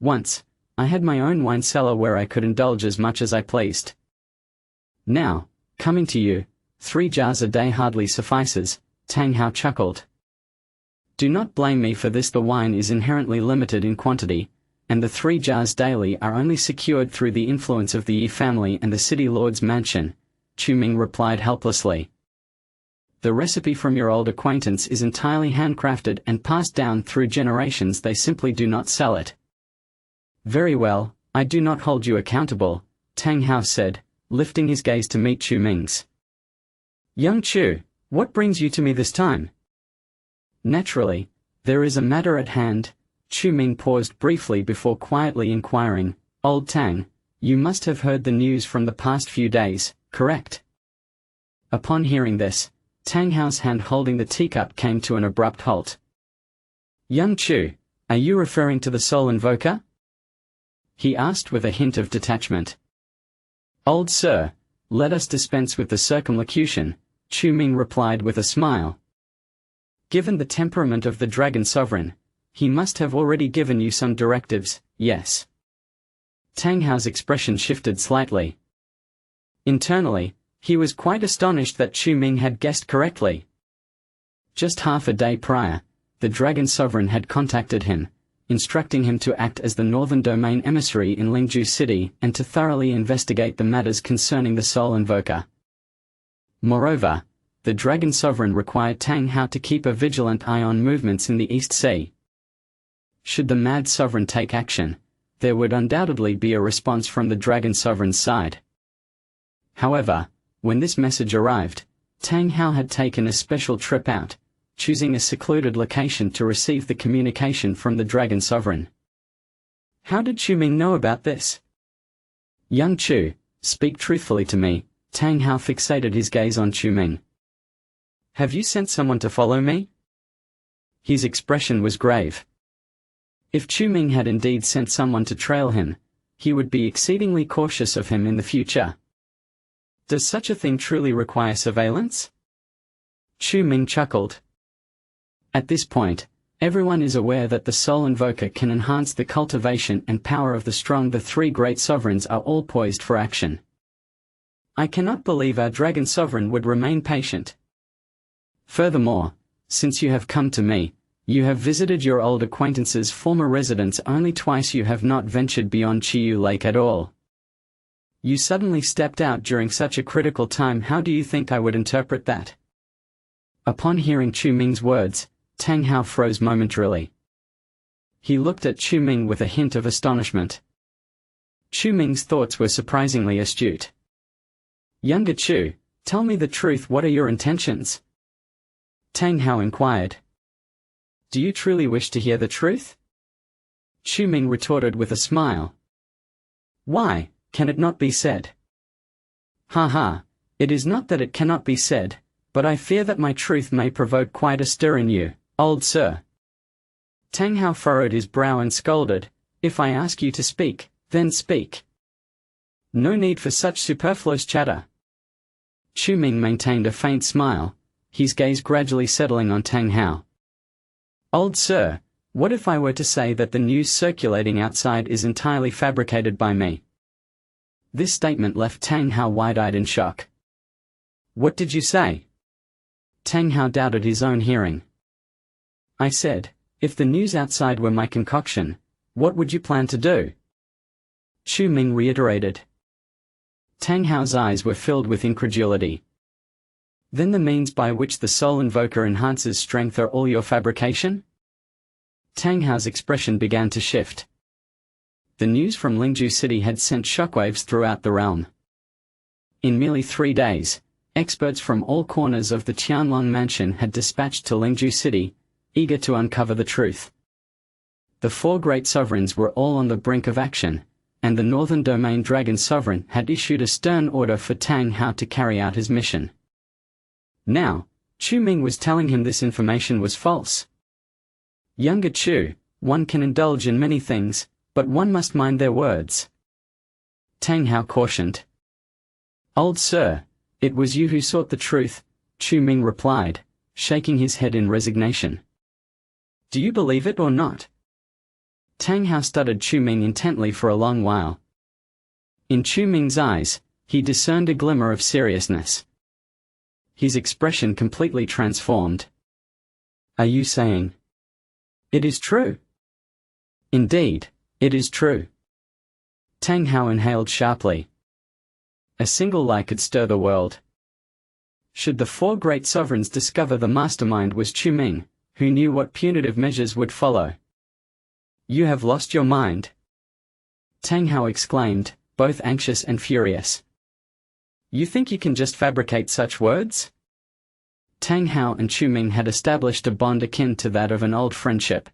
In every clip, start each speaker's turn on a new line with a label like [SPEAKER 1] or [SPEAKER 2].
[SPEAKER 1] Once, I had my own wine cellar where I could indulge as much as I pleased. Now, coming to you, 3 jars a day hardly suffices, Tang Hao chuckled. Do not blame me for this. The wine is inherently limited in quantity, and the 3 jars daily are only secured through the influence of the Yi family and the city lord's mansion, Chu Ming replied helplessly. The recipe from your old acquaintance is entirely handcrafted and passed down through generations. They simply do not sell it. Very well, I do not hold you accountable, Tang Hao said, lifting his gaze to meet Chu Ming's. Young Chu, what brings you to me this time? Naturally, there is a matter at hand. Chu Ming paused briefly before quietly inquiring, Old Tang, you must have heard the news from the past few days, correct? Upon hearing this, Tang Hao's hand holding the teacup came to an abrupt halt. Young Chu, are you referring to the Soul Invoker? He asked with a hint of detachment. Old sir, let us dispense with the circumlocution, Chu Ming replied with a smile. Given the temperament of the Dragon Sovereign, he must have already given you some directives, yes. Tang Hao's expression shifted slightly. Internally, he was quite astonished that Chu Ming had guessed correctly. Just half a day prior, the Dragon Sovereign had contacted him, instructing him to act as the Northern Domain emissary in Lingju City and to thoroughly investigate the matters concerning the Soul Invoker. Moreover, the Dragon Sovereign required Tang Hao to keep a vigilant eye on movements in the East Sea. Should the Mad Sovereign take action, there would undoubtedly be a response from the Dragon Sovereign's side. However, when this message arrived, Tang Hao had taken a special trip out, choosing a secluded location to receive the communication from the Dragon Sovereign. How did Chu Ming know about this? Young Chu, speak truthfully to me, Tang Hao fixated his gaze on Chu Ming. Have you sent someone to follow me? His expression was grave. If Chu Ming had indeed sent someone to trail him, he would be exceedingly cautious of him in the future. Does such a thing truly require surveillance? Chu Ming chuckled. At this point, everyone is aware that the Soul Invoker can enhance the cultivation and power of the strong. The 3 great sovereigns are all poised for action. I cannot believe our Dragon Sovereign would remain patient. Furthermore, since you have come to me, you have visited your old acquaintance's former residence only twice. You have not ventured beyond Chiyu Lake at all. You suddenly stepped out during such a critical time. How do you think I would interpret that? Upon hearing Chu Ming's words, Tang Hao froze momentarily. He looked at Chu Ming with a hint of astonishment. Chu Ming's thoughts were surprisingly astute. Younger Chu, tell me the truth. What are your intentions? Tang Hao inquired. Do you truly wish to hear the truth? Chu Ming retorted with a smile. Why, can it not be said? Ha ha, it is not that it cannot be said, but I fear that my truth may provoke quite a stir in you, old sir. Tang Hao furrowed his brow and scolded, if I ask you to speak, then speak. No need for such superfluous chatter. Chu Ming maintained a faint smile, his gaze gradually settling on Tang Hao. Old sir, what if I were to say that the news circulating outside is entirely fabricated by me? This statement left Tang Hao wide-eyed in shock. What did you say? Tang Hao doubted his own hearing. I said, if the news outside were my concoction, what would you plan to do? Chu Ming reiterated. Tang Hao's eyes were filled with incredulity. Then the means by which the Soul Invoker enhances strength are all your fabrication? Tang Hao's expression began to shift. The news from Lingju City had sent shockwaves throughout the realm. In merely 3 days, experts from all corners of the Tianlong mansion had dispatched to Lingju City, eager to uncover the truth. The 4 great sovereigns were all on the brink of action, and the Northern Domain Dragon Sovereign had issued a stern order for Tang Hao to carry out his mission. Now, Chu Ming was telling him this information was false. Younger Chu, one can indulge in many things, but one must mind their words. Tang Hao cautioned. Old sir, it was you who sought the truth, Chu Ming replied, shaking his head in resignation. Do you believe it or not? Tang Hao studied Chu Ming intently for a long while. In Chu Ming's eyes, he discerned a glimmer of seriousness. His expression completely transformed. "Are you saying it is true?" "Indeed, it is true." Tang Hao inhaled sharply. A single lie could stir the world. Should the four great sovereigns discover the mastermind was Chu Ming, who knew what punitive measures would follow? "You have lost your mind!" Tang Hao exclaimed, both anxious and furious. "You think you can just fabricate such words?" Tang Hao and Chu Ming had established a bond akin to that of an old friendship.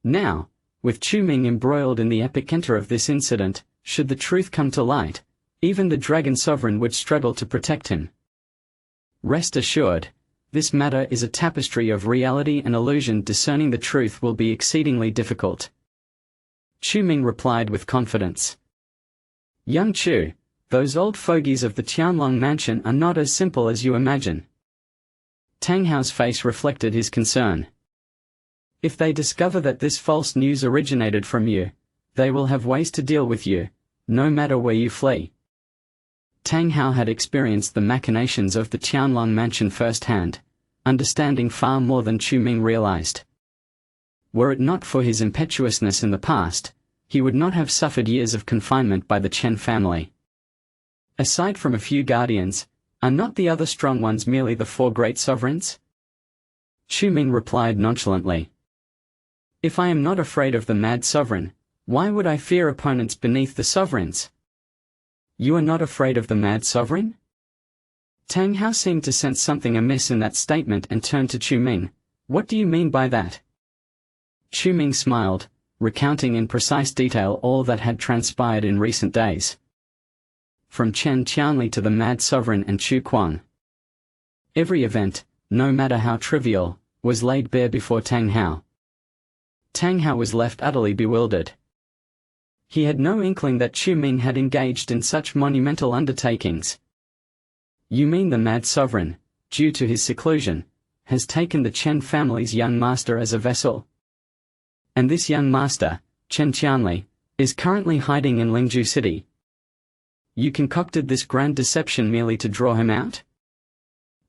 [SPEAKER 1] Now, with Chu Ming embroiled in the epicenter of this incident, should the truth come to light, even the Dragon Sovereign would struggle to protect him. Rest assured, this matter is a tapestry of reality and illusion. Discerning the truth will be exceedingly difficult. Chu Ming replied with confidence. "Young Chu, those old fogies of the Tianlong mansion are not as simple as you imagine." Tang Hao's face reflected his concern. "If they discover that this false news originated from you, they will have ways to deal with you, no matter where you flee." Tang Hao had experienced the machinations of the Tianlong mansion firsthand, understanding far more than Chu Ming realized. Were it not for his impetuousness in the past, he would not have suffered years of confinement by the Chen family. Aside from a few guardians, are not the other strong ones merely the four great sovereigns? Chu Ming replied nonchalantly. "If I am not afraid of the mad sovereign, why would I fear opponents beneath the sovereigns?" "You are not afraid of the mad sovereign?" Tang Hao seemed to sense something amiss in that statement and turned to Chu Ming. "What do you mean by that?" Chu Ming smiled, recounting in precise detail all that had transpired in recent days. From Chen Qianli to the mad sovereign and Chu Kuang. Every event, no matter how trivial, was laid bare before Tang Hao. Tang Hao was left utterly bewildered. He had no inkling that Chu Ming had engaged in such monumental undertakings. "You mean the mad sovereign, due to his seclusion, has taken the Chen family's young master as a vessel? And this young master, Chen Qianli, is currently hiding in Lingzhou City. You concocted this grand deception merely to draw him out?"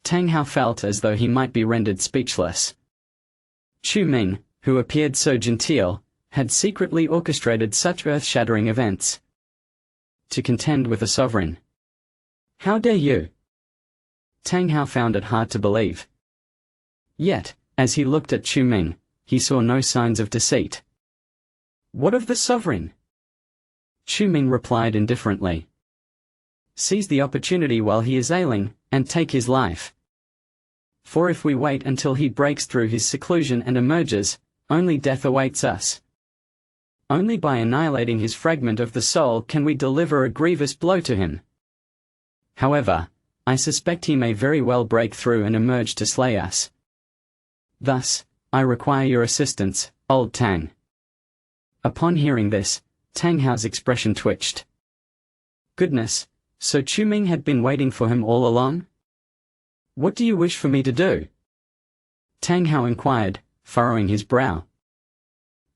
[SPEAKER 1] Tang Hao felt as though he might be rendered speechless. Chu Ming, who appeared so genteel, had secretly orchestrated such earth-shattering events. To contend with a sovereign. "How dare you?" Tang Hao found it hard to believe. Yet, as he looked at Chu Ming, he saw no signs of deceit. "What of the sovereign?" Chu Ming replied indifferently. "Seize the opportunity while he is ailing, and take his life. For if we wait until he breaks through his seclusion and emerges, only death awaits us. Only by annihilating his fragment of the soul can we deliver a grievous blow to him. However, I suspect he may very well break through and emerge to slay us. Thus, I require your assistance, old Tang." Upon hearing this, Tang Hao's expression twitched. Goodness, so Chu Ming had been waiting for him all along? "What do you wish for me to do?" Tang Hao inquired, furrowing his brow.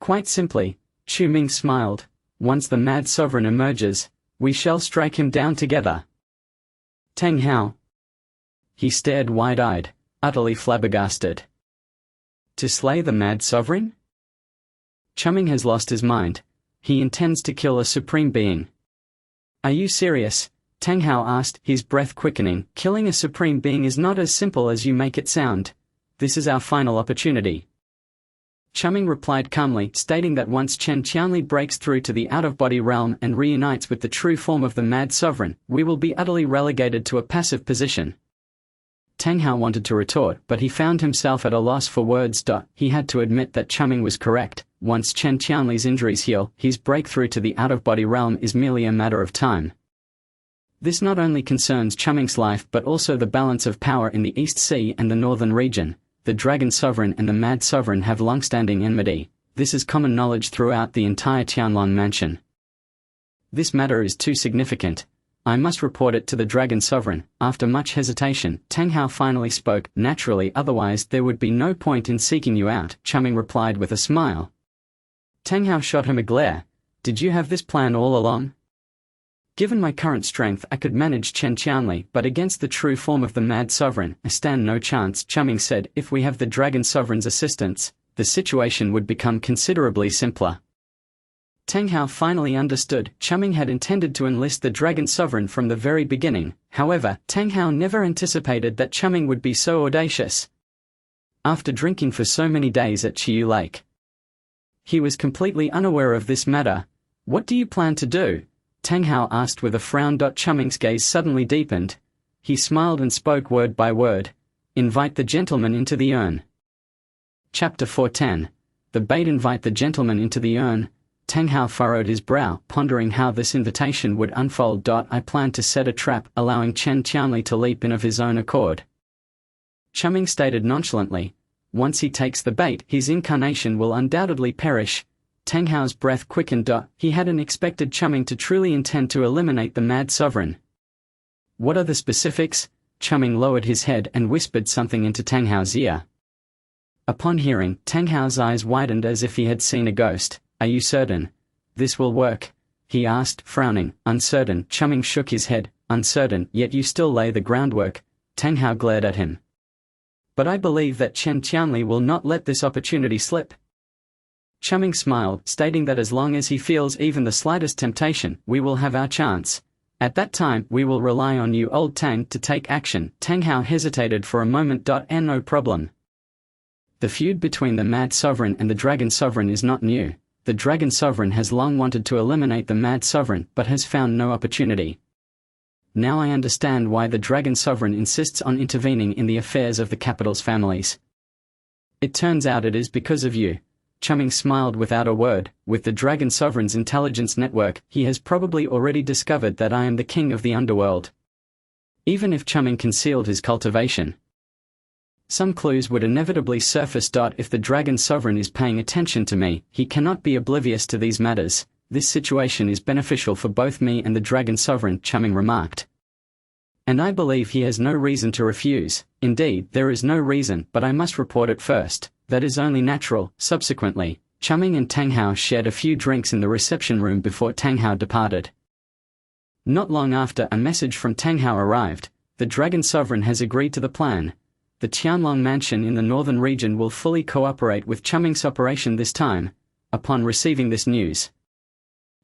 [SPEAKER 1] "Quite simply," Chu Ming smiled, "once the mad sovereign emerges, we shall strike him down together." "Tang Hao?" He stared wide-eyed, utterly flabbergasted. "To slay the mad sovereign?" Chu Ming has lost his mind. He intends to kill a supreme being. "Are you serious?" Tang Hao asked, his breath quickening. "Killing a supreme being is not as simple as you make it sound. This is our final opportunity." Chu Ming replied calmly, stating that once Chen Qianli breaks through to the out-of-body realm and reunites with the true form of the mad sovereign, we will be utterly relegated to a passive position. Tang Hao wanted to retort, but he found himself at a loss for words. He had to admit that Chu Ming was correct. Once Chen Qianli's injuries heal, his breakthrough to the out-of-body realm is merely a matter of time. This not only concerns Chu Ming's life but also the balance of power in the East Sea and the Northern region. The Dragon Sovereign and the Mad Sovereign have long-standing enmity. This is common knowledge throughout the entire Tianlong mansion. This matter is too significant. I must report it to the Dragon Sovereign. After much hesitation, Tang Hao finally spoke. "Naturally, otherwise there would be no point in seeking you out," Chu Ming replied with a smile. Tang Hao shot him a glare. Did you have this plan all along? Given my current strength I could manage Chen Qianli, but against the true form of the Mad Sovereign, I stand no chance. Chumming said, if we have the Dragon Sovereign's assistance, the situation would become considerably simpler. Tang Hao finally understood. Chumming had intended to enlist the Dragon Sovereign from the very beginning. However, Tang Hao never anticipated that Chumming would be so audacious. After drinking for so many days at Chiyu Lake, he was completely unaware of this matter. What do you plan to do? Tang Hao asked with a frown. Chumming's gaze suddenly deepened. He smiled and spoke word by word. Invite the gentleman into the urn. Chapter 410. The bait. Invite the gentleman into the urn. Tang Hao furrowed his brow, pondering how this invitation would unfold. I plan to set a trap, allowing Chen Qianli to leap in of his own accord. Chumming stated nonchalantly. Once he takes the bait, his incarnation will undoubtedly perish. Tang Hao's breath quickened. He hadn't expected Chumming to truly intend to eliminate the Mad Sovereign. What are the specifics? Chumming lowered his head and whispered something into Tang Hao's ear. Upon hearing, Tang Hao's eyes widened as if he had seen a ghost. Are you certain this will work? He asked, frowning. Uncertain. Chumming shook his head. Uncertain, yet you still lay the groundwork. Tang Hao glared at him. But I believe that Chen Qianli will not let this opportunity slip. Chumming smiled, stating that as long as he feels even the slightest temptation, we will have our chance. At that time, we will rely on you, old Tang, to take action. Tang Hao hesitated for a moment. No problem. The feud between the Mad Sovereign and the Dragon Sovereign is not new. The Dragon Sovereign has long wanted to eliminate the Mad Sovereign, but has found no opportunity. Now I understand why the Dragon Sovereign insists on intervening in the affairs of the capital's families. It turns out it is because of you. Chumming smiled without a word. With the Dragon Sovereign's intelligence network, he has probably already discovered that I am the king of the underworld. Even if Chumming concealed his cultivation, some clues would inevitably surface. If the Dragon Sovereign is paying attention to me, he cannot be oblivious to these matters. This situation is beneficial for both me and the Dragon Sovereign, Chumming remarked. And I believe he has no reason to refuse. Indeed, there is no reason, but I must report it first. That is only natural. Subsequently, Chumming and Tang Hao shared a few drinks in the reception room before Tang Hao departed. Not long after, a message from Tang Hao arrived. The Dragon Sovereign has agreed to the plan. The Tianlong Mansion in the northern region will fully cooperate with Chumming's operation this time. Upon receiving this news,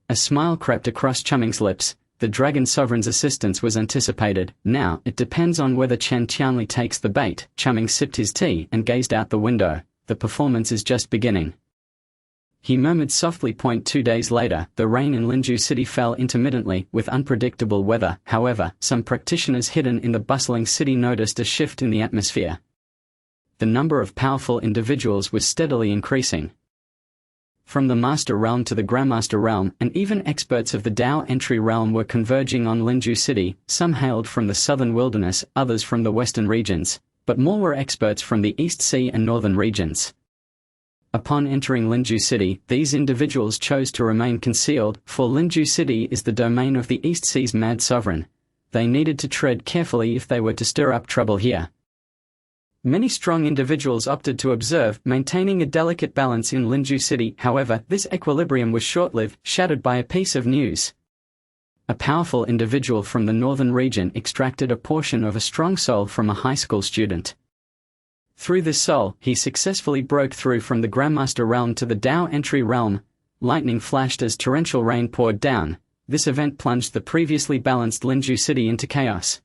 [SPEAKER 1] a smile crept across Chumming's lips. The Dragon Sovereign's assistance was anticipated. Now, it depends on whether Chen Qianli takes the bait. Chumming sipped his tea and gazed out the window. The performance is just beginning. He murmured softly. 2 days later, the rain in Linju City fell intermittently, with unpredictable weather. However, some practitioners hidden in the bustling city noticed a shift in the atmosphere. The number of powerful individuals was steadily increasing. From the Master Realm to the Grandmaster Realm, and even experts of the Dao Entry Realm were converging on Linju City. Some hailed from the southern wilderness, others from the western regions, but more were experts from the East Sea and northern regions. Upon entering Linju City, these individuals chose to remain concealed, for Linju City is the domain of the East Sea's Mad Sovereign. They needed to tread carefully if they were to stir up trouble here. Many strong individuals opted to observe, maintaining a delicate balance in Linju City. However, this equilibrium was short-lived, shattered by a piece of news. A powerful individual from the northern region extracted a portion of a strong soul from a high school student. Through this soul, he successfully broke through from the Grandmaster Realm to the Dao Entry Realm. Lightning flashed as torrential rain poured down. This event plunged the previously balanced Linju City into chaos.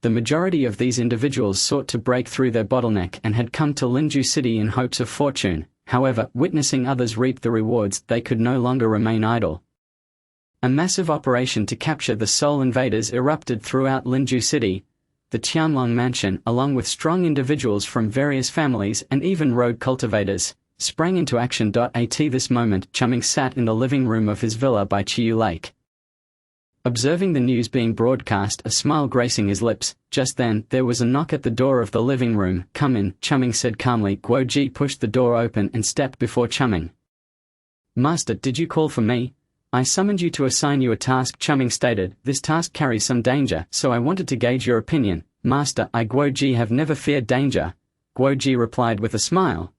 [SPEAKER 1] The majority of these individuals sought to break through their bottleneck and had come to Linju City in hopes of fortune. However, witnessing others reap the rewards, they could no longer remain idle. A massive operation to capture the Soul Invaders erupted throughout Linju City. The Tianlong Mansion, along with strong individuals from various families and even road cultivators, sprang into action. At this moment, Chumming sat in the living room of his villa by Chiyu Lake. Observing the news being broadcast, a smile gracing his lips. Just then, there was a knock at the door of the living room. Come in, Chumming said calmly. Guoji pushed the door open and stepped before Chumming. Master, did you call for me? I summoned you to assign you a task, Chumming stated. This task carries some danger, so I wanted to gauge your opinion. Master, I Guoji have never feared danger. Guoji replied with a smile.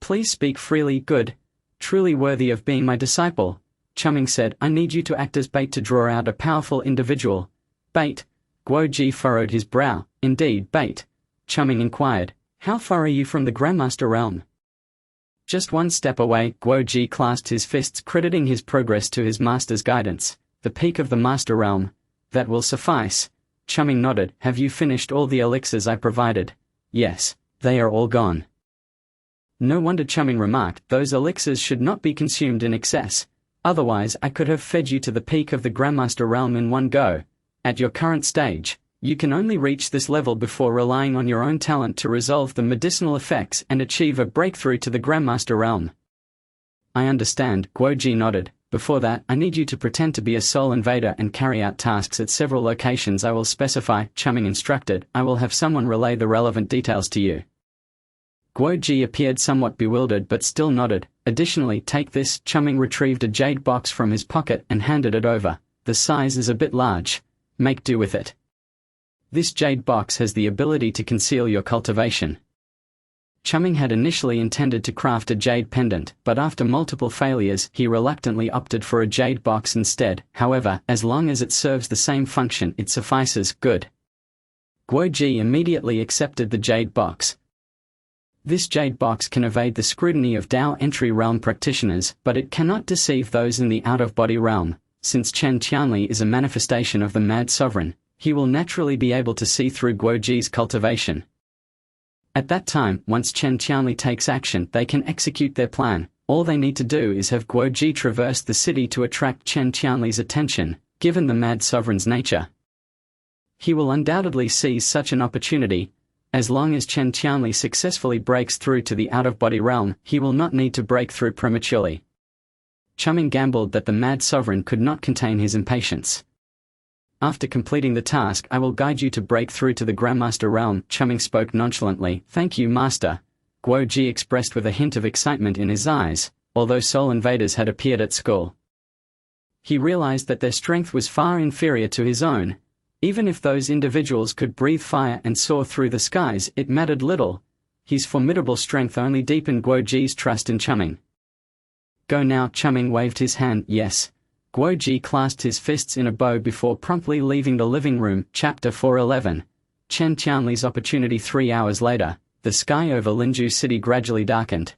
[SPEAKER 1] Please speak freely. Good. Truly worthy of being my disciple, Chumming said. I need you to act as bait to draw out a powerful individual. Bait? Guoji furrowed his brow. Indeed, bait? Chumming inquired. How far are you from the Grandmaster realm? Just one step away. Guoji clasped his fists, crediting his progress to his master's guidance. The peak of the Master realm. That will suffice. Chumming nodded. Have you finished all the elixirs I provided? Yes, they are all gone. No wonder, Chumming remarked. Those elixirs should not be consumed in excess. Otherwise I could have fed you to the peak of the Grandmaster realm in one go. At your current stage, you can only reach this level before relying on your own talent to resolve the medicinal effects and achieve a breakthrough to the Grandmaster realm. I understand, Guoji nodded. Before that, I need you to pretend to be a soul invader and carry out tasks at several locations I will specify, Chumming instructed. I will have someone relay the relevant details to you. Guoji appeared somewhat bewildered but still nodded. Additionally, take this. Chumming retrieved a jade box from his pocket and handed it over. The size is a bit large. Make do with it. This jade box has the ability to conceal your cultivation. Chumming had initially intended to craft a jade pendant, but after multiple failures, he reluctantly opted for a jade box instead. However, as long as it serves the same function, it suffices. Good. Guoji immediately accepted the jade box. This jade box can evade the scrutiny of Dao entry realm practitioners, but it cannot deceive those in the out-of-body realm. Since Chen Qianli is a manifestation of the Mad Sovereign, he will naturally be able to see through Guoji's cultivation. At that time, once Chen Qianli takes action, they can execute their plan. All they need to do is have Guoji traverse the city to attract Chen Qianli's attention, given the Mad Sovereign's nature. He will undoubtedly seize such an opportunity. As long as Chen Qianli successfully breaks through to the out-of-body realm, he will not need to break through prematurely. Chumming gambled that the Mad Sovereign could not contain his impatience. After completing the task, I will guide you to break through to the Grandmaster realm. Chumming spoke nonchalantly. Thank you, Master. Guoji expressed with a hint of excitement in his eyes, although soul invaders had appeared at school. He realized that their strength was far inferior to his own. Even if those individuals could breathe fire and soar through the skies, it mattered little. His formidable strength only deepened Guoji's trust in Chumming. Go now. Chumming waved his hand. Yes. Guoji clasped his fists in a bow before promptly leaving the living room. Chapter 411. Chen Qianli's opportunity. 3 hours later, the sky over Linju City gradually darkened.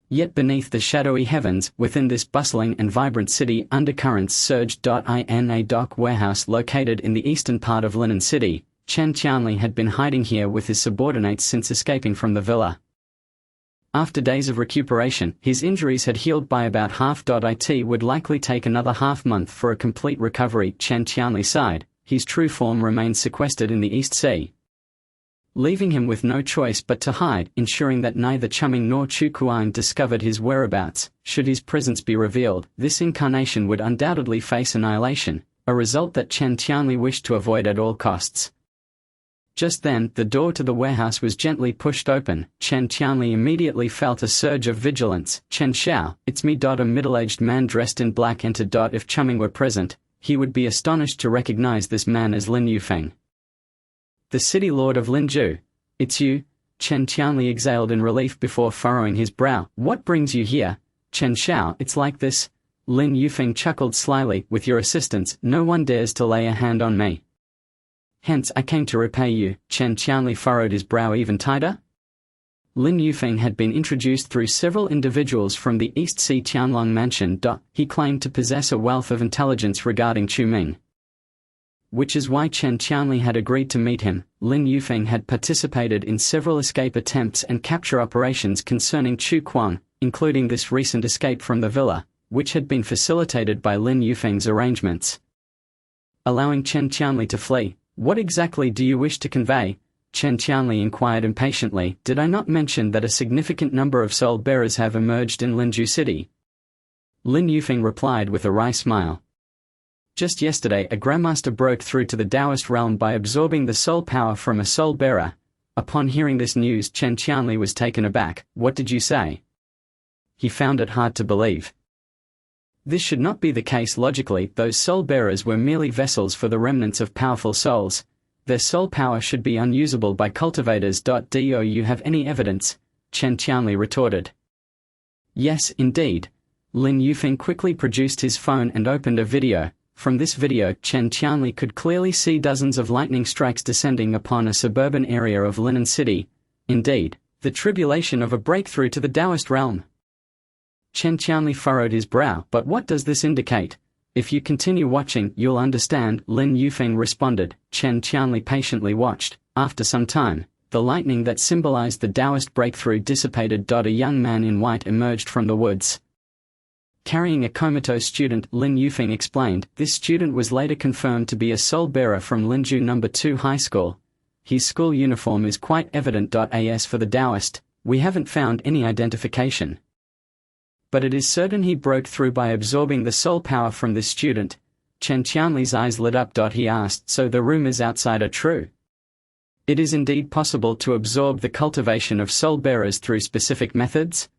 [SPEAKER 1] Yet beneath the shadowy heavens, within this bustling and vibrant city, undercurrents surged. In a dock warehouse located in the eastern part of Linen City, Chen Qianli had been hiding here with his subordinates since escaping from the villa. After days of recuperation, his injuries had healed by about half. It would likely take another half-month for a complete recovery. Chen Qianli sighed. His true form remained sequestered in the East Sea, leaving him with no choice but to hide, ensuring that neither Chumming nor Chu Kuan discovered his whereabouts. Should his presence be revealed, this incarnation would undoubtedly face annihilation, a result that Chen Qianli wished to avoid at all costs. Just then, the door to the warehouse was gently pushed open. Chen Qianli immediately felt a surge of vigilance. Chen Xiao, it's me. A middle-aged man dressed in black entered. If Chumming were present, he would be astonished to recognize this man as Lin Yufeng, the city lord of Linju. It's you? Chen Qianli exhaled in relief before furrowing his brow. What brings you here? Chen Xiao, it's like this. Lin Yufeng chuckled slyly. With your assistance, no one dares to lay a hand on me. Hence I came to repay you. Chen Qianli furrowed his brow even tighter. Lin Yufeng had been introduced through several individuals from the East Sea Tianlong mansion. He claimed to possess a wealth of intelligence regarding Chu Ming, which is why Chen Qianli had agreed to meet him. Lin Yufeng had participated in several escape attempts and capture operations concerning Chu Kuang, including this recent escape from the villa, which had been facilitated by Lin Yufeng's arrangements, allowing Chen Qianli to flee. What exactly do you wish to convey? Chen Qianli inquired impatiently. Did I not mention that a significant number of soul bearers have emerged in Linju City? Lin Yufeng replied with a wry smile. Just yesterday, a Grandmaster broke through to the Taoist realm by absorbing the soul power from a soul bearer. Upon hearing this news, Chen Qianli was taken aback. What did you say? He found it hard to believe. This should not be the case logically. Those soul bearers were merely vessels for the remnants of powerful souls. Their soul power should be unusable by cultivators. Do you have any evidence? Chen Qianli retorted. Yes, indeed. Lin Yufeng quickly produced his phone and opened a video. From this video, Chen Qianli could clearly see dozens of lightning strikes descending upon a suburban area of Linen City. Indeed, the tribulation of a breakthrough to the Taoist realm. Chen Qianli furrowed his brow. But what does this indicate? If you continue watching, you'll understand, Lin Yufeng responded. Chen Qianli patiently watched. After some time, the lightning that symbolized the Taoist breakthrough dissipated. A young man in white emerged from the woods. Carrying a comatose student, Lin Yufeng explained. This student was later confirmed to be a soul-bearer from Linju No. 2 High School. His school uniform is quite evident. As for the Taoist, we haven't found any identification. But it is certain he broke through by absorbing the soul power from this student. Chen Qianli's eyes lit up. He asked, so the rumors outside are true? It is indeed possible to absorb the cultivation of soul-bearers through specific methods?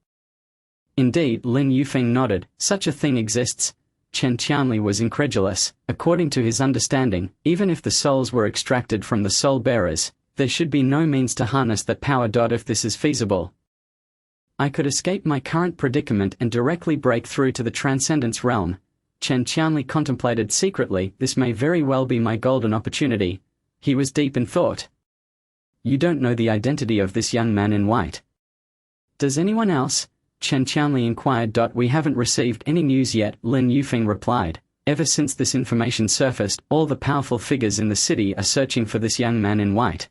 [SPEAKER 1] Indeed, Lin Yufeng nodded. Such a thing exists. Chen Qianli was incredulous. According to his understanding, even if the souls were extracted from the soul-bearers, there should be no means to harness that power. If this is feasible, I could escape my current predicament and directly break through to the transcendence realm. Chen Qianli contemplated secretly. This may very well be my golden opportunity. He was deep in thought. You don't know the identity of this young man in white. Does anyone else? Chen Qianli inquired. We haven't received any news yet, Lin Yufeng replied. Ever since this information surfaced, all the powerful figures in the city are searching for this young man in white.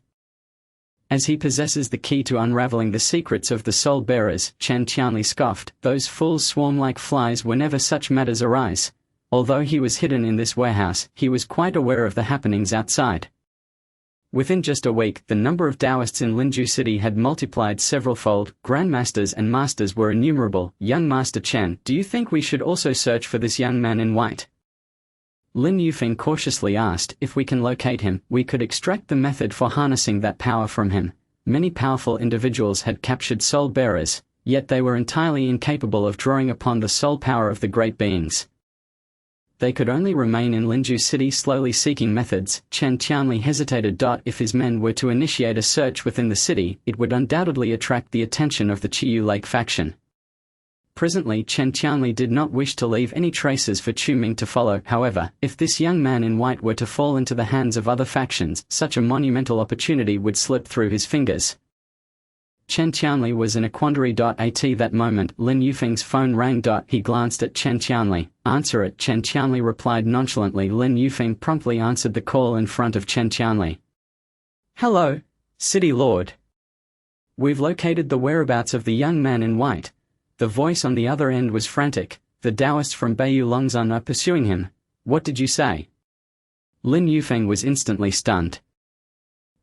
[SPEAKER 1] As he possesses the key to unraveling the secrets of the soul-bearers, Chen Qianli scoffed. Those fools swarm like flies whenever such matters arise. Although he was hidden in this warehouse, he was quite aware of the happenings outside. Within just a week, the number of Taoists in Linju City had multiplied several-fold. Grandmasters and masters were innumerable. Young Master Chen, do you think we should also search for this young man in white? Lin Yufeng cautiously asked. If we can locate him, we could extract the method for harnessing that power from him. Many powerful individuals had captured soul-bearers, yet they were entirely incapable of drawing upon the soul power of the great beings. They could only remain in Linju City slowly seeking methods. Chen Qianli hesitated. If his men were to initiate a search within the city, it would undoubtedly attract the attention of the Chiyu Lake faction. Presently, Chen Qianli did not wish to leave any traces for Chu Ming to follow. However, if this young man in white were to fall into the hands of other factions, such a monumental opportunity would slip through his fingers. Chen Qianli was in a quandary. At that moment, Lin Yufeng's phone rang. He glanced at Chen Qianli. Answer it, Chen Qianli replied nonchalantly. Lin Yufeng promptly answered the call in front of Chen Qianli. Hello, City Lord. We've located the whereabouts of the young man in white. The voice on the other end was frantic. The Taoists from Beiyu Longzan are pursuing him. What did you say? Lin Yufeng was instantly stunned.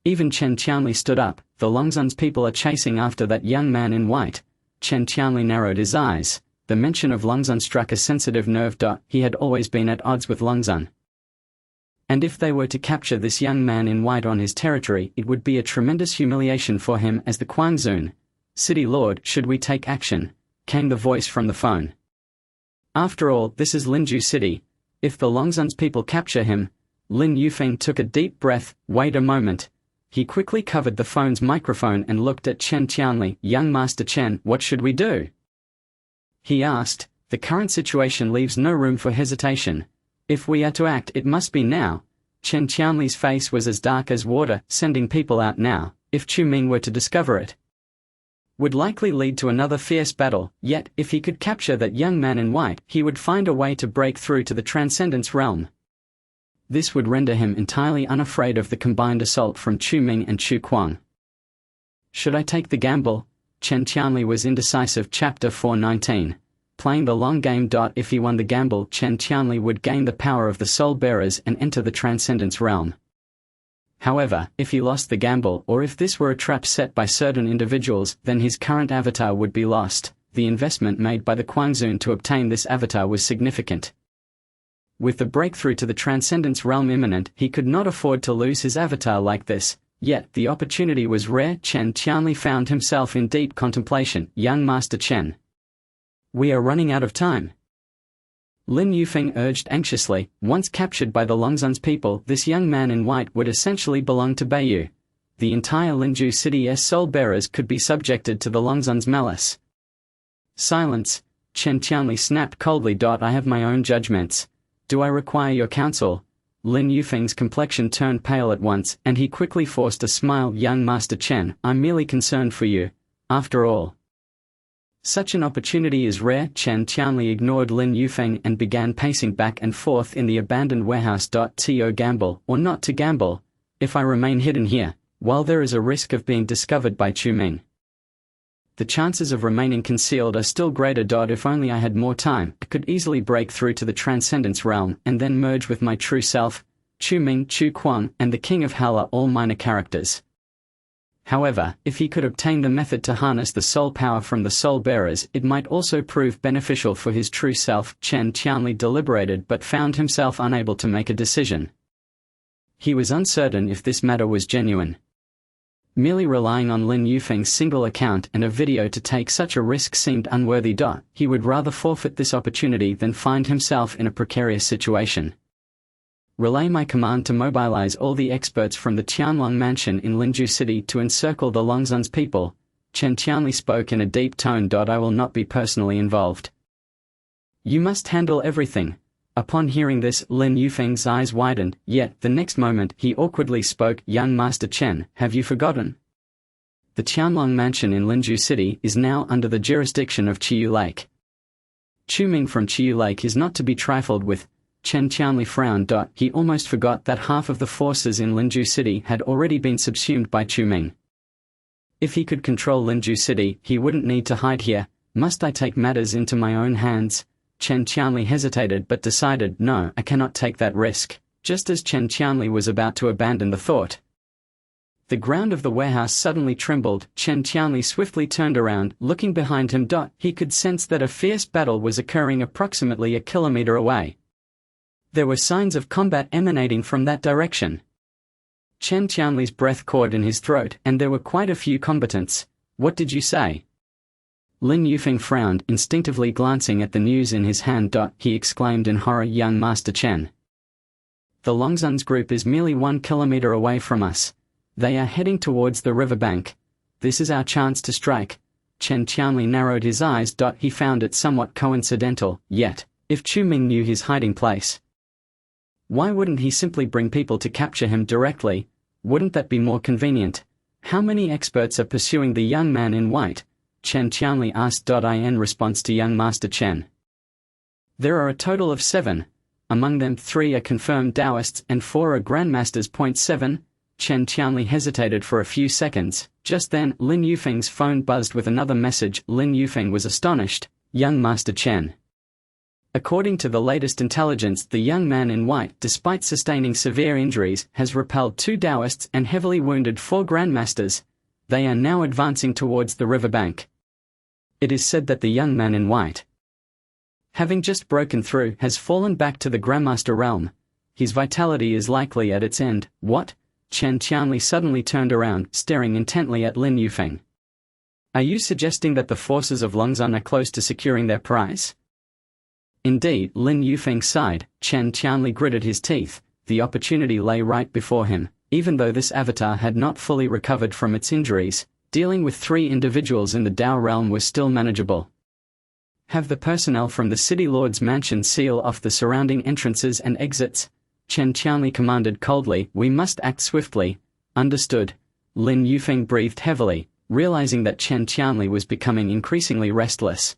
[SPEAKER 1] Even Chen Qianli stood up. The Longzan's people are chasing after that young man in white. Chen Qianli narrowed his eyes. The mention of Longzan struck a sensitive nerve. He had always been at odds with Longzan. And if they were to capture this young man in white on his territory, it would be a tremendous humiliation for him as the Quangzun. City Lord, should we take action? Came the voice from the phone. After all, this is Linju City. If the Longzan's people capture him... Lin Yufeng took a deep breath. Wait a moment. He quickly covered the phone's microphone and looked at Chen Qianli. Young Master Chen, what should we do? He asked. The current situation leaves no room for hesitation. If we are to act, it must be now. Chen Qianli's face was as dark as water. Sending people out now, if Chu Ming were to discover it, would likely lead to another fierce battle. Yet, if he could capture that young man in white, he would find a way to break through to the transcendence realm. This would render him entirely unafraid of the combined assault from Chu Ming and Chu Kuang. Should I take the gamble? Chen Qianli was indecisive. Chapter 419. Playing the long game. If he won the gamble, Chen Qianli would gain the power of the soul-bearers and enter the transcendence realm. However, if he lost the gamble, or if this were a trap set by certain individuals, then his current avatar would be lost. The investment made by the Quangzun to obtain this avatar was significant. With the breakthrough to the transcendence realm imminent, he could not afford to lose his avatar like this. Yet, the opportunity was rare. Chen Qianli found himself in deep contemplation. Young Master Chen. We are running out of time. Lin Yufeng urged anxiously. Once captured by the Longzan's people, this young man in white would essentially belong to Beiyu. The entire Linju City's soul-bearers could be subjected to the Longzan's malice. Silence, Chen Qianli snapped coldly. I have my own judgments. Do I require your counsel? Lin Yufeng's complexion turned pale at once, and he quickly forced a smile. Young Master Chen, I'm merely concerned for you. After all, such an opportunity is rare. Chen Qianli ignored Lin Yufeng and began pacing back and forth in the abandoned warehouse. To gamble, or not to gamble? If I remain hidden here, while there is a risk of being discovered by Chu Ming, the chances of remaining concealed are still greater. If only I had more time, I could easily break through to the Transcendence realm and then merge with my true self. Chu Ming, Chu Quan, and the King of Hell are all minor characters. However, if he could obtain the method to harness the soul power from the soul bearers, it might also prove beneficial for his true self. Chen Qianli deliberated but found himself unable to make a decision. He was uncertain if this matter was genuine. Merely relying on Lin Yufeng's single account and a video to take such a risk seemed unworthy. He would rather forfeit this opportunity than find himself in a precarious situation. Relay my command to mobilize all the experts from the Tianlong mansion in Linju City to encircle the Longzun's people. Chen Qianli spoke in a deep tone. I will not be personally involved. You must handle everything. Upon hearing this, Lin Yufeng's eyes widened, yet, the next moment, he awkwardly spoke. Young Master Chen, have you forgotten? The Tianlong mansion in Linju City is now under the jurisdiction of Chiyu Lake. Chu Ming from Chiyu Lake is not to be trifled with. Chen Qianli frowned. He almost forgot that half of the forces in Linju City had already been subsumed by Chu Ming. If he could control Linju City, he wouldn't need to hide here. Must I take matters into my own hands? Chen Qianli hesitated but decided, no, I cannot take that risk. Just as Chen Qianli was about to abandon the thought, the ground of the warehouse suddenly trembled. Chen Qianli swiftly turned around, looking behind him. He could sense that a fierce battle was occurring approximately a kilometer away. There were signs of combat emanating from that direction. Chen Qianli's breath caught in his throat, and there were quite a few combatants. What did you say? Lin Yufeng frowned, instinctively glancing at the news in his hand. He exclaimed in horror. Young Master Chen, the Longzun's group is merely 1 kilometer away from us. They are heading towards the riverbank. This is our chance to strike. Chen Qianli narrowed his eyes. He found it somewhat coincidental, yet, if Chu Ming knew his hiding place, why wouldn't he simply bring people to capture him directly? Wouldn't that be more convenient? How many experts are pursuing the young man in white? Chen Qianli asked. In response to young Master Chen, there are a total of 7. Among them 3 are confirmed Taoists and 4 are Grandmasters. 7. Chen Qianli hesitated for a few seconds. Just then, Lin Yufeng's phone buzzed with another message. Lin Yufeng was astonished. Young Master Chen, according to the latest intelligence, the young man in white, despite sustaining severe injuries, has repelled 2 Taoists and heavily wounded 4 Grandmasters. They are now advancing towards the riverbank. It is said that the young man in white, having just broken through, has fallen back to the Grandmaster realm. His vitality is likely at its end. What? Chen Qianli suddenly turned around, staring intently at Lin Yufeng. Are you suggesting that the forces of Longzun are close to securing their prize? Indeed, Lin Yufeng sighed. Chen Qianli gritted his teeth. The opportunity lay right before him. Even though this avatar had not fully recovered from its injuries, dealing with 3 individuals in the Dao realm was still manageable. Have the personnel from the City Lord's mansion seal off the surrounding entrances and exits. Chen Qianli commanded coldly. We must act swiftly. Understood. Lin Yufeng breathed heavily, realizing that Chen Qianli was becoming increasingly restless.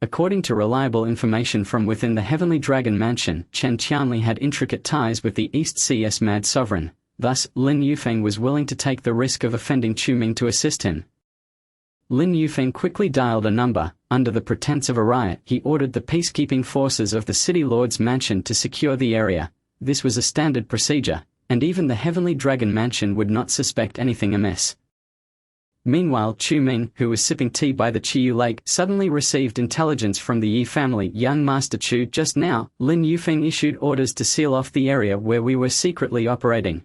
[SPEAKER 1] According to reliable information from within the Heavenly Dragon Mansion, Chen Qianli had intricate ties with the East Sea's Mad Sovereign. Thus, Lin Yufeng was willing to take the risk of offending Chu Ming to assist him. Lin Yufeng quickly dialed a number. Under the pretense of a riot, he ordered the peacekeeping forces of the City Lord's mansion to secure the area. This was a standard procedure, and even the Heavenly Dragon Mansion would not suspect anything amiss. Meanwhile, Chu Ming, who was sipping tea by the Chiyu Lake, suddenly received intelligence from the Yi family. Young Master Chu, just now, Lin Yufeng issued orders to seal off the area where we were secretly operating.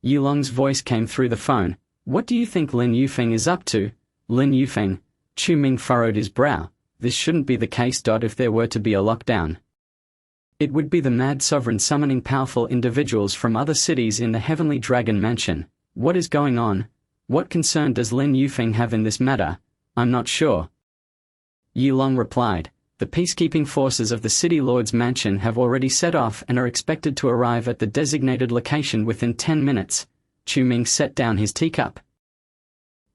[SPEAKER 1] Yulong's voice came through the phone. What do you think Lin Yufeng is up to? Lin Yufeng. Chu Ming furrowed his brow. This shouldn't be the case. If there were to be a lockdown, it would be the Mad Sovereign summoning powerful individuals from other cities in the Heavenly Dragon Mansion. What is going on? What concern does Lin Yufeng have in this matter? I'm not sure. Yi Long replied. The peacekeeping forces of the city lord's mansion have already set off and are expected to arrive at the designated location within 10 minutes. Chu Ming set down his teacup.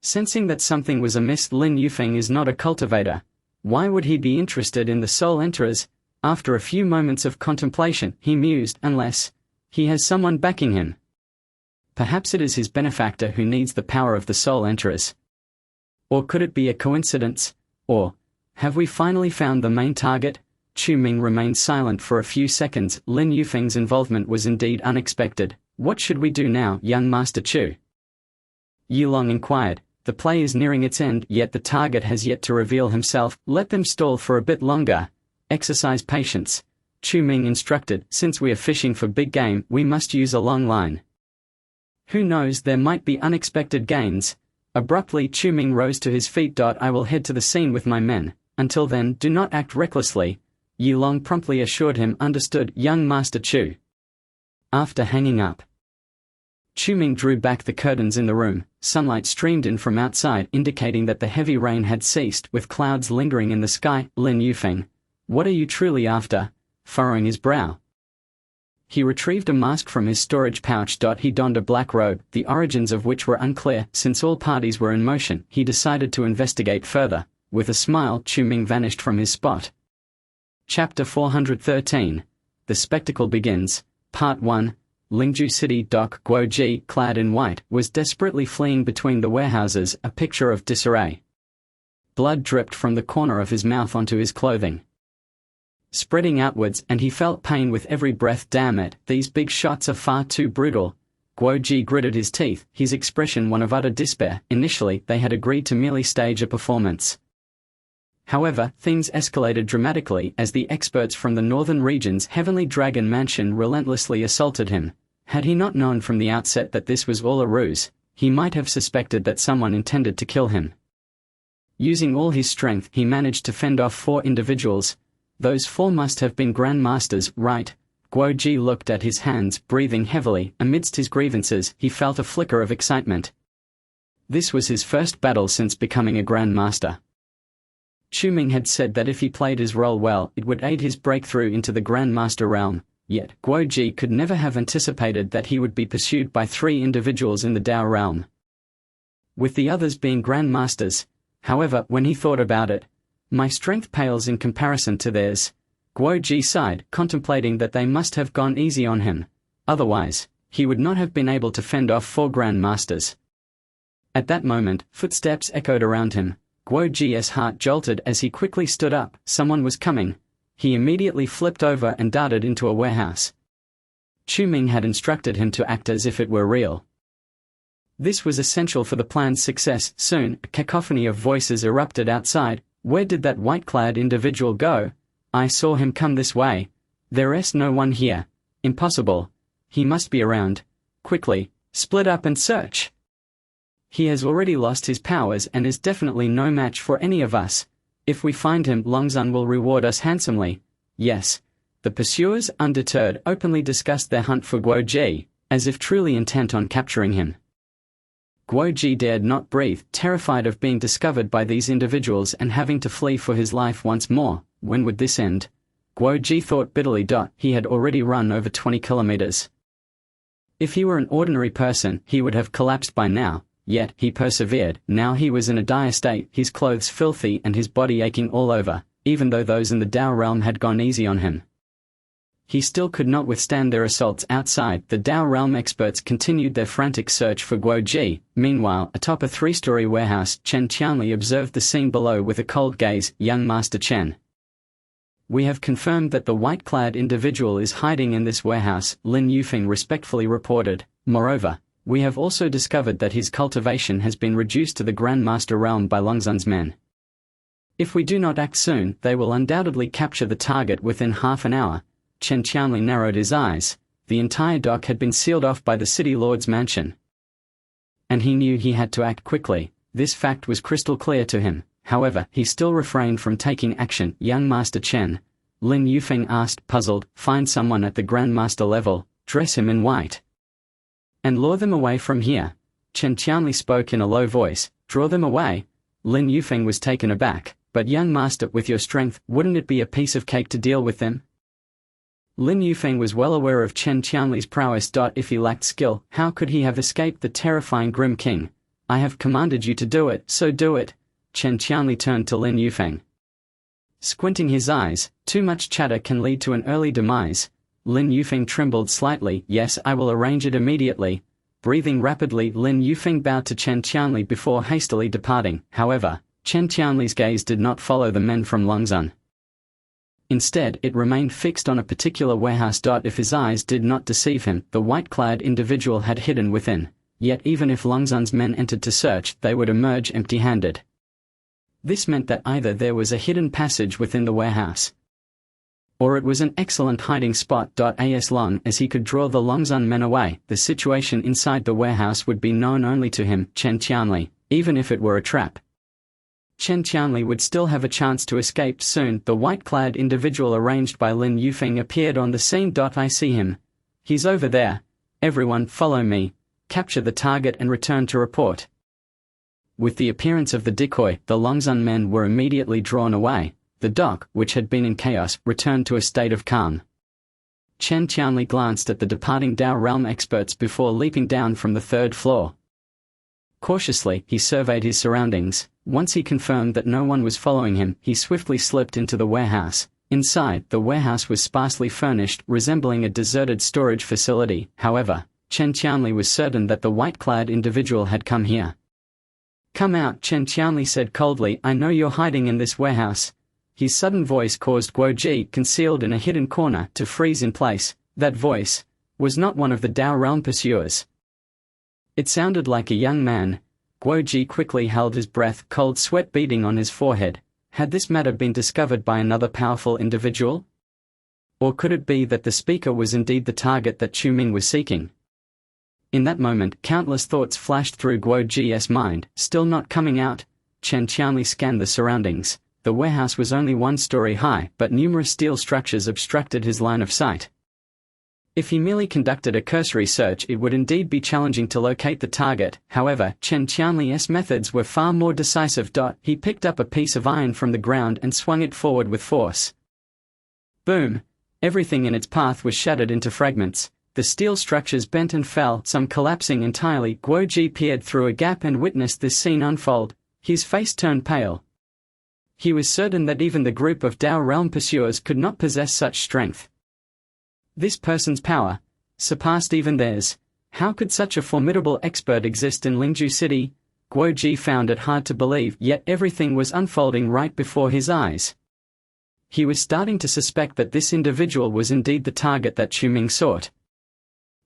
[SPEAKER 1] Sensing that something was amiss, Lin Yufeng is not a cultivator. Why would he be interested in the soul enterers? After a few moments of contemplation, he mused, unless he has someone backing him. Perhaps it is his benefactor who needs the power of the soul enterers. Or could it be a coincidence? Or have we finally found the main target? Chu Ming remained silent for a few seconds. Lin Yufeng's involvement was indeed unexpected. What should we do now, young Master Chu? Yi Long inquired. The play is nearing its end, yet the target has yet to reveal himself. Let them stall for a bit longer. Exercise patience. Chu Ming instructed. Since we are fishing for big game, we must use a long line. Who knows, there might be unexpected gains. Abruptly Chu Ming rose to his feet. I will head to the scene with my men. Until then, do not act recklessly. Yi Long promptly assured him. Understood, young Master Chu. After hanging up, Chu Ming drew back the curtains in the room. Sunlight streamed in from outside, indicating that the heavy rain had ceased, with clouds lingering in the sky. Lin Yufeng, what are you truly after? Furrowing his brow, he retrieved a mask from his storage pouch. He donned a black robe, the origins of which were unclear. Since all parties were in motion, he decided to investigate further. With a smile, Chu Ming vanished from his spot. Chapter 413. The Spectacle Begins. Part 1. Lingju City. Guo Ji, clad in white, was desperately fleeing between the warehouses, a picture of disarray. Blood dripped from the corner of his mouth onto his clothing, spreading outwards, and he felt pain with every breath. Damn it, these big shots are far too brutal. Guo Ji gritted his teeth, his expression one of utter despair. Initially, they had agreed to merely stage a performance. However, things escalated dramatically as the experts from the northern region's Heavenly Dragon Mansion relentlessly assaulted him. Had he not known from the outset that this was all a ruse, he might have suspected that someone intended to kill him. Using all his strength, he managed to fend off 4 individuals. Those 4 must have been grandmasters, right? Guo Ji looked at his hands, breathing heavily. Amidst his grievances, he felt a flicker of excitement. This was his first battle since becoming a grandmaster. Chu Ming had said that if he played his role well, it would aid his breakthrough into the Grandmaster realm, yet Guo Ji could never have anticipated that he would be pursued by 3 individuals in the Dao realm, with the others being Grandmasters. However, when he thought about it, my strength pales in comparison to theirs. Guo Ji sighed, contemplating that they must have gone easy on him. Otherwise, he would not have been able to fend off 4 Grandmasters. At that moment, footsteps echoed around him. Guo Ji's heart jolted as he quickly stood up. Someone was coming. He immediately flipped over and darted into a warehouse. Chu Ming had instructed him to act as if it were real. This was essential for the plan's success. Soon, a cacophony of voices erupted outside. Where did that white-clad individual go? I saw him come this way. There's no one here. Impossible. He must be around. Quickly, split up and search. He has already lost his powers and is definitely no match for any of us. If we find him, Longzun will reward us handsomely. Yes. The pursuers, undeterred, openly discussed their hunt for Guo Ji, as if truly intent on capturing him. Guo Ji dared not breathe, terrified of being discovered by these individuals and having to flee for his life once more. When would this end? Guo Ji thought bitterly. He had already run over 20 kilometers. If he were an ordinary person, he would have collapsed by now. Yet, he persevered. Now he was in a dire state, his clothes filthy and his body aching all over. Even though those in the Dao realm had gone easy on him, he still could not withstand their assaults outside. The Dao realm experts continued their frantic search for Guo Ji. Meanwhile, atop a 3-story warehouse, Chen Qianli observed the scene below with a cold gaze. Young Master Chen, we have confirmed that the white-clad individual is hiding in this warehouse, Lin Yufeng respectfully reported. Moreover, we have also discovered that his cultivation has been reduced to the Grandmaster realm by Longzun's men. If we do not act soon, they will undoubtedly capture the target within half an hour. Chen Qianli narrowed his eyes. The entire dock had been sealed off by the city lord's mansion, and he knew he had to act quickly. This fact was crystal clear to him. However, he still refrained from taking action. Young Master Chen, Lin Yufeng asked, puzzled, find someone at the Grandmaster level, dress him in white, and lure them away from here. Chen Qianli spoke in a low voice. Draw them away? Lin Yufeng was taken aback. But young master, with your strength, wouldn't it be a piece of cake to deal with them? Lin Yufeng was well aware of Chen Qianli's prowess. If he lacked skill, how could he have escaped the terrifying Grim King? I have commanded you to do it, so do it. Chen Qianli turned to Lin Yufeng. Squinting his eyes, too much chatter can lead to an early demise. Lin Yufeng trembled slightly. Yes, I will arrange it immediately. Breathing rapidly, Lin Yufeng bowed to Chen Qianli before hastily departing. However, Chen Qianli's gaze did not follow the men from Longzun. Instead, it remained fixed on a particular warehouse. If his eyes did not deceive him, the white-clad individual had hidden within. Yet even if Longzun's men entered to search, they would emerge empty-handed. This meant that either there was a hidden passage within the warehouse, or it was an excellent hiding spot. As long as he could draw the Longzun men away, the situation inside the warehouse would be known only to him, Chen Qianli. Even if it were a trap, Chen Qianli would still have a chance to escape. Soon, the white-clad individual arranged by Lin Yufeng appeared on the scene. I see him. He's over there. Everyone, follow me. Capture the target and return to report. With the appearance of the decoy, the Longzun men were immediately drawn away. The dock, which had been in chaos, returned to a state of calm. Chen Qianli glanced at the departing Dao realm experts before leaping down from the third floor. Cautiously, he surveyed his surroundings. Once he confirmed that no one was following him, he swiftly slipped into the warehouse. Inside, the warehouse was sparsely furnished, resembling a deserted storage facility. However, Chen Qianli was certain that the white-clad individual had come here. Come out, Chen Qianli said coldly. I know you're hiding in this warehouse. His sudden voice caused Guo Ji, concealed in a hidden corner, to freeze in place. That voice was not one of the Dao realm pursuers. It sounded like a young man. Guo Ji quickly held his breath, cold sweat beading on his forehead. Had this matter been discovered by another powerful individual? Or could it be that the speaker was indeed the target that Chu Ming was seeking? In that moment, countless thoughts flashed through Guo Ji's mind. Still not coming out? Chen Qianli scanned the surroundings. The warehouse was only one story high, but numerous steel structures obstructed his line of sight. If he merely conducted a cursory search, it would indeed be challenging to locate the target. However, Chen Qianli's methods were far more decisive. He picked up a piece of iron from the ground and swung it forward with force. Boom! Everything in its path was shattered into fragments. The steel structures bent and fell, some collapsing entirely. Guo Ji peered through a gap and witnessed this scene unfold. His face turned pale. He was certain that even the group of Dao realm pursuers could not possess such strength. This person's power surpassed even theirs. How could such a formidable expert exist in Lingju City? Guo Ji found it hard to believe, yet everything was unfolding right before his eyes. He was starting to suspect that this individual was indeed the target that Chu Ming sought.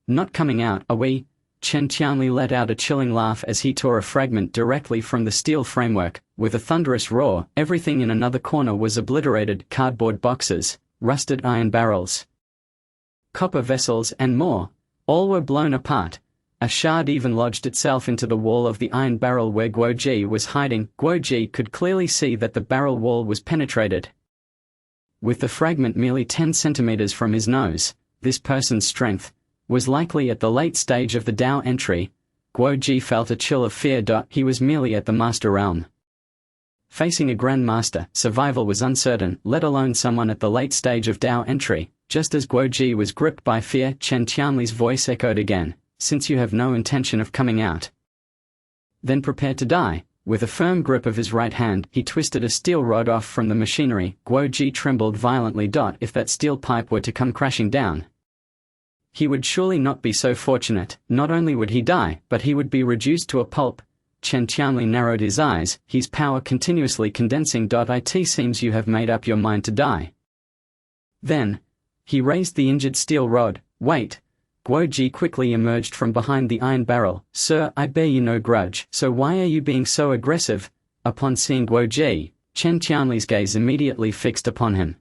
[SPEAKER 1] Not coming out, are we? Chen Qianli let out a chilling laugh as he tore a fragment directly from the steel framework. With a thunderous roar, everything in another corner was obliterated: cardboard boxes, rusted iron barrels, copper vessels, and more. All were blown apart. A shard even lodged itself into the wall of the iron barrel where Guo Ji was hiding. Guo Ji could clearly see that the barrel wall was penetrated. With the fragment merely 10 centimeters from his nose, this person's strength was likely at the late stage of the Dao entry. Guo Ji felt a chill of fear. He was merely at the master realm. Facing a grandmaster, survival was uncertain, let alone someone at the late stage of Dao entry. Just as Guo Ji was gripped by fear, Chen Qianli's voice echoed again. Since you have no intention of coming out, then prepare to die. With a firm grip of his right hand, he twisted a steel rod off from the machinery. Guo Ji trembled violently. If that steel pipe were to come crashing down, he would surely not be so fortunate. Not only would he die, but he would be reduced to a pulp. Chen Qianli narrowed his eyes, his power continuously condensing. It seems you have made up your mind to die. Then he raised the injured steel rod. Wait. Guo Ji quickly emerged from behind the iron barrel. Sir, I bear you no grudge, so why are you being so aggressive? Upon seeing Guo Ji, Chen Qianli's gaze immediately fixed upon him.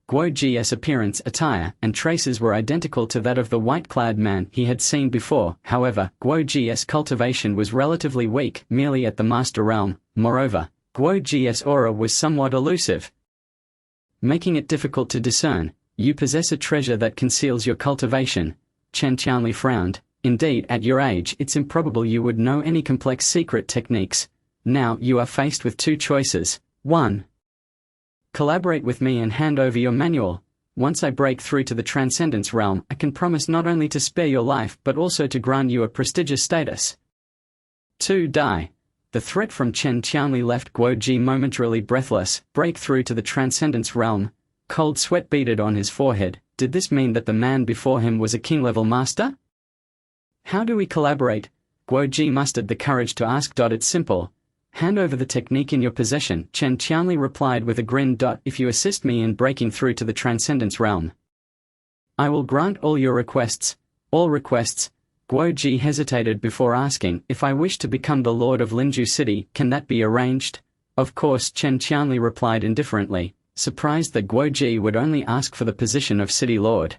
[SPEAKER 1] Guo Ji's appearance, attire, and traces were identical to that of the white-clad man he had seen before. However, Guo Ji's cultivation was relatively weak, merely at the master realm. Moreover, Guo Ji's aura was somewhat elusive, making it difficult to discern. You possess a treasure that conceals your cultivation. Chen Qianli frowned. Indeed, at your age, it's improbable you would know any complex secret techniques. Now, you are faced with two choices. 1. Collaborate with me and hand over your manual. Once I break through to the Transcendence realm, I can promise not only to spare your life but also to grant you a prestigious status. 2. Die. The threat from Chen Qianli left Guo Ji momentarily breathless. Break through to the Transcendence realm. Cold sweat beaded on his forehead. Did this mean that the man before him was a king-level master? How do we collaborate? Guo Ji mustered the courage to ask. It's simple. Hand over the technique in your possession, Chen Qianli replied with a grin. If you assist me in breaking through to the Transcendence realm, I will grant all your requests. All requests? Guo Ji hesitated before asking, if I wish to become the Lord of Linju City, can that be arranged? Of course, Chen Qianli replied indifferently, surprised that Guo Ji would only ask for the position of City Lord.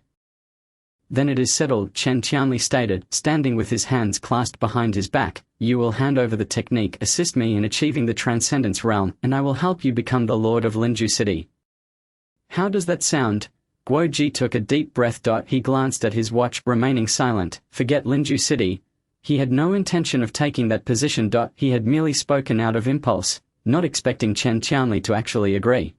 [SPEAKER 1] Then it is settled, Chen Qianli stated, standing with his hands clasped behind his back. You will hand over the technique, assist me in achieving the Transcendence realm, and I will help you become the Lord of Linju City. How does that sound? Guo Ji took a deep breath. He glanced at his watch, remaining silent. Forget Linju City. He had no intention of taking that position. He had merely spoken out of impulse, not expecting Chen Qianli to actually agree.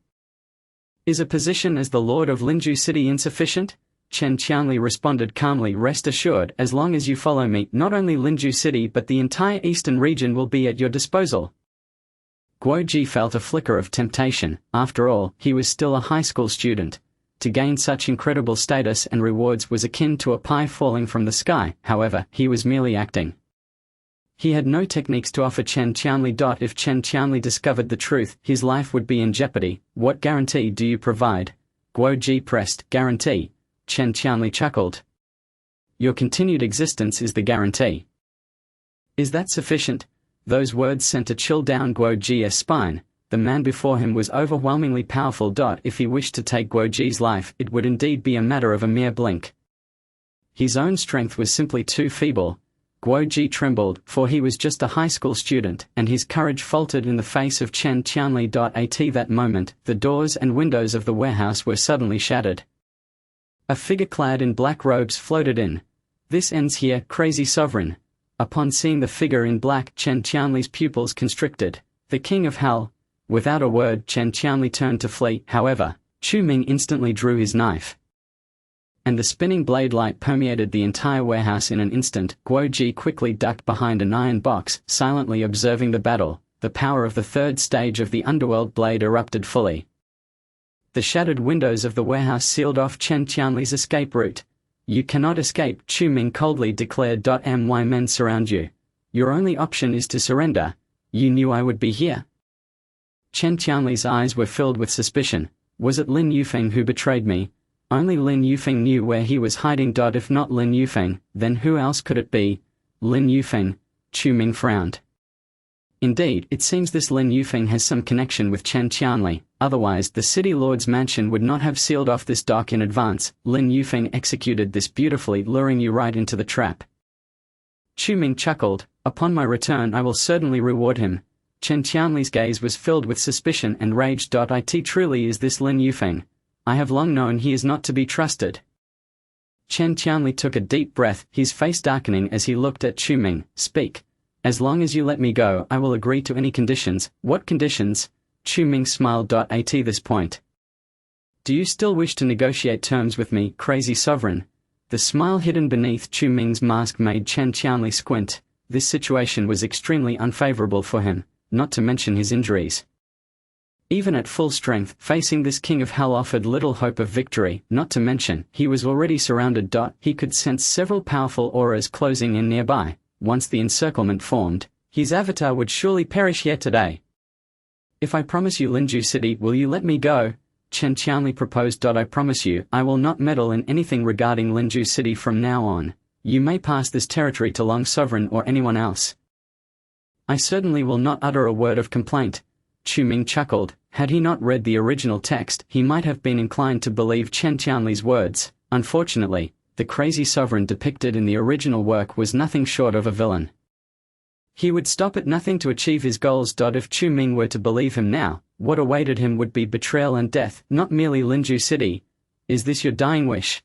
[SPEAKER 1] Is a position as the Lord of Linju City insufficient? Chen Qianli responded calmly. Rest assured, as long as you follow me, not only Linju City but the entire eastern region will be at your disposal. Guo Ji felt a flicker of temptation. After all, he was still a high school student. To gain such incredible status and rewards was akin to a pie falling from the sky. However, he was merely acting. He had no techniques to offer Chen Qianli. If Chen Qianli discovered the truth, his life would be in jeopardy. What guarantee do you provide? Guo Ji pressed. Guarantee? Chen Qianli chuckled. Your continued existence is the guarantee. Is that sufficient? Those words sent a chill down Guo Ji's spine. The man before him was overwhelmingly powerful. If he wished to take Guo Ji's life, it would indeed be a matter of a mere blink. His own strength was simply too feeble. Guo Ji trembled, for he was just a high school student, and his courage faltered in the face of Chen Qianli. At that moment, the doors and windows of the warehouse were suddenly shattered. A figure clad in black robes floated in. This ends here, crazy sovereign. Upon seeing the figure in black, Chen Qianli's pupils constricted. The king of hell. Without a word, Chen Qianli turned to flee. However, Chu Ming instantly drew his knife, and the spinning blade light permeated the entire warehouse in an instant. Guo Ji quickly ducked behind an iron box, silently observing the battle. The power of the third stage of the underworld blade erupted fully. The shattered windows of the warehouse sealed off Chen Qianli's escape route. You cannot escape, Chu Ming coldly declared. My men surround you. Your only option is to surrender. You knew I would be here. Chen Qianli's eyes were filled with suspicion. Was it Lin Yufeng who betrayed me? Only Lin Yufeng knew where he was hiding. If not Lin Yufeng, then who else could it be? Lin Yufeng? Chu Ming frowned. Indeed, it seems this Lin Yufeng has some connection with Chen Qianli, otherwise the city lord's mansion would not have sealed off this dock in advance. Lin Yufeng executed this beautifully, luring you right into the trap. Chu Ming chuckled. Upon my return I will certainly reward him. Chen Qianli's gaze was filled with suspicion and rage. It truly is this Lin Yufeng. I have long known he is not to be trusted. Chen Qianli took a deep breath, his face darkening as he looked at Chu Ming. Speak. As long as you let me go, I will agree to any conditions. What conditions? Chu Ming smiled. At this point, do you still wish to negotiate terms with me, crazy sovereign? The smile hidden beneath Chu Ming's mask made Chen Qianli squint. This situation was extremely unfavorable for him, not to mention his injuries. Even at full strength, facing this king of hell offered little hope of victory, not to mention, he was already surrounded. He could sense several powerful auras closing in nearby. Once the encirclement formed, his avatar would surely perish here today. If I promise you Linju City, will you let me go? Chen Qianli proposed. I promise you, I will not meddle in anything regarding Linju City from now on. You may pass this territory to Long Sovereign or anyone else. I certainly will not utter a word of complaint. Chu Ming chuckled. Had he not read the original text, he might have been inclined to believe Chen Qianli's words. Unfortunately, the crazy sovereign depicted in the original work was nothing short of a villain. He would stop at nothing to achieve his goals. If Chu Ming were to believe him now, what awaited him would be betrayal and death, not merely Linju City. Is this your dying wish?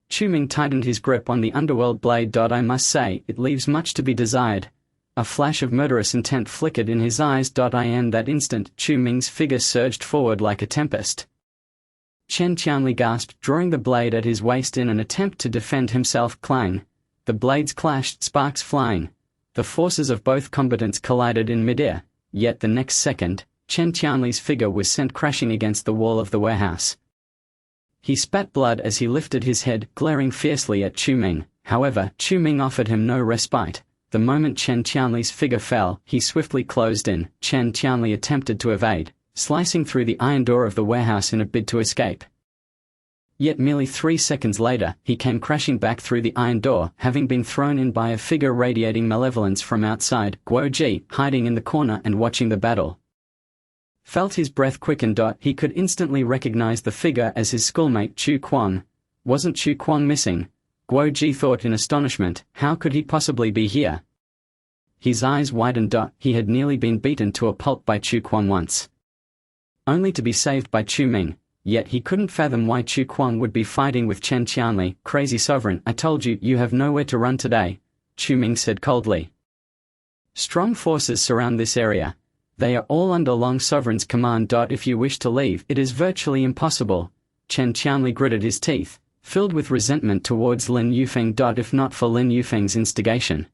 [SPEAKER 1] Chu Ming tightened his grip on the underworld blade. I must say, it leaves much to be desired. A flash of murderous intent flickered in his eyes. In that instant, Chu Ming's figure surged forward like a tempest. Chen Qianli gasped, drawing the blade at his waist in an attempt to defend himself. Clang! The blades clashed, sparks flying. The forces of both combatants collided in midair, yet the next second, Chen Qianli's figure was sent crashing against the wall of the warehouse. He spat blood as he lifted his head, glaring fiercely at Chu Ming. However, Chu Ming offered him no respite. The moment Chen Qianli's figure fell, he swiftly closed in. Chen Qianli attempted to evade, slicing through the iron door of the warehouse in a bid to escape. Yet merely 3 seconds later, he came crashing back through the iron door, having been thrown in by a figure radiating malevolence from outside. Guo Ji, hiding in the corner and watching the battle, felt his breath quicken. He could instantly recognize the figure as his schoolmate Chu Kuang. Wasn't Chu Kuang missing? Guo Ji thought in astonishment, how could he possibly be here? His eyes widened. He had nearly been beaten to a pulp by Chu Kuang once, only to be saved by Chu Ming. Yet he couldn't fathom why Chu Kuang would be fighting with Chen Qianli. Crazy sovereign, I told you, you have nowhere to run today, Chu Ming said coldly. Strong forces surround this area. They are all under Long Sovereign's command. If you wish to leave, it is virtually impossible. Chen Qianli gritted his teeth, filled with resentment towards Lin Yufeng. If not for Lin Yufeng's instigation,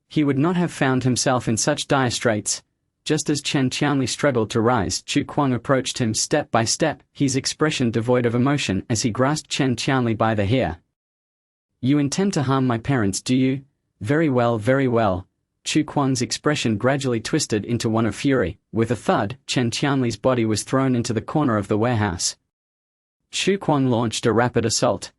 [SPEAKER 1] he would not have found himself in such dire straits. Just as Chen Qianli struggled to rise, Chu Kuang approached him step by step, his expression devoid of emotion as he grasped Chen Qianli by the hair. You intend to harm my parents, do you? Very well, very well. Chu Kuang's expression gradually twisted into one of fury. With a thud, Chen Qianli's body was thrown into the corner of the warehouse. Chu Kuang launched a rapid assault,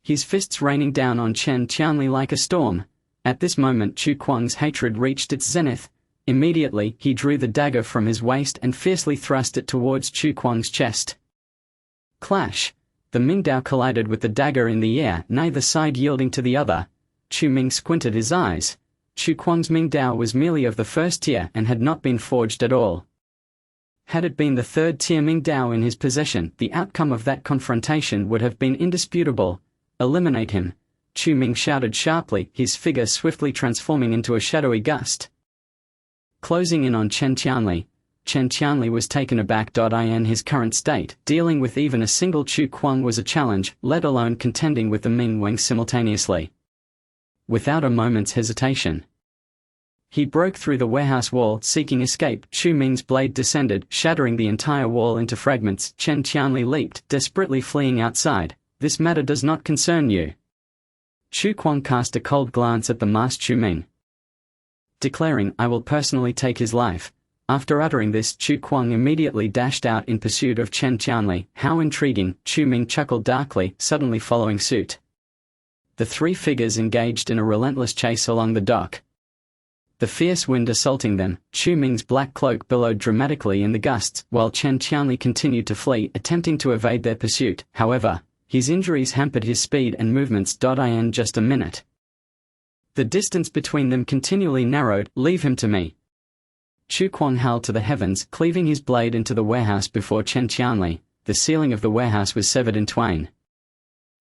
[SPEAKER 1] his fists raining down on Chen Qianli like a storm. At this moment, Chu Kuang's hatred reached its zenith. Immediately, he drew the dagger from his waist and fiercely thrust it towards Chu Kuang's chest. Clash! The Mingdao collided with the dagger in the air, neither side yielding to the other. Chu Ming squinted his eyes. Chu Kuang's Mingdao was merely of the first tier and had not been forged at all. Had it been the third tier Mingdao in his possession, the outcome of that confrontation would have been indisputable. Eliminate him! Chu Ming shouted sharply, his figure swiftly transforming into a shadowy gust, closing in on Chen Qianli. Chen Qianli was taken aback. In his current state, dealing with even a single Chu Kuang was a challenge, let alone contending with the Ming Wang simultaneously. Without a moment's hesitation, he broke through the warehouse wall, seeking escape. Chu Ming's blade descended, shattering the entire wall into fragments. Chen Qianli leaped, desperately fleeing outside. This matter does not concern you. Chu Kuang cast a cold glance at the masked Chu Ming, declaring, I will personally take his life. After uttering this, Chu Kuang immediately dashed out in pursuit of Chen Qianli. How intriguing, Chu Ming chuckled darkly, suddenly following suit. The three figures engaged in a relentless chase along the dock, the fierce wind assaulting them. Chu Ming's black cloak billowed dramatically in the gusts, while Chen Qianli continued to flee, attempting to evade their pursuit. However, his injuries hampered his speed and movements. In just a minute, the distance between them continually narrowed. Leave him to me. Chu Kuang howled to the heavens, cleaving his blade into the warehouse before Chen Qianli. The ceiling of the warehouse was severed in twain.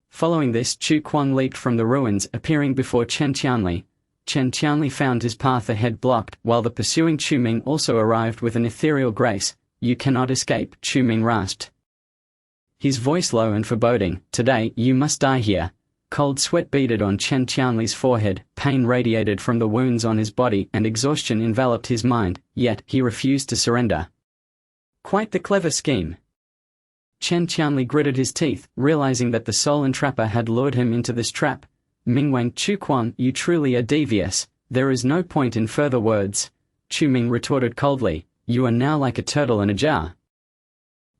[SPEAKER 1] Following this, Chu Kuang leaped from the ruins, appearing before Chen Qianli. Chen Qianli found his path ahead blocked, while the pursuing Chu Ming also arrived with an ethereal grace. You cannot escape, Chu Ming rasped, his voice low and foreboding. Today, you must die here. Cold sweat beaded on Chen Qianli's forehead, pain radiated from the wounds on his body, and exhaustion enveloped his mind, yet he refused to surrender. Quite the clever scheme. Chen Qianli gritted his teeth, realizing that the soul entrapper had lured him into this trap. Mingwang, Chu Kuang, you truly are devious. There is no point in further words. Chu Ming retorted coldly, you are now like a turtle in a jar,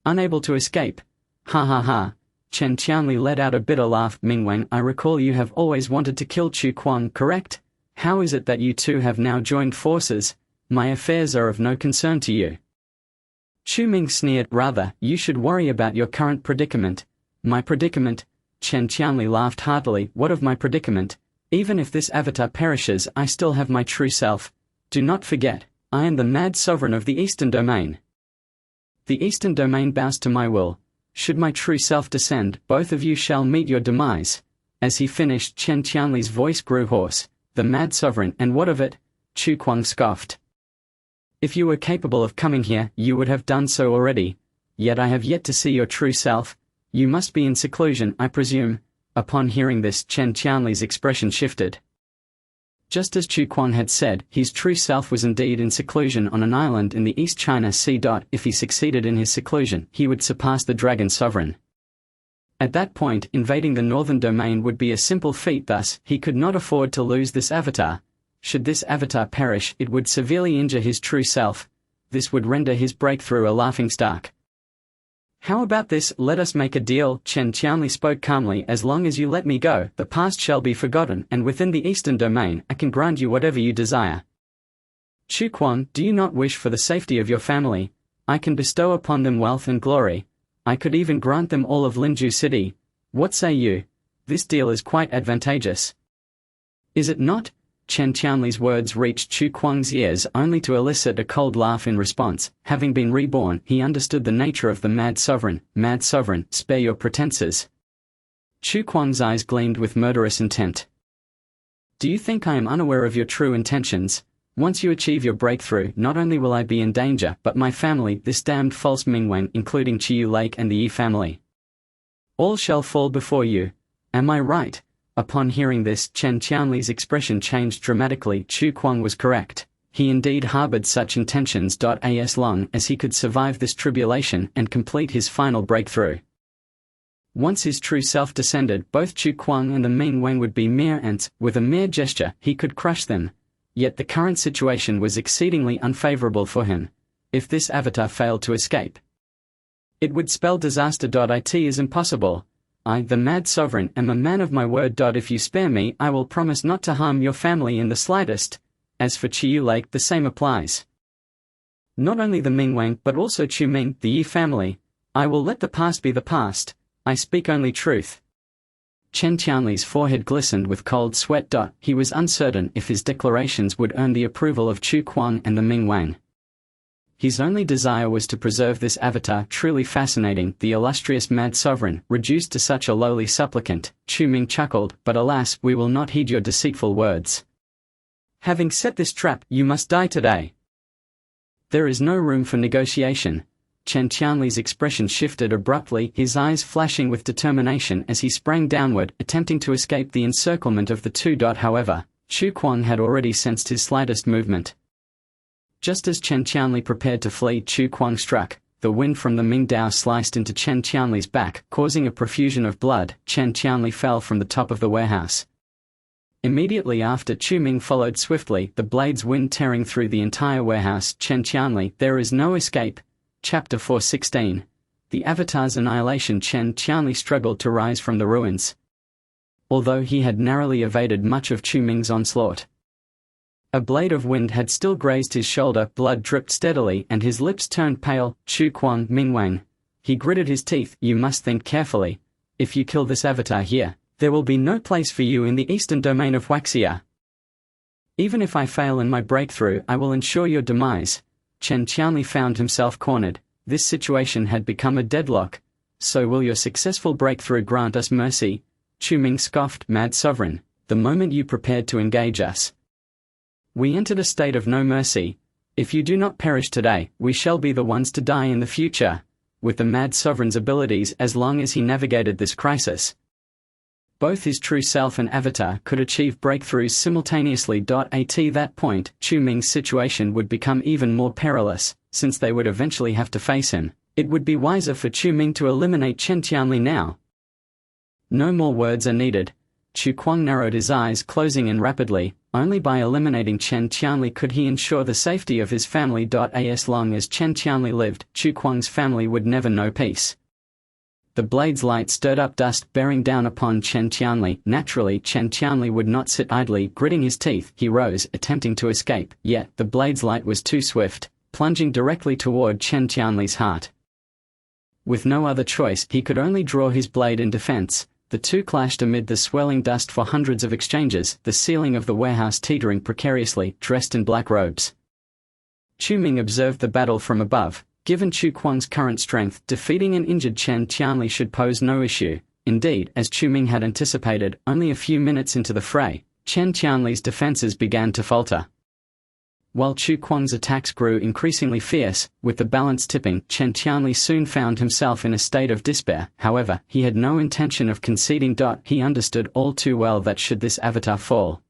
[SPEAKER 1] unable to escape. Ha ha ha. Chen Qianli let out a bitter laugh. Mingwang, I recall you have always wanted to kill Chu Kuang, correct? How is it that you two have now joined forces? My affairs are of no concern to you. Chu Ming sneered. Rather, you should worry about your current predicament. My predicament? Chen Qianli laughed heartily. What of my predicament? Even if this avatar perishes, I still have my true self. Do not forget, I am the mad sovereign of the Eastern Domain. The Eastern Domain bows to my will. Should my true self descend, both of you shall meet your demise. As he finished, Chen Qianli's voice grew hoarse. The mad sovereign, and what of it? Chu Kuang scoffed. If you were capable of coming here, you would have done so already. Yet I have yet to see your true self. You must be in seclusion, I presume. Upon hearing this, Chen Qianli's expression shifted. Just as Chu Kuang had said, his true self was indeed in seclusion on an island in the East China Sea. If he succeeded in his seclusion, he would surpass the dragon sovereign. At that point, invading the northern domain would be a simple feat, thus, he could not afford to lose this avatar. Should this avatar perish, it would severely injure his true self. This would render his breakthrough a laughingstock. How about this? Let us make a deal, Chen Qianli spoke calmly. As long as you let me go, the past shall be forgotten, and within the eastern domain, I can grant you whatever you desire. Chu Kuang, do you not wish for the safety of your family? I can bestow upon them wealth and glory. I could even grant them all of Linju City. What say you? This deal is quite advantageous. Is it not? Chen Qianli's words reached Chu Kuang's ears only to elicit a cold laugh in response. Having been reborn, he understood the nature of the mad sovereign. Mad sovereign, spare your pretenses. Chu Kuang's eyes gleamed with murderous intent. Do you think I am unaware of your true intentions? Once you achieve your breakthrough, not only will I be in danger, but my family, this damned false Mingwen, including Chiyu Lake and the Yi family. All shall fall before you. Am I right? Upon hearing this, Chen Qianli's expression changed dramatically. Chu Kuang was correct. He indeed harbored such intentions. As long as he could survive this tribulation and complete his final breakthrough. Once his true self descended, both Chu Kuang and the Mingwen would be mere ants. With a mere gesture, he could crush them. Yet the current situation was exceedingly unfavorable for him. If this avatar failed to escape, it would spell disaster. It is impossible. I, the mad sovereign, am a man of my word. If you spare me, I will promise not to harm your family in the slightest. As for Chiyu Lake, the same applies. Not only the Mingwang, but also Chu Ming, the Yi family. I will let the past be the past. I speak only truth. Chen Qianli's forehead glistened with cold sweat. He was uncertain if his declarations would earn the approval of Chu Kuang and the Mingwang. His only desire was to preserve this avatar. Truly fascinating, the illustrious mad sovereign, reduced to such a lowly supplicant. Chu Ming chuckled, but alas, we will not heed your deceitful words. Having set this trap, you must die today. There is no room for negotiation. Chen Qianli's expression shifted abruptly, his eyes flashing with determination as he sprang downward, attempting to escape the encirclement of the two. However, Chu Kuang had already sensed his slightest movement. Just as Chen Qianli prepared to flee, Chu Kuang struck. The wind from the Mingdao sliced into Chen Qianli's back, causing a profusion of blood. Chen Qianli fell from the top of the warehouse. Immediately after, Chu Ming followed swiftly, the blade's wind tearing through the entire warehouse. Chen Qianli, there is no escape. Chapter 4:16. The Avatar's Annihilation. Chen Qianli struggled to rise from the ruins, although he had narrowly evaded much of Chu Ming's onslaught. A blade of wind had still grazed his shoulder, blood dripped steadily and his lips turned pale. Chu Kuang, Mingwang. He gritted his teeth. You must think carefully. If you kill this avatar here, there will be no place for you in the eastern domain of Huaxia. Even if I fail in my breakthrough, I will ensure your demise. Chen Qianli found himself cornered. This situation had become a deadlock. So will your successful breakthrough grant us mercy? Chu Ming scoffed. Mad sovereign, the moment you prepared to engage us, we entered a state of no mercy. If you do not perish today, we shall be the ones to die in the future. With the mad sovereign's abilities, as long as he navigated this crisis, both his true self and avatar could achieve breakthroughs simultaneously. At that point, Chu Ming's situation would become even more perilous, since they would eventually have to face him. It would be wiser for Chu Ming to eliminate Chen Qianli now. No more words are needed. Chu Kuang narrowed his eyes, closing in rapidly. Only by eliminating Chen Qianli could he ensure the safety of his family. As long as Chen Qianli lived, Chu Kuang's family would never know peace. The blade's light stirred up dust, bearing down upon Chen Qianli. Naturally, Chen Qianli would not sit idly. Gritting his teeth, he rose, attempting to escape, yet the blade's light was too swift, plunging directly toward Chen Qianli's heart. With no other choice, he could only draw his blade in defense. The two clashed amid the swirling dust for hundreds of exchanges, the ceiling of the warehouse teetering precariously, dressed in black robes. Chu Ming observed the battle from above. Given Chu Kuang's current strength, defeating an injured Chen Qianli should pose no issue. Indeed, as Chu Ming had anticipated, only a few minutes into the fray, Chen Qianli's defenses began to falter. While Chu Kuang's attacks grew increasingly fierce, with the balance tipping, Chen Qianli soon found himself in a state of despair. However, he had no intention of conceding. He understood all too well that should this avatar fall,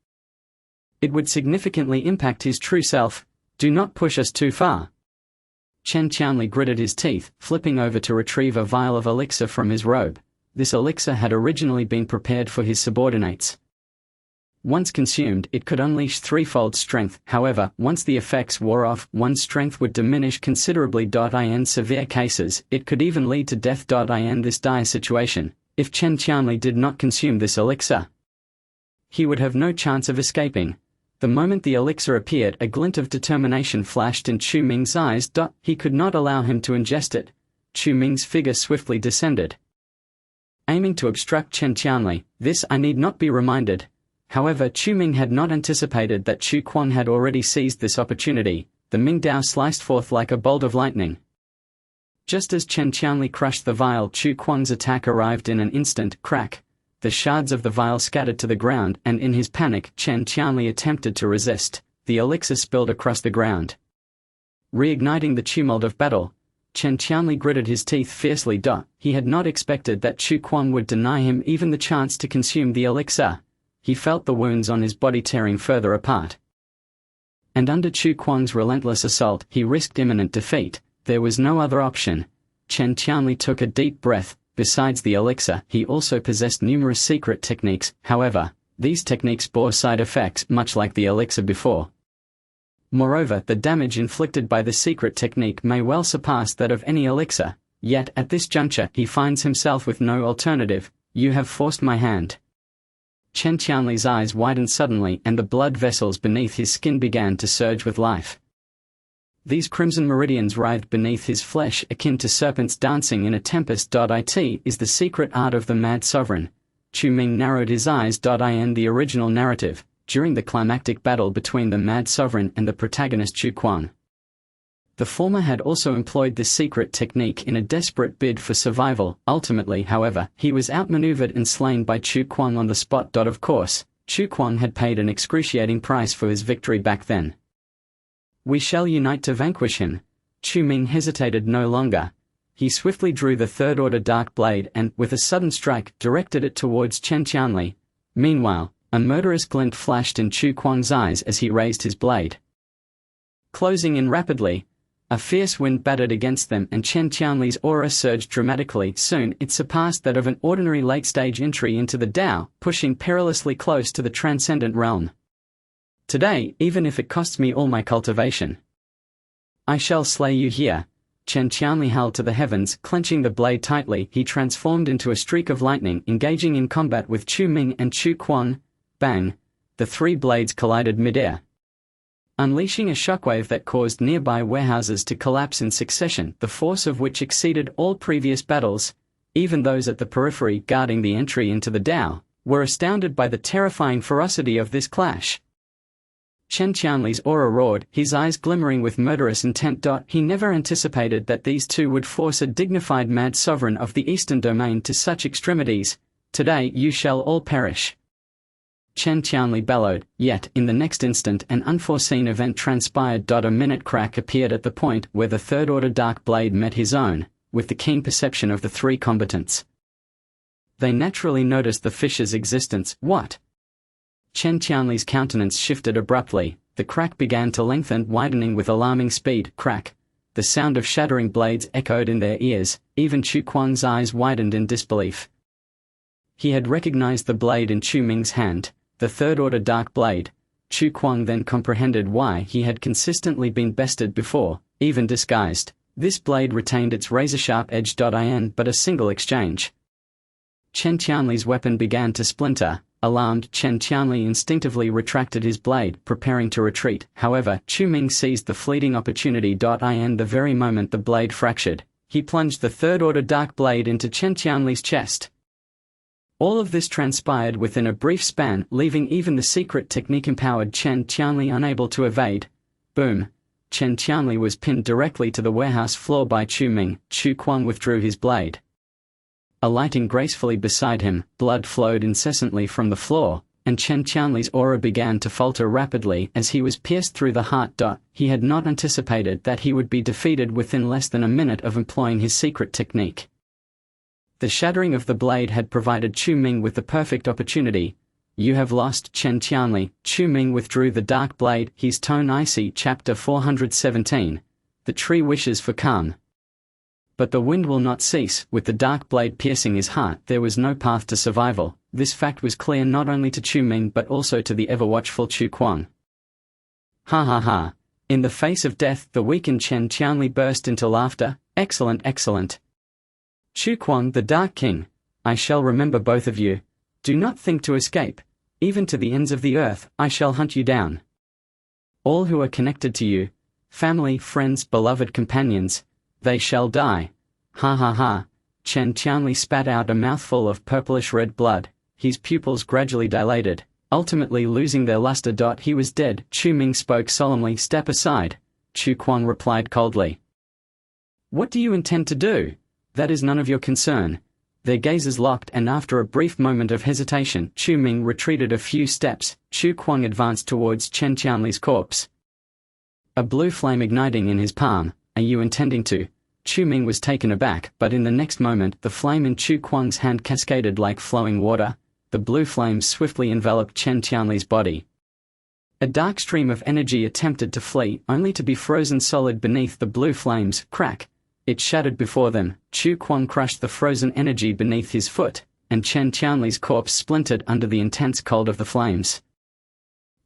[SPEAKER 1] it would significantly impact his true self. Do not push us too far. Chen Qianli gritted his teeth, flipping over to retrieve a vial of elixir from his robe. This elixir had originally been prepared for his subordinates. Once consumed, it could unleash threefold strength. However, once the effects wore off, one's strength would diminish considerably. In severe cases, it could even lead to death. In this dire situation, if Chen Qianli did not consume this elixir, he would have no chance of escaping. The moment the elixir appeared, a glint of determination flashed in Chu Ming's eyes. He could not allow him to ingest it. Chu Ming's figure swiftly descended, aiming to obstruct Chen Qianli. This I need not be reminded. However, Chu Ming had not anticipated that Chu Kuang had already seized this opportunity. The Ming Dao sliced forth like a bolt of lightning. Just as Chen Qianli crushed the vial, Chu Kuang's attack arrived in an instant. Crack! The shards of the vial scattered to the ground, and in his panic, Chen Qianli attempted to resist. The elixir spilled across the ground, reigniting the tumult of battle. Chen Qianli gritted his teeth fiercely. He had not expected that Chu Kuang would deny him even the chance to consume the elixir. He felt the wounds on his body tearing further apart. And under Chu Kuang's relentless assault, he risked imminent defeat. There was no other option. Chen Qianli took a deep breath. Besides the elixir, he also possessed numerous secret techniques. However, these techniques bore side effects much like the elixir before. Moreover, the damage inflicted by the secret technique may well surpass that of any elixir. Yet, at this juncture, he finds himself with no alternative. You have forced my hand. Chen Qianli's eyes widened suddenly, and the blood vessels beneath his skin began to surge with life. These crimson meridians writhed beneath his flesh, akin to serpents dancing in a tempest. It is the secret art of the mad sovereign. Chu Ming narrowed his eyes. In the original narrative, during the climactic battle between the mad sovereign and the protagonist Chu Kuang, the former had also employed this secret technique in a desperate bid for survival. Ultimately, however, he was outmaneuvered and slain by Chu Kuang on the spot. Of course, Chu Kuang had paid an excruciating price for his victory back then. We shall unite to vanquish him. Chu Ming hesitated no longer. He swiftly drew the third-order dark blade and, with a sudden strike, directed it towards Chen Qianli. Meanwhile, a murderous glint flashed in Chu Kuang's eyes as he raised his blade. Closing in rapidly, a fierce wind battered against them, and Chen Qianli's aura surged dramatically. Soon, it surpassed that of an ordinary late-stage entry into the Tao, pushing perilously close to the transcendent realm. Today, even if it costs me all my cultivation, I shall slay you here. Chen Qianli held to the heavens, clenching the blade tightly. He transformed into a streak of lightning, engaging in combat with Chu Ming and Chu Kuang. Bang! The three blades collided mid-air, unleashing a shockwave that caused nearby warehouses to collapse in succession, the force of which exceeded all previous battles. Even those at the periphery guarding the entry into the Tao were astounded by the terrifying ferocity of this clash. Chen Qianli's aura roared, his eyes glimmering with murderous intent. He never anticipated that these two would force a dignified mad sovereign of the Eastern Domain to such extremities. Today you shall all perish. Chen Qianli bellowed, yet, in the next instant an unforeseen event transpired. A minute crack appeared at the point where the third-order dark blade met his own, with the keen perception of the three combatants. They naturally noticed the fissure's existence. What? Chen Qianli's countenance shifted abruptly. The crack began to lengthen, widening with alarming speed. Crack! The sound of shattering blades echoed in their ears. Even Chu Kuang's eyes widened in disbelief. He had recognized the blade in Chu Ming's hand, the third-order dark blade. Chu Kuang then comprehended why he had consistently been bested before, even disguised. This blade retained its razor-sharp edge. In but a single exchange, Chen Qianli's weapon began to splinter. Alarmed, Chen Qianli instinctively retracted his blade, preparing to retreat. However, Chu Ming seized the fleeting opportunity. In the very moment the blade fractured, he plunged the third-order dark blade into Chen Qianli's chest. All of this transpired within a brief span, leaving even the secret technique-empowered Chen Qianli unable to evade. Boom! Chen Qianli was pinned directly to the warehouse floor by Chu Ming. Chu Kuang withdrew his blade, alighting gracefully beside him. Blood flowed incessantly from the floor, and Chen Qianli's aura began to falter rapidly as he was pierced through the heart. He had not anticipated that he would be defeated within less than a minute of employing his secret technique. The shattering of the blade had provided Chu Ming with the perfect opportunity. "You have lost, Chen Qianli." Chu Ming withdrew the dark blade, his tone icy. Chapter 417. The tree wishes for calm. But the wind will not cease. With the dark blade piercing his heart, there was no path to survival. This fact was clear not only to Chu Ming but also to the ever-watchful Chu Kuang. Ha ha ha. In the face of death, the weakened Chen Qianli burst into laughter. "Excellent, excellent. Chu Kuang, the Dark King, I shall remember both of you. Do not think to escape. Even to the ends of the earth, I shall hunt you down. All who are connected to you, family, friends, beloved companions, they shall die." Ha ha ha. Chen Qianli spat out a mouthful of purplish-red blood. His pupils gradually dilated, ultimately losing their luster. He was dead. Chu Ming spoke solemnly. "Step aside." Chu Kuang replied coldly. "What do you intend to do? That is none of your concern." Their gazes locked, and after a brief moment of hesitation, Chu Ming retreated a few steps. Chu Kuang advanced towards Chen Qianli's corpse, a blue flame igniting in his palm. "Are you intending to?" Chu Ming was taken aback, but in the next moment the flame in Chu Kuang's hand cascaded like flowing water. The blue flames swiftly enveloped Chen Qianli's body. A dark stream of energy attempted to flee, only to be frozen solid beneath the blue flames. Crack! It shattered before them. Chu Kuang crushed the frozen energy beneath his foot, and Chen Qianli's corpse splintered under the intense cold of the flames.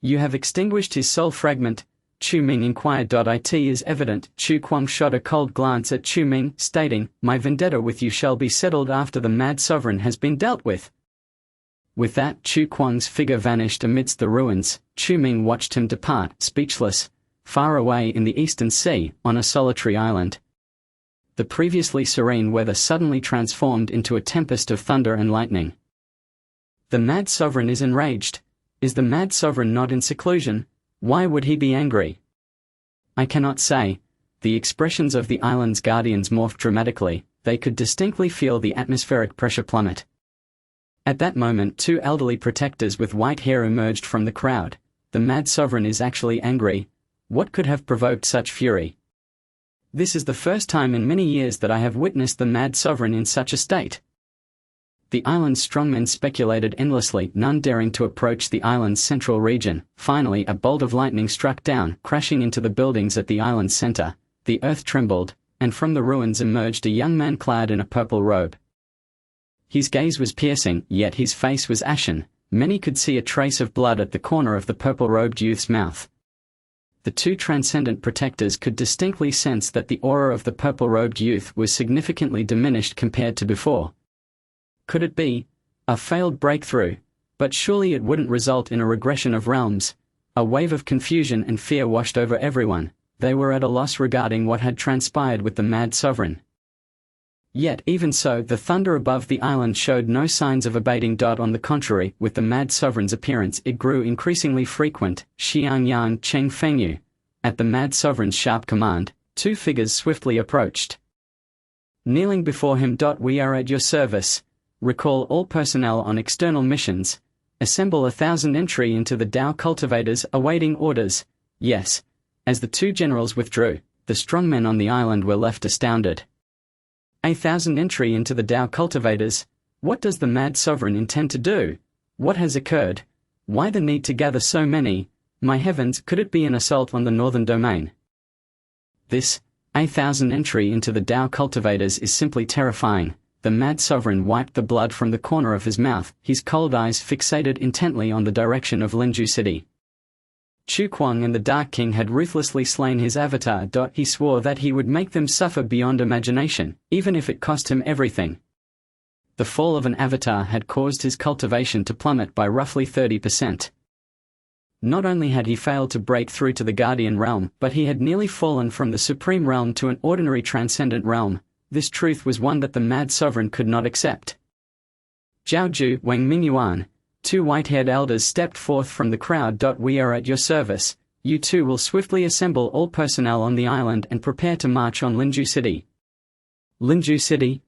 [SPEAKER 1] "You have extinguished his soul fragment?" Chu Ming inquired. "It is evident." Chu Kuang shot a cold glance at Chu Ming, stating, "My vendetta with you shall be settled after the mad sovereign has been dealt with." With that, Chu Kuang's figure vanished amidst the ruins. Chu Ming watched him depart, speechless, far away in the eastern sea, on a solitary island. The previously serene weather suddenly transformed into a tempest of thunder and lightning. The mad sovereign is enraged. Is the mad sovereign not in seclusion? Why would he be angry? I cannot say. The expressions of the island's guardians morphed dramatically. They could distinctly feel the atmospheric pressure plummet. At that moment, two elderly protectors with white hair emerged from the crowd. The mad sovereign is actually angry. What could have provoked such fury? This is the first time in many years that I have witnessed the mad sovereign in such a state. The island's strongmen speculated endlessly, none daring to approach the island's central region. Finally, a bolt of lightning struck down, crashing into the buildings at the island's center. The earth trembled, and from the ruins emerged a young man clad in a purple robe. His gaze was piercing, yet his face was ashen. Many could see a trace of blood at the corner of the purple-robed youth's mouth. The two transcendent protectors could distinctly sense that the aura of the purple-robed youth was significantly diminished compared to before. Could it be a failed breakthrough? But surely it wouldn't result in a regression of realms. A wave of confusion and fear washed over everyone. They were at a loss regarding what had transpired with the mad sovereign. Yet even so, the thunder above the island showed no signs of abating. On the contrary, with the mad sovereign's appearance it grew increasingly frequent. Xiangyang Cheng Fengyu. At the mad sovereign's sharp command, two figures swiftly approached. Kneeling before him. We are at your service. Recall all personnel on external missions. Assemble 1,000 entry into the Dao cultivators awaiting orders. Yes. As the two generals withdrew, the strongmen on the island were left astounded. 1,000 entry into the Dao cultivators? What does the mad sovereign intend to do? What has occurred? Why the need to gather so many? My heavens, could it be an assault on the northern domain? This 1,000 entry into the Dao cultivators is simply terrifying. The mad sovereign wiped the blood from the corner of his mouth, his cold eyes fixated intently on the direction of Linju City. Chu Kuang and the Dark King had ruthlessly slain his avatar. He swore that he would make them suffer beyond imagination, even if it cost him everything. The fall of an avatar had caused his cultivation to plummet by roughly 30%. Not only had he failed to break through to the Guardian realm, but he had nearly fallen from the Supreme realm to an ordinary transcendent realm. This truth was one that the mad sovereign could not accept. Zhao Ju, Wang Mingyuan, two white-haired elders stepped forth from the crowd. We are at your service. You two will swiftly assemble all personnel on the island and prepare to march on Linju City. Linju City?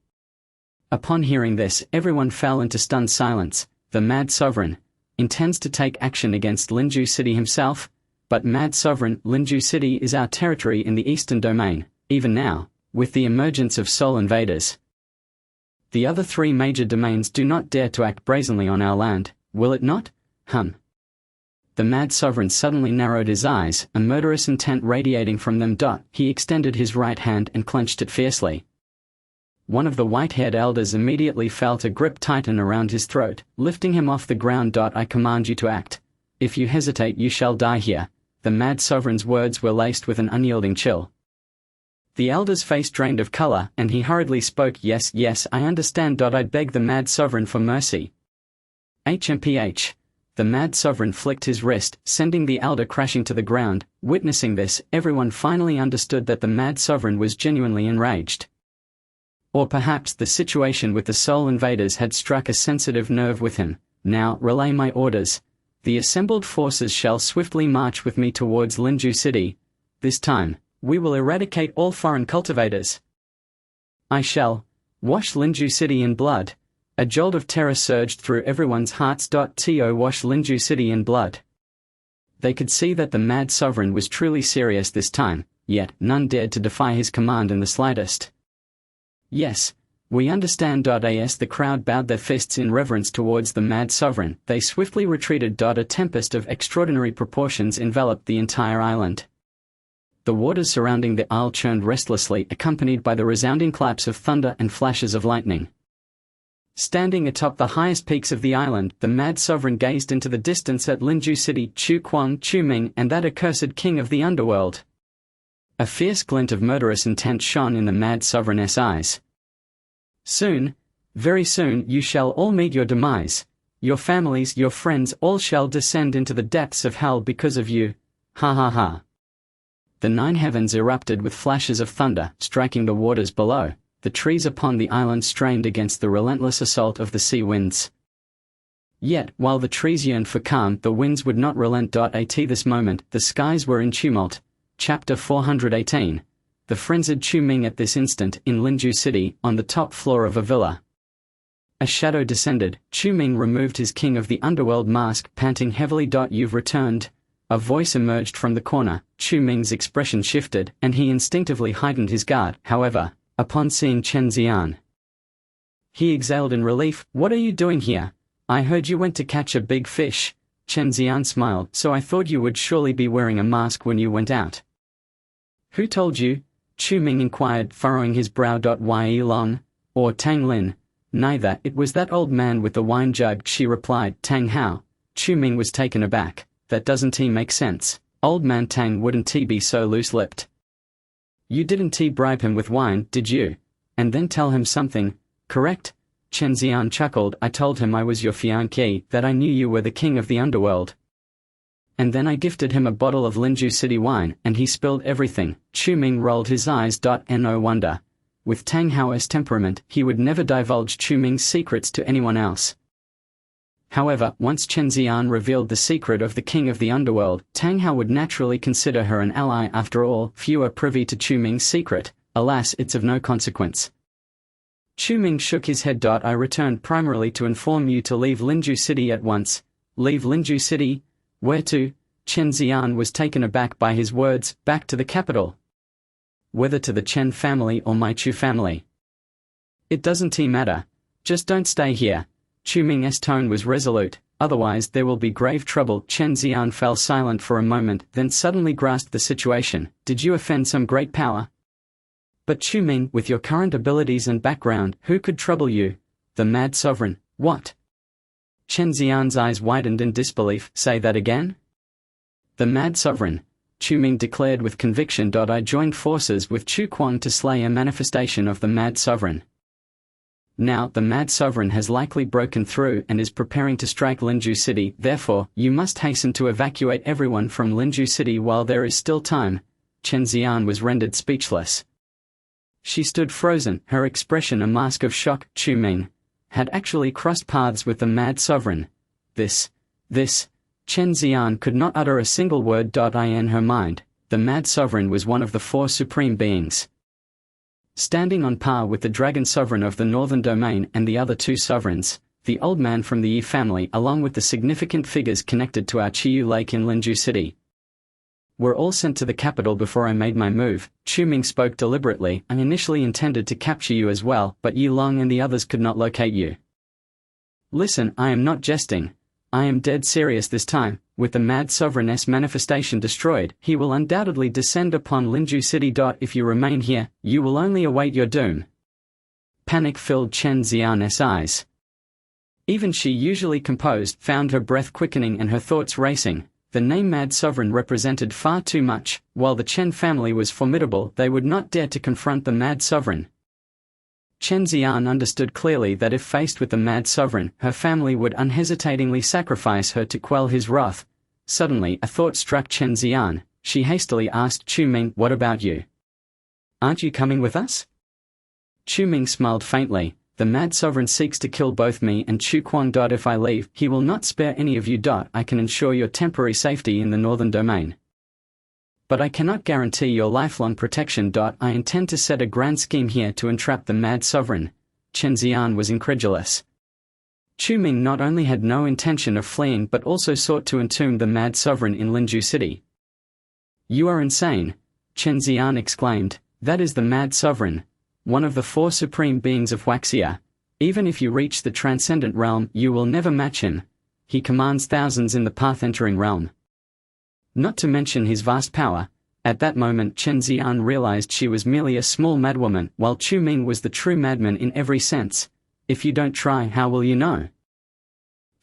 [SPEAKER 1] Upon hearing this, everyone fell into stunned silence. The mad sovereign. intends to take action against Linju City himself, but Mad Sovereign, Linju City is our territory in the Eastern Domain, even now, with the emergence of Soul Invaders. The other 3 major domains do not dare to act brazenly on our land, will it not? The Mad Sovereign suddenly narrowed his eyes, a murderous intent radiating from them. He extended his right hand and clenched it fiercely. One of the white-haired elders immediately felt a grip tighten around his throat, lifting him off the ground. I command you to act. If you hesitate you shall die here. The Mad Sovereign's words were laced with an unyielding chill. The elder's face drained of color, and he hurriedly spoke. Yes, I understand. I beg the Mad Sovereign for mercy. HMPH. The Mad Sovereign flicked his wrist, sending the elder crashing to the ground. Witnessing this, everyone finally understood that the Mad Sovereign was genuinely enraged. Or perhaps the situation with the Soul Invaders had struck a sensitive nerve with him. Now, relay my orders. The assembled forces shall swiftly march with me towards Linju City. This time, we will eradicate all foreign cultivators. I shall wash Linju City in blood. A jolt of terror surged through everyone's hearts. To wash Linju City in blood. They could see that the Mad Sovereign was truly serious this time, yet none dared to defy his command in the slightest. Yes, we understand. As the crowd bowed their fists in reverence towards the Mad Sovereign, they swiftly retreated. A tempest of extraordinary proportions enveloped the entire island. The waters surrounding the isle churned restlessly, accompanied by the resounding claps of thunder and flashes of lightning. Standing atop the highest peaks of the island, the Mad Sovereign gazed into the distance at Linju City, Chu Quan, Chu Ming, and that accursed king of the underworld. A fierce glint of murderous intent shone in the Mad Sovereign's eyes. Soon, very soon, you shall all meet your demise. Your families, your friends, all shall descend into the depths of hell because of you. Ha ha ha. The 9 heavens erupted with flashes of thunder, striking the waters below. The trees upon the island strained against the relentless assault of the sea winds. Yet, while the trees yearned for calm, the winds would not relent. At this moment, the skies were in tumult. Chapter 418. The frenzied Chu Ming. At this instant, in Linju City, on the top floor of a villa, a shadow descended. Chu Ming removed his King of the Underworld mask, panting heavily. You've returned. A voice emerged from the corner. Chu Ming's expression shifted, and he instinctively heightened his guard. However, upon seeing Chen Xian, he exhaled in relief. What are you doing here? I heard you went to catch a big fish. Chen Xian smiled. So I thought you would surely be wearing a mask when you went out. Who told you? Chu Ming inquired, furrowing his brow. Ye Long? Or Tang Lin? Neither. It was that old man with the wine jug, she replied. Tang Hao. Chu Ming was taken aback. That doesn't make sense. Old man Tang wouldn't be so loose-lipped. You didn't bribe him with wine, did you? And then tell him something, correct? Chen Xian chuckled. I told him I was your fiancée, that I knew you were the king of the underworld. And then I gifted him a bottle of Linju City wine, and he spilled everything. Chu Ming rolled his eyes. No wonder. With Tang Hao's temperament, he would never divulge Chu Ming's secrets to anyone else. However, once Chen Xian revealed the secret of the king of the underworld, Tang Hao would naturally consider her an ally. After all, few are privy to Chu Ming's secret. Alas, it's of no consequence. Chu Ming shook his head. I returned primarily to inform you to leave Linju City at once. Leave Linju City? Where to? Chen Xian was taken aback by his words. Back to the capital. Whether to the Chen family or my Chu family. It doesn't matter. Just don't stay here. Chu Ming's tone was resolute. Otherwise there will be grave trouble. Chen Xian fell silent for a moment, then suddenly grasped the situation. Did you offend some great power? But Chu Ming, with your current abilities and background, who could trouble you? The Mad Sovereign. What? Chen Xian's eyes widened in disbelief. Say that again? The Mad Sovereign. Chu Ming declared with conviction. I joined forces with Chu Quan to slay a manifestation of the Mad Sovereign. Now, the Mad Sovereign has likely broken through and is preparing to strike Linju City. Therefore, you must hasten to evacuate everyone from Linju City while there is still time. Chen Xian was rendered speechless. She stood frozen, her expression a mask of shock. Chu Ming had actually crossed paths with the Mad Sovereign. This. Chen Xian could not utter a single word. In her mind, the Mad Sovereign was one of the 4 supreme beings, standing on par with the Dragon Sovereign of the Northern Domain and the other 2 sovereigns. the old man from the Yi family along with the significant figures connected to our Chiyu Lake in Linju City. Were all sent to the capital before I made my move. Chu Ming spoke deliberately. I initially intended to capture you as well, but Yi Long and the others could not locate you. Listen, I am not jesting. I am dead serious this time. With the Mad Sovereign's manifestation destroyed, he will undoubtedly descend upon Linju City. If you remain here, you will only await your doom. Panic filled Chen Xian's eyes. Even she, usually composed, found her breath quickening and her thoughts racing. The name Mad Sovereign represented far too much. While the Chen family was formidable, they would not dare to confront the Mad Sovereign. Chen Xian understood clearly that if faced with the Mad Sovereign, her family would unhesitatingly sacrifice her to quell his wrath. Suddenly, a thought struck Chen Xian. She hastily asked Chu Ming, "What about you? Aren't you coming with us?" Chu Ming smiled faintly. The Mad Sovereign seeks to kill both me and Chu Kuang. If I leave, he will not spare any of you. I can ensure your temporary safety in the northern domain, but I cannot guarantee your lifelong protection. I intend to set a grand scheme here to entrap the Mad Sovereign. Chen Xian was incredulous. Chu Ming not only had no intention of fleeing but also sought to entomb the Mad Sovereign in Linju City. "You are insane," Chen Xian exclaimed. "That is the Mad Sovereign, one of the four supreme beings of Huaxia. Even if you reach the transcendent realm, you will never match him. He commands thousands in the path-entering realm. Not to mention his vast power." At that moment Chen Xian realized she was merely a small madwoman, while Chu Ming was the true madman in every sense. "If you don't try, how will you know?"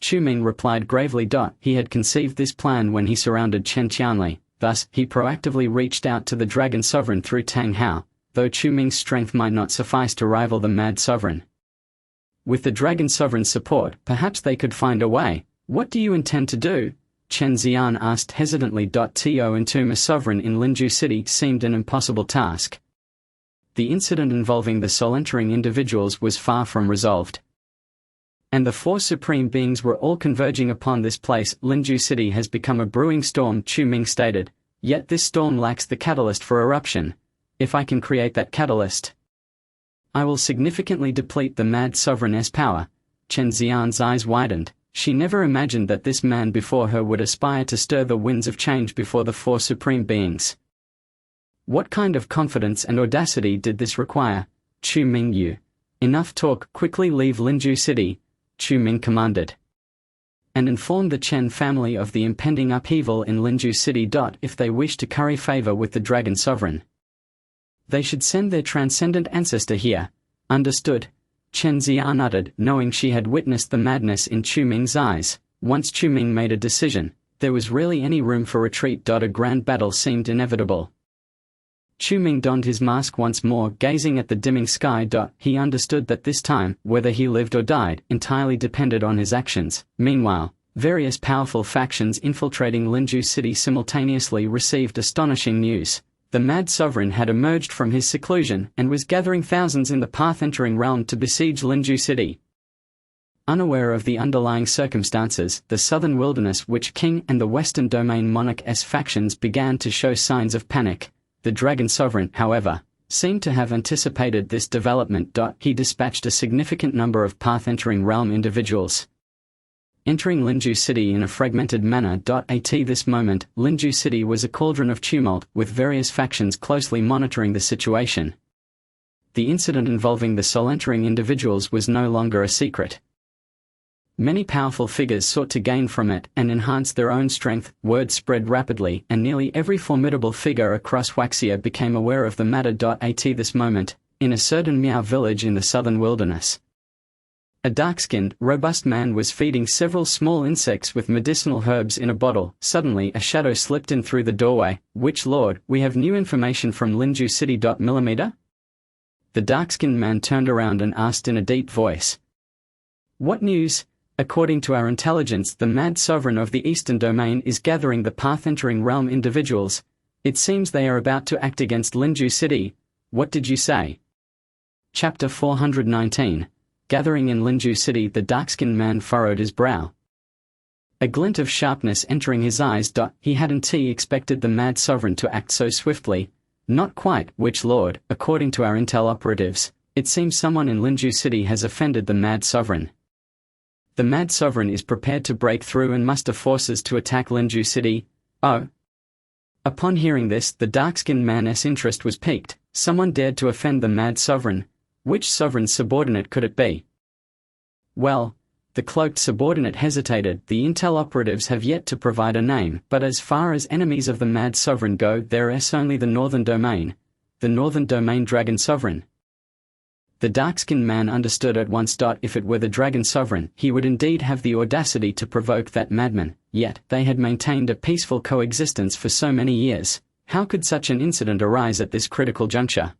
[SPEAKER 1] Chu Ming replied gravely. He had conceived this plan when he surrounded Chen Qianli. Thus, he proactively reached out to the Dragon Sovereign through Tang Hao, though Chu Ming's strength might not suffice to rival the Mad Sovereign. With the Dragon Sovereign's support, perhaps they could find a way. "What do you intend to do?" Chen Xian asked hesitantly. To entomb a sovereign in Linju City seemed an impossible task. The incident involving the soul-entering individuals was far from resolved, and the four supreme beings were all converging upon this place. "Linju City has become a brewing storm," Chu Ming stated. "Yet this storm lacks the catalyst for eruption. If I can create that catalyst, I will significantly deplete the Mad Sovereign's power." Chen Xian's eyes widened. She never imagined that this man before her would aspire to stir the winds of change before the four supreme beings. What kind of confidence and audacity did this require? "Chu Ming, you. Enough talk, quickly leave Linju City," Chu Ming commanded, "and inform the Chen family of the impending upheaval in Linju City. If they wish to curry favor with the Dragon Sovereign, they should send their transcendent ancestor here." "Understood," Chen Xian uttered, knowing she had witnessed the madness in Chu Ming's eyes. Once Chu Ming made a decision, there was rarely any room for retreat. A grand battle seemed inevitable. Chu Ming donned his mask once more, gazing at the dimming sky. He understood that this time, whether he lived or died, entirely depended on his actions. Meanwhile, various powerful factions infiltrating Linju City simultaneously received astonishing news. The Mad Sovereign had emerged from his seclusion and was gathering thousands in the path-entering realm to besiege Linju City. Unaware of the underlying circumstances, the southern wilderness witch king and the western domain monarch's factions began to show signs of panic. The Dragon Sovereign, however, seemed to have anticipated this development. He dispatched a significant number of path-entering realm individuals, entering Linju City in a fragmented manner. At this moment, Linju City was a cauldron of tumult, with various factions closely monitoring the situation. The incident involving the soul-entering individuals was no longer a secret. Many powerful figures sought to gain from it and enhance their own strength. Word spread rapidly, and nearly every formidable figure across Huaxia became aware of the matter. At this moment, in a certain Miao village in the southern wilderness, a dark-skinned, robust man was feeding several small insects with medicinal herbs in a bottle. Suddenly a shadow slipped in through the doorway. "Witch Lord, we have new information from Linju City. Millimeter?" The dark-skinned man turned around and asked in a deep voice. "What news?" "According to our intelligence, the Mad Sovereign of the Eastern Domain is gathering the path-entering realm individuals. It seems they are about to act against Linju City." "What did you say?" Chapter 419. Gathering in Linju City. The dark-skinned man furrowed his brow, a glint of sharpness entering his eyes. He hadn't expected the Mad Sovereign to act so swiftly. "Not quite, Witch Lord. According to our intel operatives, it seems someone in Linju City has offended the Mad Sovereign. The Mad Sovereign is prepared to break through and muster forces to attack Linju City. Oh. Upon hearing this, the dark-skinned man's interest was piqued. Someone dared to offend the Mad Sovereign. Which sovereign's subordinate could it be? Well, the cloaked subordinate hesitated. The intel operatives have yet to provide a name, but as far as enemies of the Mad Sovereign go, there is only the Northern Domain. The Northern Domain Dragon Sovereign. The dark-skinned man understood at once. If it were the Dragon Sovereign, he would indeed have the audacity to provoke that madman, yet they had maintained a peaceful coexistence for so many years. How could such an incident arise at this critical juncture?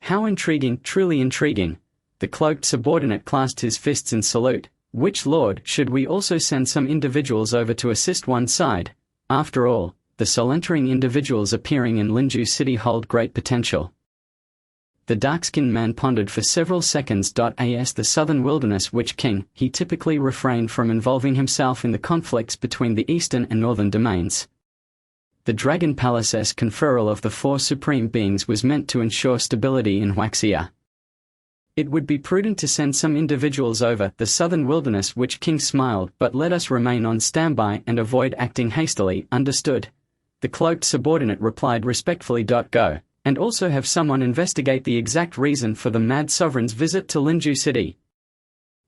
[SPEAKER 1] How intriguing, truly intriguing. The cloaked subordinate clasped his fists in salute. Which lord? Should we also send some individuals over to assist one side? After all, the soul-entering individuals appearing in Linju City hold great potential. The dark-skinned man pondered for several seconds. As the Southern Wilderness Witch King, he typically refrained from involving himself in the conflicts between the Eastern and Northern domains. The Dragon Palace's conferral of the 4 supreme beings was meant to ensure stability in Huaxia. It would be prudent to send some individuals over. The Southern Wilderness Witch King smiled. But let us remain on standby and avoid acting hastily. Understood. The cloaked subordinate replied respectfully. Go. And also have someone investigate the exact reason for the Mad Sovereign's visit to Linju City.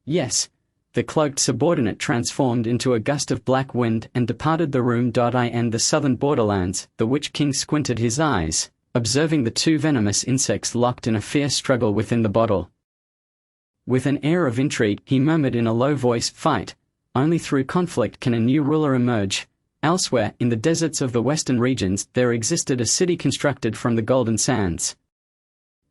[SPEAKER 1] Yes. The cloaked subordinate transformed into a gust of black wind and departed the room. In the southern borderlands, the Witch King squinted his eyes, observing the 2 venomous insects locked in a fierce struggle within the bottle. With an air of intrigue, he murmured in a low voice, "Fight. Only through conflict can a new ruler emerge." Elsewhere, in the deserts of the western regions, there existed a city constructed from the golden sands.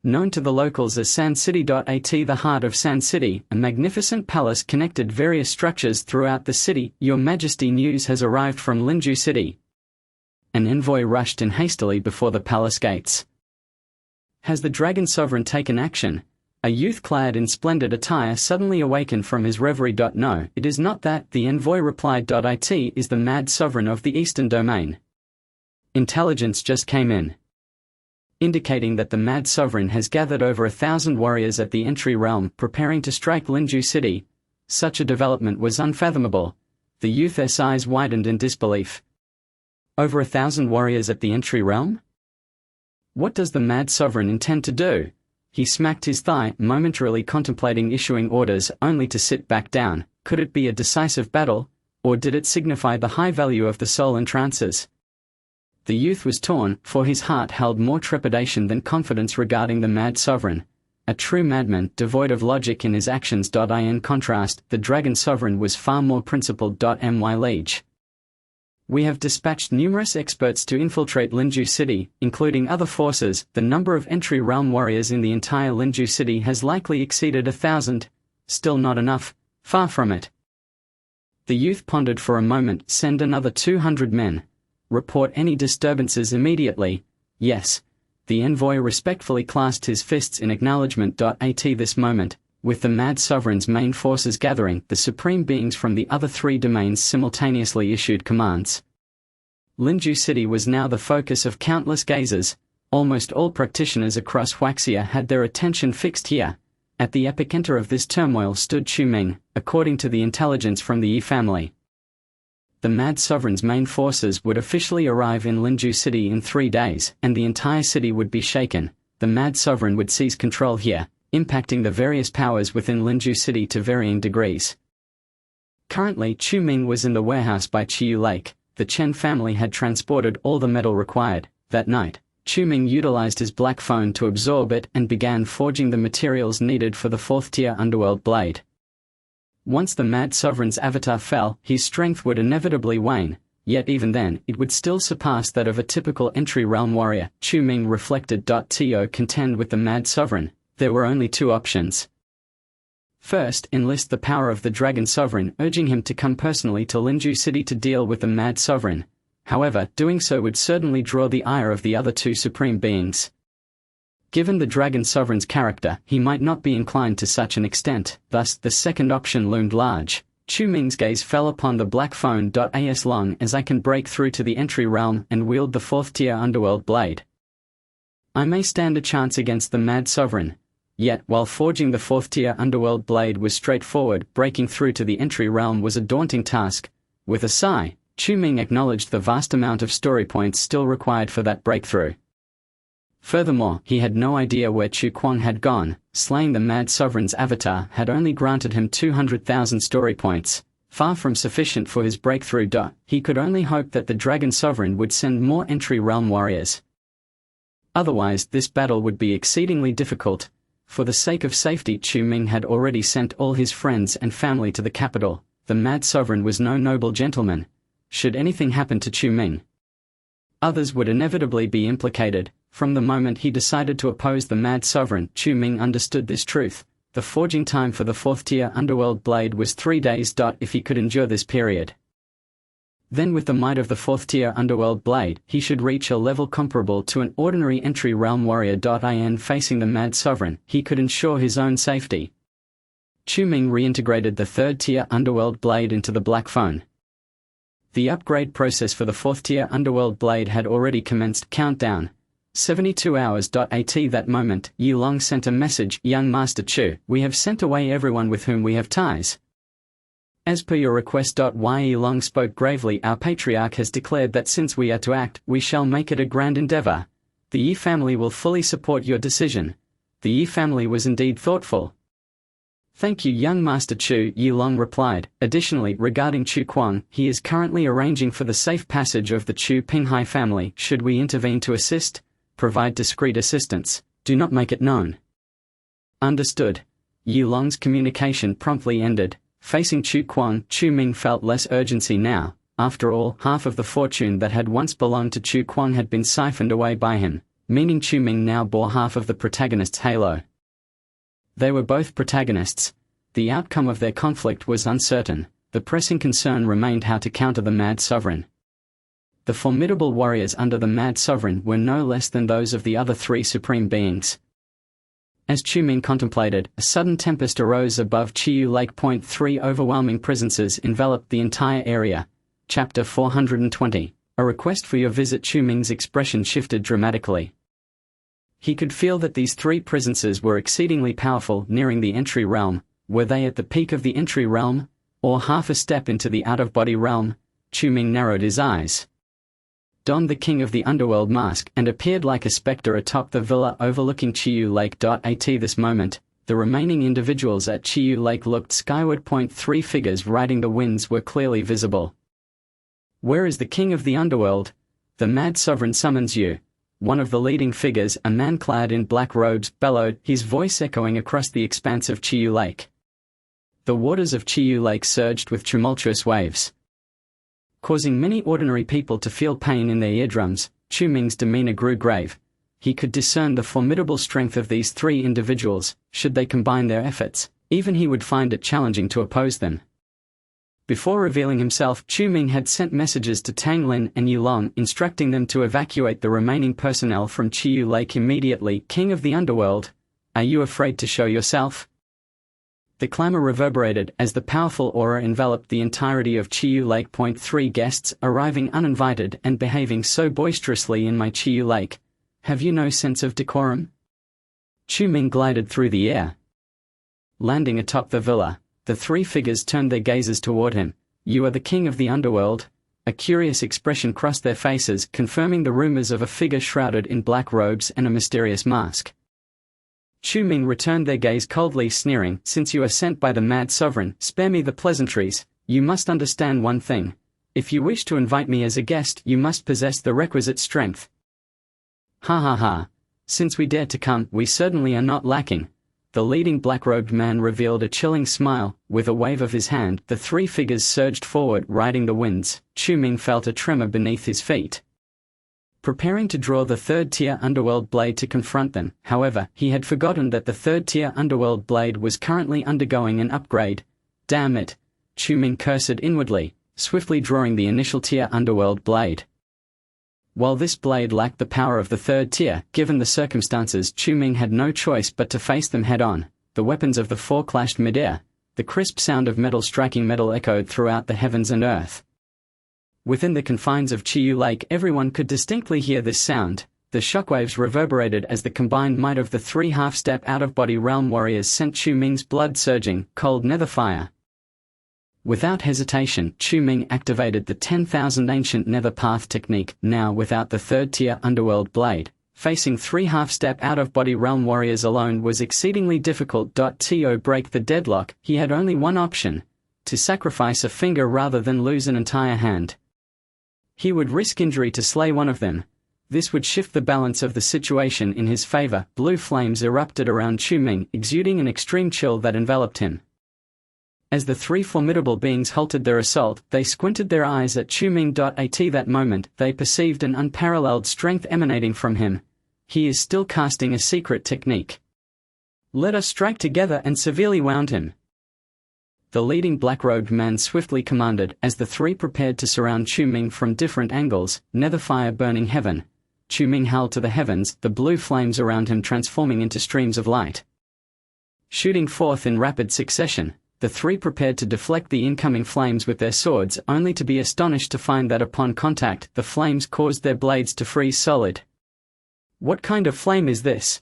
[SPEAKER 1] Known to the locals as Sand City. The heart of Sand City, a magnificent palace connected various structures throughout the city. Your Majesty, news has arrived from Linju City. An envoy rushed in hastily before the palace gates. Has the Dragon Sovereign taken action? A youth clad in splendid attire suddenly awakened from his reverie. No, it is not that, the envoy replied. It is the Mad Sovereign of the Eastern Domain. Intelligence just came in, indicating that the Mad Sovereign has gathered over 1,000 warriors at the entry realm, preparing to strike Linju City. Such a development was unfathomable. The youth's eyes widened in disbelief. Over 1,000 warriors at the entry realm? What does the Mad Sovereign intend to do? He smacked his thigh, momentarily contemplating issuing orders, only to sit back down. Could it be a decisive battle, or did it signify the high value of the soul entrances? The youth was torn, for his heart held more trepidation than confidence regarding the Mad Sovereign. A true madman, devoid of logic in his actions. In contrast, the Dragon Sovereign was far more principled. My liege. We have dispatched numerous experts to infiltrate Linju City, including other forces. The number of entry realm warriors in the entire Linju City has likely exceeded 1,000. Still not enough. Far from it. The youth pondered for a moment. Send another 200 men. Report any disturbances immediately. Yes. The envoy respectfully clasped his fists in acknowledgement. At this moment, with the Mad Sovereign's main forces gathering, the supreme beings from the other 3 domains simultaneously issued commands. Linju City was now the focus of countless gazers. Almost all practitioners across Huaxia had their attention fixed here. At the epicenter of this turmoil stood Quming, according to the intelligence from the Yi family. The Mad Sovereign's main forces would officially arrive in Linju City in 3 days, and the entire city would be shaken. The Mad Sovereign would seize control here, impacting the various powers within Linju City to varying degrees. Currently, Quming was in the warehouse by Chiyu Lake. The Chen family had transported all the metal required. That night, Quming utilized his black phone to absorb it and began forging the materials needed for the 4th-tier underworld blade. Once the Mad Sovereign's avatar fell, his strength would inevitably wane, yet even then, it would still surpass that of a typical entry-realm warrior. Quming reflected. To contend with the Mad Sovereign, there were only 2 options. First, enlist the power of the Dragon Sovereign, urging him to come personally to Linju City to deal with the Mad Sovereign. However, doing so would certainly draw the ire of the other 2 supreme beings. Given the Dragon Sovereign's character, he might not be inclined to such an extent. Thus, the second option loomed large. Quming's gaze fell upon the black phone. As long as I can break through to the entry realm and wield the 4th-tier underworld blade, I may stand a chance against the Mad Sovereign. Yet, while forging the fourth-tier underworld blade was straightforward, breaking through to the entry realm was a daunting task. With a sigh, Chu Ming acknowledged the vast amount of story points still required for that breakthrough. Furthermore, he had no idea where Chu Kuang had gone. Slaying the Mad Sovereign's avatar had only granted him 200,000 story points, far from sufficient for his breakthrough. He could only hope that the Dragon Sovereign would send more entry realm warriors. Otherwise, this battle would be exceedingly difficult. For the sake of safety, Chu Ming had already sent all his friends and family to the capital. The Mad Sovereign was no noble gentleman. Should anything happen to Chu Ming, others would inevitably be implicated. From the moment he decided to oppose the Mad Sovereign, Chu Ming understood this truth. The forging time for the fourth-tier underworld blade was 3 days. If he could endure this period, then with the might of the fourth-tier underworld blade, he should reach a level comparable to an ordinary entry realm warrior. In facing the Mad Sovereign, he could ensure his own safety. Chu Ming reintegrated the third-tier underworld blade into the Black Phone. The upgrade process for the fourth-tier underworld blade had already commenced. Countdown 72 hours. At that moment, Yulong sent a message. Young Master Chu, we have sent away everyone with whom we have ties. As per your request. Yulong spoke gravely. Our patriarch has declared that since we are to act, we shall make it a grand endeavor. The Yi family will fully support your decision. The Yi family was indeed thoughtful. Thank you, young Master Chu, Yulong replied. Additionally, regarding Chu Kuang, he is currently arranging for the safe passage of the Chu Pinghai family. Should we intervene to assist? Provide discreet assistance. Do not make it known. Understood. Yulong's communication promptly ended. Facing Chu Kuang, Chu Ming felt less urgency now. After all, half of the fortune that had once belonged to Chu Kuang had been siphoned away by him, meaning Chu Ming now bore half of the protagonist's halo. They were both protagonists. The outcome of their conflict was uncertain. The pressing concern remained how to counter the Mad Sovereign. The formidable warriors under the Mad Sovereign were no less than those of the other three supreme beings. As Chu Ming contemplated, a sudden tempest arose above Chiyu Lake. 3 overwhelming presences enveloped the entire area. Chapter 420. A request for your visit. Chu Ming's expression shifted dramatically. He could feel that these three presences were exceedingly powerful. Nearing the entry realm, were they at the peak of the entry realm, or half a step into the out-of-body realm? Chu Ming narrowed his eyes, donned the King of the Underworld mask, and appeared like a spectre atop the villa overlooking Chiyu Lake. At this moment, the remaining individuals at Chiyu Lake looked skyward. 3 figures riding the winds were clearly visible. Where is the King of the Underworld? The Mad Sovereign summons you. One of the leading figures, a man clad in black robes, bellowed, his voice echoing across the expanse of Chiyu Lake. The waters of Chiyu Lake surged with tumultuous waves, causing many ordinary people to feel pain in their eardrums. Chu Ming's demeanor grew grave. He could discern the formidable strength of these three individuals. Should they combine their efforts, even he would find it challenging to oppose them. Before revealing himself, Chu Ming had sent messages to Tang Lin and Yulong, instructing them to evacuate the remaining personnel from Chiyu Lake immediately. King of the Underworld, are you afraid to show yourself? The clamor reverberated as the powerful aura enveloped the entirety of Chiyu Lake. 3 Guests arriving uninvited and behaving so boisterously in my Chiyu Lake. Have you no sense of decorum? Chu Ming glided through the air. Landing atop the villa, the three figures turned their gazes toward him. You are the King of the Underworld? A curious expression crossed their faces, confirming the rumors of a figure shrouded in black robes and a mysterious mask. Chu Ming returned their gaze coldly, sneering, since you are sent by the Mad Sovereign, spare me the pleasantries. You must understand one thing. If you wish to invite me as a guest, you must possess the requisite strength. Ha ha ha. Since we dare to come, we certainly are not lacking. The leading black-robed man revealed a chilling smile. With a wave of his hand, the three figures surged forward, riding the winds. Chu Ming felt a tremor beneath his feet, preparing to draw the third-tier underworld blade to confront them. However, he had forgotten that the third-tier underworld blade was currently undergoing an upgrade. Damn it! Chu Ming cursed inwardly, swiftly drawing the initial tier underworld blade. While this blade lacked the power of the third tier, given the circumstances, Chu Ming had no choice but to face them head-on. The weapons of the four clashed mid-air. The crisp sound of metal striking metal echoed throughout the heavens and earth. Within the confines of Chiyu Lake, everyone could distinctly hear this sound. The shockwaves reverberated as the combined might of the three half-step out-of-body realm warriors sent Chu Ming's blood surging, cold nether fire. Without hesitation, Chu Ming activated the 10,000 ancient nether path technique, now without the third-tier underworld blade. Facing three half-step out-of-body realm warriors alone was exceedingly difficult. To break the deadlock, he had only one option: to sacrifice a finger rather than lose an entire hand. He would risk injury to slay one of them. This would shift the balance of the situation in his favor. Blue flames erupted around Chu Ming, exuding an extreme chill that enveloped him. As the three formidable beings halted their assault, they squinted their eyes at Chu Ming. At that moment, they perceived an unparalleled strength emanating from him. He is still casting a secret technique. Let us strike together, and severely wound him. The leading black-robed man swiftly commanded, as the three prepared to surround Chu Ming from different angles, nether fire burning heaven. Chu Ming howled to the heavens, the blue flames around him transforming into streams of light. Shooting forth in rapid succession, the three prepared to deflect the incoming flames with their swords, only to be astonished to find that upon contact, the flames caused their blades to freeze solid. What kind of flame is this?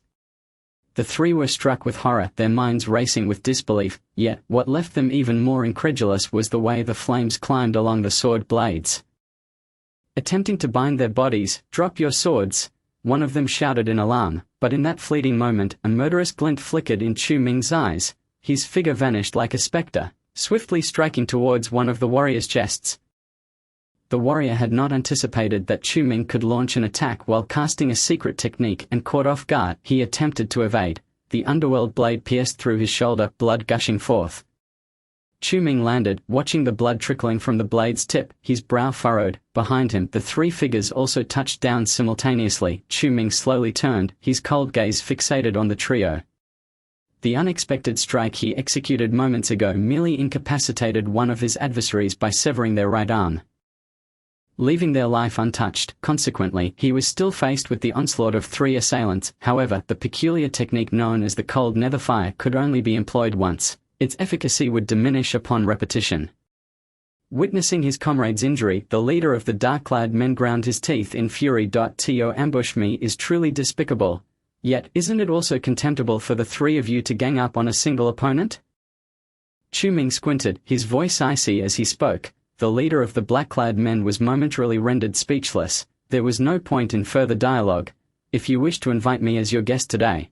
[SPEAKER 1] The three were struck with horror, their minds racing with disbelief, yet what left them even more incredulous was the way the flames climbed along the sword blades. Attempting to bind their bodies, "Drop your swords," one of them shouted in alarm, but in that fleeting moment, a murderous glint flickered in Chu Ming's eyes. His figure vanished like a spectre, swiftly striking towards one of the warrior's chests. The warrior had not anticipated that Chu Ming could launch an attack while casting a secret technique, and caught off guard, he attempted to evade. The underworld blade pierced through his shoulder, blood gushing forth. Chu Ming landed, watching the blood trickling from the blade's tip, his brow furrowed. Behind him, the three figures also touched down simultaneously. Chu Ming slowly turned, his cold gaze fixated on the trio. The unexpected strike he executed moments ago merely incapacitated one of his adversaries by severing their right arm, leaving their life untouched. Consequently, he was still faced with the onslaught of three assailants. However, the peculiar technique known as the cold nether fire could only be employed once. Its efficacy would diminish upon repetition. Witnessing his comrade's injury, the leader of the dark-clad men ground his teeth in fury. To ambush me is truly despicable. Yet, isn't it also contemptible for the three of you to gang up on a single opponent? Chu Ming squinted, his voice icy as he spoke. The leader of the black-clad men was momentarily rendered speechless. There was no point in further dialogue. If you wish to invite me as your guest today,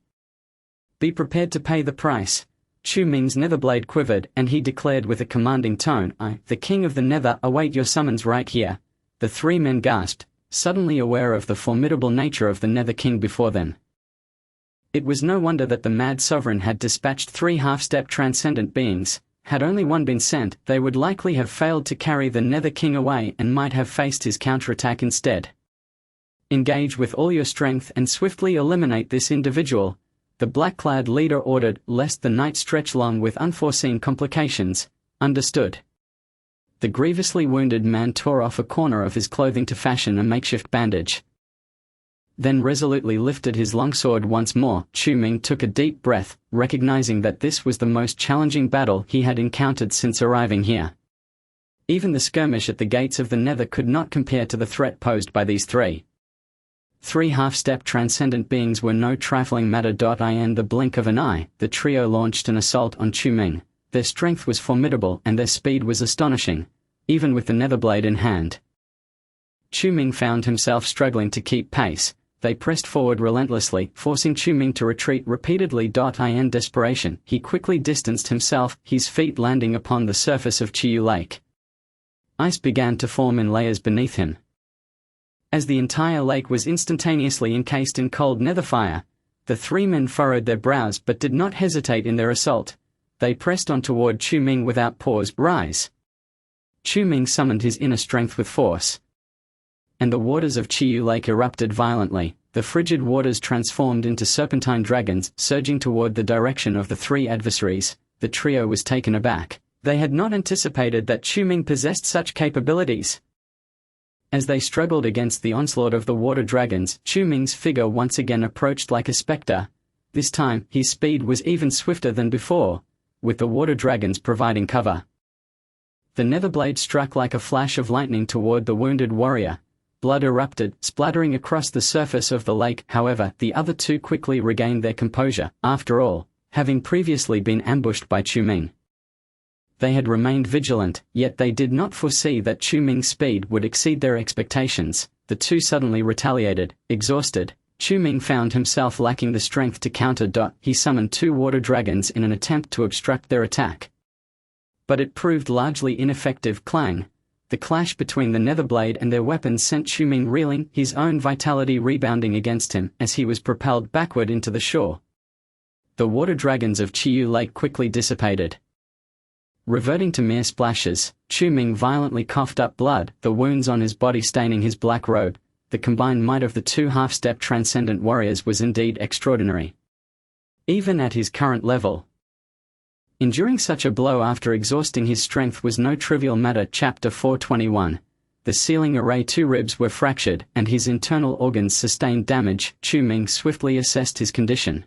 [SPEAKER 1] be prepared to pay the price. Chu Ming's netherblade quivered, and he declared with a commanding tone, "I, the king of the nether, await your summons right here." The three men gasped, suddenly aware of the formidable nature of the nether king before them. It was no wonder that the mad sovereign had dispatched three half-step transcendent beings. Had only one been sent, they would likely have failed to carry the nether king away and might have faced his counterattack instead. Engage with all your strength and swiftly eliminate this individual, the black-clad leader ordered, lest the night stretch long with unforeseen complications. Understood. The grievously wounded man tore off a corner of his clothing to fashion a makeshift bandage, then resolutely lifted his longsword once more. Chu Ming took a deep breath, recognizing that this was the most challenging battle he had encountered since arriving here. Even the skirmish at the gates of the nether could not compare to the threat posed by these three. Three half-step transcendent beings were no trifling matter. In the blink of an eye, the trio launched an assault on Chu Ming. Their strength was formidable and their speed was astonishing, even with the netherblade in hand. Chu Ming found himself struggling to keep pace. They pressed forward relentlessly, forcing Chu Ming to retreat repeatedly. In desperation, he quickly distanced himself, his feet landing upon the surface of Chiyu Lake. Ice began to form in layers beneath him, as the entire lake was instantaneously encased in cold nether fire. The three men furrowed their brows but did not hesitate in their assault. They pressed on toward Chu Ming without pause. Rise! Chu Ming summoned his inner strength with force, and the waters of Chiyu Lake erupted violently. The frigid waters transformed into serpentine dragons, surging toward the direction of the three adversaries. The trio was taken aback. They had not anticipated that Chu Ming possessed such capabilities. As they struggled against the onslaught of the water dragons, Chu Ming's figure once again approached like a spectre. This time, his speed was even swifter than before, with the water dragons providing cover. The netherblade struck like a flash of lightning toward the wounded warrior. blood erupted, splattering across the surface of the lake. However, the other two quickly regained their composure, after all, having previously been ambushed by Chu Ming. They had remained vigilant, yet they did not foresee that Chu Ming's speed would exceed their expectations. The two suddenly retaliated. Exhausted, Chu Ming found himself lacking the strength to counter. He summoned two water dragons in an attempt to obstruct their attack. But it proved largely ineffective. Clang! The clash between the Netherblade and their weapons sent Chu Ming reeling, his own vitality rebounding against him as he was propelled backward into the shore. The water dragons of Chiyu Lake quickly dissipated. Reverting to mere splashes, Chu Ming violently coughed up blood, the wounds on his body staining his black robe. The combined might of the two half-step transcendent warriors was indeed extraordinary. Even at his current level, enduring such a blow after exhausting his strength was no trivial matter. Chapter 421. The ceiling array. Two ribs were fractured, and his internal organs sustained damage. Chu Ming swiftly assessed his condition.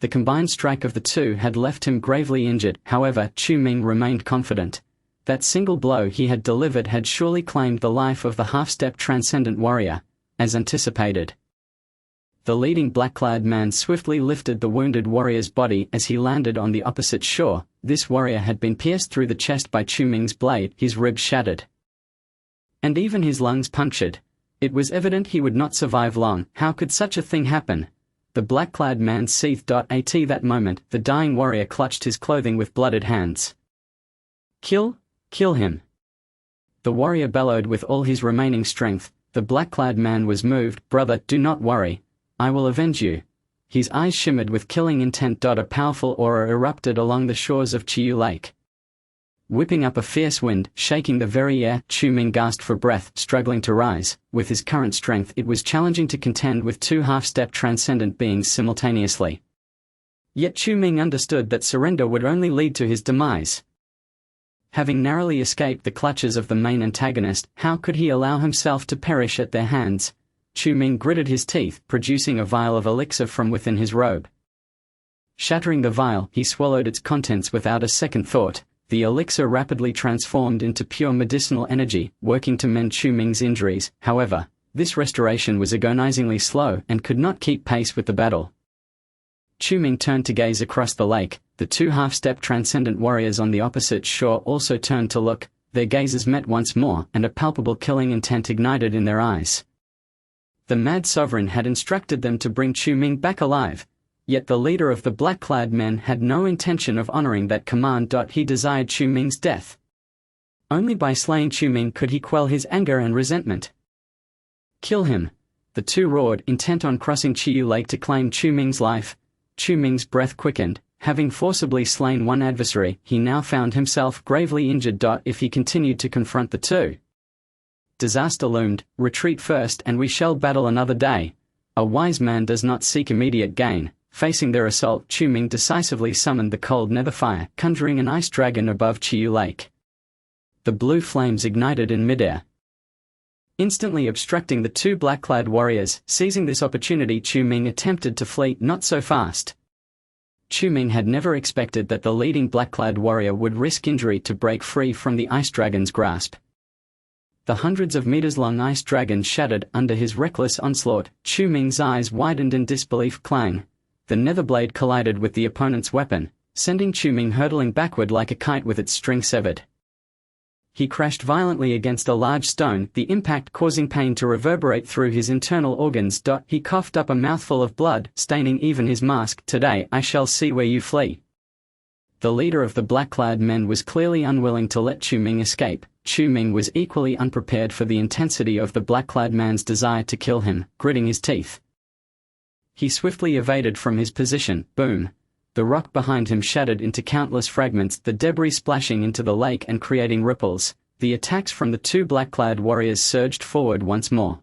[SPEAKER 1] The combined strike of the two had left him gravely injured. However, Chu Ming remained confident. That single blow he had delivered had surely claimed the life of the half-step transcendent warrior, as anticipated. The leading black-clad man swiftly lifted the wounded warrior's body as he landed on the opposite shore. This warrior had been pierced through the chest by Chu Ming's blade, his ribs shattered, and even his lungs punctured. It was evident he would not survive long. How could such a thing happen? The black-clad man seethed. At that moment, the dying warrior clutched his clothing with blooded hands. Kill him! The warrior bellowed with all his remaining strength. The black-clad man was moved. Brother, do not worry. I will avenge you. His eyes shimmered with killing intent. A powerful aura erupted along the shores of Chiyu Lake, whipping up a fierce wind, shaking the very air. Chu Ming gasped for breath, struggling to rise. With his current strength, it was challenging to contend with two half-step transcendent beings simultaneously. Yet Chu Ming understood that surrender would only lead to his demise. Having narrowly escaped the clutches of the main antagonist, how could he allow himself to perish at their hands? Chu Ming gritted his teeth, producing a vial of elixir from within his robe. Shattering the vial, he swallowed its contents without a second thought. The elixir rapidly transformed into pure medicinal energy, working to mend Chu Ming's injuries. However, this restoration was agonizingly slow and could not keep pace with the battle. Chu Ming turned to gaze across the lake. The two half-step transcendent warriors on the opposite shore also turned to look. Their gazes met once more, and a palpable killing intent ignited in their eyes. The mad sovereign had instructed them to bring Chu Ming back alive. Yet the leader of the black-clad men had no intention of honoring that command. He desired Chu Ming's death. Only by slaying Chu Ming could he quell his anger and resentment. Kill him! The two roared, intent on crossing Chiyu Lake to claim Chu Ming's life. Chu Ming's breath quickened. Having forcibly slain one adversary, he now found himself gravely injured. If he continued to confront the two, disaster loomed. Retreat first and we shall battle another day. A wise man does not seek immediate gain. Facing their assault, Chu Ming decisively summoned the cold nether fire, conjuring an ice dragon above Chiyu Lake. The blue flames ignited in midair, instantly obstructing the two black-clad warriors. Seizing this opportunity, Chu Ming attempted to flee. Not so fast. Chu Ming had never expected that the leading black-clad warrior would risk injury to break free from the ice dragon's grasp. The hundreds of meters-long ice dragon shattered under his reckless onslaught. Chu Ming's eyes widened in disbelief. Clang! The netherblade collided with the opponent's weapon, sending Chu Ming hurtling backward like a kite with its string severed. He crashed violently against a large stone, the impact causing pain to reverberate through his internal organs. He coughed up a mouthful of blood, staining even his mask. Today I shall see where you flee. The leader of the black-clad men was clearly unwilling to let Chu Ming escape. Chu Ming was equally unprepared for the intensity of the black-clad man's desire to kill him. Gritting his teeth, he swiftly evaded from his position. Boom! The rock behind him shattered into countless fragments, the debris splashing into the lake and creating ripples. The attacks from the two black-clad warriors surged forward once more.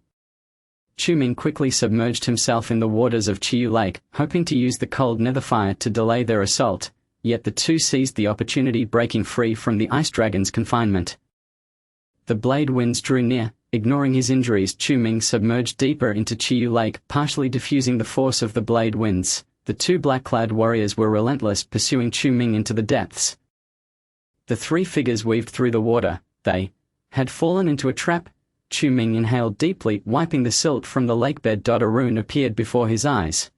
[SPEAKER 1] Chu Ming quickly submerged himself in the waters of Chiyu Lake, hoping to use the cold nether fire to delay their assault. Yet the two seized the opportunity, breaking free from the ice dragon's confinement. The blade winds drew near. Ignoring his injuries, Chu Ming submerged deeper into Chiyu Lake, partially diffusing the force of the blade winds. The two black-clad warriors were relentless, pursuing Chu Ming into the depths. The three figures weaved through the water. They had fallen into a trap. Chu Ming inhaled deeply, wiping the silt from the lakebed. A rune appeared before his eyes.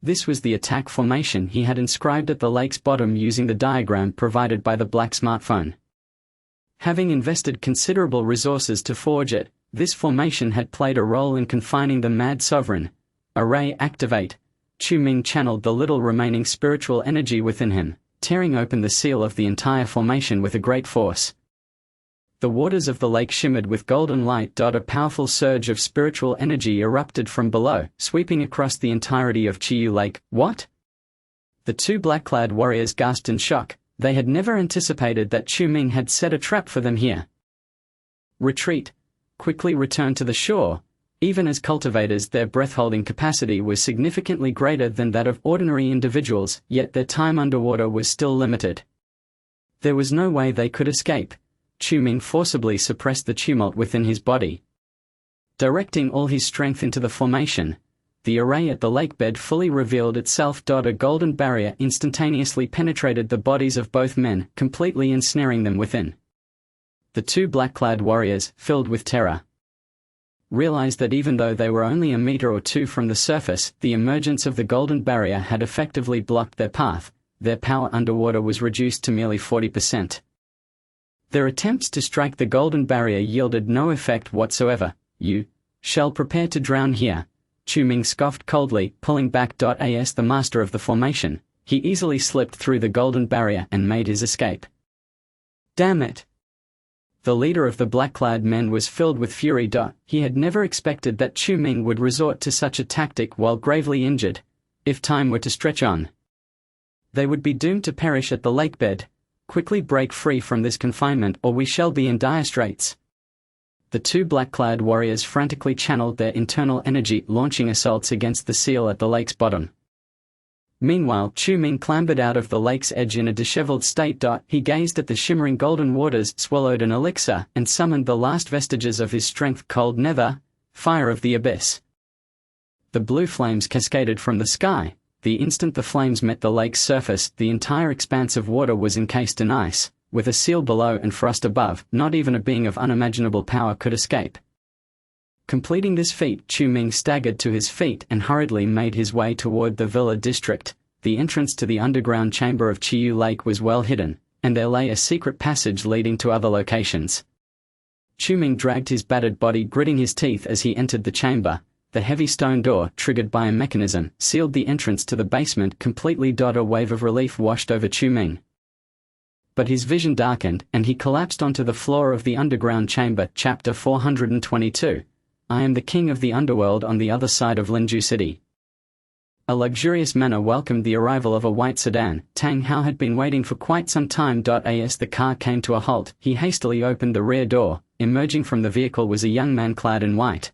[SPEAKER 1] This was the attack formation he had inscribed at the lake's bottom using the diagram provided by the black smartphone. Having invested considerable resources to forge it, this formation had played a role in confining the Mad Sovereign. Array activate. Chu Ming channeled the little remaining spiritual energy within him, tearing open the seal of the entire formation with a great force. The waters of the lake shimmered with golden light. A powerful surge of spiritual energy erupted from below, sweeping across the entirety of Chiyu Lake. What? The two black-clad warriors gasped in shock. They had never anticipated that Chu Ming had set a trap for them here. Retreat. Quickly return to the shore. Even as cultivators, their breath-holding capacity was significantly greater than that of ordinary individuals, yet their time underwater was still limited. There was no way they could escape. Chu Ming forcibly suppressed the tumult within his body. Directing all his strength into the formation, the array at the lakebed fully revealed itself. A golden barrier instantaneously penetrated the bodies of both men, completely ensnaring them within. The two black-clad warriors, filled with terror, realized that even though they were only a meter or two from the surface, the emergence of the golden barrier had effectively blocked their path. Their power underwater was reduced to merely 40%. Their attempts to strike the golden barrier yielded no effect whatsoever. You shall prepare to drown here. Chu Ming scoffed coldly, pulling back. As the master of the formation, he easily slipped through the golden barrier and made his escape. Damn it! The leader of the black-clad men was filled with fury. He had never expected that Chu Ming would resort to such a tactic while gravely injured. If time were to stretch on, they would be doomed to perish at the lakebed. Quickly break free from this confinement, or we shall be in dire straits. The two black-clad warriors frantically channeled their internal energy, launching assaults against the seal at the lake's bottom. Meanwhile, Chu Ming clambered out of the lake's edge in a disheveled state. He gazed at the shimmering golden waters, swallowed an elixir, and summoned the last vestiges of his strength. Cold Nether, fire of the abyss. The blue flames cascaded from the sky. The instant the flames met the lake's surface, the entire expanse of water was encased in ice. With a seal below and frost above, not even a being of unimaginable power could escape. Completing this feat, Chu Ming staggered to his feet and hurriedly made his way toward the villa district. The entrance to the underground chamber of Chiyu Lake was well hidden, and there lay a secret passage leading to other locations. Chu Ming dragged his battered body, gritting his teeth as he entered the chamber. The heavy stone door, triggered by a mechanism, sealed the entrance to the basement completely. A wave of relief washed over Chu Ming. But his vision darkened, and he collapsed onto the floor of the underground chamber. Chapter 422. I am the king of the underworld on the other side of Linju City. A luxurious manor welcomed the arrival of a white sedan. Tang Hao had been waiting for quite some time. As the car came to a halt, he hastily opened the rear door. Emerging from the vehicle was a young man clad in white,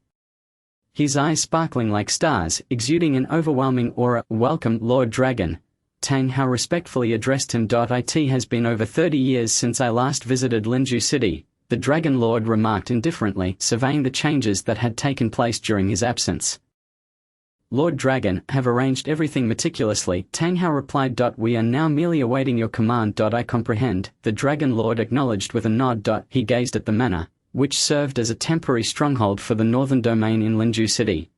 [SPEAKER 1] his eyes sparkling like stars, exuding an overwhelming aura. Welcome, Lord Dragon. Tang Hao respectfully addressed him. It has been over 30 years since I last visited Linju City, the Dragon Lord remarked indifferently, surveying the changes that had taken place during his absence. Lord Dragon, have arranged everything meticulously, Tang Hao replied. We are now merely awaiting your command. I comprehend, the Dragon Lord acknowledged with a nod. He gazed at the manor, which served as a temporary stronghold for the northern domain in Linju City.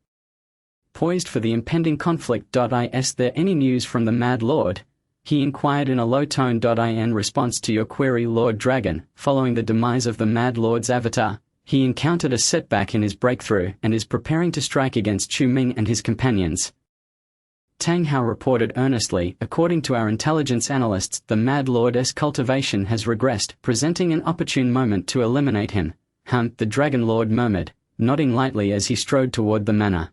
[SPEAKER 1] Poised for the impending conflict. Is there any news from the Mad Lord? He inquired in a low tone. In response to your query, Lord Dragon, following the demise of the Mad Lord's avatar, he encountered a setback in his breakthrough and is preparing to strike against Chu Ming and his companions. Tang Hao reported earnestly. According to our intelligence analysts, the Mad Lord's cultivation has regressed, presenting an opportune moment to eliminate him. The Dragon Lord murmured, nodding lightly as he strode toward the manor.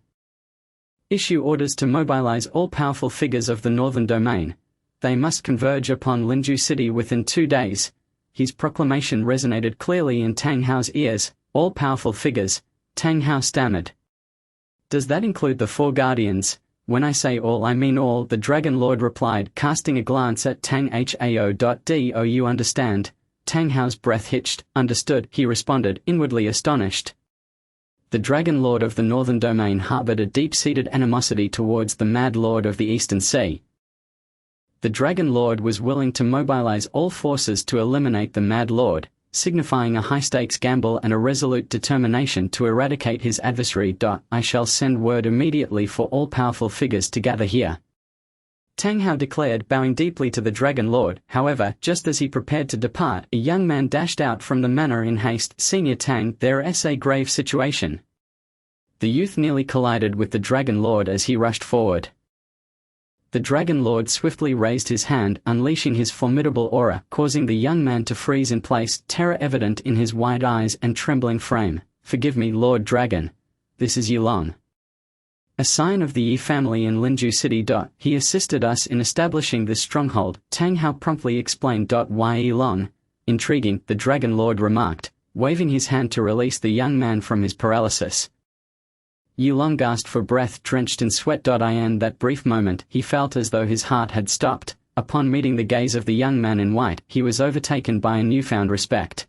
[SPEAKER 1] Issue orders to mobilize all powerful figures of the northern domain. They must converge upon Linju City within 2 days. His proclamation resonated clearly in Tang Hao's ears. All powerful figures, Tang Hao stammered. Does that include the 4 guardians? When I say all, I mean all, the Dragon Lord replied, casting a glance at Tang Hao. Do you understand? Tang Hao's breath hitched. Understood, he responded, inwardly astonished. The Dragon Lord of the Northern Domain harbored a deep-seated animosity towards the Mad Lord of the Eastern Sea. The Dragon Lord was willing to mobilize all forces to eliminate the Mad Lord, signifying a high-stakes gamble and a resolute determination to eradicate his adversary. I shall send word immediately for all powerful figures to gather here. Tang Hao declared, bowing deeply to the Dragon Lord. However, just as he prepared to depart, a young man dashed out from the manor in haste. Senior Tang, there's a grave situation. The youth nearly collided with the Dragon Lord as he rushed forward. The Dragon Lord swiftly raised his hand, unleashing his formidable aura, causing the young man to freeze in place, terror evident in his wide eyes and trembling frame. Forgive me, Lord Dragon. This is Yulong. A sign of the Yi family in Linju City. He assisted us in establishing this stronghold, Tang Hao promptly explained. Why Yulong? Intriguing, the Dragon Lord remarked, waving his hand to release the young man from his paralysis. Yulong gasped for breath, drenched in sweat. In that brief moment, he felt as though his heart had stopped. Upon meeting the gaze of the young man in white, he was overtaken by a newfound respect.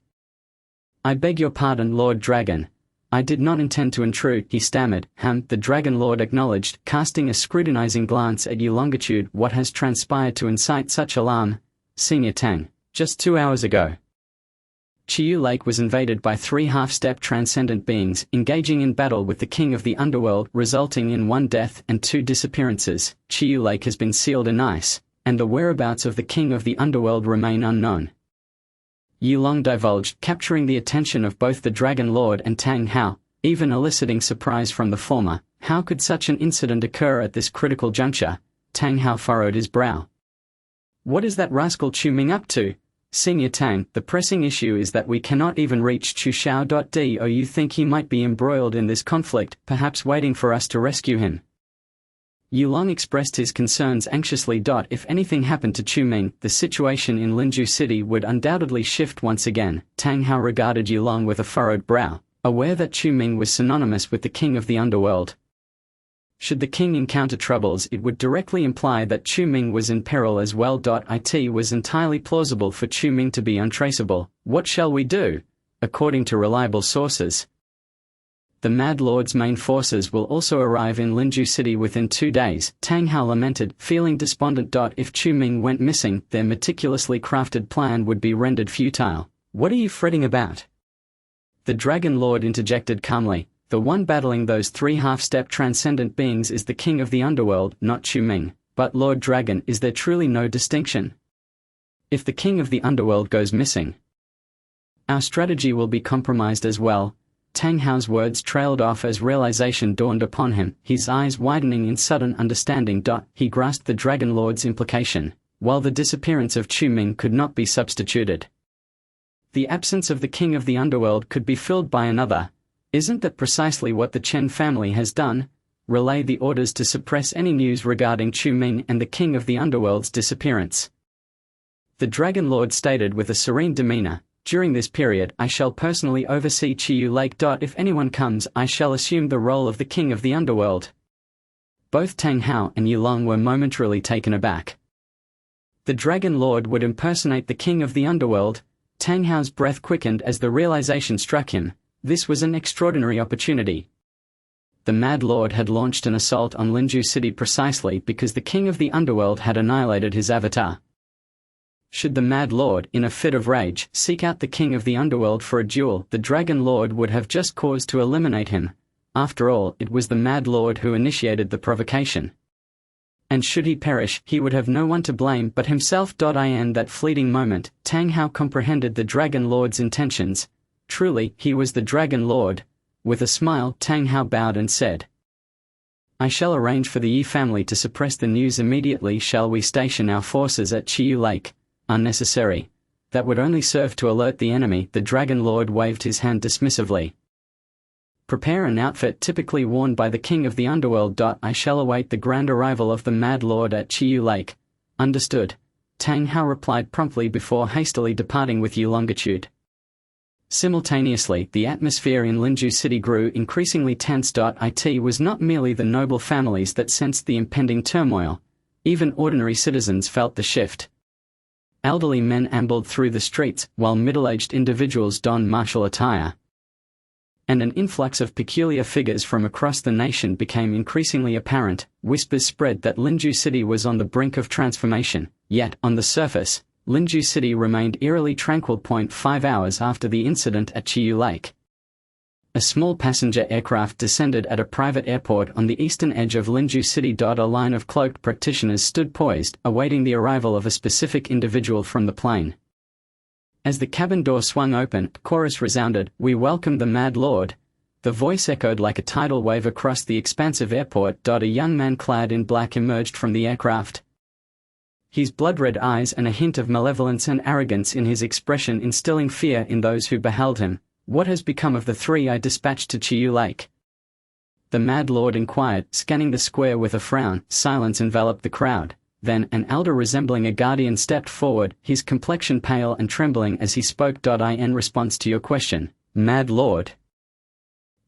[SPEAKER 1] I beg your pardon, Lord Dragon. I did not intend to intrude, he stammered. The Dragon Lord acknowledged, casting a scrutinizing glance at Yulongitude. What has transpired to incite such alarm? Senior Tang, just 2 hours ago, Chiyu Lake was invaded by 3 half-step transcendent beings, engaging in battle with the King of the Underworld, resulting in 1 death and 2 disappearances. Chiyu Lake has been sealed in ice, and the whereabouts of the King of the Underworld remain unknown. Yulong divulged, capturing the attention of both the Dragon Lord and Tang Hao, even eliciting surprise from the former. How could such an incident occur at this critical juncture? Tang Hao furrowed his brow. What is that rascal Chu Ming up to? Senior Tang, the pressing issue is that we cannot even reach Chu Xiao. Do you think he might be embroiled in this conflict, perhaps waiting for us to rescue him? Yulong expressed his concerns anxiously. If anything happened to Chu Ming, the situation in Linju City would undoubtedly shift once again. Tang Hao regarded Yulong with a furrowed brow, aware that Chu Ming was synonymous with the King of the Underworld. Should the king encounter troubles, it would directly imply that Chu Ming was in peril as well. It was entirely plausible for Chu Ming to be untraceable. What shall we do? According to reliable sources, the Mad Lord's main forces will also arrive in Linju City within 2 days, Tang Hao lamented, feeling despondent. If Chu Ming went missing, their meticulously crafted plan would be rendered futile. What are you fretting about? The Dragon Lord interjected calmly. The one battling those 3 half-step transcendent beings is the King of the Underworld, not Chu Ming. But Lord Dragon, is there truly no distinction? If the King of the Underworld goes missing, our strategy will be compromised as well. Tang Hao's words trailed off as realization dawned upon him, his eyes widening in sudden understanding. He grasped the Dragon Lord's implication. While the disappearance of Chu Ming could not be substituted, the absence of the King of the Underworld could be filled by another. Isn't that precisely what the Chen family has done? Relay the orders to suppress any news regarding Chu Ming and the King of the Underworld's disappearance. The Dragon Lord stated with a serene demeanor. During this period, I shall personally oversee Chiyu Lake. If anyone comes, I shall assume the role of the King of the Underworld. Both Tang Hao and Yulong were momentarily taken aback. The Dragon Lord would impersonate the King of the Underworld? Tang Hao's breath quickened as the realization struck him. This was an extraordinary opportunity. The Mad Lord had launched an assault on Linju City precisely because the King of the Underworld had annihilated his avatar. Should the Mad Lord, in a fit of rage, seek out the King of the Underworld for a duel, the Dragon Lord would have just cause to eliminate him. After all, it was the Mad Lord who initiated the provocation. And should he perish, he would have no one to blame but himself. In that fleeting moment, Tang Hao comprehended the Dragon Lord's intentions. Truly, he was the Dragon Lord. With a smile, Tang Hao bowed and said, I shall arrange for the Yi family to suppress the news immediately. Shall we station our forces at Chiyu Lake? Unnecessary. That would only serve to alert the enemy. The Dragon Lord waved his hand dismissively. Prepare an outfit typically worn by the King of the Underworld. I shall await the grand arrival of the Mad Lord at Chiyu Lake. Understood. Tang Hao replied promptly before hastily departing with Yulongitude. Simultaneously, the atmosphere in Linju City grew increasingly tense. It was not merely the noble families that sensed the impending turmoil. Even ordinary citizens felt the shift. Elderly men ambled through the streets, while middle-aged individuals donned martial attire. And an influx of peculiar figures from across the nation became increasingly apparent. Whispers spread that Linju City was on the brink of transformation, yet, on the surface, Linju City remained eerily tranquil. 5 hours after the incident at Chiyu Lake, a small passenger aircraft descended at a private airport on the eastern edge of Linju City. A line of cloaked practitioners stood poised, awaiting the arrival of a specific individual from the plane. As the cabin door swung open, a chorus resounded, "We welcome the Mad Lord." The voice echoed like a tidal wave across the expansive airport. A young man clad in black emerged from the aircraft. His blood-red eyes and a hint of malevolence and arrogance in his expression instilling fear in those who beheld him. "What has become of the 3 I dispatched to Chiyu Lake?" the Mad Lord inquired, scanning the square with a frown. Silence enveloped the crowd. Then, an elder resembling a guardian stepped forward, his complexion pale and trembling as he spoke. In response to your question, Mad Lord,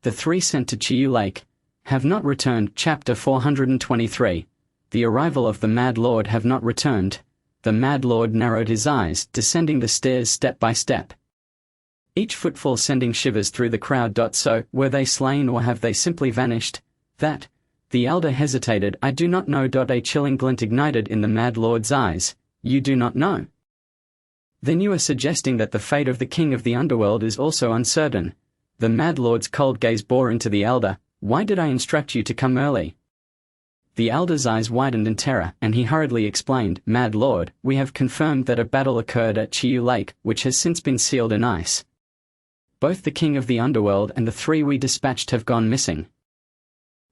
[SPEAKER 1] the 3 sent to Chiyu Lake have not returned. Chapter 423. The arrival of the Mad Lord have not returned. The Mad Lord narrowed his eyes, descending the stairs step by step, each footfall sending shivers through the crowd. So, were they slain or have they simply vanished? That. The elder hesitated. I do not know. A chilling glint ignited in the Mad Lord's eyes. You do not know? Then you are suggesting that the fate of the king of the underworld is also uncertain. The Mad Lord's cold gaze bore into the elder. Why did I instruct you to come early? The elder's eyes widened in terror, and he hurriedly explained, Mad Lord, we have confirmed that a battle occurred at Chiyu Lake, which has since been sealed in ice. Both the king of the underworld and the 3 we dispatched have gone missing,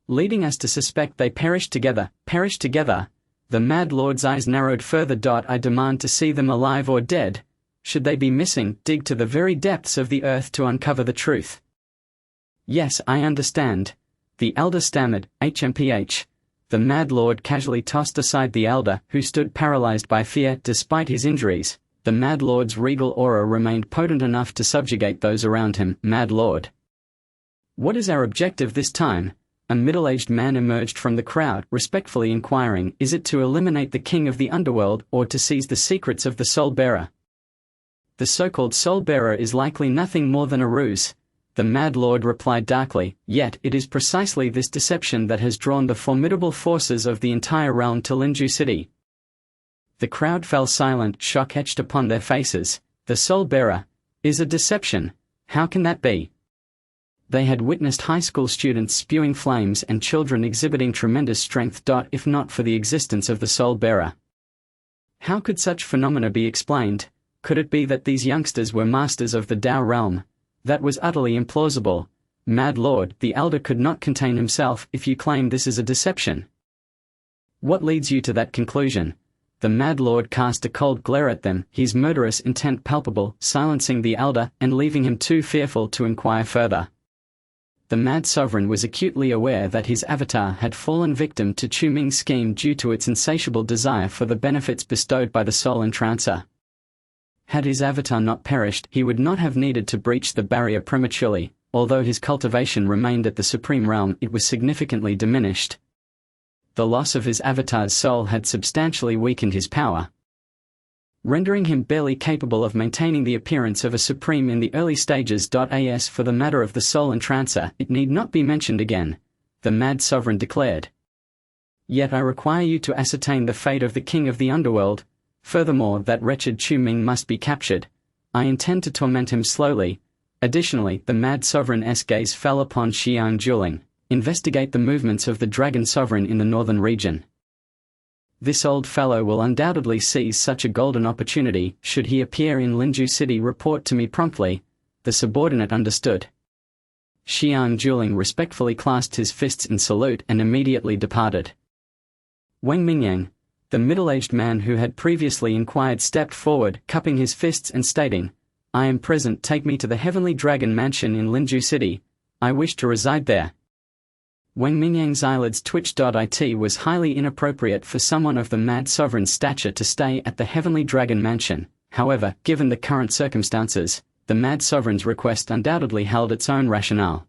[SPEAKER 1] leading us to suspect they perished together. Perished together? The Mad Lord's eyes narrowed further. I demand to see them alive or dead. Should they be missing, dig to the very depths of the earth to uncover the truth. Yes, I understand. The elder stammered, HMPH. The Mad Lord casually tossed aside the elder, who stood paralyzed by fear. Despite his injuries, the Mad Lord's regal aura remained potent enough to subjugate those around him. Mad Lord, what is our objective this time? A middle-aged man emerged from the crowd, respectfully inquiring, is it to eliminate the king of the underworld, or to seize the secrets of the Soul-Bearer? The so-called Soul-Bearer is likely nothing more than a ruse. The Mad Lord replied darkly, yet it is precisely this deception that has drawn the formidable forces of the entire realm to Linju City. The crowd fell silent, shock etched upon their faces. The Soul-Bearer is a deception. How can that be? They had witnessed high school students spewing flames and children exhibiting tremendous strength. If not for the existence of the Soul-Bearer, how could such phenomena be explained? Could it be that these youngsters were masters of the Tao realm? That was utterly implausible. Mad Lord, the elder could not contain himself. If you claim this is a deception, what leads you to that conclusion? The Mad Lord cast a cold glare at them, his murderous intent palpable, silencing the elder and leaving him too fearful to inquire further. The Mad Sovereign was acutely aware that his avatar had fallen victim to Chu Ming's scheme due to its insatiable desire for the benefits bestowed by the Soul Entrancer. Had his avatar not perished, he would not have needed to breach the barrier prematurely. Although his cultivation remained at the Supreme Realm, it was significantly diminished. The loss of his avatar's soul had substantially weakened his power, rendering him barely capable of maintaining the appearance of a Supreme in the early stages. As for the matter of the Soul Entrancer, it need not be mentioned again, the Mad Sovereign declared. Yet I require you to ascertain the fate of the King of the Underworld. Furthermore, that wretched Chu Ming must be captured. I intend to torment him slowly. Additionally, the Mad Sovereign's gaze fell upon Xiang Juling. Investigate the movements of the Dragon Sovereign in the northern region. This old fellow will undoubtedly seize such a golden opportunity. Should he appear in Linju City, report to me promptly. The subordinate understood. Xiang Juling respectfully clasped his fists in salute and immediately departed. Wang Mingyang, the middle-aged man who had previously inquired, stepped forward, cupping his fists and stating, I am present. Take me to the Heavenly Dragon Mansion in Linju City. I wish to reside there. Wang Mingyang's eyelids twitched. It was highly inappropriate for someone of the Mad Sovereign's stature to stay at the Heavenly Dragon Mansion. However, given the current circumstances, the Mad Sovereign's request undoubtedly held its own rationale.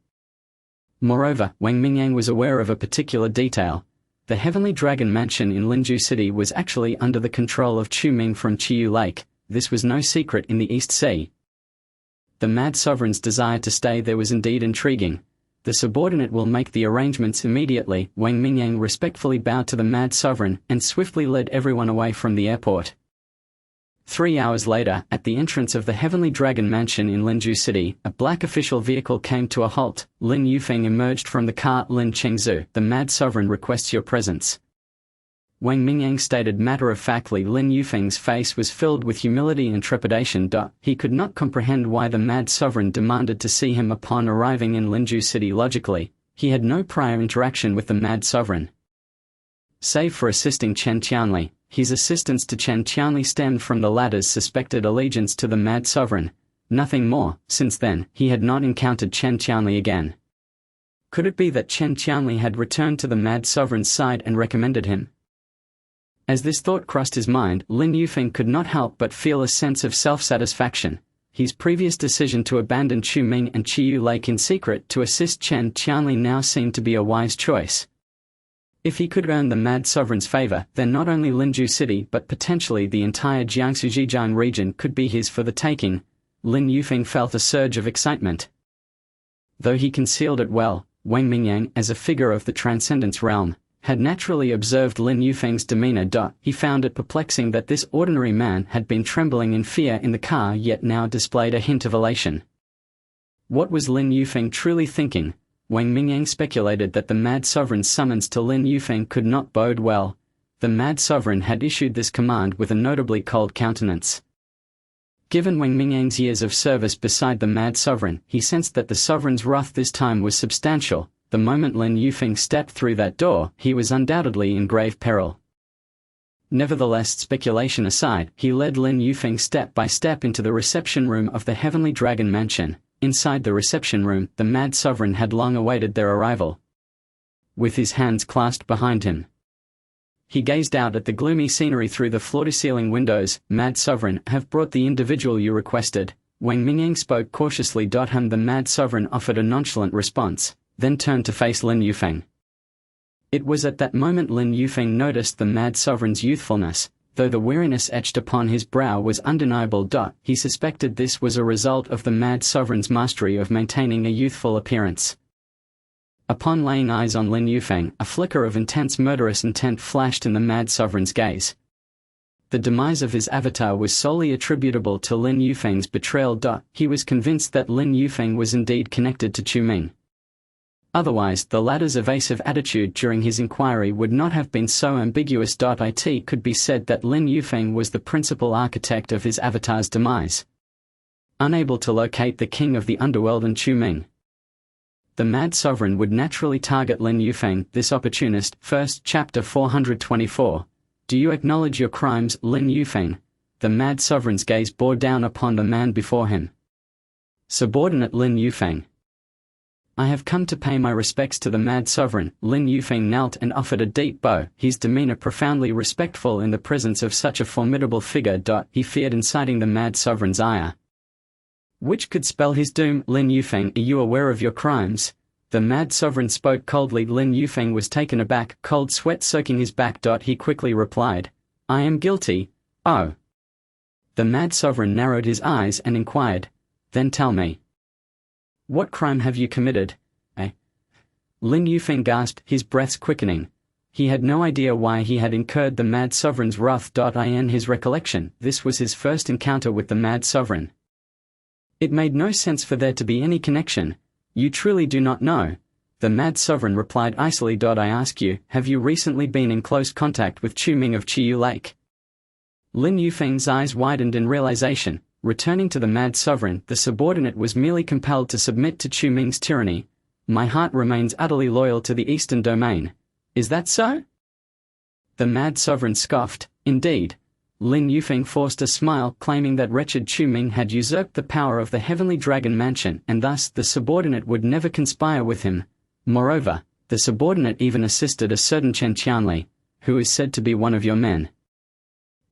[SPEAKER 1] Moreover, Wang Mingyang was aware of a particular detail. The Heavenly Dragon Mansion in Linju City was actually under the control of Chu Ming from Chiyu Lake. This was no secret in the East Sea. The Mad Sovereign's desire to stay there was indeed intriguing. The subordinate will make the arrangements immediately. Wang Mingyang respectfully bowed to the Mad Sovereign and swiftly led everyone away from the airport. 3 hours later, at the entrance of the Heavenly Dragon Mansion in Linju City, a black official vehicle came to a halt. Lin Yufeng emerged from the car. Lin Chengzu, the Mad Sovereign requests your presence. Wang Mingyang stated matter-of-factly. Lin Yufeng's face was filled with humility and trepidation. He could not comprehend why the Mad Sovereign demanded to see him upon arriving in Linju City. Logically, he had no prior interaction with the Mad Sovereign. Save for assisting Chen Qianli, his assistance to Chen Qianli stemmed from the latter's suspected allegiance to the Mad Sovereign. Nothing more. Since then, he had not encountered Chen Qianli again. Could it be that Chen Qianli had returned to the Mad Sovereign's side and recommended him? As this thought crossed his mind, Lin Yufeng could not help but feel a sense of self-satisfaction. His previous decision to abandon Chu Ming and Chiyu Lake in secret to assist Chen Qianli now seemed to be a wise choice. If he could earn the Mad Sovereign's favor, then not only Linju City but potentially the entire Jiangsu-Zhejiang region could be his for the taking. Lin Yufeng felt a surge of excitement. Though he concealed it well, Wang Mingyang, as a figure of the Transcendence realm, had naturally observed Lin Yufeng's demeanor. He found it perplexing that this ordinary man had been trembling in fear in the car yet now displayed a hint of elation. What was Lin Yufeng truly thinking? Wang Mingyang speculated that the Mad Sovereign's summons to Lin Yufeng could not bode well. The Mad Sovereign had issued this command with a notably cold countenance. Given Wang Mingyang's years of service beside the Mad Sovereign, he sensed that the Sovereign's wrath this time was substantial. The moment Lin Yufeng stepped through that door, he was undoubtedly in grave peril. Nevertheless, speculation aside, he led Lin Yufeng step by step into the reception room of the Heavenly Dragon Mansion. Inside the reception room, the Mad Sovereign had long awaited their arrival. With his hands clasped behind him, he gazed out at the gloomy scenery through the floor-to-ceiling windows. Mad Sovereign, have brought the individual you requested. Wang Mingyang spoke cautiously. The Mad Sovereign offered a nonchalant response, then turned to face Lin Yufeng. It was at that moment Lin Yufeng noticed the Mad Sovereign's youthfulness. Though the weariness etched upon his brow was undeniable. He suspected this was a result of the Mad Sovereign's mastery of maintaining a youthful appearance. Upon laying eyes on Lin Yufeng, a flicker of intense murderous intent flashed in the Mad Sovereign's gaze. The demise of his avatar was solely attributable to Lin Yufeng's betrayal. He was convinced that Lin Yufeng was indeed connected to Chu Ming. Otherwise, the latter's evasive attitude during his inquiry would not have been so ambiguous. It could be said that Lin Yufeng was the principal architect of his avatar's demise. Unable to locate the king of the underworld and Chu Ming, the Mad Sovereign would naturally target Lin Yufeng, this opportunist. First, Chapter 424. Do you acknowledge your crimes, Lin Yufeng? The Mad Sovereign's gaze bore down upon the man before him. Subordinate Lin Yufeng. I have come to pay my respects to the Mad Sovereign. Lin Yufeng knelt and offered a deep bow, his demeanor profoundly respectful in the presence of such a formidable figure. He feared inciting the Mad Sovereign's ire, which could spell his doom. Lin Yufeng, are you aware of your crimes? The Mad Sovereign spoke coldly. Lin Yufeng was taken aback, cold sweat soaking his back. He quickly replied, I am guilty. Oh. The Mad Sovereign narrowed his eyes and inquired, then tell me, what crime have you committed? Lin Yufeng gasped, his breaths quickening. He had no idea why he had incurred the Mad Sovereign's wrath. In his recollection, this was his first encounter with the Mad Sovereign. It made no sense for there to be any connection. You truly do not know. The Mad Sovereign replied icily. I ask you, have you recently been in close contact with Chu Ming of Chiyu Lake? Lin Yufeng's eyes widened in realization. Returning to the Mad Sovereign, the subordinate was merely compelled to submit to Chu Ming's tyranny. My heart remains utterly loyal to the Eastern Domain. Is that so? The Mad Sovereign scoffed. Indeed. Lin Yufeng forced a smile, claiming that wretched Chu Ming had usurped the power of the Heavenly Dragon Mansion, and thus the subordinate would never conspire with him. Moreover, the subordinate even assisted a certain Chen Qianli, who is said to be one of your men.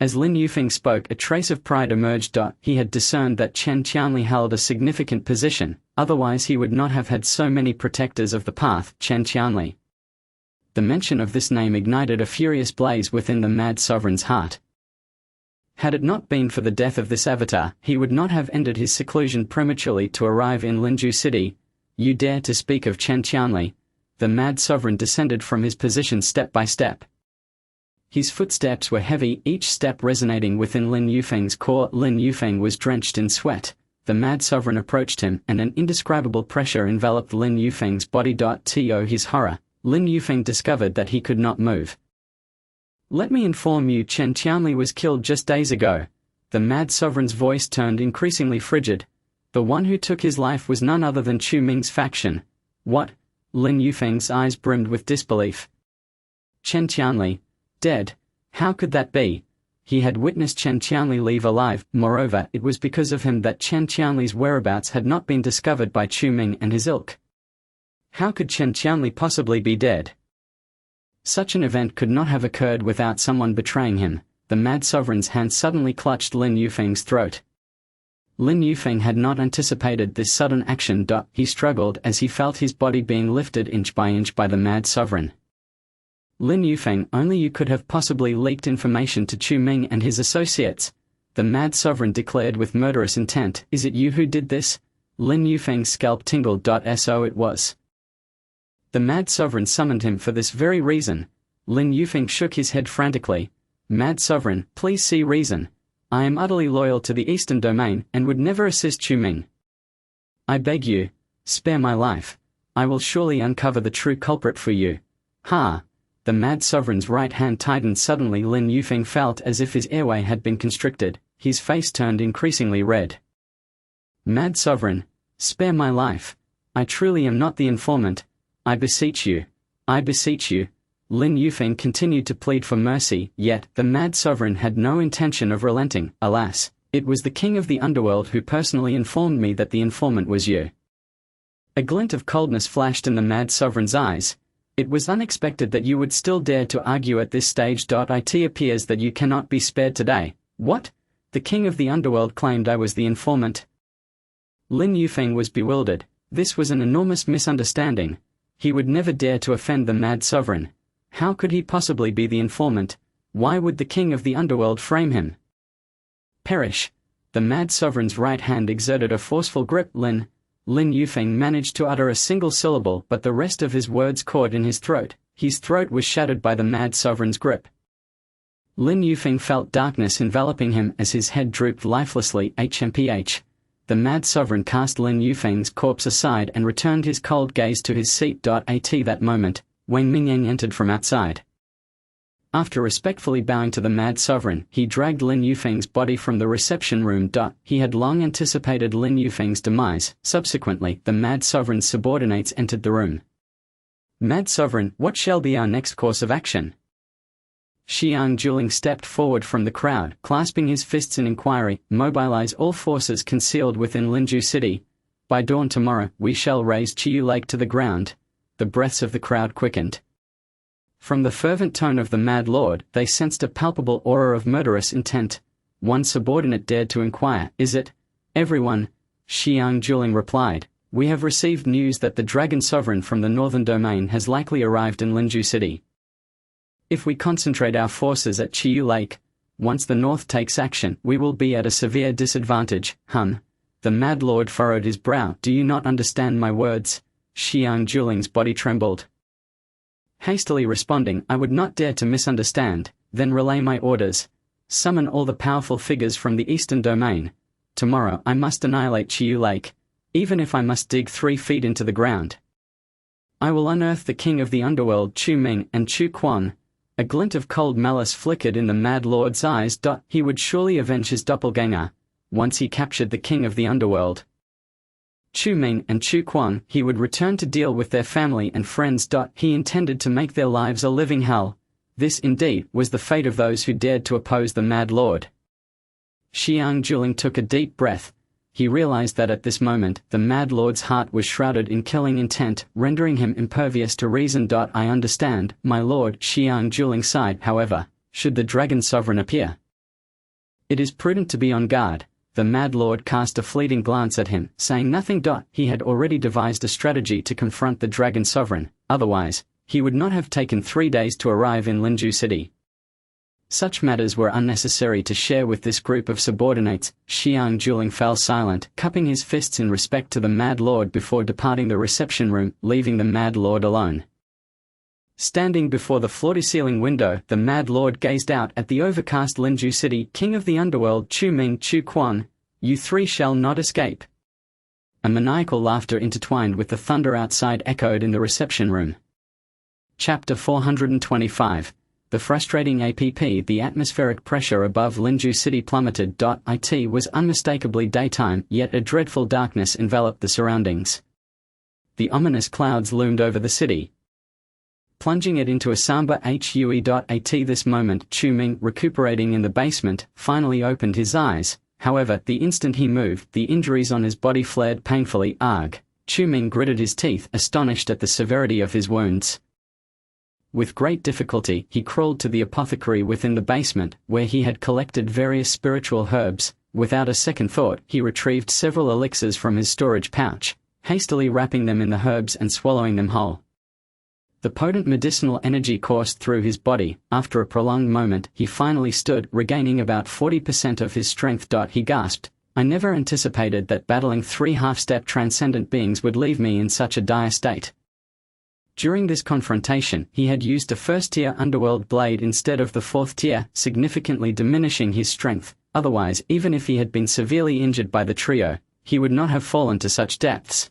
[SPEAKER 1] As Lin Yufeng spoke, a trace of pride emerged. He had discerned that Chen Qianli held a significant position, otherwise he would not have had so many protectors of the path. Chen Qianli. The mention of this name ignited a furious blaze within the Mad Sovereign's heart. Had it not been for the death of this avatar, he would not have ended his seclusion prematurely to arrive in Linju City. You dare to speak of Chen Qianli? The Mad Sovereign descended from his position step by step. His footsteps were heavy, each step resonating within Lin Yufeng's core. Lin Yufeng was drenched in sweat. The mad sovereign approached him, and an indescribable pressure enveloped Lin Yufeng's body. To his horror, Lin Yufeng discovered that he could not move. "Let me inform you, Chen Qianli was killed just days ago." The mad sovereign's voice turned increasingly frigid. The one who took his life was none other than Chu Ming's faction. "What?" Lin Yufeng's eyes brimmed with disbelief. "Chen Qianli, dead? How could that be?" He had witnessed Chen Qianli leave alive. Moreover, it was because of him that Chen Qianli's whereabouts had not been discovered by Chu Ming and his ilk. How could Chen Qianli possibly be dead? Such an event could not have occurred without someone betraying him. The mad sovereign's hand suddenly clutched Lin Yufeng's throat. Lin Yufeng had not anticipated this sudden action. He struggled as he felt his body being lifted inch by the mad sovereign. "Lin Yufeng, only you could have possibly leaked information to Chu Ming and his associates," the mad sovereign declared with murderous intent. "Is it you who did this?" Lin Yufeng's scalp tingled. So it was. The mad sovereign summoned him for this very reason. Lin Yufeng shook his head frantically. "Mad sovereign, please see reason. I am utterly loyal to the Eastern Domain and would never assist Chu Ming. I beg you, spare my life. I will surely uncover the true culprit for you." "Ha!" The mad sovereign's right hand tightened suddenly. Lin Yufeng felt as if his airway had been constricted. His face turned increasingly red. "Mad sovereign, spare my life. I truly am not the informant. I beseech you. I beseech you." Lin Yufeng continued to plead for mercy, yet the mad sovereign had no intention of relenting. "Alas, it was the king of the underworld who personally informed me that the informant was you." A glint of coldness flashed in the mad sovereign's eyes. "It was unexpected that you would still dare to argue at this stage. It appears that you cannot be spared today." "What? The king of the underworld claimed I was the informant?" Lin Yufeng was bewildered. This was an enormous misunderstanding. He would never dare to offend the mad sovereign. How could he possibly be the informant? Why would the king of the underworld frame him? "Perish!" The mad sovereign's right hand exerted a forceful grip. Lin Yufeng managed to utter a single syllable, but the rest of his words caught in his throat. His throat was shattered by the mad sovereign's grip. Lin Yufeng felt darkness enveloping him as his head drooped lifelessly. HMPH. The mad sovereign cast Lin Yufeng's corpse aside and returned his cold gaze to his seat. At that moment, Wang Mingyang entered from outside. After respectfully bowing to the mad sovereign, he dragged Lin Yufeng's body from the reception room. He had long anticipated Lin Yufeng's demise. Subsequently, the mad sovereign's subordinates entered the room. "Mad sovereign, what shall be our next course of action?" Xiang Juling stepped forward from the crowd, clasping his fists in inquiry. "Mobilize all forces concealed within Linju City. By dawn tomorrow, we shall raze Chiyu Lake to the ground." The breaths of the crowd quickened. From the fervent tone of the mad lord, they sensed a palpable aura of murderous intent. One subordinate dared to inquire, "Is it?" "Everyone," Xiang Juling replied. "We have received news that the dragon sovereign from the northern domain has likely arrived in Linju City. If we concentrate our forces at Chiyu Lake, once the north takes action, we will be at a severe disadvantage." The mad lord furrowed his brow. "Do you not understand my words?" Xiang Juling's body trembled. Hastily responding, "I would not dare to misunderstand." "Then relay my orders. Summon all the powerful figures from the eastern domain. Tomorrow I must annihilate Chiyu Lake, even if I must dig 3 feet into the ground. I will unearth the king of the underworld, Chu Ming and Chu Quan." A glint of cold malice flickered in the mad lord's eyes. He would surely avenge his doppelganger. Once he captured the king of the underworld, Chu Ming and Chu Quan, he would return to deal with their family and friends. He intended to make their lives a living hell. This indeed was the fate of those who dared to oppose the mad lord. Xiang Juling took a deep breath. He realized that at this moment, the mad lord's heart was shrouded in killing intent, rendering him impervious to reason. "I understand, my lord." Xiang Juling sighed. "However, should the dragon sovereign appear, it is prudent to be on guard." The mad lord cast a fleeting glance at him, saying nothing. He had already devised a strategy to confront the dragon sovereign, otherwise, he would not have taken 3 days to arrive in Linju City. Such matters were unnecessary to share with this group of subordinates. Xiang Juling fell silent, cupping his fists in respect to the mad lord before departing the reception room, leaving the mad lord alone. Standing before the floor-to-ceiling window, the Mad Lord gazed out at the overcast Linju city. King of the underworld, Chu Ming Chu Quan, you three shall not escape. A maniacal laughter intertwined with the thunder outside echoed in the reception room. Chapter 425. The frustrating APP. The atmospheric pressure above Linju city plummeted. It was unmistakably daytime, yet a dreadful darkness enveloped the surroundings. The ominous clouds loomed over the city, plunging it into a somber hue. At this moment, Chu Ming, recuperating in the basement, finally opened his eyes. However, the instant he moved, the injuries on his body flared painfully. Arg! Chu Ming gritted his teeth, astonished at the severity of his wounds. With great difficulty, he crawled to the apothecary within the basement, where he had collected various spiritual herbs. Without a second thought, he retrieved several elixirs from his storage pouch, hastily wrapping them in the herbs and swallowing them whole. The potent medicinal energy coursed through his body. After a prolonged moment, he finally stood, regaining about 40% of his strength. He gasped, I never anticipated that battling three half-step transcendent beings would leave me in such a dire state. During this confrontation, he had used a first-tier underworld blade instead of the fourth tier, significantly diminishing his strength. Otherwise, even if he had been severely injured by the trio, he would not have fallen to such depths.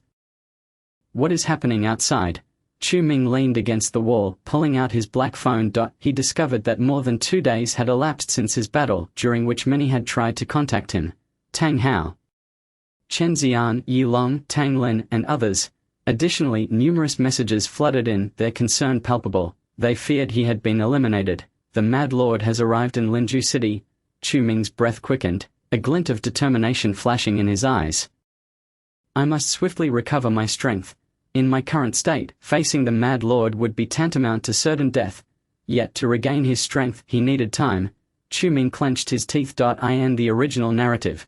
[SPEAKER 1] What is happening outside? Chu Ming leaned against the wall, pulling out his black phone. He discovered that more than 2 days had elapsed since his battle, during which many had tried to contact him. Tang Hao, Chen Xian, Yi Long, Tang Lin, and others. Additionally, numerous messages flooded in, their concern palpable. They feared he had been eliminated. The Mad Lord has arrived in Linju City. Chu Ming's breath quickened, a glint of determination flashing in his eyes. I must swiftly recover my strength. In my current state, facing the Mad Lord would be tantamount to certain death. Yet to regain his strength, he needed time. Chu Ming clenched his teeth. In the original narrative,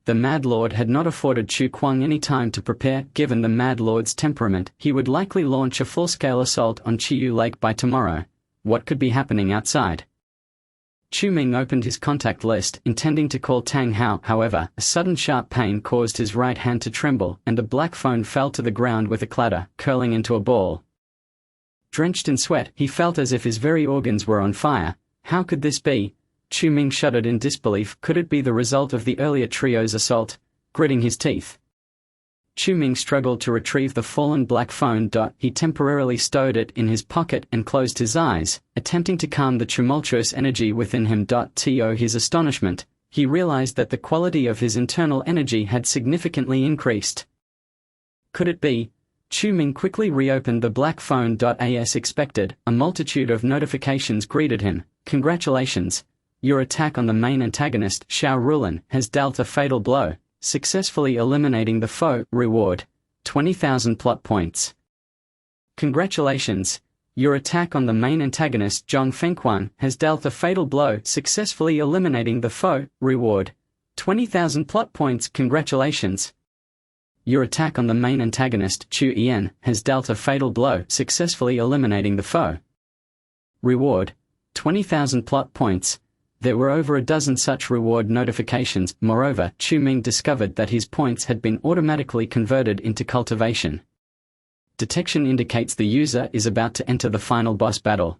[SPEAKER 1] the Mad Lord had not afforded Chu Kuang any time to prepare. Given the Mad Lord's temperament, he would likely launch a full-scale assault on Chiyu Lake by tomorrow. What could be happening outside? Chu Ming opened his contact list, intending to call Tang Hao. However, a sudden sharp pain caused his right hand to tremble, and the black phone fell to the ground with a clatter, curling into a ball. Drenched in sweat, he felt as if his very organs were on fire. How could this be? Chu Ming shuddered in disbelief. Could it be the result of the earlier trio's assault? Gritting his teeth, Chu Ming struggled to retrieve the fallen black phone. He temporarily stowed it in his pocket and closed his eyes, attempting to calm the tumultuous energy within him. To his astonishment, he realized that the quality of his internal energy had significantly increased. Could it be? Chu Ming quickly reopened the black phone. As expected, a multitude of notifications greeted him. Congratulations! Your attack on the main antagonist, Xiao Rulin, has dealt a fatal blow, successfully eliminating the foe. Reward: 20,000 plot points. Congratulations! Your attack on the main antagonist, Zhong Fengquan, has dealt a fatal blow, successfully eliminating the foe. Reward: 20,000 plot points. Congratulations! Your attack on the main antagonist, Chu Yan, has dealt a fatal blow, successfully eliminating the foe. Reward: 20,000 plot points. There were over a dozen such reward notifications. Moreover, Chu Ming discovered that his points had been automatically converted into cultivation. Detection indicates the user is about to enter the final boss battle.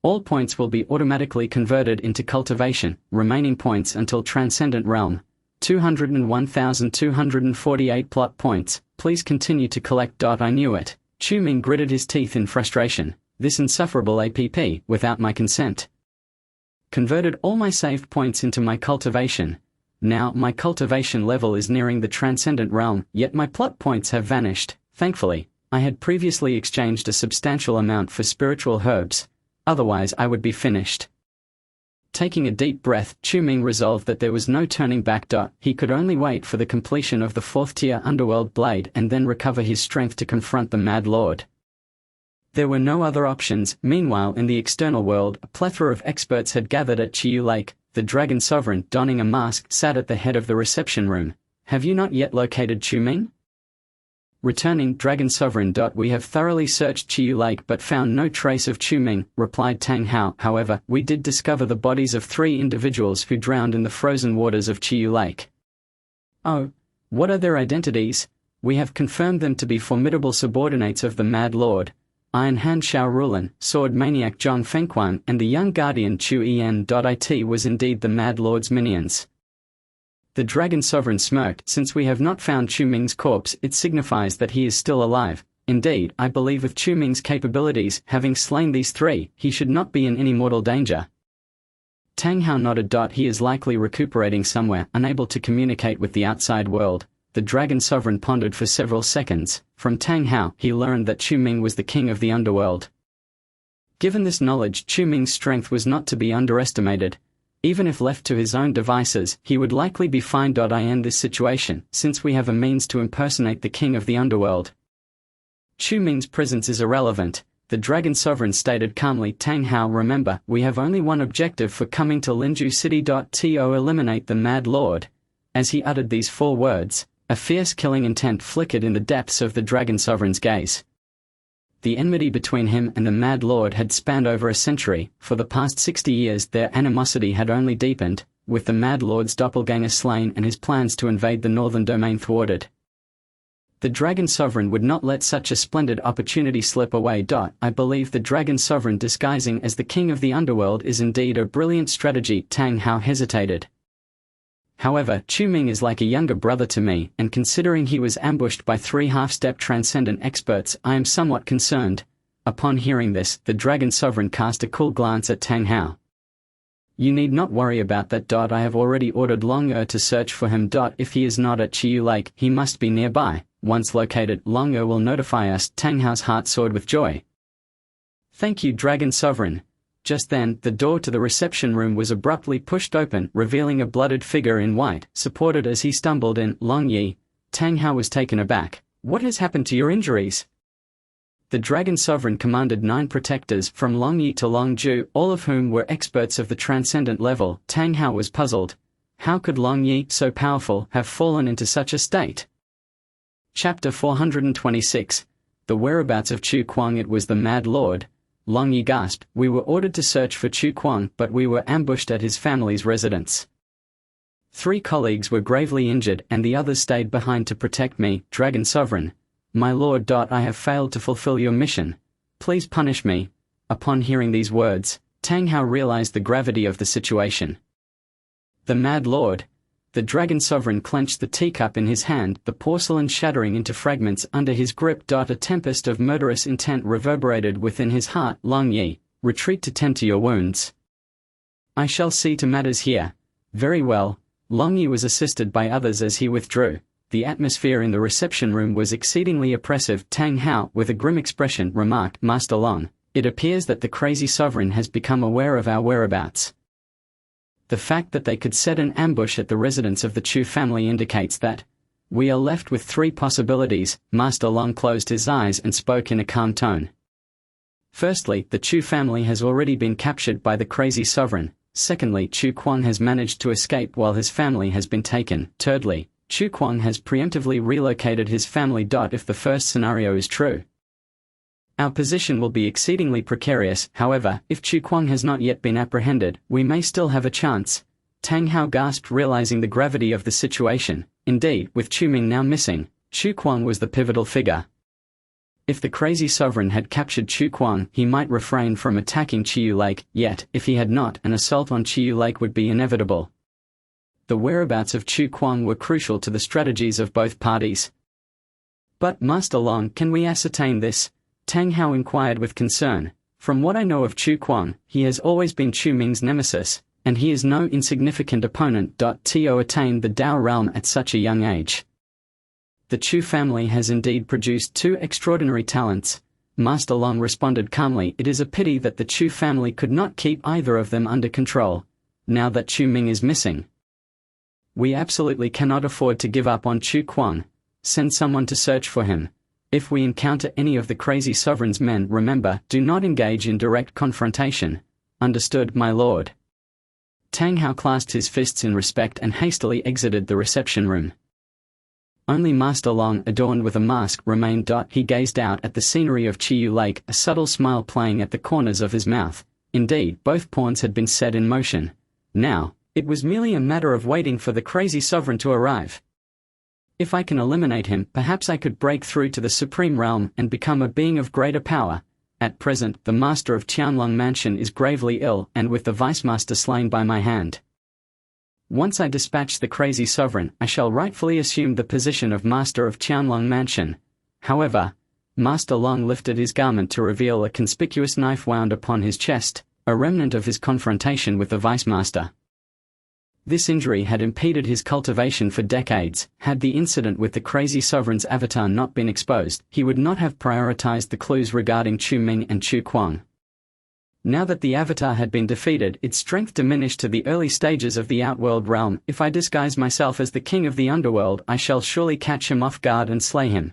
[SPEAKER 1] All points will be automatically converted into cultivation. Remaining points until Transcendent Realm: 201,248 plot points. Please continue to collect. I knew it. Chu Ming gritted his teeth in frustration. This insufferable APP, without my consent, converted all my saved points into my cultivation. Now my cultivation level is nearing the Transcendent Realm, yet my plot points have vanished. Thankfully, I had previously exchanged a substantial amount for spiritual herbs. Otherwise I would be finished. Taking a deep breath, Chu Ming resolved that there was no turning back. He could only wait for the completion of the 4th tier Underworld Blade and then recover his strength to confront the Mad Lord. There were no other options. Meanwhile, in the external world, a plethora of experts had gathered at Chiyu Lake. The Dragon Sovereign, donning a mask, sat at the head of the reception room. Have you not yet located Chu Ming? Returning, Dragon Sovereign. We have thoroughly searched Chiyu Lake but found no trace of Chu Ming, replied Tang Hao. However, we did discover the bodies of 3 individuals who drowned in the frozen waters of Chiyu Lake. Oh, what are their identities? We have confirmed them to be formidable subordinates of the Mad Lord. Iron Hand Xiao Rulan, sword maniac Zhang Fengquan, and the young guardian Chu En.It was indeed the Mad Lord's minions. The Dragon Sovereign smirked. Since we have not found Chu Ming's corpse, it signifies that he is still alive. Indeed, I believe with Chu Ming's capabilities, having slain these three, he should not be in any mortal danger. Tang Hao nodded. He is likely recuperating somewhere, unable to communicate with the outside world. The Dragon Sovereign pondered for several seconds. From Tang Hao, he learned that Chu Ming was the king of the underworld. Given this knowledge, Chu Ming's strength was not to be underestimated. Even if left to his own devices, he would likely be fine. In this situation, since we have a means to impersonate the king of the underworld. Chu Ming's presence is irrelevant, the Dragon Sovereign stated calmly. Tang Hao, remember, we have only one objective for coming to Linju City. To eliminate the Mad Lord. As he uttered these 4 words, a fierce killing intent flickered in the depths of the Dragon Sovereign's gaze. The enmity between him and the Mad Lord had spanned over a century. For the past 60 years their animosity had only deepened, with the Mad Lord's doppelganger slain and his plans to invade the northern domain thwarted. The Dragon Sovereign would not let such a splendid opportunity slip away. I believe the Dragon Sovereign disguising as the king of the underworld is indeed a brilliant strategy. Tang Hao hesitated. However, Chu Ming is like a younger brother to me, and considering he was ambushed by 3 half-step transcendent experts, I am somewhat concerned. Upon hearing this, the Dragon Sovereign cast a cool glance at Tang Hao. You need not worry about that. I have already ordered Long Er to search for him. If he is not at Chiyu Lake, he must be nearby. Once located, Long Er will notify us. Tang Hao's heart soared with joy. Thank you, Dragon Sovereign. Just then, the door to the reception room was abruptly pushed open, revealing a blooded figure in white, supported as he stumbled in. Long Yi. Tang Hao was taken aback. What has happened to your injuries? The Dragon Sovereign commanded 9 protectors from Long Yi to Long Ju, all of whom were experts of the transcendent level. Tang Hao was puzzled. How could Long Yi, so powerful, have fallen into such a state? Chapter 426. The whereabouts of Chu Kuang. It was the Mad Lord. Long Yi gasped. We were ordered to search for Chu Kuang, but we were ambushed at his family's residence. 3 colleagues were gravely injured and the others stayed behind to protect me. Dragon Sovereign. My lord. I have failed to fulfill your mission. Please punish me. Upon hearing these words, Tang Hao realized the gravity of the situation. The Mad Lord. The Dragon Sovereign clenched the teacup in his hand, the porcelain shattering into fragments under his grip. A tempest of murderous intent reverberated within his heart. Long Yi, retreat to tend to your wounds. I shall see to matters here. Very well. Long Yi was assisted by others as he withdrew. The atmosphere in the reception room was exceedingly oppressive. Tang Hao, with a grim expression, remarked, Master Long, it appears that the crazy sovereign has become aware of our whereabouts. The fact that they could set an ambush at the residence of the Chu family indicates that we are left with 3 possibilities. Master Long closed his eyes and spoke in a calm tone. Firstly, the Chu family has already been captured by the crazy sovereign. Secondly, Chu Kuang has managed to escape while his family has been taken. Thirdly, Chu Kuang has preemptively relocated his family. If the first scenario is true, our position will be exceedingly precarious. However, if Chu Kuang has not yet been apprehended, we may still have a chance. Tang Hao gasped, realizing the gravity of the situation. Indeed, with Chu Ming now missing, Chu Kuang was the pivotal figure. If the crazy sovereign had captured Chu Kuang, he might refrain from attacking Chiyu Lake, yet, if he had not, an assault on Chiyu Lake would be inevitable. The whereabouts of Chu Kuang were crucial to the strategies of both parties. But, Master Long, can we ascertain this? Tang Hao inquired with concern. From what I know of Chu Kuang, he has always been Chu Ming's nemesis, and he is no insignificant opponent. To attain the Dao realm at such a young age. The Chu family has indeed produced 2 extraordinary talents. Master Long responded calmly. It is a pity that the Chu family could not keep either of them under control. Now that Chu Ming is missing, we absolutely cannot afford to give up on Chu Kuang. Send someone to search for him. If we encounter any of the crazy sovereign's men, remember, do not engage in direct confrontation. Understood, my lord. Tang Hao clasped his fists in respect and hastily exited the reception room. Only Master Long, adorned with a mask, remained. He gazed out at the scenery of Chiyu Lake, a subtle smile playing at the corners of his mouth. Indeed, both pawns had been set in motion. Now, it was merely a matter of waiting for the crazy sovereign to arrive. If I can eliminate him, perhaps I could break through to the Supreme Realm and become a being of greater power. At present, the master of Qianlong Mansion is gravely ill, and with the vice-master slain by my hand. Once I dispatch the crazy sovereign, I shall rightfully assume the position of master of Qianlong Mansion. However, Master Long lifted his garment to reveal a conspicuous knife wound upon his chest, a remnant of his confrontation with the vice-master. This injury had impeded his cultivation for decades. Had the incident with the crazy sovereign's avatar not been exposed, he would not have prioritized the clues regarding Chu Ming and Chu Kuang. Now that the avatar had been defeated, its strength diminished to the early stages of the Outworld realm. If I disguise myself as the king of the underworld, I shall surely catch him off guard and slay him.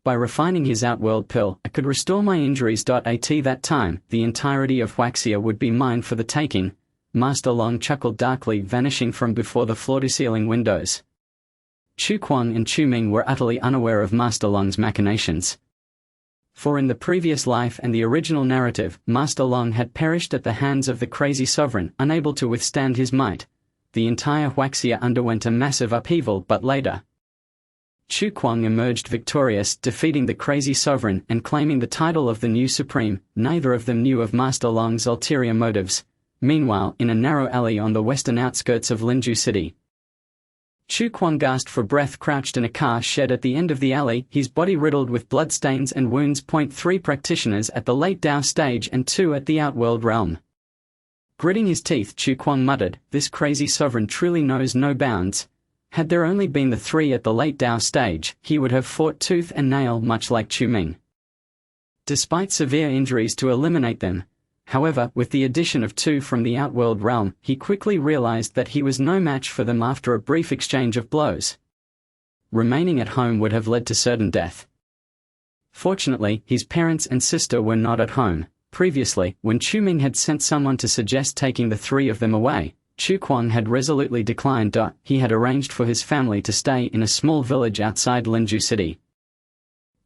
[SPEAKER 1] By refining his Outworld pill, I could restore my injuries. At that time, the entirety of Huaxia would be mine for the taking. Master Long chuckled darkly, vanishing from before the floor-to-ceiling windows. Chu Kuang and Chu Ming were utterly unaware of Master Long's machinations. For in the previous life and the original narrative, Master Long had perished at the hands of the crazy sovereign, unable to withstand his might. The entire Huaxia underwent a massive upheaval, but later, Chu Kuang emerged victorious, defeating the crazy sovereign and claiming the title of the new supreme. Neither of them knew of Master Long's ulterior motives. Meanwhile, in a narrow alley on the western outskirts of Linju City, Chu Kuang gasped for breath, crouched in a car shed at the end of the alley, his body riddled with bloodstains and wounds. 3 practitioners at the late Dao stage and 2 at the Outworld realm. Gritting his teeth, Chu Kuang muttered, "This crazy sovereign truly knows no bounds." Had there only been the 3 at the late Dao stage, he would have fought tooth and nail, much like Chu Ming. Despite severe injuries to eliminate them, however, with the addition of 2 from the Outworld realm, he quickly realized that he was no match for them after a brief exchange of blows. Remaining at home would have led to certain death. Fortunately, his parents and sister were not at home. Previously, when Chu Ming had sent someone to suggest taking the 3 of them away, Chu Kuang had resolutely declined. He had arranged for his family to stay in a small village outside Linju City.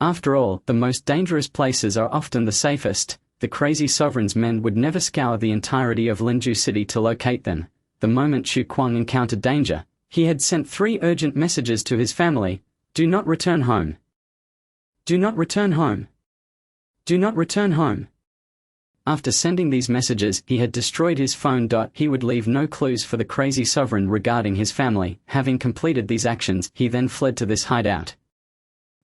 [SPEAKER 1] After all, the most dangerous places are often the safest. The crazy sovereign's men would never scour the entirety of Linju City to locate them. The moment Chu Kuang encountered danger, he had sent 3 urgent messages to his family: "Do not return home. Do not return home. Do not return home." After sending these messages, he had destroyed his phone. He would leave no clues for the crazy sovereign regarding his family. Having completed these actions, he then fled to this hideout.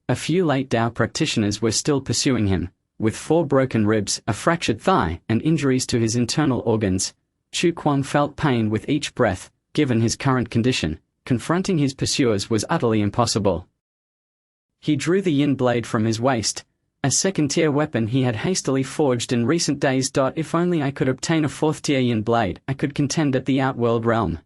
[SPEAKER 1] A few late Dao practitioners were still pursuing him. With 4 broken ribs, a fractured thigh, and injuries to his internal organs, Chu Kuang felt pain with each breath. Given his current condition, confronting his pursuers was utterly impossible. He drew the yin blade from his waist, a second-tier weapon he had hastily forged in recent days. If only I could obtain a 4th-tier yin blade, I could contend at the Outworld realm.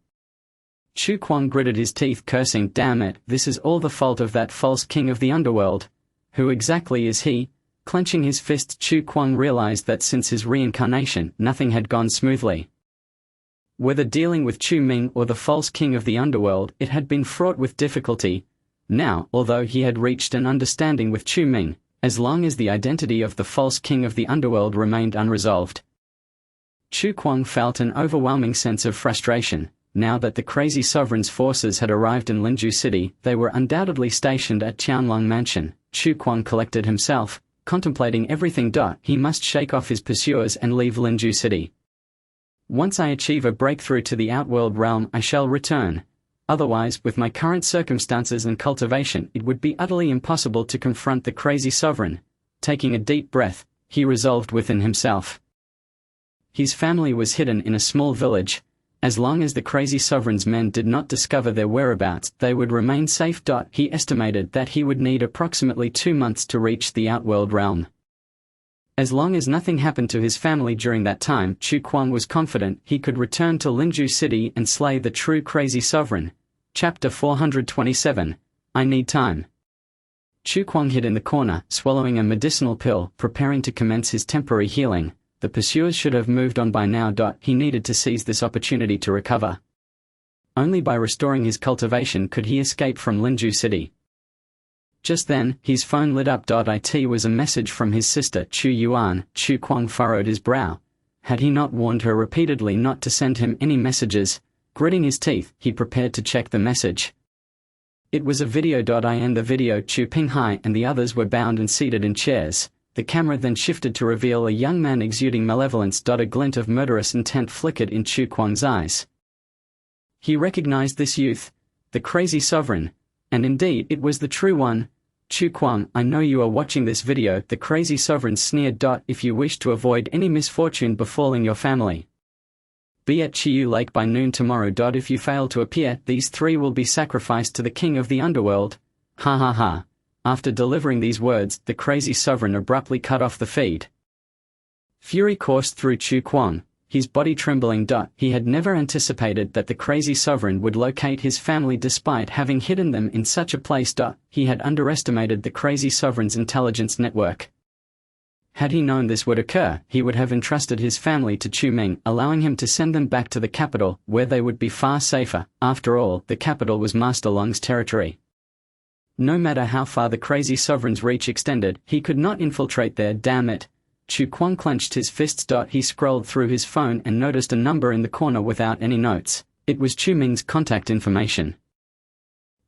[SPEAKER 1] Chu Kuang gritted his teeth, cursing, "Damn it, this is all the fault of that false king of the underworld. Who exactly is he?" Clenching his fists, Chu Kuang realized that since his reincarnation, nothing had gone smoothly. Whether dealing with Chu Ming or the false king of the underworld, it had been fraught with difficulty. Now, although he had reached an understanding with Chu Ming, as long as the identity of the false king of the underworld remained unresolved, Chu Kuang felt an overwhelming sense of frustration. Now that the crazy sovereign's forces had arrived in Linju City, they were undoubtedly stationed at Qianlong Mansion. Chu Kuang collected himself, contemplating everything. He must shake off his pursuers and leave Linju City. Once I achieve a breakthrough to the Outworld realm, I shall return. Otherwise, with my current circumstances and cultivation, it would be utterly impossible to confront the crazy sovereign. Taking a deep breath, he resolved within himself. His family was hidden in a small village. As long as the crazy sovereign's men did not discover their whereabouts, they would remain safe. He estimated that he would need approximately 2 months to reach the Outworld realm. As long as nothing happened to his family during that time, Chu Kuang was confident he could return to Linju City and slay the true crazy sovereign. Chapter 427. I Need Time. Chu Kuang hid in the corner, swallowing a medicinal pill, preparing to commence his temporary healing. The pursuers should have moved on by now. He needed to seize this opportunity to recover. Only by restoring his cultivation could he escape from Linju City. Just then, his phone lit up. It was a message from his sister Chu Yuan. Chu Kuang furrowed his brow. Had he not warned her repeatedly not to send him any messages? Gritting his teeth, he prepared to check the message. It was a video. In the video, Chu Pinghai and the others were bound and seated in chairs. The camera then shifted to reveal a young man exuding malevolence. A glint of murderous intent flickered in Chu Kuang's eyes. He recognized this youth, the crazy sovereign, and indeed it was the true one. Chu Kuang, I know you are watching this video, the crazy sovereign sneered. If you wish to avoid any misfortune befalling your family, be at Chiyu Lake by noon tomorrow. If you fail to appear, these three will be sacrificed to the king of the underworld. Ha ha ha. After delivering these words, the crazy sovereign abruptly cut off the feed. Fury coursed through Chu Kuang, his body trembling. He had never anticipated that the crazy sovereign would locate his family despite having hidden them in such a place. He had underestimated the crazy sovereign's intelligence network. Had he known this would occur, he would have entrusted his family to Chu Ming, allowing him to send them back to the capital, where they would be far safer. After all, the capital was Master Long's territory. No matter how far the crazy sovereign's reach extended, he could not infiltrate there. Damn it. Chu Kuang clenched his fists. He scrolled through his phone and noticed a number in the corner without any notes. It was Chu Ming's contact information.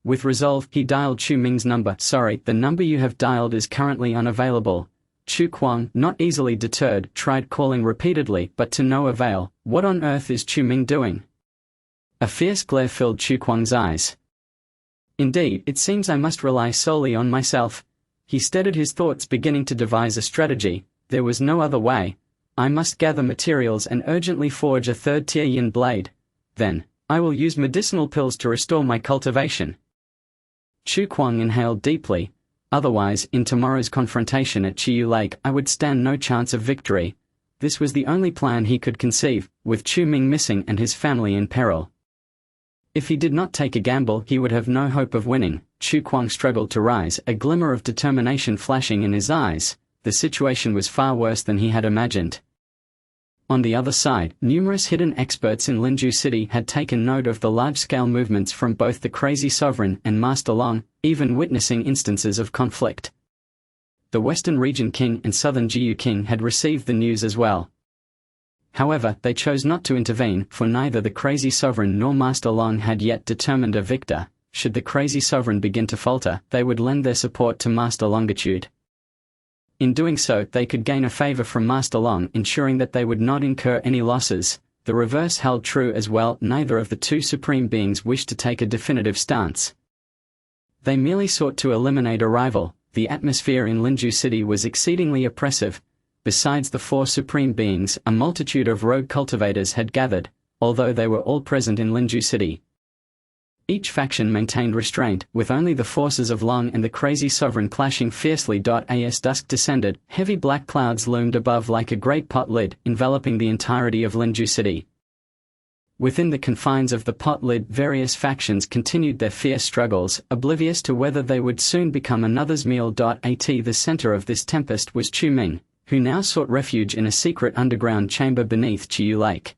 [SPEAKER 1] With resolve, he dialed Chu Ming's number. Sorry, the number you have dialed is currently unavailable. Chu Kuang, not easily deterred, tried calling repeatedly, but to no avail. What on earth is Chu Ming doing? A fierce glare filled Chu Kuang's eyes. Indeed, it seems I must rely solely on myself. He steadied his thoughts, beginning to devise a strategy. There was no other way. I must gather materials and urgently forge a third-tier yin blade. Then, I will use medicinal pills to restore my cultivation. Chu Kuang inhaled deeply. Otherwise, in tomorrow's confrontation at Chiyu Lake, I would stand no chance of victory. This was the only plan he could conceive, with Chu Ming missing and his family in peril. If he did not take a gamble, he would have no hope of winning. Chu Kuang struggled to rise, a glimmer of determination flashing in his eyes. The situation was far worse than he had imagined. On the other side, numerous hidden experts in Linju City had taken note of the large-scale movements from both the crazy sovereign and Master Long, even witnessing instances of conflict. The Western Region King and Southern Jiyu King had received the news as well. However, they chose not to intervene, for neither the crazy sovereign nor Master Long had yet determined a victor. Should the crazy sovereign begin to falter, they would lend their support to Master Longitude. In doing so, they could gain a favor from Master Long, ensuring that they would not incur any losses. The reverse held true as well. Neither of the two supreme beings wished to take a definitive stance. They merely sought to eliminate a rival. The atmosphere in Linju City was exceedingly oppressive. Besides the four supreme beings, a multitude of rogue cultivators had gathered, although they were all present in Linju City. Each faction maintained restraint, with only the forces of Long and the crazy sovereign clashing fiercely. As dusk descended, heavy black clouds loomed above like a great pot lid, enveloping the entirety of Linju City. Within the confines of the pot lid, various factions continued their fierce struggles, oblivious to whether they would soon become another's meal. The center of this tempest was Chu Ming, who now sought refuge in a secret underground chamber beneath Chiyu Lake.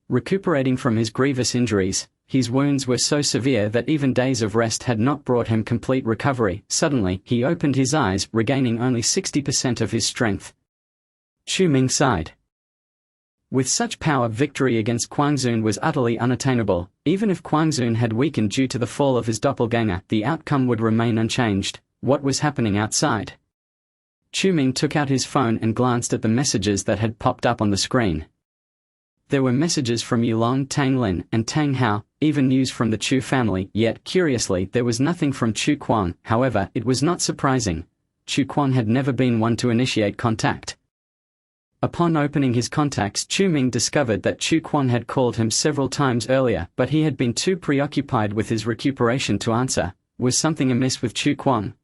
[SPEAKER 1] Recuperating from his grievous injuries, his wounds were so severe that even days of rest had not brought him complete recovery. Suddenly, he opened his eyes, regaining only 60% of his strength. Chu Ming sighed. With such power, victory against Guangzhou was utterly unattainable. Even if Guangzhou had weakened due to the fall of his doppelganger, the outcome would remain unchanged. What was happening outside? Chu Ming took out his phone and glanced at the messages that had popped up on the screen. There were messages from Yulong, Tang Lin, and Tang Hao, even news from the Chu family, yet, curiously, there was nothing from Chu Kuang. However, it was not surprising. Chu Kuang had never been one to initiate contact. Upon opening his contacts, Chu Ming discovered that Chu Kuang had called him several times earlier, but he had been too preoccupied with his recuperation to answer. Was something amiss with Chu Kuang?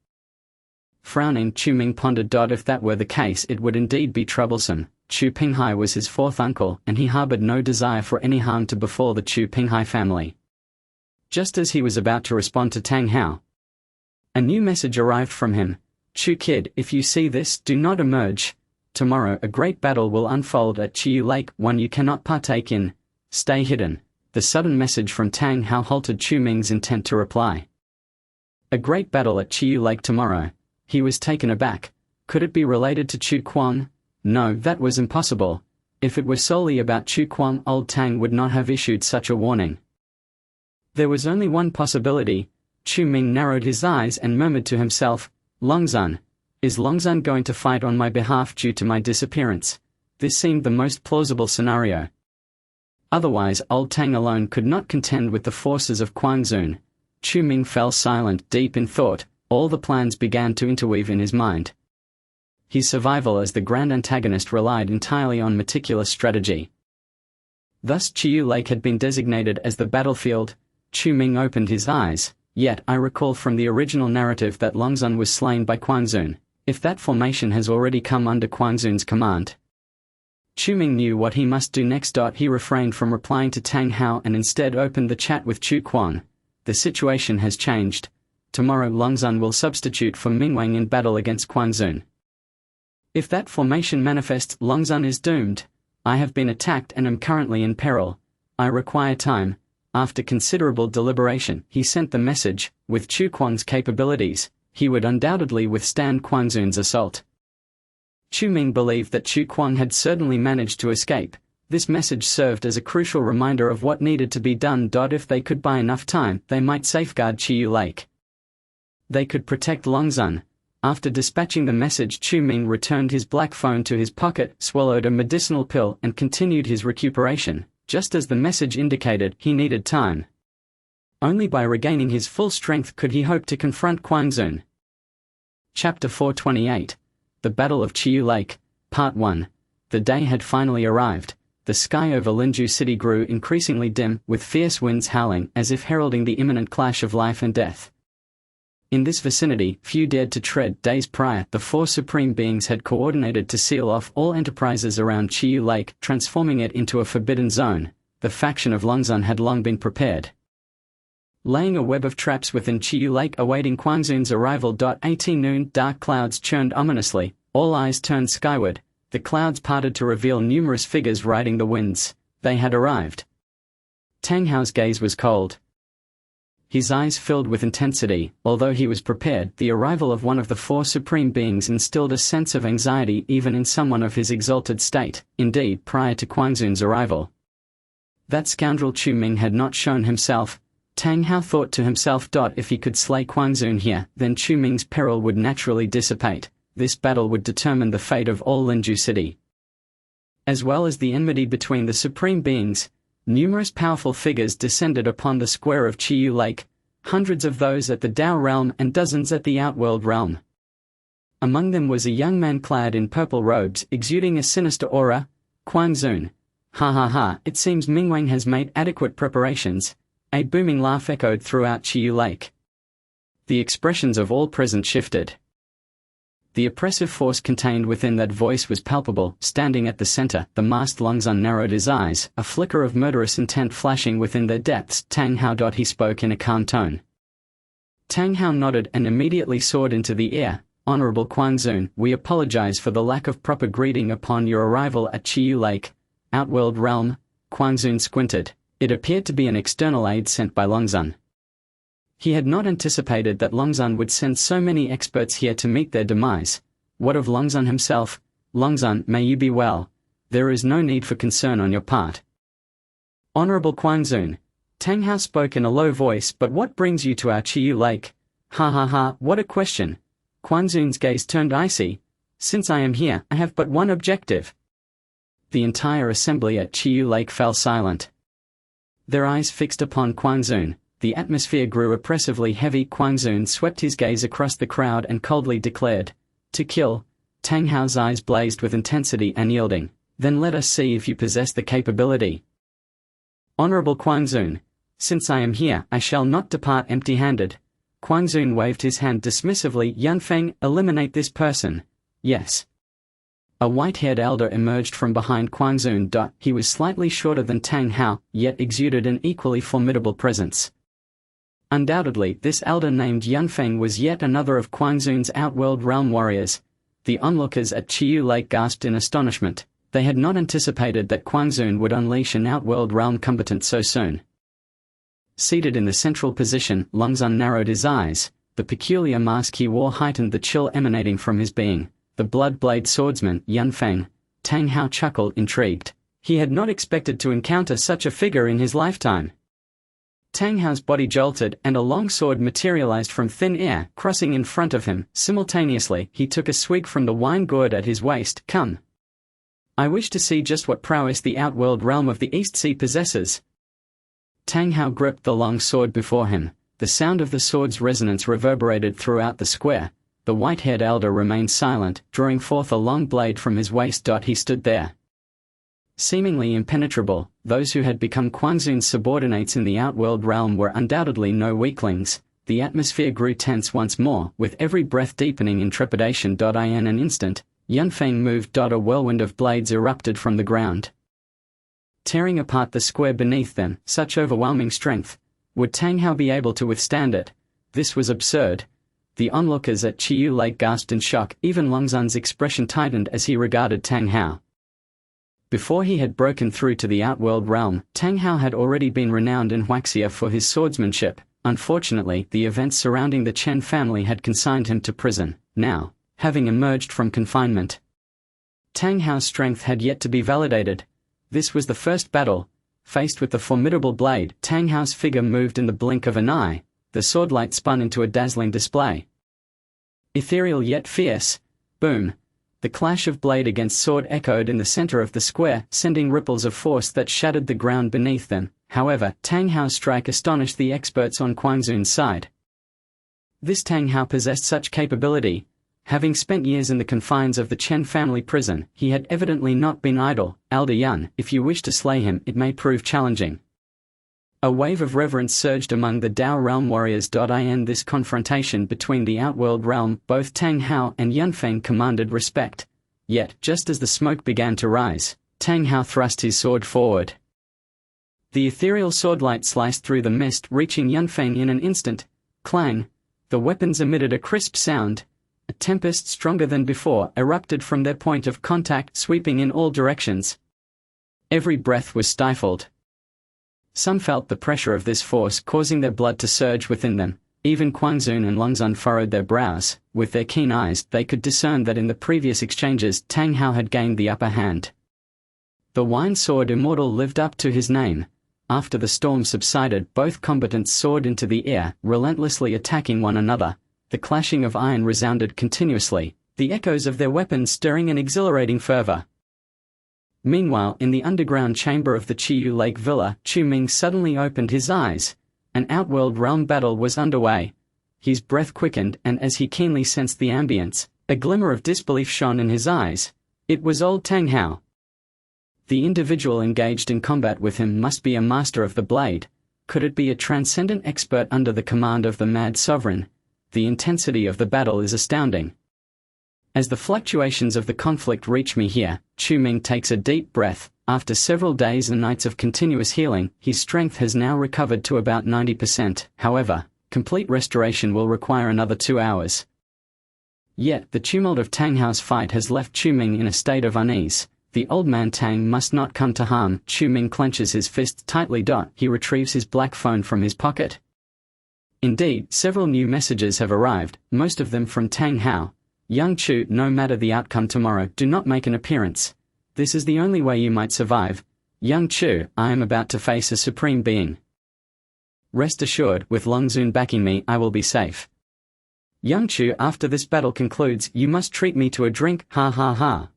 [SPEAKER 1] Frowning, Chu Ming pondered. If that were the case, it would indeed be troublesome. Chu Pinghai was his fourth uncle, and he harbored no desire for any harm to befall the Chu Pinghai family. Just as he was about to respond to Tang Hao, a new message arrived from him. Chu kid, if you see this, do not emerge. Tomorrow a great battle will unfold at Chiyu Lake, one you cannot partake in. Stay hidden. The sudden message from Tang Hao halted Chu Ming's intent to reply. A great battle at Chiyu Lake tomorrow. He was taken aback. Could it be related to Chu Kuang? No, that was impossible. If it were solely about Chu Kuang, old Tang would not have issued such a warning. There was only one possibility. Chu Ming narrowed his eyes and murmured to himself, Longzun. Is Longzun going to fight on my behalf due to my disappearance? This seemed the most plausible scenario. Otherwise, old Tang alone could not contend with the forces of Quanzun. Chu Ming fell silent, deep in thought. All the plans began to interweave in his mind. His survival as the grand antagonist relied entirely on meticulous strategy. Thus Chiyu Lake had been designated as the battlefield. Chu Ming opened his eyes. Yet I recall from the original narrative that Longzun was slain by Quanzun. If that formation has already come under Quanzun's command. Chu Ming knew what he must do next. He refrained from replying to Tang Hao and instead opened the chat with Chu Quan. The situation has changed. Tomorrow Longzun will substitute for Mingwang in battle against Quanzun. If that formation manifests, Longzun is doomed. I have been attacked and am currently in peril. I require time. After considerable deliberation, he sent the message. With Chu Quan's capabilities, he would undoubtedly withstand Quanzun's assault. Chu Ming believed that Chu Quan had certainly managed to escape. This message served as a crucial reminder of what needed to be done. If they could buy enough time, they might safeguard Chiyu Lake. They could protect Longzun. After dispatching the message, Chu Ming returned his black phone to his pocket, swallowed a medicinal pill and continued his recuperation. Just as the message indicated, he needed time. Only by regaining his full strength could he hope to confront Quanzun. Chapter 428. The Battle of Chiyu Lake, Part 1. The day had finally arrived. The sky over Linju City grew increasingly dim, with fierce winds howling as if heralding the imminent clash of life and death. In this vicinity, few dared to tread. Days prior, the four supreme beings had coordinated to seal off all enterprises around Chiyu Lake, transforming it into a forbidden zone. The faction of Longzun had long been prepared, laying a web of traps within Chiyu Lake awaiting Quanzun's arrival. 18 noon, dark clouds churned ominously. All eyes turned skyward. The clouds parted to reveal numerous figures riding the winds. They had arrived. Tang Hao's gaze was cold. His eyes filled with intensity. Although he was prepared, the arrival of one of the four supreme beings instilled a sense of anxiety even in someone of his exalted state. Indeed, prior to Quanzun's arrival, that scoundrel Chu Ming had not shown himself. Tang Hao thought to himself, if he could slay Quanzun here, then Chu Ming's peril would naturally dissipate. This battle would determine the fate of all Linju City, as well as the enmity between the supreme beings. Numerous powerful figures descended upon the square of Chiyu Lake, hundreds of those at the Dao realm and dozens at the Outworld realm. Among them was a young man clad in purple robes, exuding a sinister aura. Quanzun. Ha ha ha, it seems Mingwang has made adequate preparations. A booming laugh echoed throughout Chiyu Lake. The expressions of all present shifted. The oppressive force contained within that voice was palpable. Standing at the center, the masked Longzun narrowed his eyes, a flicker of murderous intent flashing within their depths. Tang Hao. He spoke in a calm tone. Tang Hao nodded and immediately soared into the air. Honorable Quanzun, we apologize for the lack of proper greeting upon your arrival at Chiyu Lake, Outworld realm. Quanzun squinted. It appeared to be an external aid sent by Longzun. He had not anticipated that Longzun would send so many experts here to meet their demise. What of Longzun himself? Longzun, may you be well. There is no need for concern on your part. Honorable Quanzun. Tang Hao spoke in a low voice. But what brings you to our Chiyu Lake? Ha ha ha, what a question. Quanzun's gaze turned icy. Since I am here, I have but one objective. The entire assembly at Chiyu Lake fell silent, their eyes fixed upon Quanzun. The atmosphere grew oppressively heavy. Quanzun swept his gaze across the crowd and coldly declared, "To kill." Tang Hao's eyes blazed with intensity and yielding. Then let us see if you possess the capability. Honorable Quanzun. Since I am here, I shall not depart empty-handed. Quanzun waved his hand dismissively. Yanfeng, eliminate this person. Yes. A white-haired elder emerged from behind Quanzun. He was slightly shorter than Tang Hao, yet exuded an equally formidable presence. Undoubtedly, this elder named Yanfeng was yet another of Quanzun's Outworld realm warriors. The onlookers at Chiyu Lake gasped in astonishment. They had not anticipated that Quanzun would unleash an Outworld realm combatant so soon. Seated in the central position, Longzun narrowed his eyes. The peculiar mask he wore heightened the chill emanating from his being. The blood-blade swordsman, Yanfeng. Tang Hao chuckled, intrigued. He had not expected to encounter such a figure in his lifetime. Tang Hao's body jolted and a long sword materialized from thin air, crossing in front of him. Simultaneously, he took a swig from the wine gourd at his waist. Come. I wish to see just what prowess the outworld realm of the East Sea possesses. Tang Hao gripped the long sword before him. The sound of the sword's resonance reverberated throughout the square. The white-haired elder remained silent, drawing forth a long blade from his waist. He stood there, seemingly impenetrable. Those who had become Quan Zun's subordinates in the outworld realm were undoubtedly no weaklings. The atmosphere grew tense once more, with every breath deepening in trepidation. In an instant, Yunfeng moved. A whirlwind of blades erupted from the ground, tearing apart the square beneath them. Such overwhelming strength. Would Tang Hao be able to withstand it? This was absurd. The onlookers at Chiyu Lake gasped in shock. Even Longzun's expression tightened as he regarded Tang Hao. Before he had broken through to the outworld realm, Tang Hao had already been renowned in Huaxia for his swordsmanship. Unfortunately, the events surrounding the Chen family had consigned him to prison. Now, having emerged from confinement, Tang Hao's strength had yet to be validated. This was the first battle. Faced with the formidable blade, Tang Hao's figure moved in the blink of an eye. The swordlight spun into a dazzling display. Ethereal yet fierce. Boom. The clash of blade against sword echoed in the center of the square, sending ripples of force that shattered the ground beneath them. However, Tang Hao's strike astonished the experts on Quan Zun's side. This Tang Hao possessed such capability. Having spent years in the confines of the Chen family prison, he had evidently not been idle. Elder Yun, if you wish to slay him, it may prove challenging. A wave of reverence surged among the Dao realm warriors. In this confrontation between the outworld realm, both Tang Hao and Yunfeng commanded respect. Yet, just as the smoke began to rise, Tang Hao thrust his sword forward. The ethereal swordlight sliced through the mist, reaching Yunfeng in an instant. Clang! The weapons emitted a crisp sound. A tempest stronger than before erupted from their point of contact, sweeping in all directions. Every breath was stifled. Some felt the pressure of this force, causing their blood to surge within them. Even Quan Zun and Longzun furrowed their brows. With their keen eyes, they could discern that in the previous exchanges, Tang Hao had gained the upper hand. The wine sword immortal lived up to his name. After the storm subsided, both combatants soared into the air, relentlessly attacking one another. The clashing of iron resounded continuously, the echoes of their weapons stirring an exhilarating fervor. Meanwhile, in the underground chamber of the Chiyu Lake Villa, Chu Ming suddenly opened his eyes. An outworld realm battle was underway. His breath quickened, and as he keenly sensed the ambience, a glimmer of disbelief shone in his eyes. It was old Tang Hao. The individual engaged in combat with him must be a master of the blade. Could it be a transcendent expert under the command of the Mad Sovereign? The intensity of the battle is astounding. As the fluctuations of the conflict reach me here, Chu Ming takes a deep breath. After several days and nights of continuous healing, his strength has now recovered to about 90%. However, complete restoration will require another 2 hours. Yet, the tumult of Tang Hao's fight has left Chu Ming in a state of unease. The old man Tang must not come to harm. Chu Ming clenches his fists tightly. He retrieves his black phone from his pocket. Indeed, several new messages have arrived, most of them from Tang Hao. Young Chu, no matter the outcome tomorrow, do not make an appearance. This is the only way you might survive. Young Chu, I am about to face a supreme being. Rest assured, with Longzun backing me, I will be safe. Young Chu, after this battle concludes, you must treat me to a drink, ha ha ha.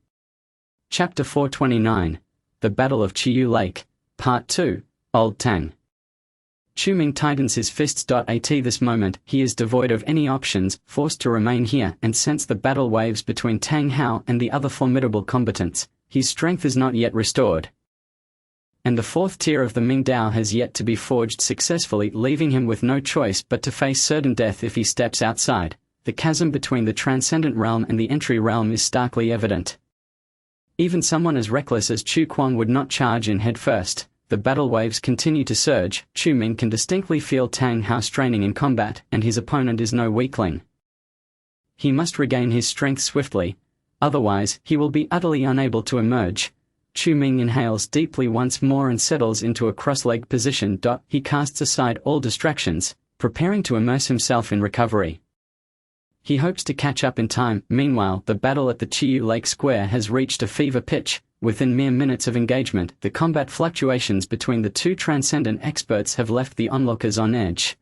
[SPEAKER 1] Chapter 429. The Battle of Chiyu Lake. Part 2. Old Tang. Chu Ming tightens his fists. At this moment, he is devoid of any options, forced to remain here and sense the battle waves between Tang Hao and the other formidable combatants. His strength is not yet restored, and the fourth tier of the Ming Dao has yet to be forged successfully, leaving him with no choice but to face certain death if he steps outside. The chasm between the transcendent realm and the entry realm is starkly evident. Even someone as reckless as Chu Quan would not charge in head first. The battle waves continue to surge. Chu Ming can distinctly feel Tang Hao straining in combat, and his opponent is no weakling. He must regain his strength swiftly, otherwise he will be utterly unable to emerge. Chu Ming inhales deeply once more and settles into a cross-legged position. He casts aside all distractions, preparing to immerse himself in recovery. He hopes to catch up in time. Meanwhile, the battle at the Chiyu Lake Square has reached a fever pitch. Within mere minutes of engagement, the combat fluctuations between the two transcendent experts have left the onlookers on edge.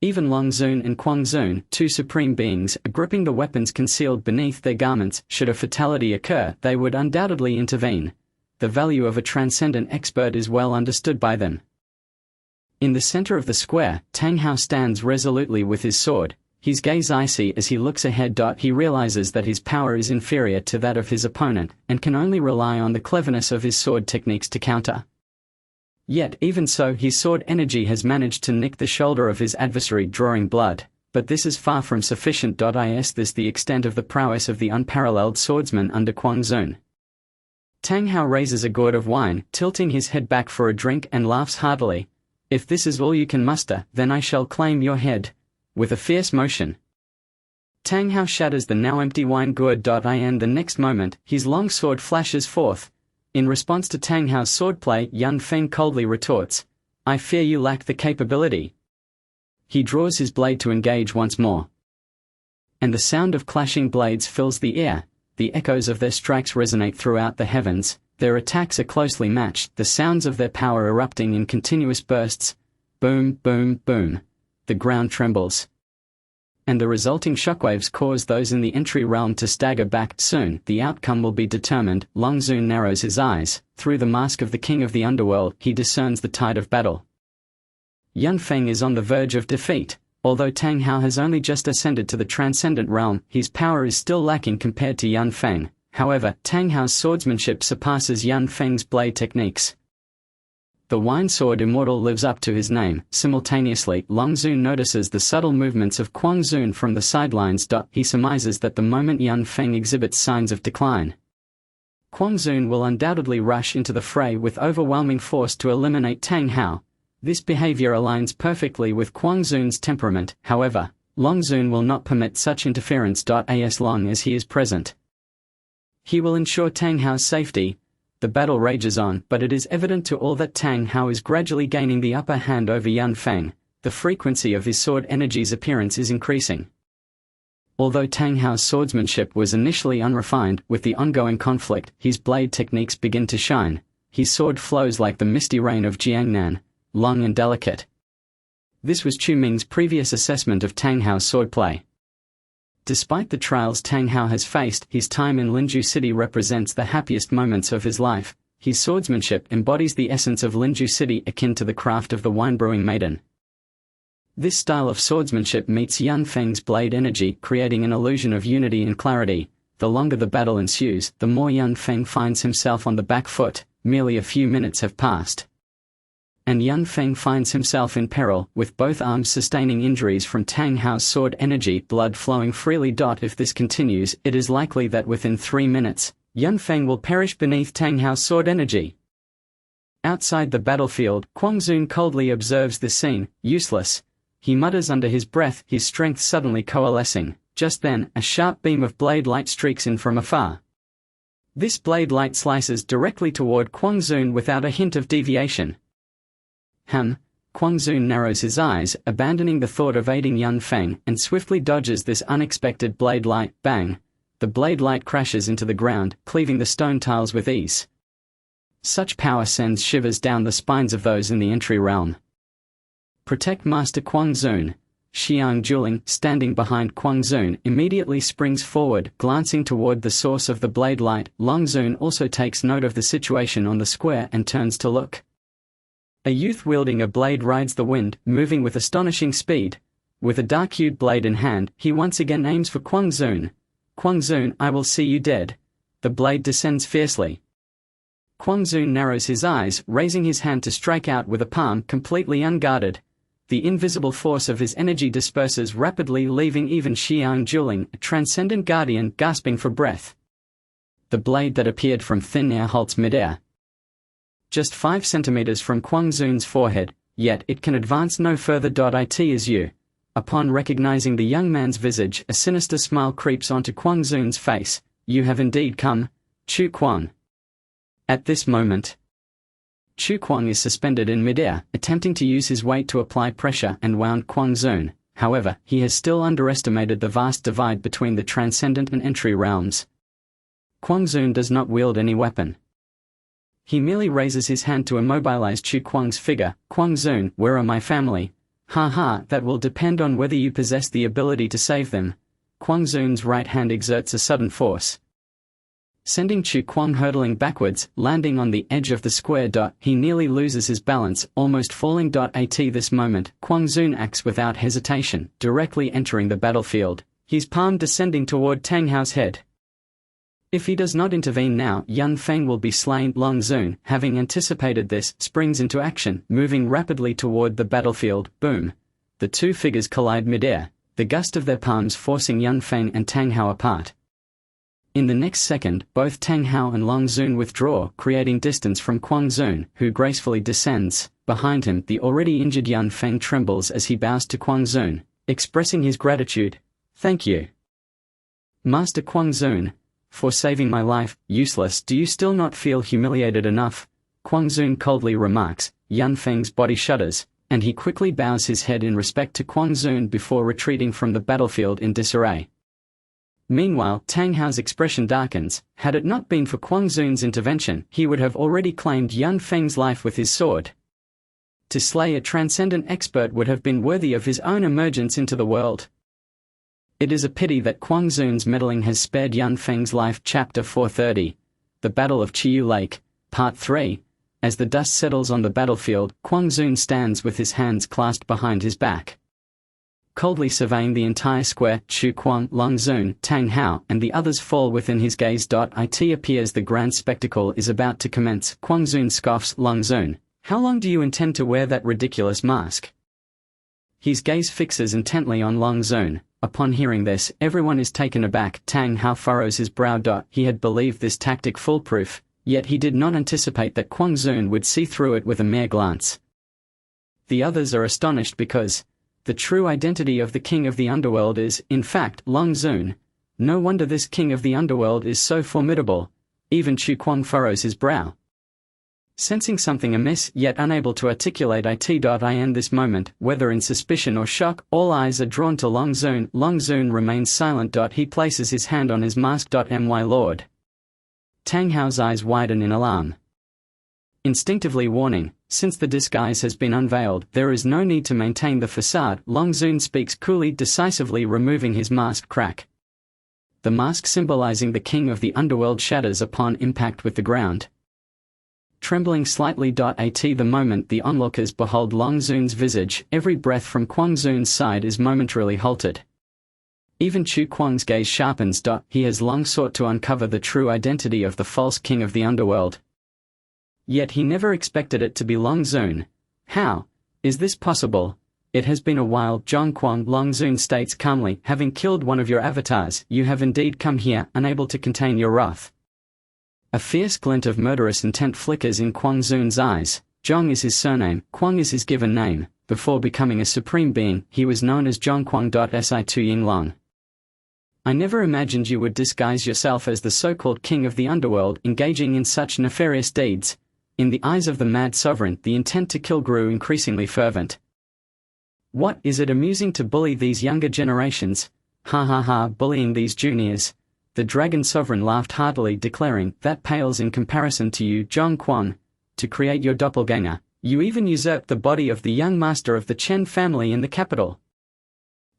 [SPEAKER 1] Even Long Zun and Kwang Zun, two supreme beings, are gripping the weapons concealed beneath their garments. Should a fatality occur, they would undoubtedly intervene. The value of a transcendent expert is well understood by them. In the center of the square, Tang Hao stands resolutely with his sword, his gaze icy as he looks ahead. He realizes that his power is inferior to that of his opponent, and can only rely on the cleverness of his sword techniques to counter. Yet even so, his sword energy has managed to nick the shoulder of his adversary, drawing blood, but this is far from sufficient. Is this the extent of the prowess of the unparalleled swordsman under Kwang Zun? Tang Hao raises a gourd of wine, tilting his head back for a drink, and laughs heartily. If this is all you can muster, then I shall claim your head. With a fierce motion, Tang Hao shatters the now empty wine gourd. The next moment, his long sword flashes forth. In response to Tang Hao's swordplay, Yun Feng coldly retorts, I fear you lack the capability. He draws his blade to engage once more, and the sound of clashing blades fills the air. The echoes of their strikes resonate throughout the heavens. Their attacks are closely matched, the sounds of their power erupting in continuous bursts. Boom, boom, boom. The ground trembles, and the resulting shockwaves cause those in the entry realm to stagger back. Soon, the outcome will be determined. Long Zun narrows his eyes. Through the mask of the king of the underworld, he discerns the tide of battle. Yun Feng is on the verge of defeat. Although Tang Hao has only just ascended to the transcendent realm, his power is still lacking compared to Yun Feng. However, Tang Hao's swordsmanship surpasses Yun Feng's blade techniques. The wine sword immortal lives up to his name. Simultaneously, Long Zun notices the subtle movements of Kwang Zun from the sidelines. He surmises that the moment Yun Feng exhibits signs of decline, Kwang Zun will undoubtedly rush into the fray with overwhelming force to eliminate Tang Hao. This behavior aligns perfectly with Kwang Zun's temperament. However, Long Zun will not permit such interference. As long as he is present, he will ensure Tang Hao's safety. The battle rages on, but it is evident to all that Tang Hao is gradually gaining the upper hand over Yun Feng. The frequency of his sword energy's appearance is increasing. Although Tang Hao's swordsmanship was initially unrefined, with the ongoing conflict, his blade techniques begin to shine. His sword flows like the misty rain of Jiangnan, long and delicate. This was Chu Ming's previous assessment of Tang Hao's swordplay. Despite the trials Tang Hao has faced, his time in Linju City represents the happiest moments of his life. His swordsmanship embodies the essence of Linju City, akin to the craft of the wine-brewing maiden. This style of swordsmanship meets Yun Feng's blade energy, creating an illusion of unity and clarity. The longer the battle ensues, the more Yun Feng finds himself on the back foot. Merely a few minutes have passed, and Yun Feng finds himself in peril, with both arms sustaining injuries from Tang Hao's sword energy, blood flowing freely. If this continues, it is likely that within 3 minutes, Yun Feng will perish beneath Tang Hao's sword energy. Outside the battlefield, Kwang Zun coldly observes this scene. Useless, he mutters under his breath, his strength suddenly coalescing. Just then, a sharp beam of blade light streaks in from afar. This blade light slices directly toward Kwang Zun without a hint of deviation. Kwang Zun narrows his eyes, abandoning the thought of aiding Yun Feng, and swiftly dodges this unexpected blade light. Bang! The blade light crashes into the ground, cleaving the stone tiles with ease. Such power sends shivers down the spines of those in the entry realm. Protect Master Kwang Zun. Xiang Juling, standing behind Kwang Zun, immediately springs forward, glancing toward the source of the blade light. Long Zun also takes note of the situation on the square and turns to look. A youth wielding a blade rides the wind, moving with astonishing speed. With a dark-hued blade in hand, he once again aims for Kwang Zun. Kwang Zun, I will see you dead. The blade descends fiercely. Kwang Zun narrows his eyes, raising his hand to strike out with a palm, completely unguarded. The invisible force of his energy disperses rapidly, leaving even Xiang Juling, a transcendent guardian, gasping for breath. The blade that appeared from thin air halts midair, just 5 centimeters from Kwang Zun's forehead, yet it can advance no further. It is you. Upon recognizing the young man's visage, a sinister smile creeps onto Kwang Zun's face. You have indeed come, Chu Kwang. At this moment, Chu Kwang is suspended in midair, attempting to use his weight to apply pressure and wound Kwang Zun. However, he has still underestimated the vast divide between the transcendent and entry realms. Kwang Zun does not wield any weapon. He merely raises his hand to immobilize Chu Kwang's figure. Kwang Zun, where are my family? Ha ha, that will depend on whether you possess the ability to save them. Kwang Zun's right hand exerts a sudden force, sending Chu Kwang hurtling backwards, landing on the edge of the square. He nearly loses his balance, almost falling. At this moment, Kwang Zun acts without hesitation, directly entering the battlefield, his palm descending toward Tang Hao's head. If he does not intervene now, Yan Feng will be slain. Long Zun, having anticipated this, springs into action, moving rapidly toward the battlefield. Boom! The two figures collide midair, the gust of their palms forcing Yan Feng and Tang Hao apart. In the next second, both Tang Hao and Long Zun withdraw, creating distance from Kwang Zun, who gracefully descends. Behind him, the already injured Yan Feng trembles as he bows to Kwang Zun, expressing his gratitude. Thank you, Master Kwang Zun, for saving my life. Useless. Do you still not feel humiliated enough? Kwang Zun coldly remarks. Yan Feng's body shudders, and he quickly bows his head in respect to Kwang Zun before retreating from the battlefield in disarray. Meanwhile, Tang Hao's expression darkens. Had it not been for Kwang Zun's intervention, he would have already claimed Yan Feng's life with his sword. To slay a transcendent expert would have been worthy of his own emergence into the world. It is a pity that Kwang Zun's meddling has spared Yan Feng's life. Chapter 430. The Battle of Chiyu Lake, Part 3. As the dust settles on the battlefield, Kwang Zun stands with his hands clasped behind his back, coldly surveying the entire square. Chu Kwang, Long Zun, Tang Hao, and the others fall within his gaze. It appears the grand spectacle is about to commence. Kwang Zun scoffs. Long Zun, how long do you intend to wear that ridiculous mask? His gaze fixes intently on Long Zun. Upon hearing this, everyone is taken aback. Tang Hao furrows his brow. He had believed this tactic foolproof, yet he did not anticipate that Kwang Zun would see through it with a mere glance. The others are astonished because the true identity of the king of the underworld is, in fact, Long Zun. No wonder this king of the underworld is so formidable. Even Chu Kwang furrows his brow, sensing something amiss, yet unable to articulate it. In this moment, whether in suspicion or shock, all eyes are drawn to Long Zun. Long Zun remains silent. He places his hand on his mask. My lord. Tang Hao's eyes widen in alarm, instinctively warning, since the disguise has been unveiled, there is no need to maintain the facade. Long Zun speaks coolly, decisively removing his mask. Crack. The mask symbolizing the king of the underworld shatters upon impact with the ground, trembling slightly. At the moment the onlookers behold Long Zun's visage, every breath from Kwang Zun's side is momentarily halted. Even Chu Kwang's gaze sharpens. He has long sought to uncover the true identity of the false king of the underworld, yet he never expected it to be Long Zun. How is this possible? It has been a while. Zhong Kwang, Long Zun states calmly, having killed one of your avatars, you have indeed come here, unable to contain your wrath. A fierce glint of murderous intent flickers in Kwang Zun's eyes. Zhong is his surname, Kwang is his given name. Before becoming a supreme being, he was known as Zhong Kwang. Si Tu Yinglong. I never imagined you would disguise yourself as the so-called king of the underworld, engaging in such nefarious deeds. In the eyes of the mad sovereign, the intent to kill grew increasingly fervent. What, is it amusing to bully these younger generations? Ha ha ha, bullying these juniors. The dragon sovereign laughed heartily, declaring, that pales in comparison to you, Zhong Kwang. To create your doppelganger, you even usurped the body of the young master of the Chen family in the capital.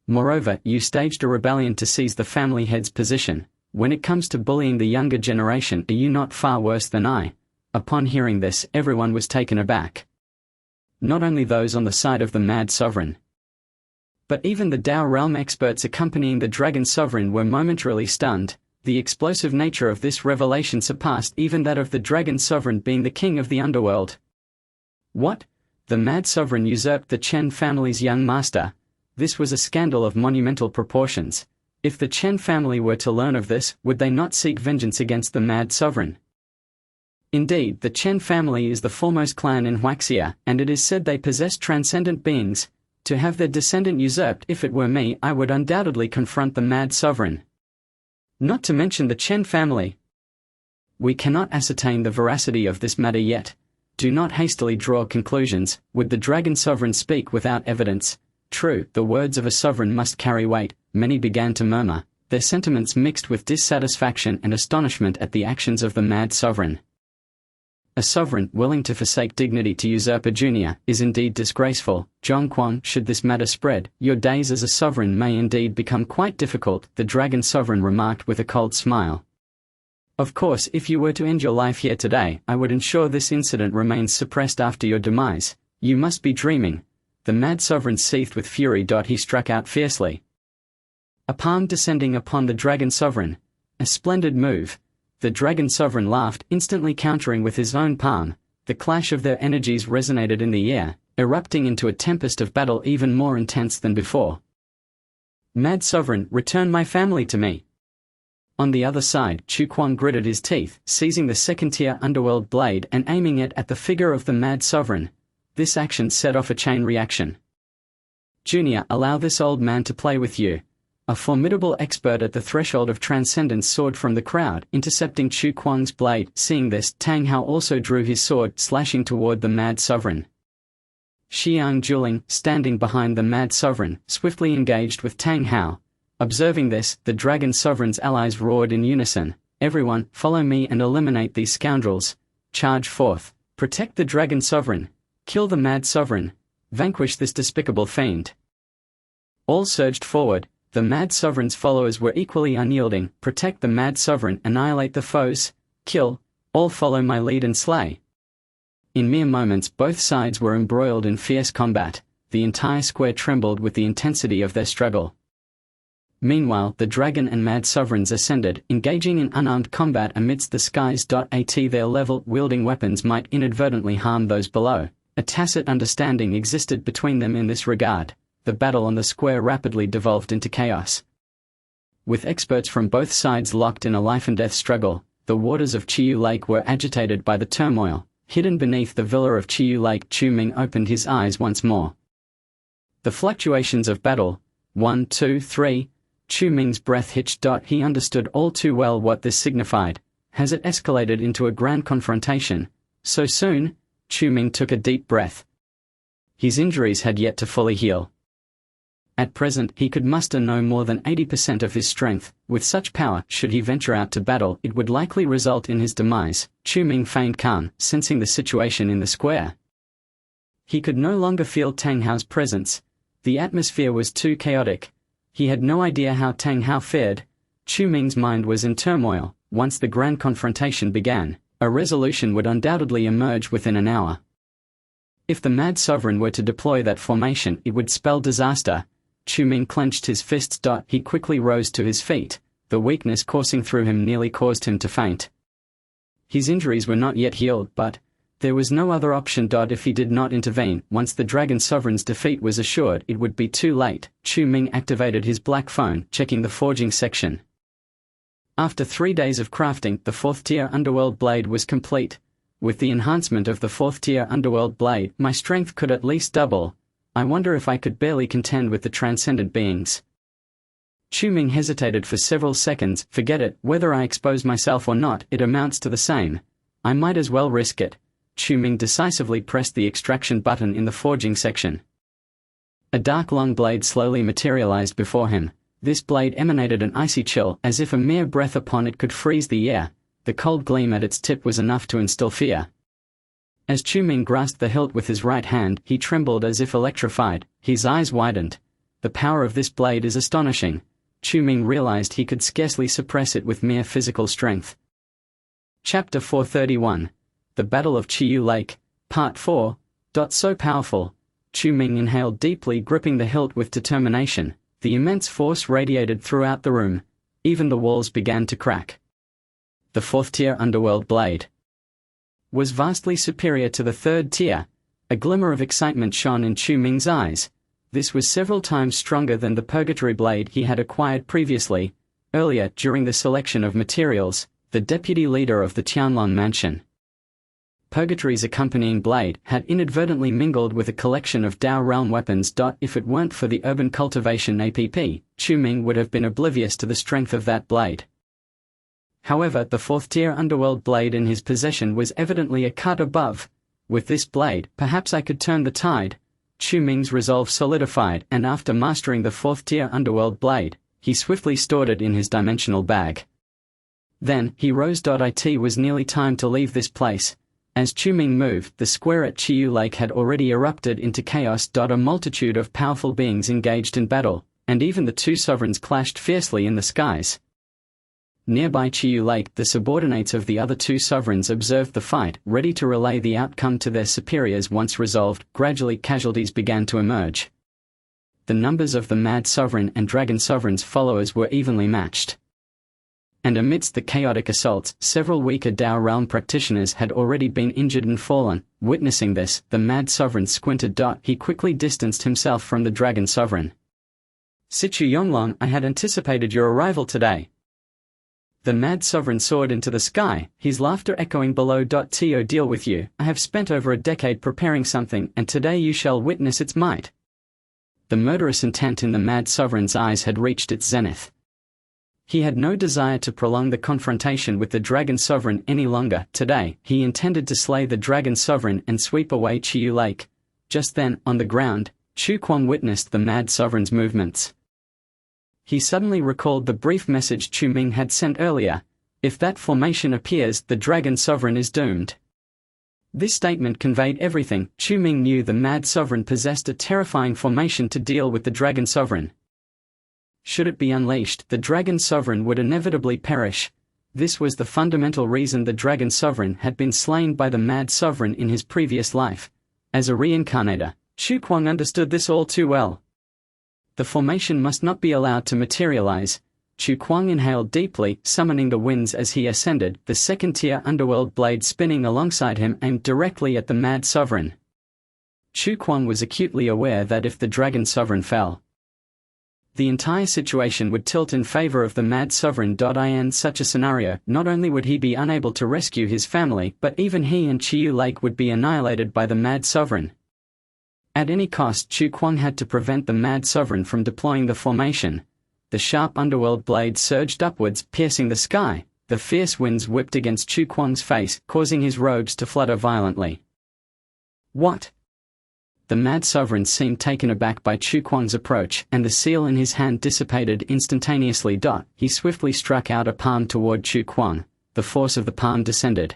[SPEAKER 1] Moreover, you staged a rebellion to seize the family head's position. When it comes to bullying the younger generation, are you not far worse than I? Upon hearing this, everyone was taken aback. Not only those on the side of the mad sovereign, but even the Dao realm experts accompanying the dragon sovereign were momentarily stunned. The explosive nature of this revelation surpassed even that of the dragon sovereign being the king of the underworld. What? The mad sovereign usurped the Chen family's young master? This was a scandal of monumental proportions. If the Chen family were to learn of this, would they not seek vengeance against the mad sovereign? Indeed, the Chen family is the foremost clan in Huaxia, and it is said they possess transcendent beings. To have their descendant usurped, if it were me, I would undoubtedly confront the mad sovereign. Not to mention the Chen family. We cannot ascertain the veracity of this matter yet. Do not hastily draw conclusions. Would the dragon sovereign speak without evidence? True, the words of a sovereign must carry weight. Many began to murmur, their sentiments mixed with dissatisfaction and astonishment at the actions of the mad sovereign. A sovereign willing to forsake dignity to usurp a junior is indeed disgraceful. Zhongquan, should this matter spread, your days as a sovereign may indeed become quite difficult, the dragon sovereign remarked with a cold smile. Of course, if you were to end your life here today, I would ensure this incident remains suppressed after your demise. You must be dreaming. The mad sovereign seethed with fury. He struck out fiercely. A palm descending upon the dragon sovereign. A splendid move. The dragon sovereign laughed, instantly countering with his own palm. The clash of their energies resonated in the air, erupting into a tempest of battle even more intense than before. Mad sovereign, return my family to me. On the other side, Chu Quan gritted his teeth, seizing the second-tier underworld blade and aiming it at the figure of the mad sovereign. This action set off a chain reaction. Junior, allow this old man to play with you. A formidable expert at the threshold of transcendence soared from the crowd, intercepting Chu Quan's blade. Seeing this, Tang Hao also drew his sword, slashing toward the mad sovereign. Xiang Juling, standing behind the mad sovereign, swiftly engaged with Tang Hao. Observing this, the dragon sovereign's allies roared in unison. Everyone, follow me and eliminate these scoundrels. Charge forth. Protect the dragon sovereign. Kill the mad sovereign. Vanquish this despicable fiend. All surged forward. The mad sovereign's followers were equally unyielding. Protect the mad sovereign, annihilate the foes, kill, all follow my lead and slay. In mere moments both sides were embroiled in fierce combat. The entire square trembled with the intensity of their struggle. Meanwhile, the dragon and mad sovereigns ascended, engaging in unarmed combat amidst the skies. At their level, wielding weapons might inadvertently harm those below. A tacit understanding existed between them in this regard. The battle on the square rapidly devolved into chaos. With experts from both sides locked in a life-and-death struggle, the waters of Chiyu Lake were agitated by the turmoil. Hidden beneath the villa of Chiyu Lake, Chu Ming opened his eyes once more. The fluctuations of battle. 1, 2, 3. Chu Ming's breath hitched. He understood all too well what this signified. Has it escalated into a grand confrontation? So soon? Chu Ming took a deep breath. His injuries had yet to fully heal. At present, he could muster no more than 80% of his strength. With such power, should he venture out to battle, it would likely result in his demise. Chu Ming feigned calm, sensing the situation in the square. He could no longer feel Tang Hao's presence. The atmosphere was too chaotic. He had no idea how Tang Hao fared. Chu Ming's mind was in turmoil. Once the grand confrontation began, a resolution would undoubtedly emerge within an hour. If the mad sovereign were to deploy that formation, it would spell disaster. Chu Ming clenched his fists. He quickly rose to his feet. The weakness coursing through him nearly caused him to faint. His injuries were not yet healed, but there was no other option. If he did not intervene, once the dragon sovereign's defeat was assured, it would be too late. Chu Ming activated his black phone, checking the forging section. After 3 days of crafting, the 4th-tier underworld blade was complete. With the enhancement of the 4th-tier underworld blade, my strength could at least double. I wonder if I could barely contend with the transcendent beings. Chu Ming hesitated for several seconds. Forget it, whether I expose myself or not, it amounts to the same. I might as well risk it. Chu Ming decisively pressed the extraction button in the forging section. A dark long blade slowly materialized before him. This blade emanated an icy chill, as if a mere breath upon it could freeze the air. The cold gleam at its tip was enough to instill fear. As Chu Ming grasped the hilt with his right hand, he trembled as if electrified. His eyes widened. The power of this blade is astonishing. Chu Ming realized he could scarcely suppress it with mere physical strength. Chapter 431. The Battle of Chiyu Lake, Part 4. So powerful. Chu Ming inhaled deeply, gripping the hilt with determination. The immense force radiated throughout the room. Even the walls began to crack. The 4th-tier underworld blade was vastly superior to the 3rd tier. A glimmer of excitement shone in Chu Ming's eyes. This was several times stronger than the purgatory blade he had acquired previously. Earlier, during the selection of materials, the deputy leader of the Tianlong mansion, Purgatory's accompanying blade, had inadvertently mingled with a collection of Dao realm weapons. If it weren't for the urban cultivation APP, Chu Ming would have been oblivious to the strength of that blade. However, the 4th-tier underworld blade in his possession was evidently a cut above. With this blade, perhaps I could turn the tide. Chu Ming's resolve solidified, and after mastering the 4th-tier underworld blade, he swiftly stored it in his dimensional bag. Then, he rose. It was nearly time to leave this place. As Chu-Ming moved, the square at Chiyu Lake had already erupted into chaos. A multitude of powerful beings engaged in battle, and even the two sovereigns clashed fiercely in the skies. Nearby Chiyu Lake, the subordinates of the other two sovereigns observed the fight, ready to relay the outcome to their superiors. Once resolved, gradually casualties began to emerge. The numbers of the Mad Sovereign and Dragon Sovereign's followers were evenly matched. And amidst the chaotic assaults, several weaker Dao realm practitioners had already been injured and fallen. Witnessing this, the Mad Sovereign squinted. He quickly distanced himself from the Dragon Sovereign. "Sichu Yonglong, I had anticipated your arrival today." The Mad Sovereign soared into the sky, his laughter echoing below. To deal with you, I have spent over a decade preparing something, and today you shall witness its might. The murderous intent in the Mad Sovereign's eyes had reached its zenith. He had no desire to prolong the confrontation with the Dragon Sovereign any longer. Today, he intended to slay the Dragon Sovereign and sweep away Chiyu Lake. Just then, on the ground, Chu Kuang witnessed the Mad Sovereign's movements. He suddenly recalled the brief message Chu-Ming had sent earlier. If that formation appears, the Dragon Sovereign is doomed. This statement conveyed everything. Chu-Ming knew the Mad Sovereign possessed a terrifying formation to deal with the Dragon Sovereign. Should it be unleashed, the Dragon Sovereign would inevitably perish. This was the fundamental reason the Dragon Sovereign had been slain by the Mad Sovereign in his previous life. As a reincarnator, Chu Kuang understood this all too well. The formation must not be allowed to materialize. Chu Kuang inhaled deeply, summoning the winds as he ascended, the second-tier underworld blade spinning alongside him aimed directly at the Mad Sovereign. Chu Kuang was acutely aware that if the Dragon Sovereign fell, the entire situation would tilt in favor of the Mad Sovereign. In such a scenario, not only would he be unable to rescue his family, but even he and Chiyu Lake would be annihilated by the Mad Sovereign. At any cost, Chu Kuang had to prevent the Mad Sovereign from deploying the formation. The sharp underworld blade surged upwards, piercing the sky. The fierce winds whipped against Chu Kuang's face, causing his robes to flutter violently. What? The Mad Sovereign seemed taken aback by Chu Kuang's approach, and the seal in his hand dissipated instantaneously. He swiftly struck out a palm toward Chu Kuang. The force of the palm descended.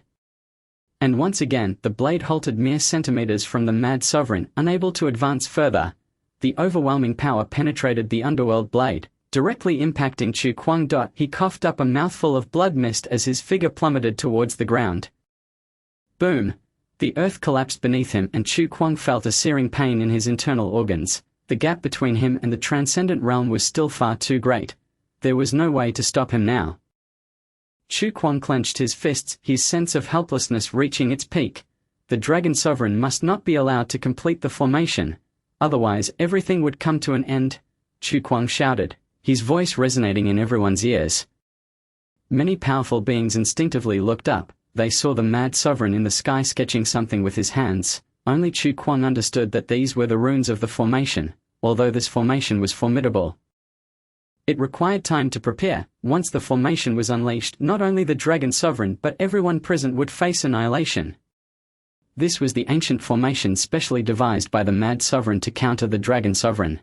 [SPEAKER 1] And once again, the blade halted mere centimeters from the Mad Sovereign, unable to advance further. The overwhelming power penetrated the underworld blade, directly impacting Chu Kuang. He coughed up a mouthful of blood mist as his figure plummeted towards the ground. Boom! The earth collapsed beneath him and Chu Kuang felt a searing pain in his internal organs. The gap between him and the transcendent realm was still far too great. There was no way to stop him now. Chu Kuang clenched his fists, his sense of helplessness reaching its peak. The Dragon Sovereign must not be allowed to complete the formation. Otherwise, everything would come to an end. Chu Kuang shouted, his voice resonating in everyone's ears. Many powerful beings instinctively looked up. They saw the Mad Sovereign in the sky sketching something with his hands. Only Chu Kuang understood that these were the runes of the formation, although this formation was formidable. It required time to prepare. Once the formation was unleashed, not only the Dragon Sovereign but everyone present would face annihilation. This was the ancient formation specially devised by the Mad Sovereign to counter the Dragon Sovereign.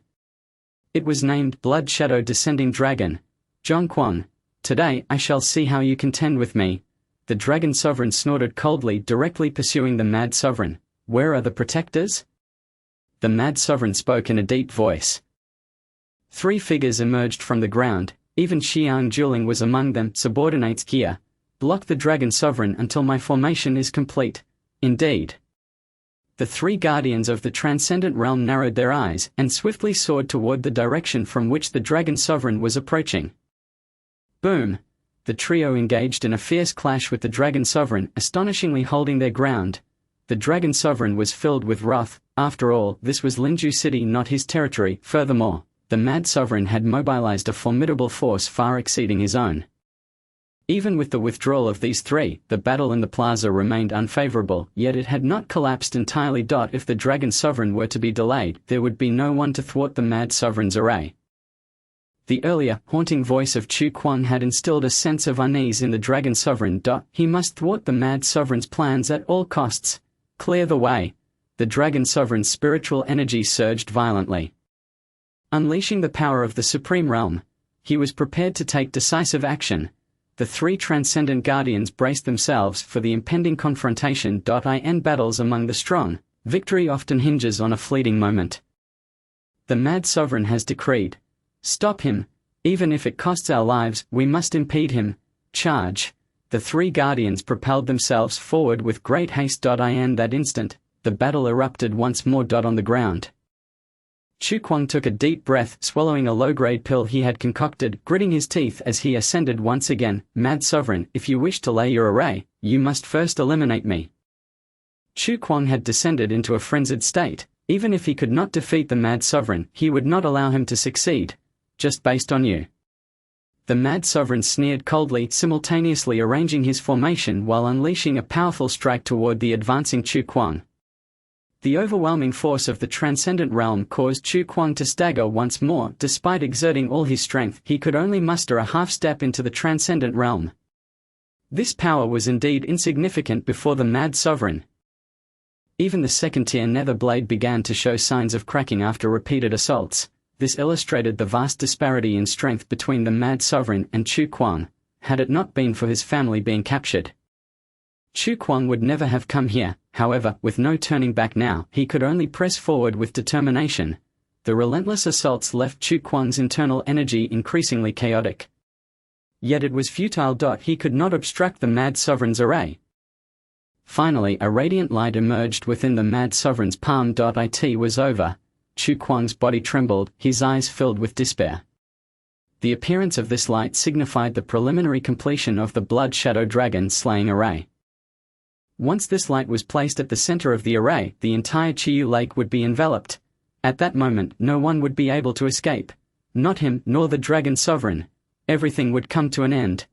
[SPEAKER 1] It was named Blood Shadow Descending Dragon. Zhong Kuang, today I shall see how you contend with me. The Dragon Sovereign snorted coldly, directly pursuing the Mad Sovereign. Where are the protectors? The Mad Sovereign spoke in a deep voice. 3 figures emerged from the ground, even Xiang Juling was among them. Subordinates here. Block the Dragon Sovereign until my formation is complete. Indeed. The 3 guardians of the transcendent realm narrowed their eyes and swiftly soared toward the direction from which the Dragon Sovereign was approaching. Boom! The trio engaged in a fierce clash with the Dragon Sovereign, astonishingly holding their ground. The Dragon Sovereign was filled with wrath. After all, this was Linju City, not his territory. Furthermore, the Mad Sovereign had mobilized a formidable force far exceeding his own. Even with the withdrawal of these 3, the battle in the plaza remained unfavorable, yet it had not collapsed entirely. If the Dragon Sovereign were to be delayed, there would be no one to thwart the Mad Sovereign's array. The earlier, haunting voice of Chu Kuang had instilled a sense of unease in the Dragon Sovereign. He must thwart the Mad Sovereign's plans at all costs. Clear the way. The Dragon Sovereign's spiritual energy surged violently. Unleashing the power of the Supreme Realm, he was prepared to take decisive action. The three transcendent guardians braced themselves for the impending confrontation. In battles among the strong, victory often hinges on a fleeting moment. The mad sovereign has decreed. Stop him. Even if it costs our lives, we must impede him. Charge. The three guardians propelled themselves forward with great haste. In that instant, the battle erupted once more. On the ground, Chu Kuang took a deep breath, swallowing a low-grade pill he had concocted, gritting his teeth as he ascended once again. Mad Sovereign, if you wish to lay your array, you must first eliminate me. Chu Kuang had descended into a frenzied state. Even if he could not defeat the Mad Sovereign, he would not allow him to succeed. Just based on you. The Mad Sovereign sneered coldly, simultaneously arranging his formation while unleashing a powerful strike toward the advancing Chu Kuang. The overwhelming force of the transcendent realm caused Chu Kuang to stagger once more. Despite exerting all his strength, he could only muster a half-step into the transcendent realm. This power was indeed insignificant before the Mad Sovereign. Even the second-tier nether blade began to show signs of cracking after repeated assaults. This illustrated the vast disparity in strength between the Mad Sovereign and Chu Kuang, had it not been for his family being captured. Chu Kuang would never have come here. However, with no turning back now, he could only press forward with determination. The relentless assaults left Chu Kuang's internal energy increasingly chaotic. Yet it was futile. He could not obstruct the Mad Sovereign's array. Finally, a radiant light emerged within the Mad Sovereign's palm. It was over. Chu Kuang's body trembled, his eyes filled with despair. The appearance of this light signified the preliminary completion of the Blood Shadow Dragon slaying array. Once this light was placed at the center of the array, the entire Chiyu Lake would be enveloped. At that moment, no one would be able to escape. Not him, nor the Dragon Sovereign. Everything would come to an end.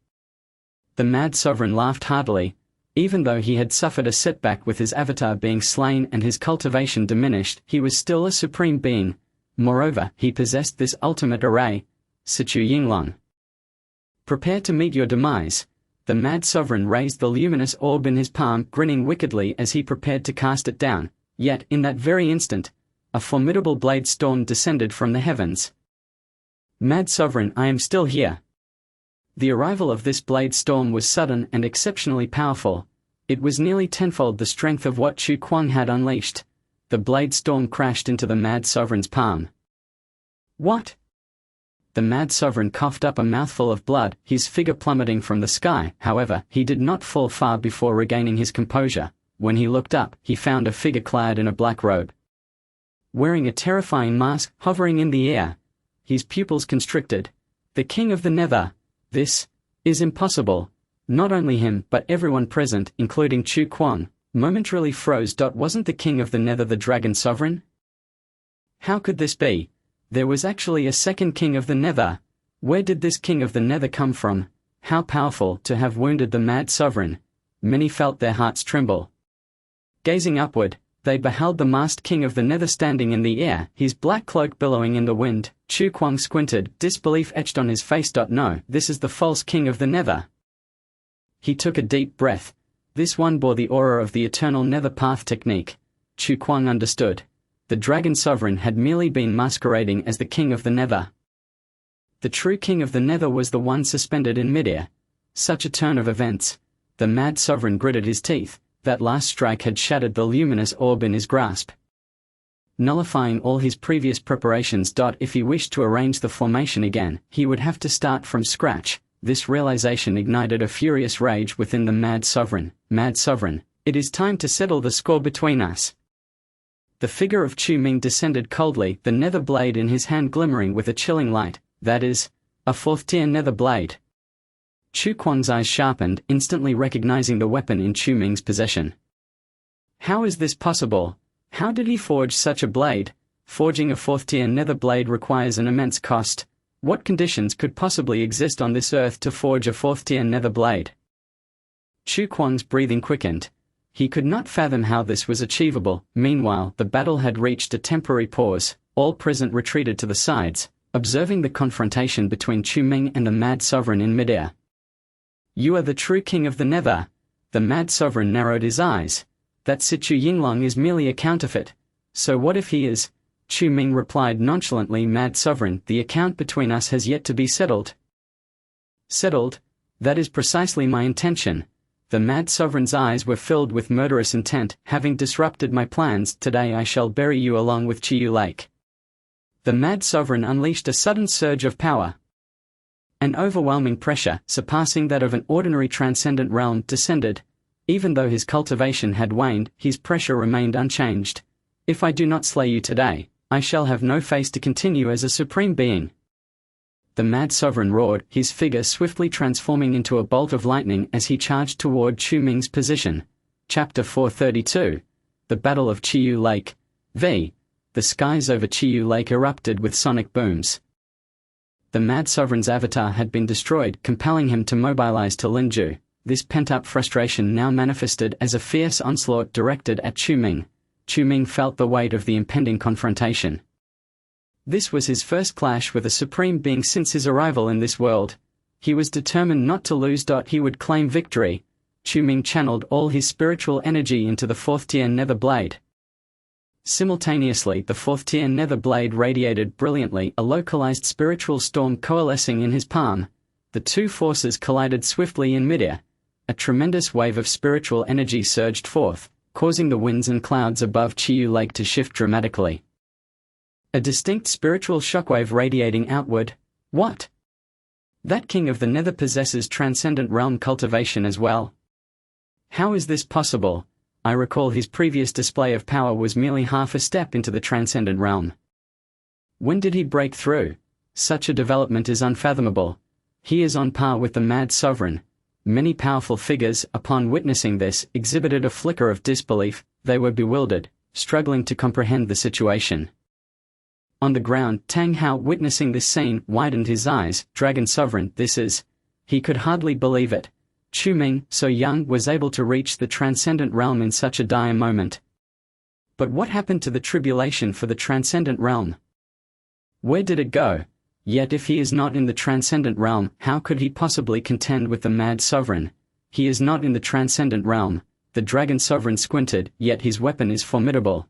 [SPEAKER 1] The Mad Sovereign laughed heartily. Even though he had suffered a setback with his avatar being slain and his cultivation diminished, he was still a supreme being. Moreover, he possessed this ultimate array, Sichu Yinglong. Prepare to meet your demise. The Mad Sovereign raised the luminous orb in his palm, grinning wickedly as he prepared to cast it down. Yet, in that very instant, a formidable blade storm descended from the heavens. Mad Sovereign, I am still here. The arrival of this blade storm was sudden and exceptionally powerful. It was nearly tenfold the strength of what Chu Kuang had unleashed. The blade storm crashed into the Mad Sovereign's palm. What? The Mad Sovereign coughed up a mouthful of blood, his figure plummeting from the sky. However, he did not fall far before regaining his composure. When he looked up, he found a figure clad in a black robe, wearing a terrifying mask, hovering in the air. His pupils constricted. The King of the Nether. This is impossible. Not only him, but everyone present, including Chu Kuang, momentarily froze. Wasn't the King of the Nether the Dragon Sovereign? How could this be? There was actually a second King of the Nether. Where did this King of the Nether come from? How powerful to have wounded the Mad Sovereign. Many felt their hearts tremble. Gazing upward, they beheld the masked King of the Nether standing in the air, his black cloak billowing in the wind. Chu Kuang squinted, disbelief etched on his face. No, this is the false King of the Nether. He took a deep breath. This one bore the aura of the eternal Nether Path technique. Chu Kuang understood. The Dragon Sovereign had merely been masquerading as the King of the Nether. The true King of the Nether was the one suspended in midair. Such a turn of events. The Mad Sovereign gritted his teeth. That last strike had shattered the luminous orb in his grasp, nullifying all his previous preparations. If he wished to arrange the formation again, he would have to start from scratch. This realization ignited a furious rage within the Mad Sovereign. Mad Sovereign, it is time to settle the score between us. The figure of Chu Ming descended coldly, the nether blade in his hand glimmering with a chilling light. That is, a fourth-tier nether blade. Chu Kuang's eyes sharpened, instantly recognizing the weapon in Chu Ming's possession. How is this possible? How did he forge such a blade? Forging a fourth-tier nether blade requires an immense cost. What conditions could possibly exist on this earth to forge a fourth-tier nether blade? Chu Kuang's breathing quickened. He could not fathom how this was achievable. Meanwhile, the battle had reached a temporary pause. All present retreated to the sides, observing the confrontation between Chu Ming and the Mad Sovereign in midair. You are the true King of the Nether. The Mad Sovereign narrowed his eyes. That Sichu Yinglong is merely a counterfeit. So what if he is? Chu Ming replied nonchalantly, "Mad Sovereign, the account between us has yet to be settled." "Settled? That is precisely my intention." The Mad Sovereign's eyes were filled with murderous intent. "Having disrupted my plans, today I shall bury you along with Chiyu Lake." The Mad Sovereign unleashed a sudden surge of power. An overwhelming pressure, surpassing that of an ordinary transcendent realm, descended. Even though his cultivation had waned, his pressure remained unchanged. "If I do not slay you today, I shall have no face to continue as a supreme being." The Mad Sovereign roared, his figure swiftly transforming into a bolt of lightning as he charged toward Chu Ming's position. Chapter 432. The Battle of Chiyu Lake. V. The skies over Chiyu Lake erupted with sonic booms. The Mad Sovereign's avatar had been destroyed, compelling him to mobilize to Linju. This pent-up frustration now manifested as a fierce onslaught directed at Chu Ming. Chu Ming felt the weight of the impending confrontation. This was his first clash with a supreme being since his arrival in this world. He was determined not to lose. He would claim victory. Chu Ming channeled all his spiritual energy into the fourth-tier nether blade. Simultaneously, the fourth-tier nether blade radiated brilliantly, a localized spiritual storm coalescing in his palm. The two forces collided swiftly in midair. A tremendous wave of spiritual energy surged forth, causing the winds and clouds above Chiyu Lake to shift dramatically. A distinct spiritual shockwave radiating outward. What? That king of the nether possesses transcendent realm cultivation as well? How is this possible? I recall his previous display of power was merely half a step into the transcendent realm. When did he break through? Such a development is unfathomable. He is on par with the Mad Sovereign. Many powerful figures, upon witnessing this, exhibited a flicker of disbelief. They were bewildered, struggling to comprehend the situation. On the ground, Tang Hao, witnessing this scene, widened his eyes. "Dragon Sovereign, this is..." He could hardly believe it. Chu Ming, so young, was able to reach the transcendent realm in such a dire moment. But what happened to the tribulation for the transcendent realm? Where did it go? Yet if he is not in the transcendent realm, how could he possibly contend with the Mad Sovereign? He is not in the transcendent realm. The Dragon Sovereign squinted, yet his weapon is formidable,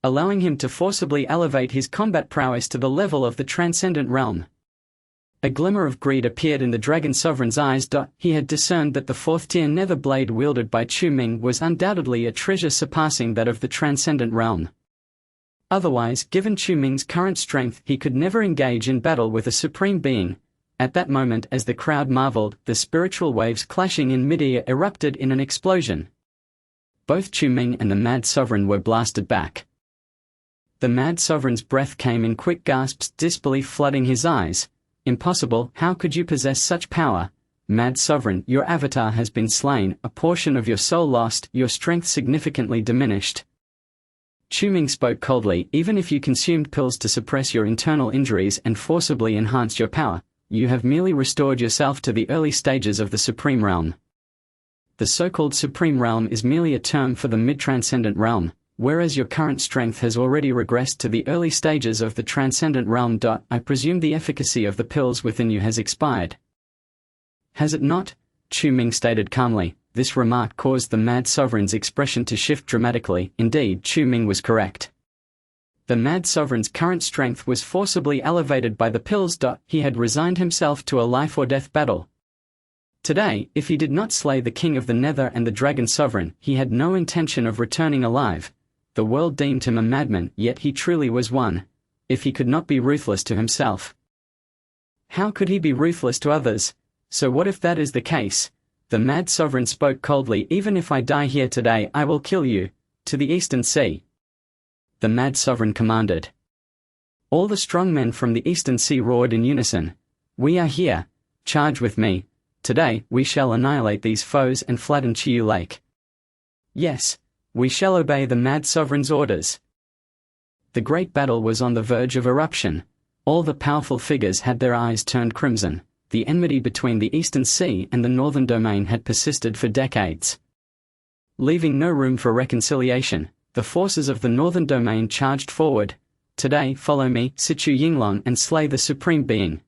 [SPEAKER 1] allowing him to forcibly elevate his combat prowess to the level of the transcendent realm. A glimmer of greed appeared in the Dragon Sovereign's eyes. He had discerned that the fourth-tier nether blade wielded by Chu Ming was undoubtedly a treasure surpassing that of the transcendent realm. Otherwise, given Chu Ming's current strength, he could never engage in battle with a supreme being. At that moment, as the crowd marveled, the spiritual waves clashing in midair erupted in an explosion. Both Chu Ming and the Mad Sovereign were blasted back. The Mad Sovereign's breath came in quick gasps, disbelief flooding his eyes. "Impossible, how could you possess such power? Mad Sovereign, your avatar has been slain, a portion of your soul lost, your strength significantly diminished." Chu Ming spoke coldly. "Even if you consumed pills to suppress your internal injuries and forcibly enhanced your power, you have merely restored yourself to the early stages of the Supreme Realm. The so-called Supreme Realm is merely a term for the mid-transcendent realm, whereas your current strength has already regressed to the early stages of the transcendent realm. I presume the efficacy of the pills within you has expired." "Has it not?" Chu Ming stated calmly. This remark caused the Mad Sovereign's expression to shift dramatically. Indeed, Chu Ming was correct. The Mad Sovereign's current strength was forcibly elevated by the pills. He had resigned himself to a life-or-death battle. Today, if he did not slay the King of the Nether and the Dragon Sovereign, he had no intention of returning alive. The world deemed him a madman, yet he truly was one. If he could not be ruthless to himself, how could he be ruthless to others? So what if that is the case? The Mad Sovereign spoke coldly. "Even if I die here today, I will kill you. To the Eastern Sea." The Mad Sovereign commanded. All the strong men from the Eastern Sea roared in unison. "We are here. Charge with me. Today, we shall annihilate these foes and flatten Chiyu Lake. Yes, we shall obey the Mad Sovereign's orders." The great battle was on the verge of eruption. All the powerful figures had their eyes turned crimson. The enmity between the Eastern Sea and the Northern Domain had persisted for decades. Leaving no room for reconciliation, the forces of the Northern Domain charged forward. "Today, follow me, Sichu Yinglong, and slay the Supreme Being."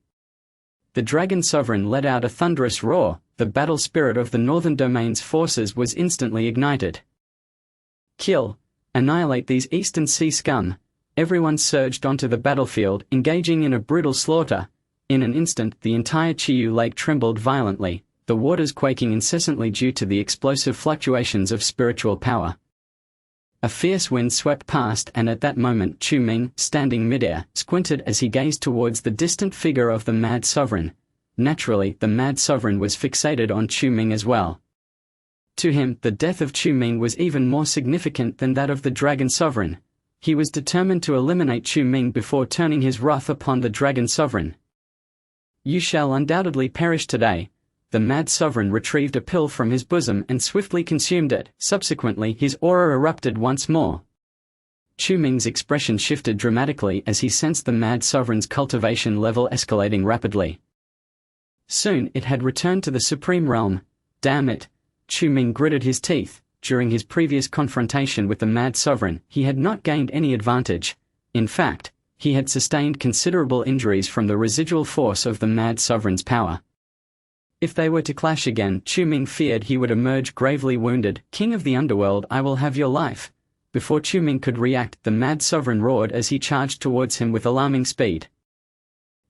[SPEAKER 1] The Dragon Sovereign let out a thunderous roar. The battle spirit of the Northern Domain's forces was instantly ignited. "Kill! Annihilate these Eastern Sea scum! Everyone surged onto the battlefield, engaging in a brutal slaughter. In an instant, the entire Chiyu Lake trembled violently, the waters quaking incessantly due to the explosive fluctuations of spiritual power. A fierce wind swept past, and at that moment Chu Ming, standing midair, squinted as he gazed towards the distant figure of the Mad Sovereign. Naturally, the Mad Sovereign was fixated on Chu Ming as well. To him, the death of Chu Ming was even more significant than that of the Dragon Sovereign. He was determined to eliminate Chu Ming before turning his wrath upon the Dragon Sovereign. "You shall undoubtedly perish today." The Mad Sovereign retrieved a pill from his bosom and swiftly consumed it. Subsequently, his aura erupted once more. Chu Ming's expression shifted dramatically as he sensed the Mad Sovereign's cultivation level escalating rapidly. Soon, it had returned to the Supreme Realm. Damn it! Chu Ming gritted his teeth. During his previous confrontation with the Mad Sovereign, he had not gained any advantage. In fact, he had sustained considerable injuries from the residual force of the Mad Sovereign's power. If they were to clash again, Chu Ming feared he would emerge gravely wounded. "King of the Underworld, I will have your life." Before Chu Ming could react, the Mad Sovereign roared as he charged towards him with alarming speed.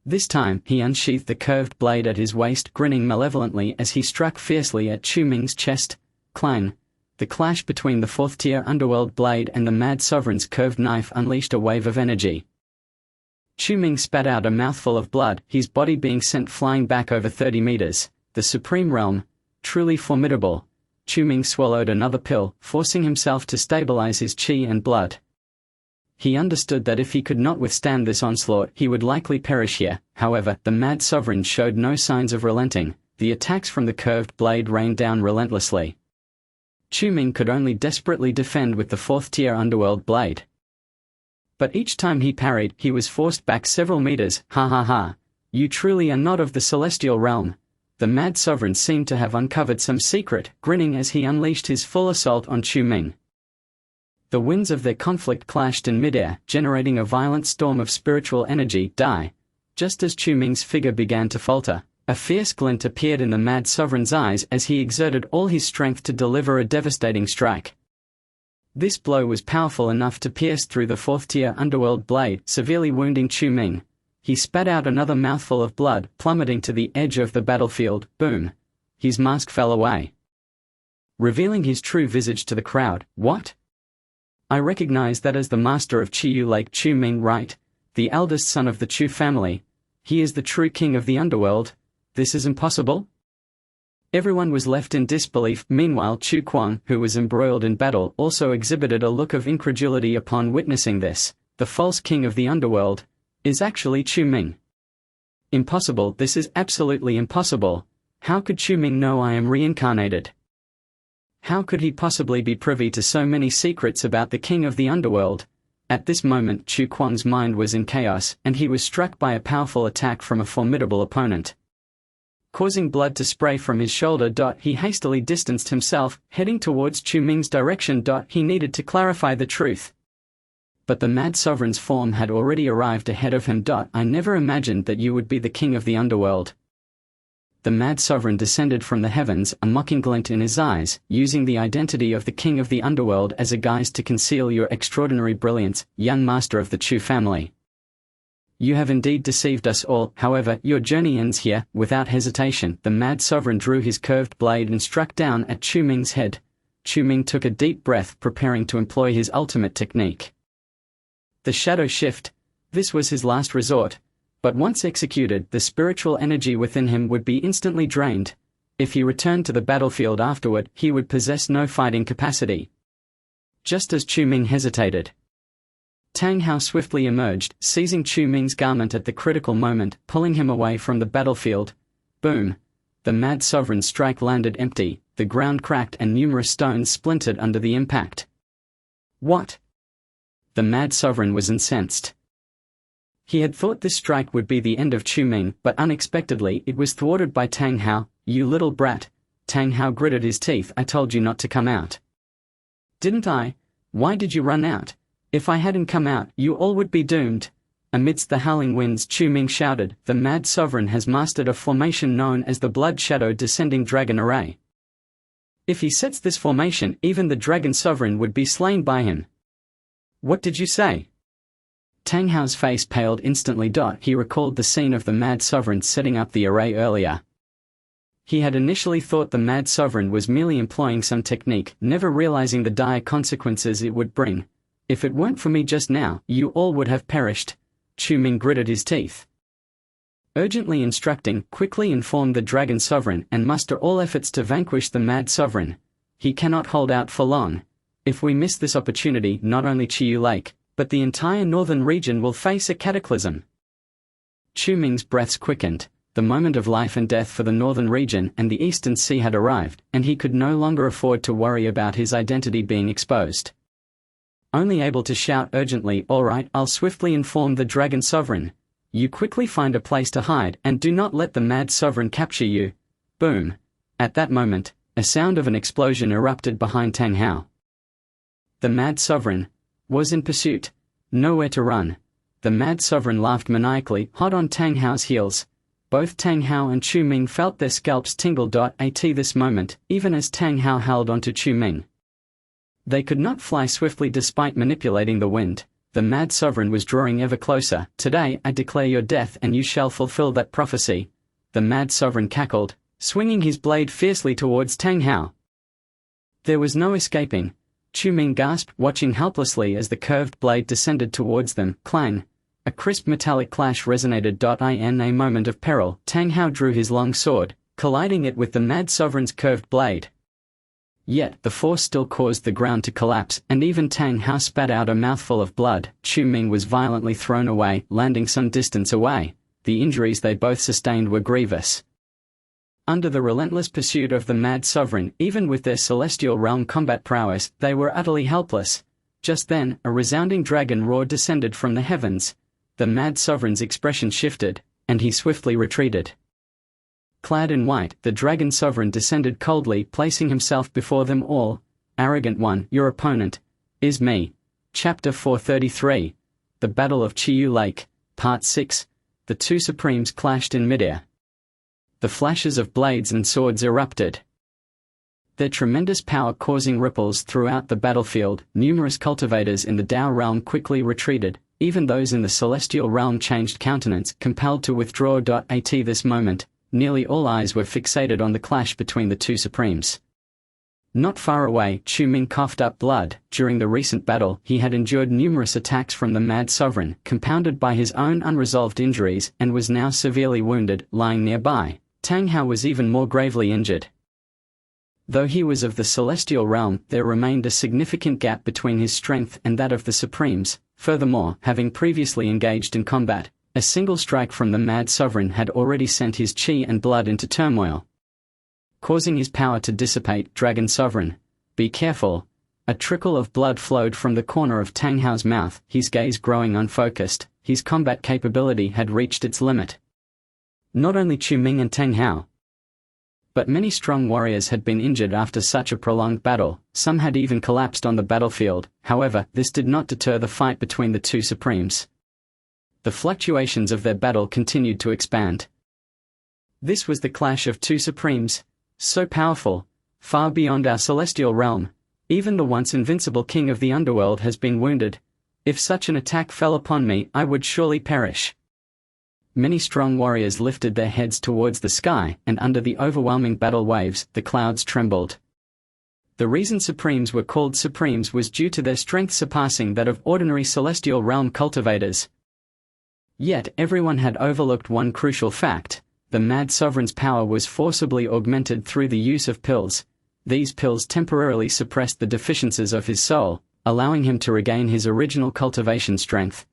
[SPEAKER 1] This time, he unsheathed the curved blade at his waist, grinning malevolently as he struck fiercely at Chu Ming's chest. Clang! The clash between the fourth-tier Underworld blade and the Mad Sovereign's curved knife unleashed a wave of energy. Chu Ming spat out a mouthful of blood, his body being sent flying back over 30 meters. The Supreme Realm, truly formidable. Chu Ming swallowed another pill, forcing himself to stabilize his chi and blood. He understood that if he could not withstand this onslaught, he would likely perish here. However, the Mad Sovereign showed no signs of relenting. The attacks from the curved blade rained down relentlessly. Chu Ming could only desperately defend with the fourth-tier Underworld blade. But each time he parried, he was forced back several meters. "Ha ha ha! You truly are not of the Celestial Realm." The Mad Sovereign seemed to have uncovered some secret, grinning as he unleashed his full assault on Chu Ming. The winds of their conflict clashed in midair, generating a violent storm of spiritual energy. Die! Just as Chu Ming's figure began to falter, a fierce glint appeared in the Mad Sovereign's eyes as he exerted all his strength to deliver a devastating strike. This blow was powerful enough to pierce through the fourth-tier Underworld blade, severely wounding Chu Ming. He spat out another mouthful of blood, plummeting to the edge of the battlefield. Boom! His mask fell away, revealing his true visage to the crowd. "What? I recognize that as the master of Chiyu Lake, Chu Ming, right? The eldest son of the Chu family. He is the true king of the Underworld. This is impossible?" Everyone was left in disbelief. Meanwhile, Chu Kuang, who was embroiled in battle, also exhibited a look of incredulity upon witnessing this. The false king of the Underworld is actually Chu Ming. Impossible! This is absolutely impossible. How could Chu Ming know I am reincarnated? How could he possibly be privy to so many secrets about the king of the Underworld? At this moment, Chu Kuang's mind was in chaos, and he was struck by a powerful attack from a formidable opponent. Causing blood to spray from his shoulder. He hastily distanced himself, heading towards Chu Ming's direction. He needed to clarify the truth. But the Mad Sovereign's form had already arrived ahead of him. "I never imagined that you would be the king of the Underworld." The Mad Sovereign descended from the heavens, a mocking glint in his eyes, using the identity of the king of the Underworld as a guise to conceal your extraordinary brilliance, young master of the Chu family. You have indeed deceived us all. However, your journey ends here. Without hesitation, the Mad Sovereign drew his curved blade and struck down at Chu Ming's head. Chu Ming took a deep breath, preparing to employ his ultimate technique, the Shadow Shift. This was his last resort. But once executed, the spiritual energy within him would be instantly drained. If he returned to the battlefield afterward, he would possess no fighting capacity. Just as Chu Ming hesitated, Tang Hao swiftly emerged, seizing Chu Ming's garment at the critical moment, pulling him away from the battlefield. Boom! The Mad Sovereign's strike landed empty, the ground cracked and numerous stones splintered under the impact. What? The Mad Sovereign was incensed. He had thought this strike would be the end of Chu Ming, but unexpectedly it was thwarted by Tang Hao. "You little brat." Tang Hao gritted his teeth. "I told you not to come out." "Didn't I? Why did you run out? If I hadn't come out, you all would be doomed." Amidst the howling winds, Chu Ming shouted, "The Mad Sovereign has mastered a formation known as the Blood Shadow Descending Dragon Array. If he sets this formation, even the Dragon Sovereign would be slain by him." "What did you say?" Tang Hao's face paled instantly. He recalled the scene of the Mad Sovereign setting up the array earlier. He had initially thought the Mad Sovereign was merely employing some technique, never realizing the dire consequences it would bring. If it weren't for me just now, you all would have perished. Chu Ming gritted his teeth. Urgently instructing, quickly inform the Dragon Sovereign and muster all efforts to vanquish the Mad Sovereign. He cannot hold out for long. If we miss this opportunity, not only Chiyu Lake, but the entire northern region will face a cataclysm. Chu Ming's breaths quickened. The moment of life and death for the northern region and the eastern sea had arrived, and he could no longer afford to worry about his identity being exposed. Only able to shout urgently, "All right, I'll swiftly inform the Dragon Sovereign. You quickly find a place to hide and do not let the Mad Sovereign capture you." Boom. At that moment, a sound of an explosion erupted behind Tang Hao. The Mad Sovereign was in pursuit. Nowhere to run. The Mad Sovereign laughed maniacally, hot on Tang Hao's heels. Both Tang Hao and Chu Ming felt their scalps tingle. At this moment, even as Tang Hao held onto Chu Ming. They could not fly swiftly despite manipulating the wind. The Mad Sovereign was drawing ever closer. "Today I declare your death and you shall fulfill that prophecy." The Mad Sovereign cackled, swinging his blade fiercely towards Tang Hao. There was no escaping. Chu Ming gasped, watching helplessly as the curved blade descended towards them. Clang! A crisp metallic clash resonated. In a moment of peril, Tang Hao drew his long sword, colliding it with the Mad Sovereign's curved blade. Yet, the force still caused the ground to collapse, and even Tang Hao spat out a mouthful of blood. Chu Ming was violently thrown away, landing some distance away. The injuries they both sustained were grievous. Under the relentless pursuit of the Mad Sovereign, even with their celestial realm combat prowess, they were utterly helpless. Just then, a resounding dragon roar descended from the heavens. The Mad Sovereign's expression shifted, and he swiftly retreated. Clad in white, the Dragon Sovereign descended coldly, placing himself before them all. "Arrogant one, your opponent is me." Chapter 433. The Battle of Chiyu Lake, Part 6. The two Supremes clashed in midair. The flashes of blades and swords erupted, their tremendous power causing ripples throughout the battlefield. Numerous cultivators in the Dao realm quickly retreated. Even those in the celestial realm changed countenance, compelled to withdraw. At this moment, nearly all eyes were fixated on the clash between the two Supremes. Not far away, Chu Ming coughed up blood. During the recent battle, he had endured numerous attacks from the Mad Sovereign, compounded by his own unresolved injuries, and was now severely wounded. Lying nearby, Tang Hao was even more gravely injured. Though he was of the celestial realm, there remained a significant gap between his strength and that of the Supremes. Furthermore, having previously engaged in combat, a single strike from the Mad Sovereign had already sent his chi and blood into turmoil, causing his power to dissipate. "Dragon Sovereign, be careful." A trickle of blood flowed from the corner of Tang Hao's mouth, his gaze growing unfocused. His combat capability had reached its limit. Not only Chu Ming and Tang Hao, but many strong warriors had been injured after such a prolonged battle. Some had even collapsed on the battlefield. However, this did not deter the fight between the two Supremes. The fluctuations of their battle continued to expand. This was the clash of two Supremes, so powerful, far beyond our celestial realm. Even the once invincible king of the underworld has been wounded. If such an attack fell upon me, I would surely perish. Many strong warriors lifted their heads towards the sky, and under the overwhelming battle waves, the clouds trembled. The reason Supremes were called Supremes was due to their strength surpassing that of ordinary celestial realm cultivators. Yet everyone had overlooked one crucial fact: the Mad Sovereign's power was forcibly augmented through the use of pills. These pills temporarily suppressed the deficiencies of his soul, allowing him to regain his original cultivation strength.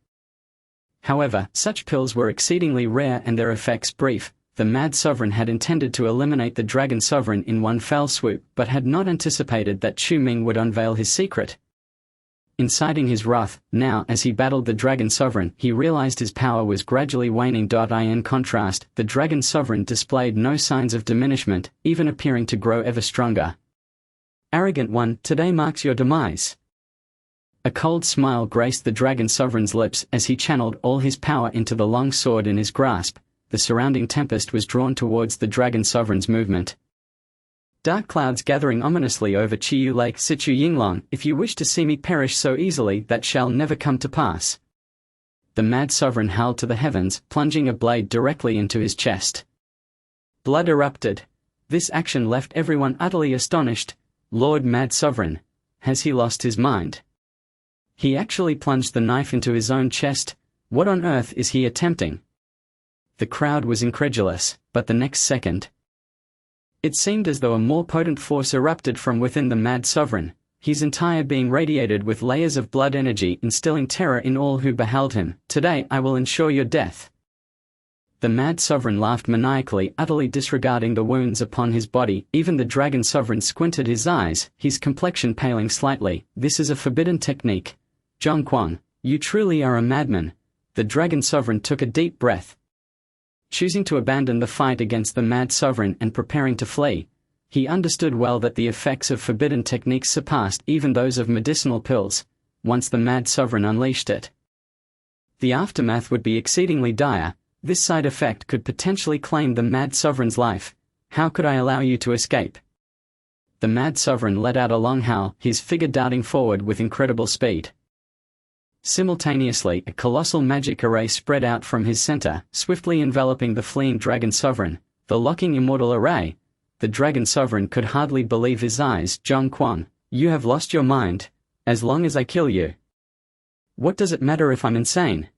[SPEAKER 1] However, such pills were exceedingly rare and their effects brief. The Mad Sovereign had intended to eliminate the Dragon Sovereign in one fell swoop, but had not anticipated that Chu Ming would unveil his secret. Inciting his wrath, now as he battled the Dragon Sovereign, he realized his power was gradually waning. In contrast, the Dragon Sovereign displayed no signs of diminishment, even appearing to grow ever stronger. "Arrogant one, today marks your demise." A cold smile graced the Dragon Sovereign's lips as he channeled all his power into the long sword in his grasp. The surrounding tempest was drawn towards the Dragon Sovereign's movement. Dark clouds gathering ominously over Chiyu Lake. "Sichu Yinglong, if you wish to see me perish so easily, that shall never come to pass." The Mad Sovereign howled to the heavens, plunging a blade directly into his chest. Blood erupted. This action left everyone utterly astonished. Lord Mad Sovereign, has he lost his mind? He actually plunged the knife into his own chest. What on earth is he attempting? The crowd was incredulous, but the next second, it seemed as though a more potent force erupted from within the Mad Sovereign, his entire being radiated with layers of blood energy, instilling terror in all who beheld him. Today I will ensure your death. The Mad Sovereign laughed maniacally, utterly disregarding the wounds upon his body. Even the Dragon Sovereign squinted his eyes, his complexion paling slightly. This is a forbidden technique. Zhang Quan, you truly are a madman. The Dragon Sovereign took a deep breath. Choosing to abandon the fight against the Mad Sovereign and preparing to flee, he understood well that the effects of forbidden techniques surpassed even those of medicinal pills, once the Mad Sovereign unleashed it. The aftermath would be exceedingly dire. This side effect could potentially claim the Mad Sovereign's life. How could I allow you to escape? The Mad Sovereign let out a long howl, his figure darting forward with incredible speed. Simultaneously, a colossal magic array spread out from his center, swiftly enveloping the fleeing Dragon Sovereign, the locking immortal array. The Dragon Sovereign could hardly believe his eyes. Zhang Quan, you have lost your mind. As long as I kill you, what does it matter if I'm insane?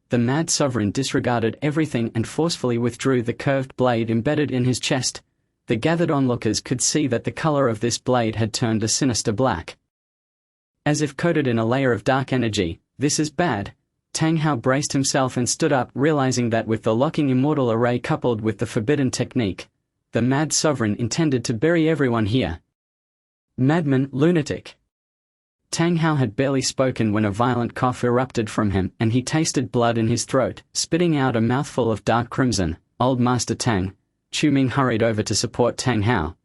[SPEAKER 1] The Mad Sovereign disregarded everything and forcefully withdrew the curved blade embedded in his chest. The gathered onlookers could see that the color of this blade had turned a sinister black, as if coated in a layer of dark energy. This is bad. Tang Hao braced himself and stood up, realizing that with the locking immortal array coupled with the forbidden technique, the Mad Sovereign intended to bury everyone here. Madman, lunatic. Tang Hao had barely spoken when a violent cough erupted from him, and he tasted blood in his throat, spitting out a mouthful of dark crimson. Old Master Tang. Chu Ming hurried over to support Tang Hao,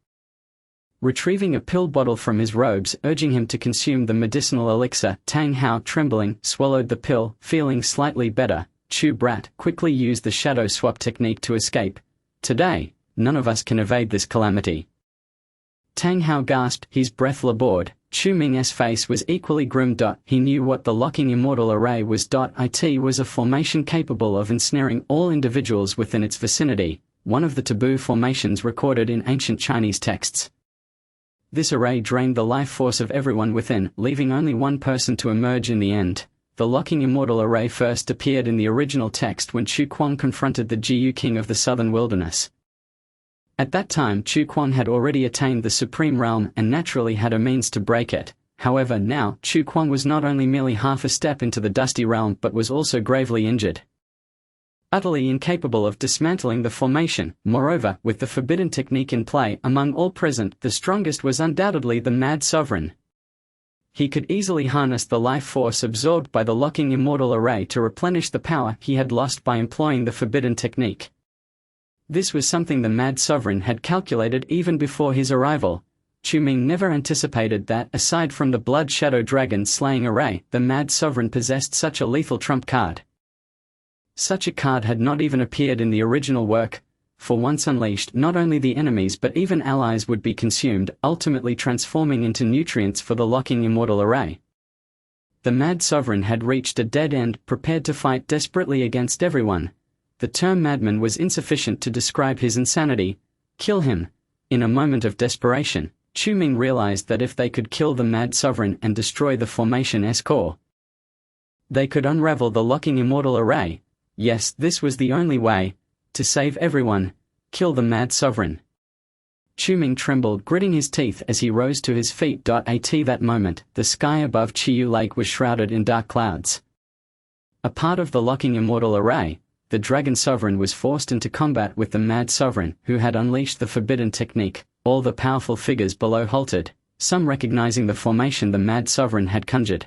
[SPEAKER 1] retrieving a pill bottle from his robes, urging him to consume the medicinal elixir. Tang Hao, trembling, swallowed the pill, feeling slightly better. Chu Brat quickly used the shadow swap technique to escape. Today, none of us can evade this calamity. Tang Hao gasped, his breath labored. Chu Ming's face was equally grim. He knew what the locking immortal array was. It was a formation capable of ensnaring all individuals within its vicinity, one of the taboo formations recorded in ancient Chinese texts. This array drained the life force of everyone within, leaving only one person to emerge in the end. The locking immortal array first appeared in the original text when Chu Kuang confronted the Jiyu king of the southern wilderness. At that time, Chu Kuang had already attained the supreme realm and naturally had a means to break it. However, now, Chu Kuang was not only merely half a step into the dusty realm but was also gravely injured, utterly incapable of dismantling the formation. Moreover, with the forbidden technique in play, among all present, the strongest was undoubtedly the Mad Sovereign. He could easily harness the life force absorbed by the locking immortal array to replenish the power he had lost by employing the forbidden technique. This was something the Mad Sovereign had calculated even before his arrival. Chu Ming never anticipated that, aside from the Blood Shadow Dragon slaying array, the Mad Sovereign possessed such a lethal trump card. Such a card had not even appeared in the original work. For once unleashed, not only the enemies but even allies would be consumed, ultimately transforming into nutrients for the locking immortal array. The Mad Sovereign had reached a dead end, prepared to fight desperately against everyone. The term madman was insufficient to describe his insanity. Kill him. In a moment of desperation, Chu Ming realized that if they could kill the Mad Sovereign and destroy the formation's core, they could unravel the locking immortal array. Yes, this was the only way. To save everyone, kill the Mad Sovereign. Chu Ming trembled, gritting his teeth as he rose to his feet. At that moment, the sky above Chiyu Lake was shrouded in dark clouds. A part of the locking immortal array, the Dragon Sovereign was forced into combat with the Mad Sovereign, who had unleashed the forbidden technique. All the powerful figures below halted, some recognizing the formation the Mad Sovereign had conjured.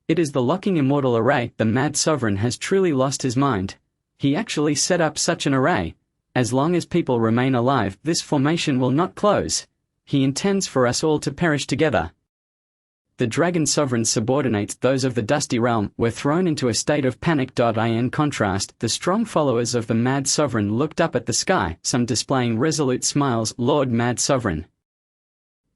[SPEAKER 1] It is the locking immortal array. The Mad Sovereign has truly lost his mind. He actually set up such an array. As long as people remain alive, this formation will not close. He intends for us all to perish together. The Dragon Sovereign's subordinates, those of the Dusty Realm, were thrown into a state of panic. In contrast, the strong followers of the Mad Sovereign looked up at the sky, some displaying resolute smiles. Lord Mad Sovereign,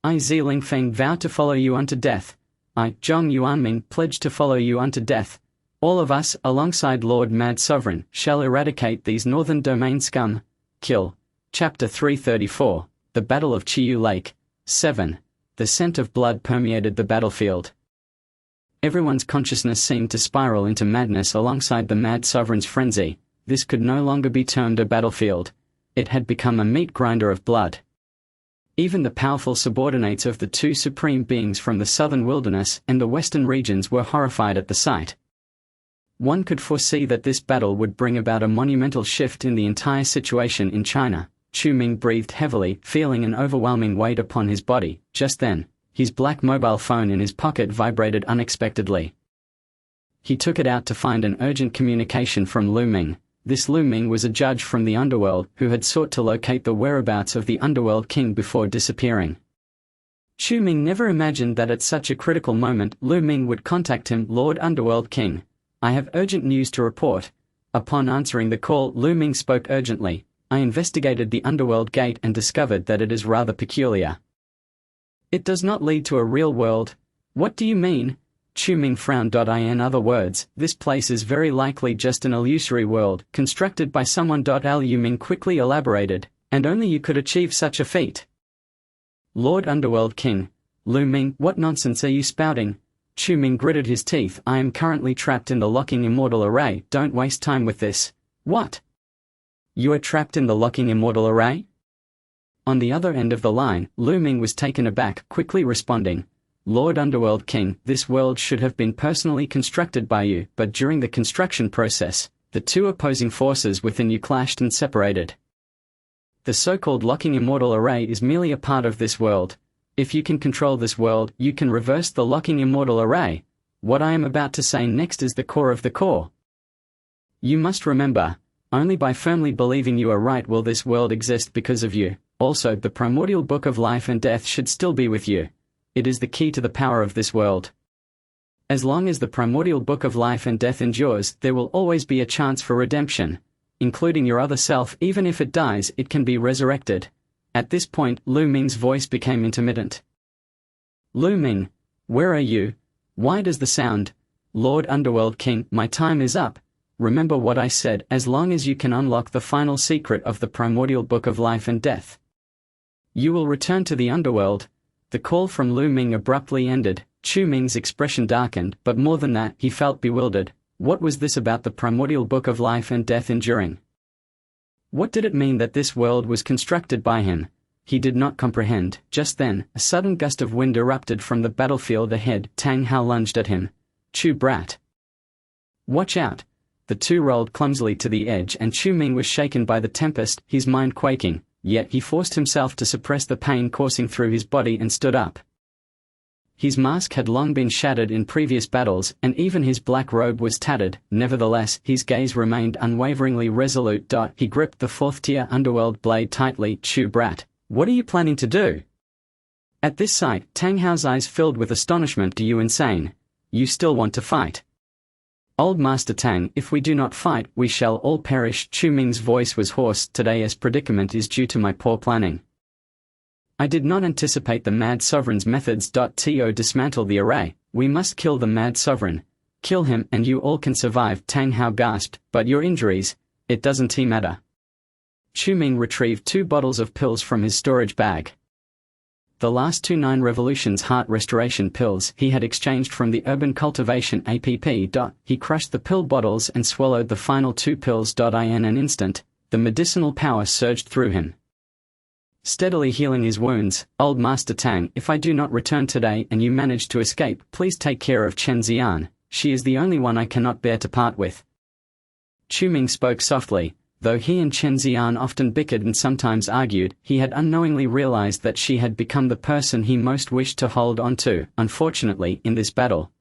[SPEAKER 1] I Ziling Feng vow to follow you unto death. I, Zhong Yuanming, pledge to follow you unto death. All of us, alongside Lord Mad Sovereign, shall eradicate these northern domain scum. Kill. Chapter 334, The Battle of Chiyu Lake. 7. The scent of blood permeated the battlefield. Everyone's consciousness seemed to spiral into madness alongside the Mad Sovereign's frenzy. This could no longer be termed a battlefield. It had become a meat grinder of blood. Even the powerful subordinates of the two supreme beings from the southern wilderness and the western regions were horrified at the sight. One could foresee that this battle would bring about a monumental shift in the entire situation in China. Chu Ming breathed heavily, feeling an overwhelming weight upon his body. Just then, his black mobile phone in his pocket vibrated unexpectedly. He took it out to find an urgent communication from Lu Ming. This Lu Ming was a judge from the underworld who had sought to locate the whereabouts of the underworld king before disappearing. Chu Ming never imagined that at such a critical moment Lu Ming would contact him. Lord Underworld King, I have urgent news to report. Upon answering the call, Lu Ming spoke urgently. I investigated the underworld gate and discovered that it is rather peculiar. It does not lead to a real world. What do you mean? Chu Ming frowned. In other words, this place is very likely just an illusory world, constructed by someone. Lu Ming quickly elaborated, and only you could achieve such a feat. Lord Underworld King, Lu Ming, what nonsense are you spouting? Chu Ming gritted his teeth. I am currently trapped in the locking immortal array. Don't waste time with this. What? You are trapped in the locking immortal array? On the other end of the line, Lu Ming was taken aback, quickly responding. Lord Underworld King, this world should have been personally constructed by you, but during the construction process, the two opposing forces within you clashed and separated. The so-called locking immortal array is merely a part of this world. If you can control this world, you can reverse the locking immortal array. What I am about to say next is the core of the core. You must remember, only by firmly believing you are right will this world exist because of you. Also, the primordial book of life and death should still be with you. It is the key to the power of this world. As long as the primordial book of life and death endures, there will always be a chance for redemption. Including your other self, even if it dies, it can be resurrected. At this point, Lu Ming's voice became intermittent. Lu Ming, where are you? Why does the sound? Lord Underworld King, my time is up. Remember what I said, as long as you can unlock the final secret of the primordial book of life and death, you will return to the underworld. The call from Lu Ming abruptly ended. Chu Ming's expression darkened, but more than that, he felt bewildered. What was this about the primordial book of life and death enduring? What did it mean that this world was constructed by him? He did not comprehend. Just then, a sudden gust of wind erupted from the battlefield ahead. Tang Hao lunged at him. Chu brat! Watch out! The two rolled clumsily to the edge and Chu Ming was shaken by the tempest, his mind quaking, yet he forced himself to suppress the pain coursing through his body and stood up. His mask had long been shattered in previous battles, and even his black robe was tattered. Nevertheless, his gaze remained unwaveringly resolute. He gripped the fourth-tier underworld blade tightly. Chu brat, what are you planning to do? At this sight, Tang Hao's eyes filled with astonishment. Are you insane? You still want to fight? Old Master Tang, if we do not fight, we shall all perish. Chu Ming's voice was hoarse. Today's predicament is due to my poor planning. I did not anticipate the Mad Sovereign's methods. To dismantle the array, we must kill the Mad Sovereign. Kill him and you all can survive. Tang Hao gasped, but your injuries, it doesn't matter. Chu Ming retrieved 2 bottles of pills from his storage bag. The last 2 9 Revolutions heart restoration pills he had exchanged from the urban cultivation app. He crushed the pill bottles and swallowed the final 2 pills. In an instant, the medicinal power surged through him, steadily healing his wounds. Old Master Tang, if I do not return today and you manage to escape, please take care of Chen Xian. She is the only one I cannot bear to part with. Chu Ming spoke softly. Though he and Chen Xian often bickered and sometimes argued, he had unknowingly realized that she had become the person he most wished to hold on to. Unfortunately, in this battle,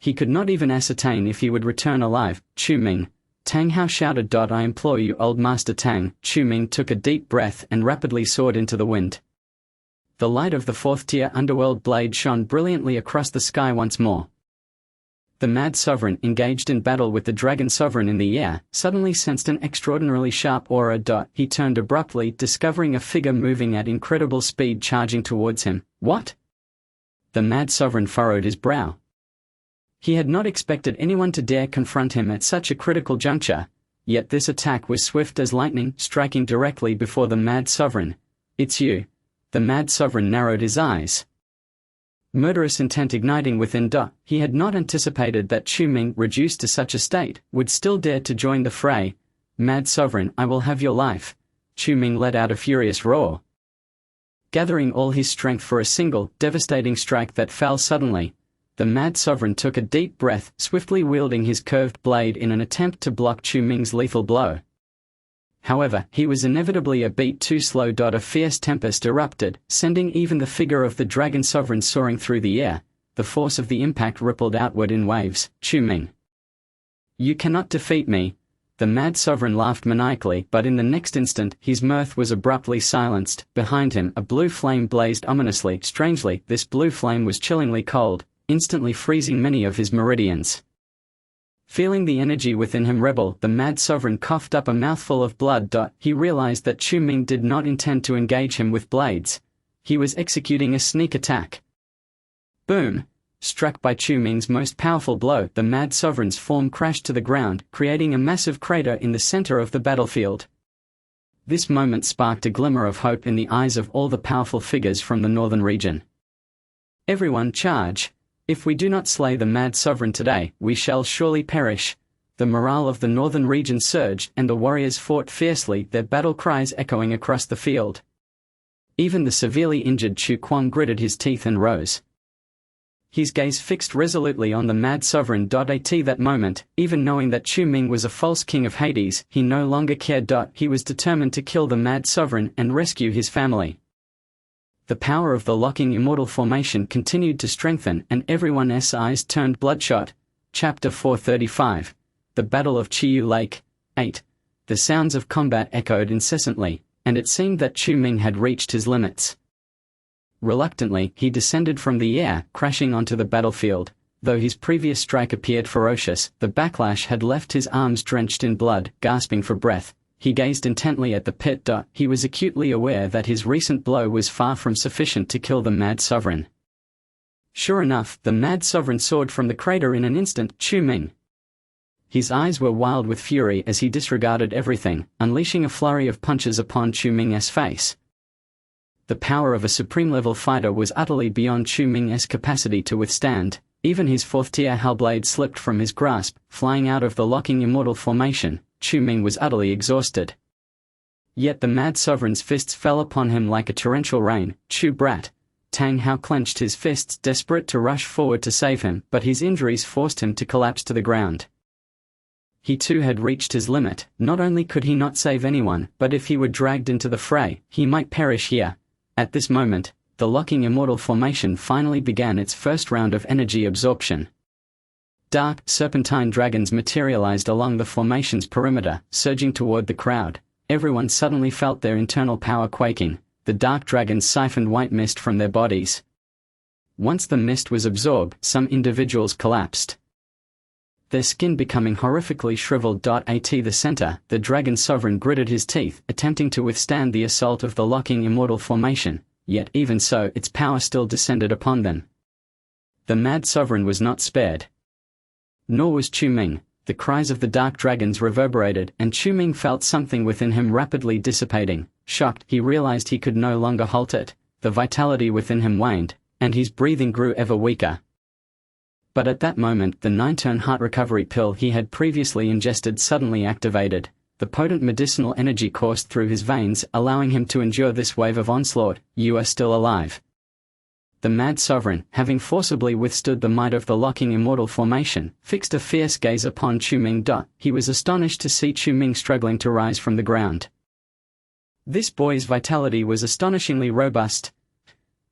[SPEAKER 1] he could not even ascertain if he would return alive. Chu Ming, Tang Hao shouted. I implore you, Old Master Tang. Chu Ming took a deep breath and rapidly soared into the wind. The light of the 4th-tier underworld blade shone brilliantly across the sky once more. The Mad Sovereign, engaged in battle with the Dragon Sovereign in the air, suddenly sensed an extraordinarily sharp aura. He turned abruptly, discovering a figure moving at incredible speed charging towards him. What? The Mad Sovereign furrowed his brow. He had not expected anyone to dare confront him at such a critical juncture, yet this attack was swift as lightning, striking directly before the Mad Sovereign. "It's you." The Mad Sovereign narrowed his eyes, murderous intent igniting within. He had not anticipated that Chu Ming, reduced to such a state, would still dare to join the fray. "Mad Sovereign, I will have your life." Chu Ming let out a furious roar, gathering all his strength for a single, devastating strike that fell suddenly. The Mad Sovereign took a deep breath, swiftly wielding his curved blade in an attempt to block Chu Ming's lethal blow. However, he was inevitably a beat too slow. A fierce tempest erupted, sending even the figure of the Dragon Sovereign soaring through the air. The force of the impact rippled outward in waves. "Chu Ming, you cannot defeat me." The Mad Sovereign laughed maniacally, but in the next instant, his mirth was abruptly silenced. Behind him, a blue flame blazed ominously. Strangely, this blue flame was chillingly cold, instantly freezing many of his meridians. Feeling the energy within him rebel, the Mad Sovereign coughed up a mouthful of blood. He realized that Chu Ming did not intend to engage him with blades. He was executing a sneak attack. Boom! Struck by Chu Ming's most powerful blow, the Mad Sovereign's form crashed to the ground, creating a massive crater in the center of the battlefield. This moment sparked a glimmer of hope in the eyes of all the powerful figures from the northern region. "Everyone charge! If we do not slay the Mad Sovereign today, we shall surely perish." The morale of the northern region surged, and the warriors fought fiercely, their battle cries echoing across the field. Even the severely injured Chu Kwang gritted his teeth and rose, his gaze fixed resolutely on the Mad Sovereign. At that moment, even knowing that Chu Ming was a false king of Hades, he no longer cared. He was determined to kill the Mad Sovereign and rescue his family. The power of the locking immortal formation continued to strengthen, and everyone's eyes turned bloodshot. Chapter 435. The Battle of Chiyu Lake. 8. The sounds of combat echoed incessantly, and it seemed that Chu Ming had reached his limits. Reluctantly, he descended from the air, crashing onto the battlefield. Though his previous strike appeared ferocious, the backlash had left his arms drenched in blood. Gasping for breath, he gazed intently at the pit. He was acutely aware that his recent blow was far from sufficient to kill the Mad Sovereign. Sure enough, the Mad Sovereign soared from the crater in an instant. Chu Ming. His eyes were wild with fury as he disregarded everything, unleashing a flurry of punches upon Chu Ming's face. The power of a supreme-level fighter was utterly beyond Chu Ming's capacity to withstand. Even his fourth-tier Hellblade slipped from his grasp, flying out of the locking immortal formation. Chu Ming was utterly exhausted. Yet the Mad Sovereign's fists fell upon him like a torrential rain. "Chu brat!" Tang Hao clenched his fists, desperate to rush forward to save him, but his injuries forced him to collapse to the ground. He too had reached his limit. Not only could he not save anyone, but if he were dragged into the fray, he might perish here. At this moment, the locking immortal formation finally began its first round of energy absorption. Dark, serpentine dragons materialized along the formation's perimeter, surging toward the crowd. Everyone suddenly felt their internal power quaking. The dark dragons siphoned white mist from their bodies. Once the mist was absorbed, some individuals collapsed, their skin becoming horrifically shriveled. At the center, the Dragon Sovereign gritted his teeth, attempting to withstand the assault of the locking immortal formation, yet even so, its power still descended upon them. The Mad Sovereign was not spared. Nor was Chu Ming. The cries of the dark dragons reverberated, and Chu Ming felt something within him rapidly dissipating. Shocked, he realized he could no longer halt it. The vitality within him waned, and his breathing grew ever weaker. But at that moment, the 9-turn heart recovery pill he had previously ingested suddenly activated. The potent medicinal energy coursed through his veins, allowing him to endure this wave of onslaught. "You are still alive." The Mad Sovereign, having forcibly withstood the might of the locking immortal formation, fixed a fierce gaze upon Chu Ming. He was astonished to see Chu Ming struggling to rise from the ground. This boy's vitality was astonishingly robust.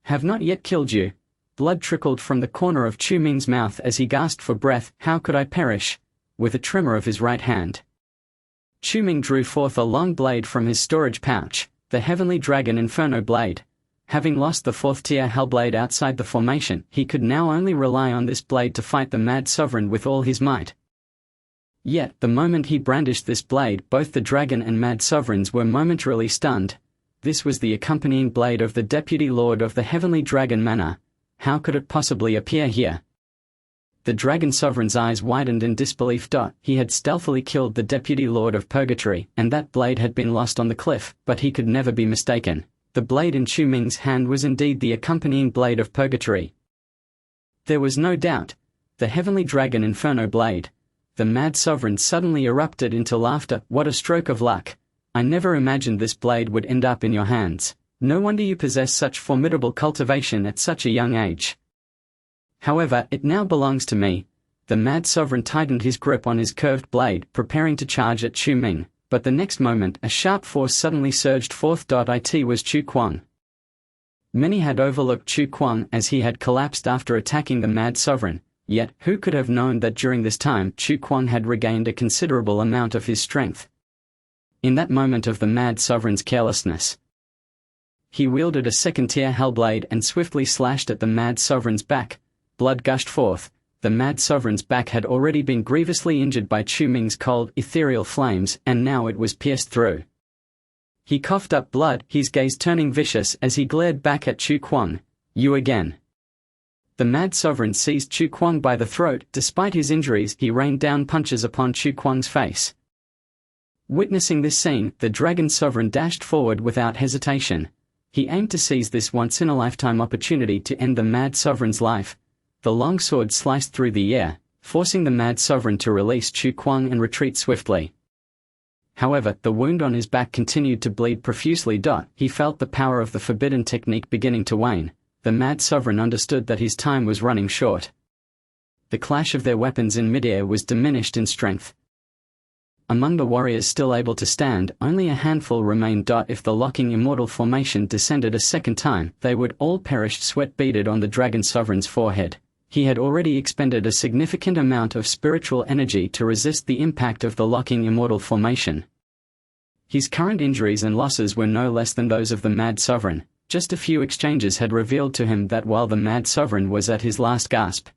[SPEAKER 1] "Have not yet killed you." Blood trickled from the corner of Chu Ming's mouth as he gasped for breath. "How could I perish?" With a tremor of his right hand, Chu Ming drew forth a long blade from his storage pouch, the Heavenly Dragon Inferno Blade. Having lost the 4th-tier Hellblade outside the formation, he could now only rely on this blade to fight the Mad Sovereign with all his might. Yet, the moment he brandished this blade, both the Dragon and Mad Sovereigns were momentarily stunned. This was the accompanying blade of the Deputy Lord of the Heavenly Dragon Manor. How could it possibly appear here? The Dragon Sovereign's eyes widened in disbelief. He had stealthily killed the Deputy Lord of Purgatory, and that blade had been lost on the cliff, but he could never be mistaken. The blade in Chu Ming's hand was indeed the accompanying blade of Purgatory. There was no doubt. The Heavenly Dragon Inferno blade. The Mad Sovereign suddenly erupted into laughter. What a stroke of luck! I never imagined this blade would end up in your hands. No wonder you possess such formidable cultivation at such a young age. However, it now belongs to me. The Mad Sovereign tightened his grip on his curved blade, preparing to charge at Chu Ming, but the next moment a sharp force suddenly surged forth. It was Chu Kuang. Many had overlooked Chu Kuang as he had collapsed after attacking the Mad Sovereign, yet who could have known that during this time Chu Kuang had regained a considerable amount of his strength. In that moment of the Mad Sovereign's carelessness, he wielded a second-tier Hellblade and swiftly slashed at the Mad Sovereign's back. Blood gushed forth. The Mad Sovereign's back had already been grievously injured by Chu Ming's cold, ethereal flames, and now it was pierced through. He coughed up blood, his gaze turning vicious as he glared back at Chu Kuang. You again. The Mad Sovereign seized Chu Kuang by the throat. Despite his injuries, he rained down punches upon Chu Kuang's face. Witnessing this scene, the Dragon Sovereign dashed forward without hesitation. He aimed to seize this once-in-a-lifetime opportunity to end the Mad Sovereign's life. The long sword sliced through the air, forcing the Mad Sovereign to release Chu Kuang and retreat swiftly. However, the wound on his back continued to bleed profusely. He felt the power of the forbidden technique beginning to wane. The Mad Sovereign understood that his time was running short. The clash of their weapons in midair was diminished in strength. Among the warriors still able to stand, only a handful remained. If the locking immortal formation descended a second time, they would all perish. Sweat beaded on the Dragon Sovereign's forehead. He had already expended a significant amount of spiritual energy to resist the impact of the locking immortal formation. His current injuries and losses were no less than those of the Mad Sovereign. Just a few exchanges had revealed to him that while the Mad Sovereign was at his last gasp,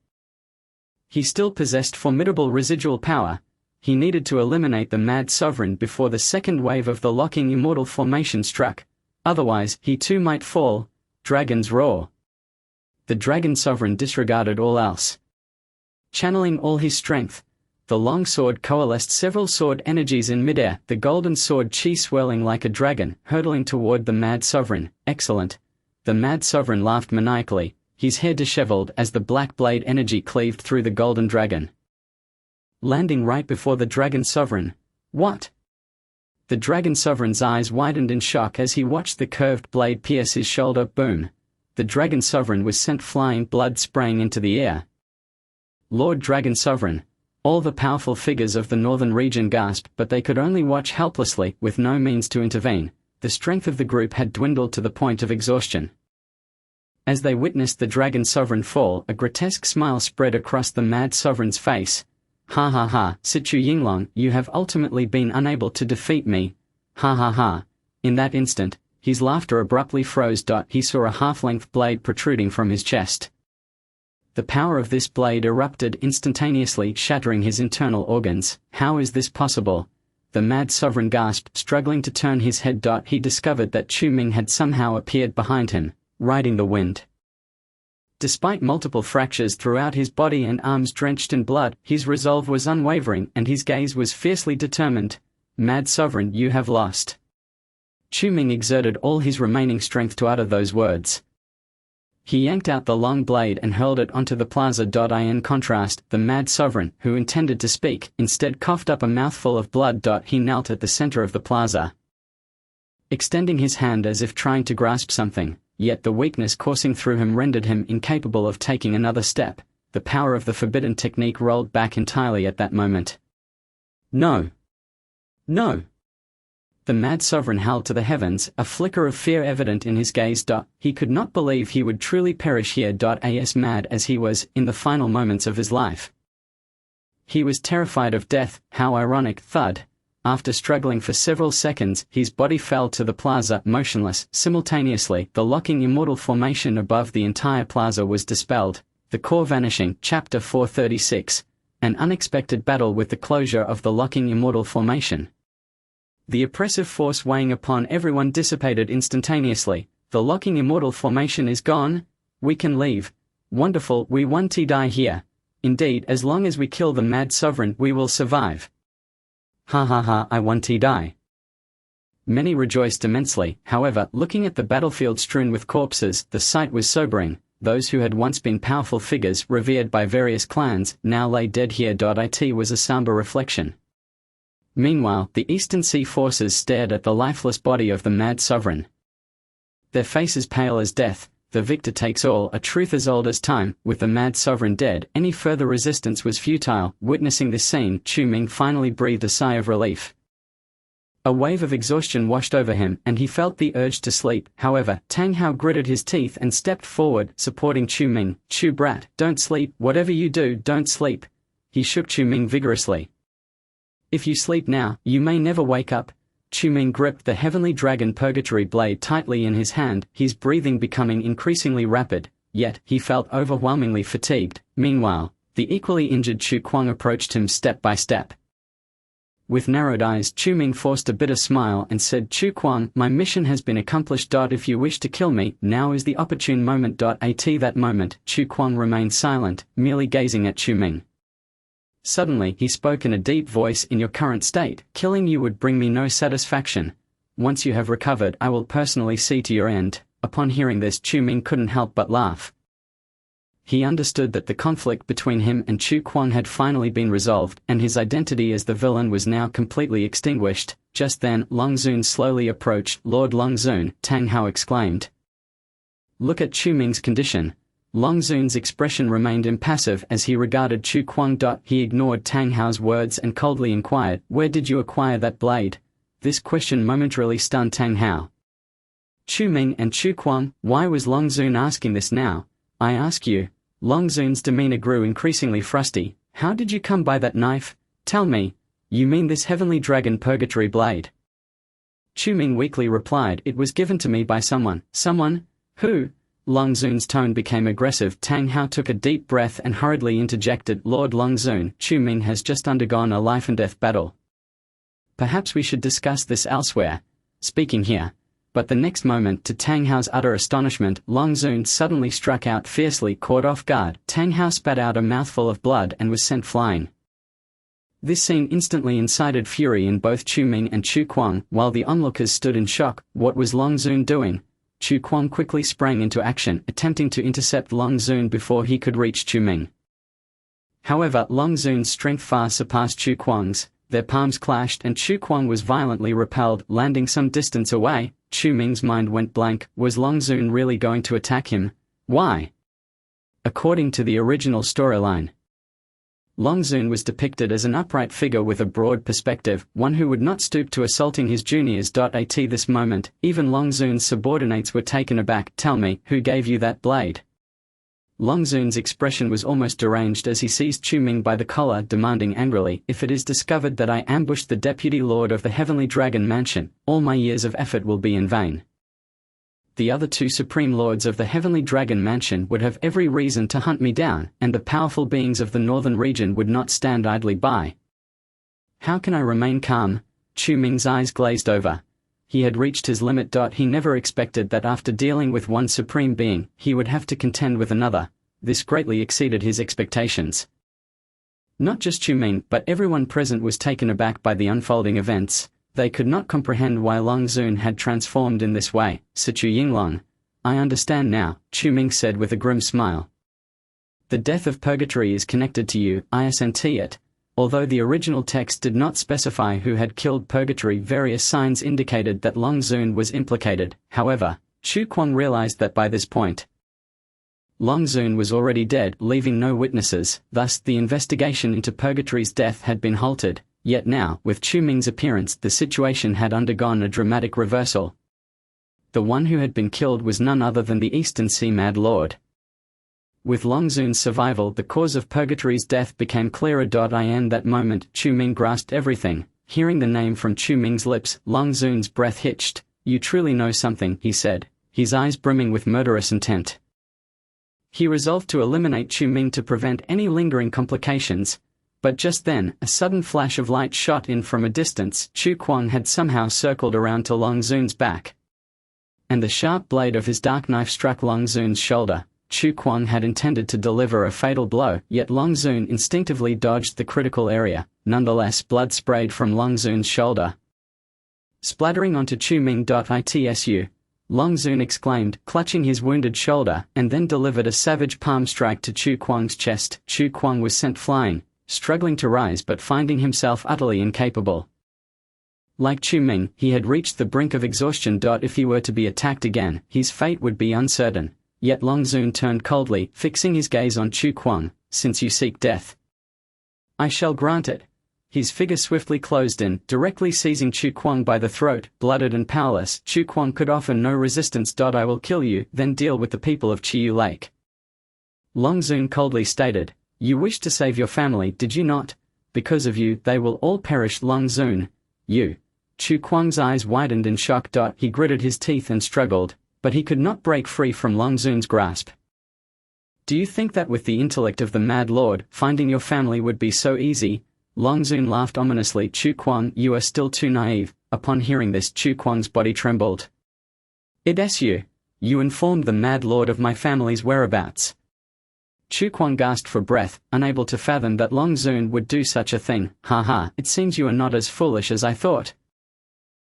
[SPEAKER 1] he still possessed formidable residual power. He needed to eliminate the Mad Sovereign before the second wave of the locking immortal formation struck. Otherwise, he too might fall. Dragon's roar. The Dragon Sovereign disregarded all else. Channeling all his strength, the long sword coalesced several sword energies in midair, the golden sword chi swirling like a dragon, hurtling toward the Mad Sovereign. Excellent. The Mad Sovereign laughed maniacally, his hair disheveled as the black blade energy cleaved through the golden dragon, landing right before the Dragon Sovereign. What? The Dragon Sovereign's eyes widened in shock as he watched the curved blade pierce his shoulder. Boom. The Dragon Sovereign was sent flying, blood spraying into the air. Lord Dragon Sovereign. All the powerful figures of the northern region gasped, but they could only watch helplessly, with no means to intervene. The strength of the group had dwindled to the point of exhaustion. As they witnessed the Dragon Sovereign fall, a grotesque smile spread across the Mad Sovereign's face. Ha ha ha, Sichu Yinglong, you have ultimately been unable to defeat me. Ha ha ha. In that instant, his laughter abruptly froze. He saw a half-length blade protruding from his chest. The power of this blade erupted instantaneously, shattering his internal organs. How is this possible? The Mad Sovereign gasped, struggling to turn his head. He discovered that Chu Ming had somehow appeared behind him, riding the wind. Despite multiple fractures throughout his body and arms drenched in blood, his resolve was unwavering and his gaze was fiercely determined. Mad Sovereign, you have lost. Chu Ming exerted all his remaining strength to utter those words. He yanked out the long blade and hurled it onto the plaza. In contrast, the Mad Sovereign, who intended to speak, instead coughed up a mouthful of blood. He knelt at the center of the plaza, extending his hand as if trying to grasp something, yet the weakness coursing through him rendered him incapable of taking another step. The power of the forbidden technique rolled back entirely at that moment. No! No! The Mad Sovereign howled to the heavens, a flicker of fear evident in his gaze. He could not believe he would truly perish here. As mad as he was, in the final moments of his life, he was terrified of death. How ironic. Thud. After struggling for several seconds, his body fell to the plaza, motionless. Simultaneously, the locking immortal formation above the entire plaza was dispelled, the core vanishing. Chapter 436. An unexpected battle with the closure of the locking immortal formation. The oppressive force weighing upon everyone dissipated instantaneously. The locking immortal formation is gone. We can leave. Wonderful, we won't die here. Indeed, as long as we kill the mad sovereign we will survive. Ha ha ha, I want to die. Many rejoiced immensely. However, looking at the battlefield strewn with corpses, the sight was sobering. Those who had once been powerful figures revered by various clans now lay dead here. It was a somber reflection. Meanwhile, the Eastern Sea forces stared at the lifeless body of the mad sovereign. Their faces pale as death. The victor takes all, a truth as old as time. With the mad sovereign dead, any further resistance was futile. Witnessing this scene, Chu Ming finally breathed a sigh of relief. A wave of exhaustion washed over him, and he felt the urge to sleep. However, Tang Hao gritted his teeth and stepped forward, supporting Chu Ming. "Chu brat, don't sleep. Whatever you do, don't sleep." He shook Chu Ming vigorously. "If you sleep now, you may never wake up." Chu Ming gripped the heavenly dragon purgatory blade tightly in his hand, his breathing becoming increasingly rapid, yet he felt overwhelmingly fatigued. Meanwhile, the equally injured Chu Kuang approached him step by step. With narrowed eyes, Chu Ming forced a bitter smile and said, "Chu Kuang, my mission has been accomplished. If you wish to kill me, now is the opportune moment." At that moment, Chu Kuang remained silent, merely gazing at Chu Ming. Suddenly he spoke in a deep voice, "In your current state, killing you would bring me no satisfaction. Once you have recovered, I will personally see to your end." Upon hearing this, Chu Ming couldn't help but laugh. He understood that the conflict between him and Chu Kuang had finally been resolved, and his identity as the villain was now completely extinguished. Just then, Long Zun slowly approached. "Lord Long Zun," Tang Hao exclaimed. "Look at Chu Ming's condition." Long Zun's expression remained impassive as he regarded Chu Kuang. He ignored Tang Hao's words and coldly inquired, "Where did you acquire that blade?" This question momentarily stunned Tang Hao. Chu Ming and Chu Kuang, why was Long Zun asking this now? "I ask you." Long Zun's demeanor grew increasingly frosty. "How did you come by that knife? Tell me. You mean this heavenly dragon purgatory blade?" Chu Ming weakly replied, "It was given to me by someone." "Someone? Who?" Long Zun's tone became aggressive. Tang Hao took a deep breath and hurriedly interjected, "Lord Long Zun, Chu Ming has just undergone a life-and-death battle. Perhaps we should discuss this elsewhere. Speaking here." But the next moment, to Tang Hao's utter astonishment, Long Zun suddenly struck out fiercely. Caught off guard, Tang Hao spat out a mouthful of blood and was sent flying. This scene instantly incited fury in both Chu Ming and Chu Kuang, while the onlookers stood in shock. What was Long Zun doing? Chu Kuang quickly sprang into action, attempting to intercept Long Zun before he could reach Chu Ming. However, Long Zun's strength far surpassed Chu Kuang's. Their palms clashed and Chu Kuang was violently repelled, landing some distance away. Chu Ming's mind went blank. Was Long Zun really going to attack him? Why? According to the original storyline, Long Zun was depicted as an upright figure with a broad perspective, one who would not stoop to assaulting his juniors. At this moment, even Long Zun's subordinates were taken aback. "Tell me, who gave you that blade?" Long Zun's expression was almost deranged as he seized Chu Ming by the collar, demanding angrily, "If it is discovered that I ambushed the deputy lord of the Heavenly Dragon Mansion, all my years of effort will be in vain." The other two supreme lords of the Heavenly Dragon Mansion would have every reason to hunt me down, and the powerful beings of the northern region would not stand idly by. How can I remain calm? Chu Ming's eyes glazed over. He had reached his limit. He never expected that after dealing with one supreme being, he would have to contend with another. This greatly exceeded his expectations. Not just Chu Ming, but everyone present was taken aback by the unfolding events. They could not comprehend why Long Zun had transformed in this way. "Sichu Yinglong, I understand now," Chu Ming said with a grim smile. "The death of purgatory is connected to you, isn't it?" Although the original text did not specify who had killed purgatory, various signs indicated that Long Zun was implicated. However, Chu Kuang realized that by this point, Long Zun was already dead, leaving no witnesses. Thus, the investigation into purgatory's death had been halted. Yet now, with Chu Ming's appearance, the situation had undergone a dramatic reversal. The one who had been killed was none other than the Eastern Sea Mad Lord. With Long Zun's survival, the cause of purgatory's death became clearer. In that moment, Chu Ming grasped everything. Hearing the name from Chu Ming's lips, Long Zun's breath hitched. "You truly know something," he said, his eyes brimming with murderous intent. He resolved to eliminate Chu Ming to prevent any lingering complications. But just then, a sudden flash of light shot in from a distance. Chu Kuang had somehow circled around to Long Zun's back, and the sharp blade of his dark knife struck Long Zun's shoulder. Chu Kuang had intended to deliver a fatal blow, yet Long Zun instinctively dodged the critical area. Nonetheless, blood sprayed from Long Zun's shoulder, splattering onto Chu Ming. Itsu. Long Zun exclaimed, clutching his wounded shoulder, and then delivered a savage palm strike to Chu Kuang's chest. Chu Kuang was sent flying, struggling to rise but finding himself utterly incapable. Like Chu Ming, he had reached the brink of exhaustion. If he were to be attacked again, his fate would be uncertain. Yet Long Zun turned coldly, fixing his gaze on Chu Kuang. Since you seek death, I shall grant it. His figure swiftly closed in, directly seizing Chu Kuang by the throat. Blooded and powerless, Chu Kuang could offer no resistance. I will kill you, then deal with the people of Chiyu Lake. Long Zun coldly stated, you wished to save your family, did you not? Because of you, they will all perish. Long Zun, you. Chu Kuang's eyes widened in shock. He gritted his teeth and struggled, but he could not break free from Long Zun's grasp. Do you think that with the intellect of the Mad Lord, finding your family would be so easy? Long Zun laughed ominously. Chu Kuang, you are still too naive. Upon hearing this, Chu Kuang's body trembled. It's you. You informed the Mad Lord of my family's whereabouts. Chu Kuang gasped for breath, unable to fathom that Long Zun would do such a thing. Ha ha, it seems you are not as foolish as I thought.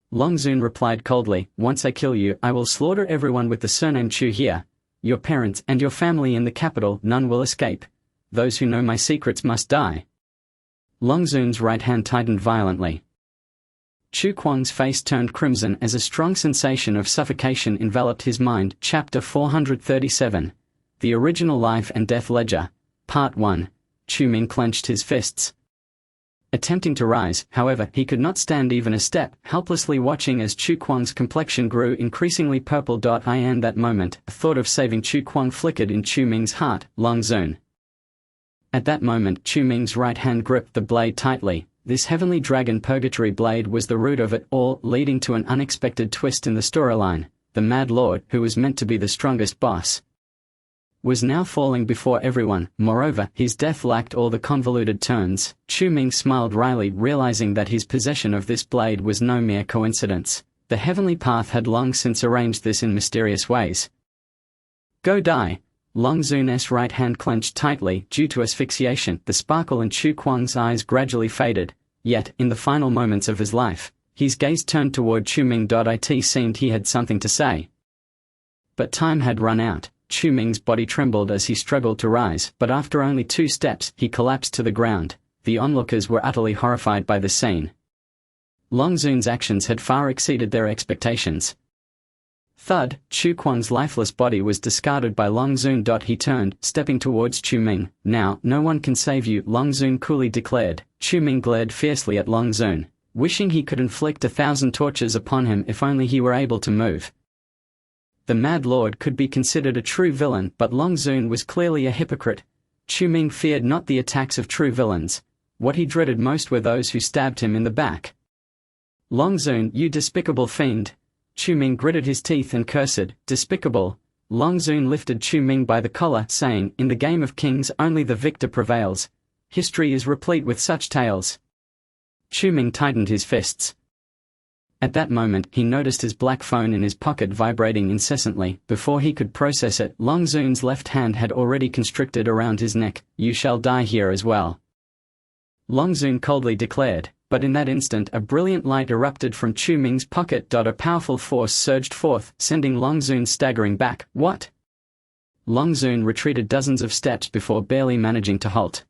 [SPEAKER 1] Long Zun replied coldly, once I kill you, I will slaughter everyone with the surname Chu here. Your parents and your family in the capital, none will escape. Those who know my secrets must die. Long Zun's right hand tightened violently. Chu Kuang's face turned crimson as a strong sensation of suffocation enveloped his mind. Chapter 437. The Original Life and Death Ledger. Part 1. Chu Ming clenched his fists. Attempting to rise, however, he could not stand even a step, helplessly watching as Chu Kuang's complexion grew increasingly purple. In that moment, a thought of saving Chu Kuang flickered in Chu Ming's heart. Long Zun. At that moment, Chu Ming's right hand gripped the blade tightly. This heavenly dragon purgatory blade was the root of it all, leading to an unexpected twist in the storyline. The Mad Lord, who was meant to be the strongest boss, was now falling before everyone. Moreover, his death lacked all the convoluted turns. Chu Ming smiled wryly, realizing that his possession of this blade was no mere coincidence. The heavenly path had long since arranged this in mysterious ways. Go die. Long Zun's right hand clenched tightly. Due to asphyxiation, the sparkle in Chu Kuang's eyes gradually faded. Yet, in the final moments of his life, his gaze turned toward Chu Ming. It seemed he had something to say. But time had run out. Chu Ming's body trembled as he struggled to rise, but after only 2 steps, he collapsed to the ground. The onlookers were utterly horrified by the scene. Long Zun's actions had far exceeded their expectations. Thud, Chu Kuang's lifeless body was discarded by Long Zun. He turned, stepping towards Chu Ming. Now, no one can save you, Long Zun coolly declared. Chu Ming glared fiercely at Long Zun, wishing he could inflict 1,000 tortures upon him if only he were able to move. The Mad Lord could be considered a true villain, but Long Zun was clearly a hypocrite. Chu Ming feared not the attacks of true villains. What he dreaded most were those who stabbed him in the back. Long Zun, you despicable fiend! Chu Ming gritted his teeth and cursed, despicable. Long Zun lifted Chu Ming by the collar, saying, in the game of kings only the victor prevails. History is replete with such tales. Chu Ming tightened his fists. At that moment, he noticed his black phone in his pocket vibrating incessantly. Before he could process it, Long Zun's left hand had already constricted around his neck. You shall die here as well. Long Zun coldly declared, but in that instant a brilliant light erupted from Chu Ming's pocket. A powerful force surged forth, sending Long Zun staggering back. What? Long Zun retreated dozens of steps before barely managing to halt.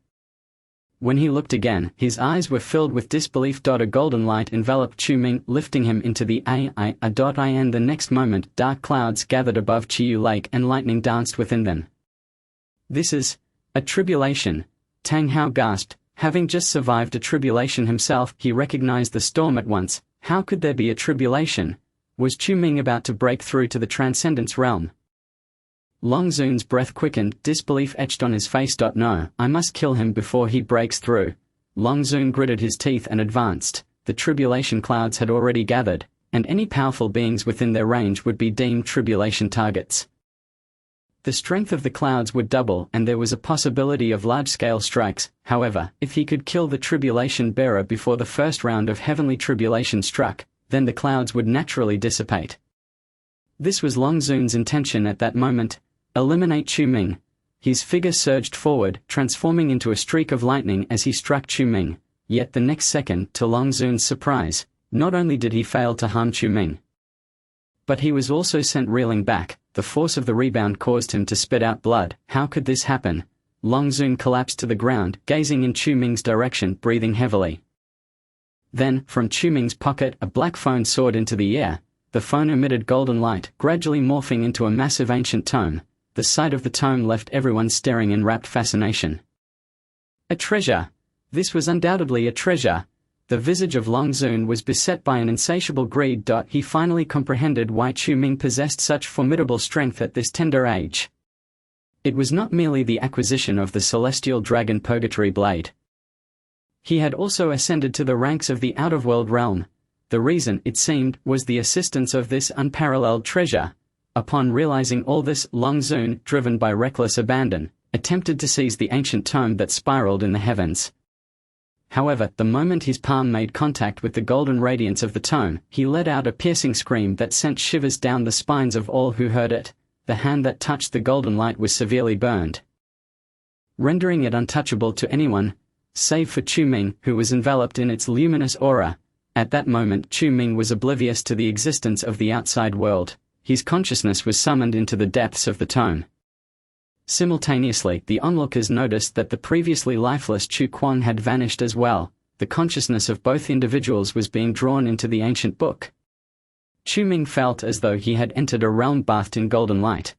[SPEAKER 1] When he looked again, his eyes were filled with disbelief. A golden light enveloped Chu Ming, lifting him into the air. The next moment, dark clouds gathered above Chiyu Lake and lightning danced within them. This is a tribulation, Tang Hao gasped. Having just survived a tribulation himself, he recognized the storm at once. How could there be a tribulation? Was Chu Ming about to break through to the Transcendence realm? Long Zun's breath quickened, disbelief etched on his face. No, I must kill him before he breaks through. Long Zun gritted his teeth and advanced. The tribulation clouds had already gathered, and any powerful beings within their range would be deemed tribulation targets. The strength of the clouds would double and there was a possibility of large-scale strikes. However, if he could kill the tribulation bearer before the first round of heavenly tribulation struck, then the clouds would naturally dissipate. This was Long Zun's intention at that moment. Eliminate Chu Ming. His figure surged forward, transforming into a streak of lightning as he struck Chu Ming. Yet the next second, to Long Zun's surprise, not only did he fail to harm Chu Ming, but he was also sent reeling back. The force of the rebound caused him to spit out blood. How could this happen? Long Zun collapsed to the ground, gazing in Chu Ming's direction, breathing heavily. Then, from Chu Ming's pocket, a black phone soared into the air. The phone emitted golden light, gradually morphing into a massive ancient tome. The sight of the tome left everyone staring in rapt fascination. A treasure! This was undoubtedly a treasure. The visage of Long Zun was beset by an insatiable greed. He finally comprehended why Chu Ming possessed such formidable strength at this tender age. It was not merely the acquisition of the celestial dragon Purgatory Blade. He had also ascended to the ranks of the outer-world realm. The reason, it seemed, was the assistance of this unparalleled treasure. Upon realizing all this, Long Zun, driven by reckless abandon, attempted to seize the ancient tome that spiraled in the heavens. However, the moment his palm made contact with the golden radiance of the tome, he let out a piercing scream that sent shivers down the spines of all who heard it. The hand that touched the golden light was severely burned, rendering it untouchable to anyone, save for Chu Ming, who was enveloped in its luminous aura. At that moment, Chu Ming was oblivious to the existence of the outside world. His consciousness was summoned into the depths of the tome. Simultaneously, the onlookers noticed that the previously lifeless Chu Quan had vanished as well. The consciousness of both individuals was being drawn into the ancient book. Chu Ming felt as though he had entered a realm bathed in golden light.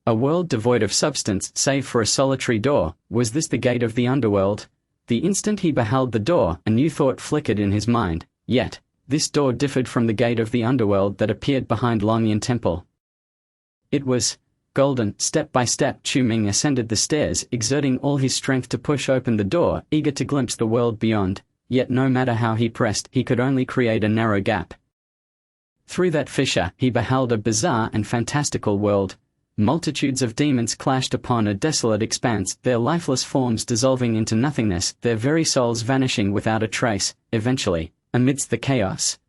[SPEAKER 1] A world devoid of substance, save for a solitary door. Was this the gate of the underworld? The instant he beheld the door, a new thought flickered in his mind. Yet, this door differed from the gate of the underworld that appeared behind Longyan Temple. It was golden. Step by step, Chu Ming ascended the stairs, exerting all his strength to push open the door, eager to glimpse the world beyond. Yet no matter how he pressed, he could only create a narrow gap. Through that fissure, he beheld a bizarre and fantastical world. Multitudes of demons clashed upon a desolate expanse, their lifeless forms dissolving into nothingness, their very souls vanishing without a trace. Eventually, amidst the chaos,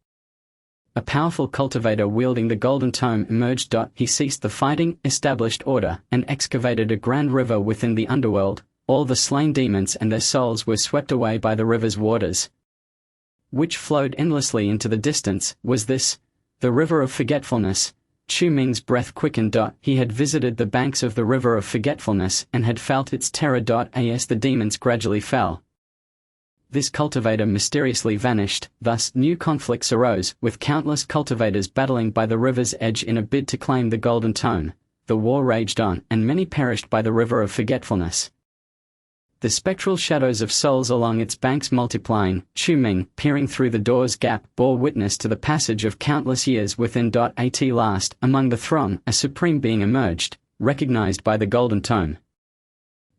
[SPEAKER 1] a powerful cultivator wielding the golden tome emerged. He ceased the fighting, established order, and excavated a grand river within the underworld. All the slain demons and their souls were swept away by the river's waters, which flowed endlessly into the distance. Was this the river of forgetfulness? Chu Ming's breath quickened. He had visited the banks of the river of forgetfulness and had felt its terror. As the demons gradually fell, this cultivator mysteriously vanished. Thus, new conflicts arose, with countless cultivators battling by the river's edge in a bid to claim the golden tome. The war raged on, and many perished by the river of forgetfulness, the spectral shadows of souls along its banks multiplying. Chu Ming, peering through the door's gap, bore witness to the passage of countless years within. At last, among the throng, a supreme being emerged, recognized by the golden tome.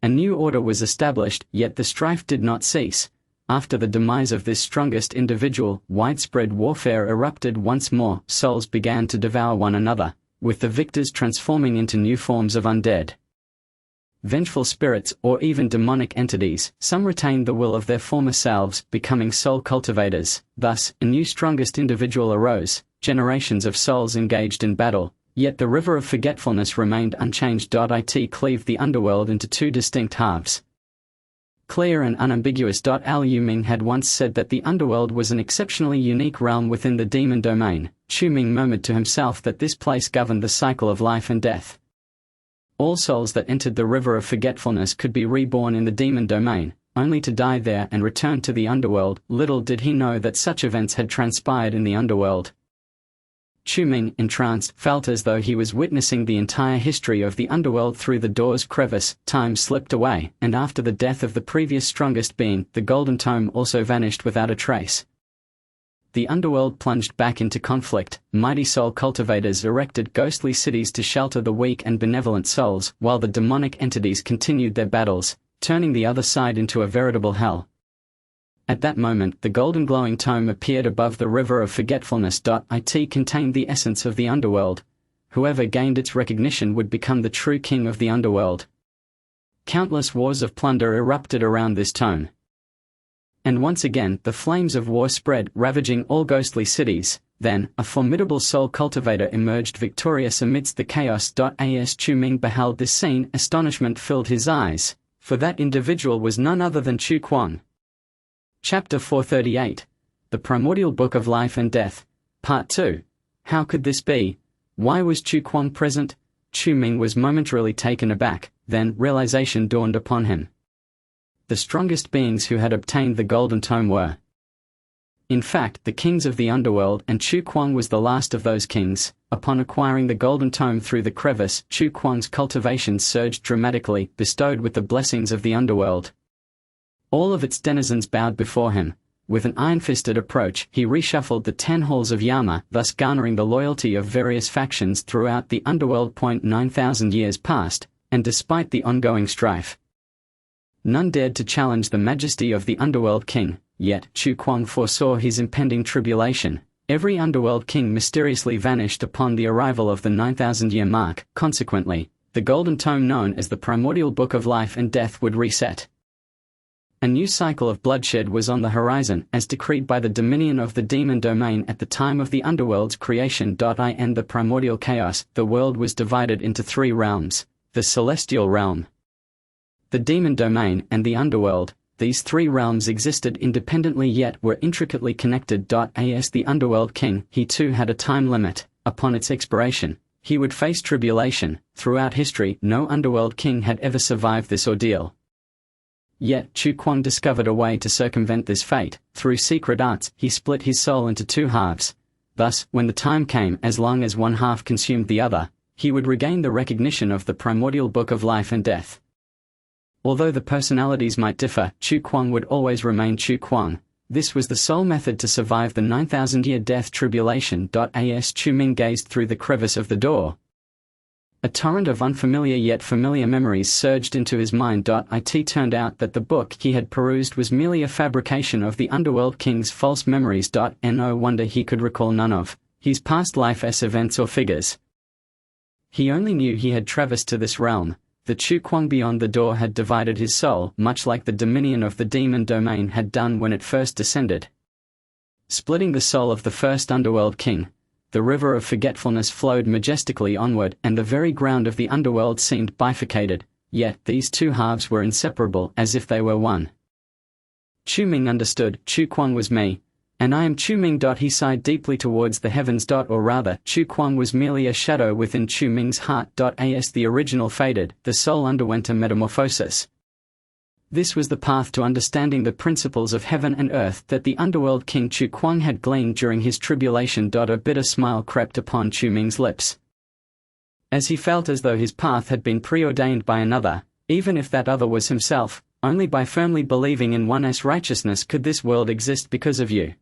[SPEAKER 1] A new order was established, yet the strife did not cease. After the demise of this strongest individual, widespread warfare erupted once more. Souls began to devour one another, with the victors transforming into new forms of undead, vengeful spirits, or even demonic entities. Some retained the will of their former selves, becoming soul cultivators. Thus, a new strongest individual arose. Generations of souls engaged in battle, yet the river of forgetfulness remained unchanged. It cleaved the underworld into two distinct halves, clear and unambiguous. Liu Ming had once said that the underworld was an exceptionally unique realm within the demon domain. Chu Ming murmured to himself that this place governed the cycle of life and death. All souls that entered the river of forgetfulness could be reborn in the demon domain, only to die there and return to the underworld. Little did he know that such events had transpired in the underworld. Chu Ming, entranced, felt as though he was witnessing the entire history of the underworld through the door's crevice. Time slipped away, and after the death of the previous strongest being, the golden tome also vanished without a trace. The underworld plunged back into conflict. Mighty soul cultivators erected ghostly cities to shelter the weak and benevolent souls, while the demonic entities continued their battles, turning the other side into a veritable hell. At that moment, the golden glowing tome appeared above the river of forgetfulness. It contained the essence of the underworld. Whoever gained its recognition would become the true king of the underworld. Countless wars of plunder erupted around this tome, and once again the flames of war spread, ravaging all ghostly cities. Then, a formidable soul cultivator emerged victorious amidst the chaos. As Chu Ming beheld this scene, astonishment filled his eyes, for that individual was none other than Chu Kuang. Chapter 438. The Primordial Book of Life and Death. Part 2. How could this be? Why was Chu Kuang present? Chu Ming was momentarily taken aback, then realization dawned upon him. The strongest beings who had obtained the Golden Tome were, in fact, the kings of the underworld, and Chu Kuang was the last of those kings. Upon acquiring the Golden Tome through the crevice, Chu Kuang's cultivation surged dramatically, bestowed with the blessings of the underworld. All of its denizens bowed before him. With an iron-fisted approach, he reshuffled the 10 halls of Yama, thus garnering the loyalty of various factions throughout the underworld. 9,000 years passed, and despite the ongoing strife, none dared to challenge the majesty of the underworld king. Yet, Chu Kuang foresaw his impending tribulation. Every underworld king mysteriously vanished upon the arrival of the 9,000-year mark. Consequently, the Golden Tome known as the Primordial Book of Life and Death would reset. A new cycle of bloodshed was on the horizon, as decreed by the dominion of the demon domain at the time of the underworld's creation. In the primordial chaos, the world was divided into 3 realms: the celestial realm, the demon domain, and the underworld. These 3 realms existed independently yet were intricately connected. As the underworld king, he too had a time limit. Upon its expiration, he would face tribulation. Throughout history, no underworld king had ever survived this ordeal. Yet, Chu Kuang discovered a way to circumvent this fate. Through secret arts, he split his soul into 2 halves. Thus, when the time came, as long as one half consumed the other, he would regain the recognition of the Primordial Book of Life and Death. Although the personalities might differ, Chu Kuang would always remain Chu Kuang. This was the sole method to survive the 9,000-year death tribulation. As Chu Ming gazed through the crevice of the door, a torrent of unfamiliar yet familiar memories surged into his mind. It turned out that the book he had perused was merely a fabrication of the underworld king's false memories. No wonder he could recall none of his past life's events or figures. He only knew he had traversed to this realm. The Chu Kuang beyond the door had divided his soul, much like the dominion of the demon domain had done when it first descended. Splitting the soul of the first underworld king, the river of forgetfulness flowed majestically onward, and the very ground of the underworld seemed bifurcated, yet these 2 halves were inseparable, as if they were one. Chu Ming understood. Chu Kuang was me, and I am Chu Ming. He sighed deeply towards the heavens. Or rather, Chu Kuang was merely a shadow within Chu Ming's heart. As the original faded, the soul underwent a metamorphosis. This was the path to understanding the principles of heaven and earth that the underworld king Chu Kuang had gleaned during his tribulation. A bitter smile crept upon Chu Ming's lips, as he felt as though his path had been preordained by another, even if that other was himself. Only by firmly believing in one's righteousness could this world exist because of you.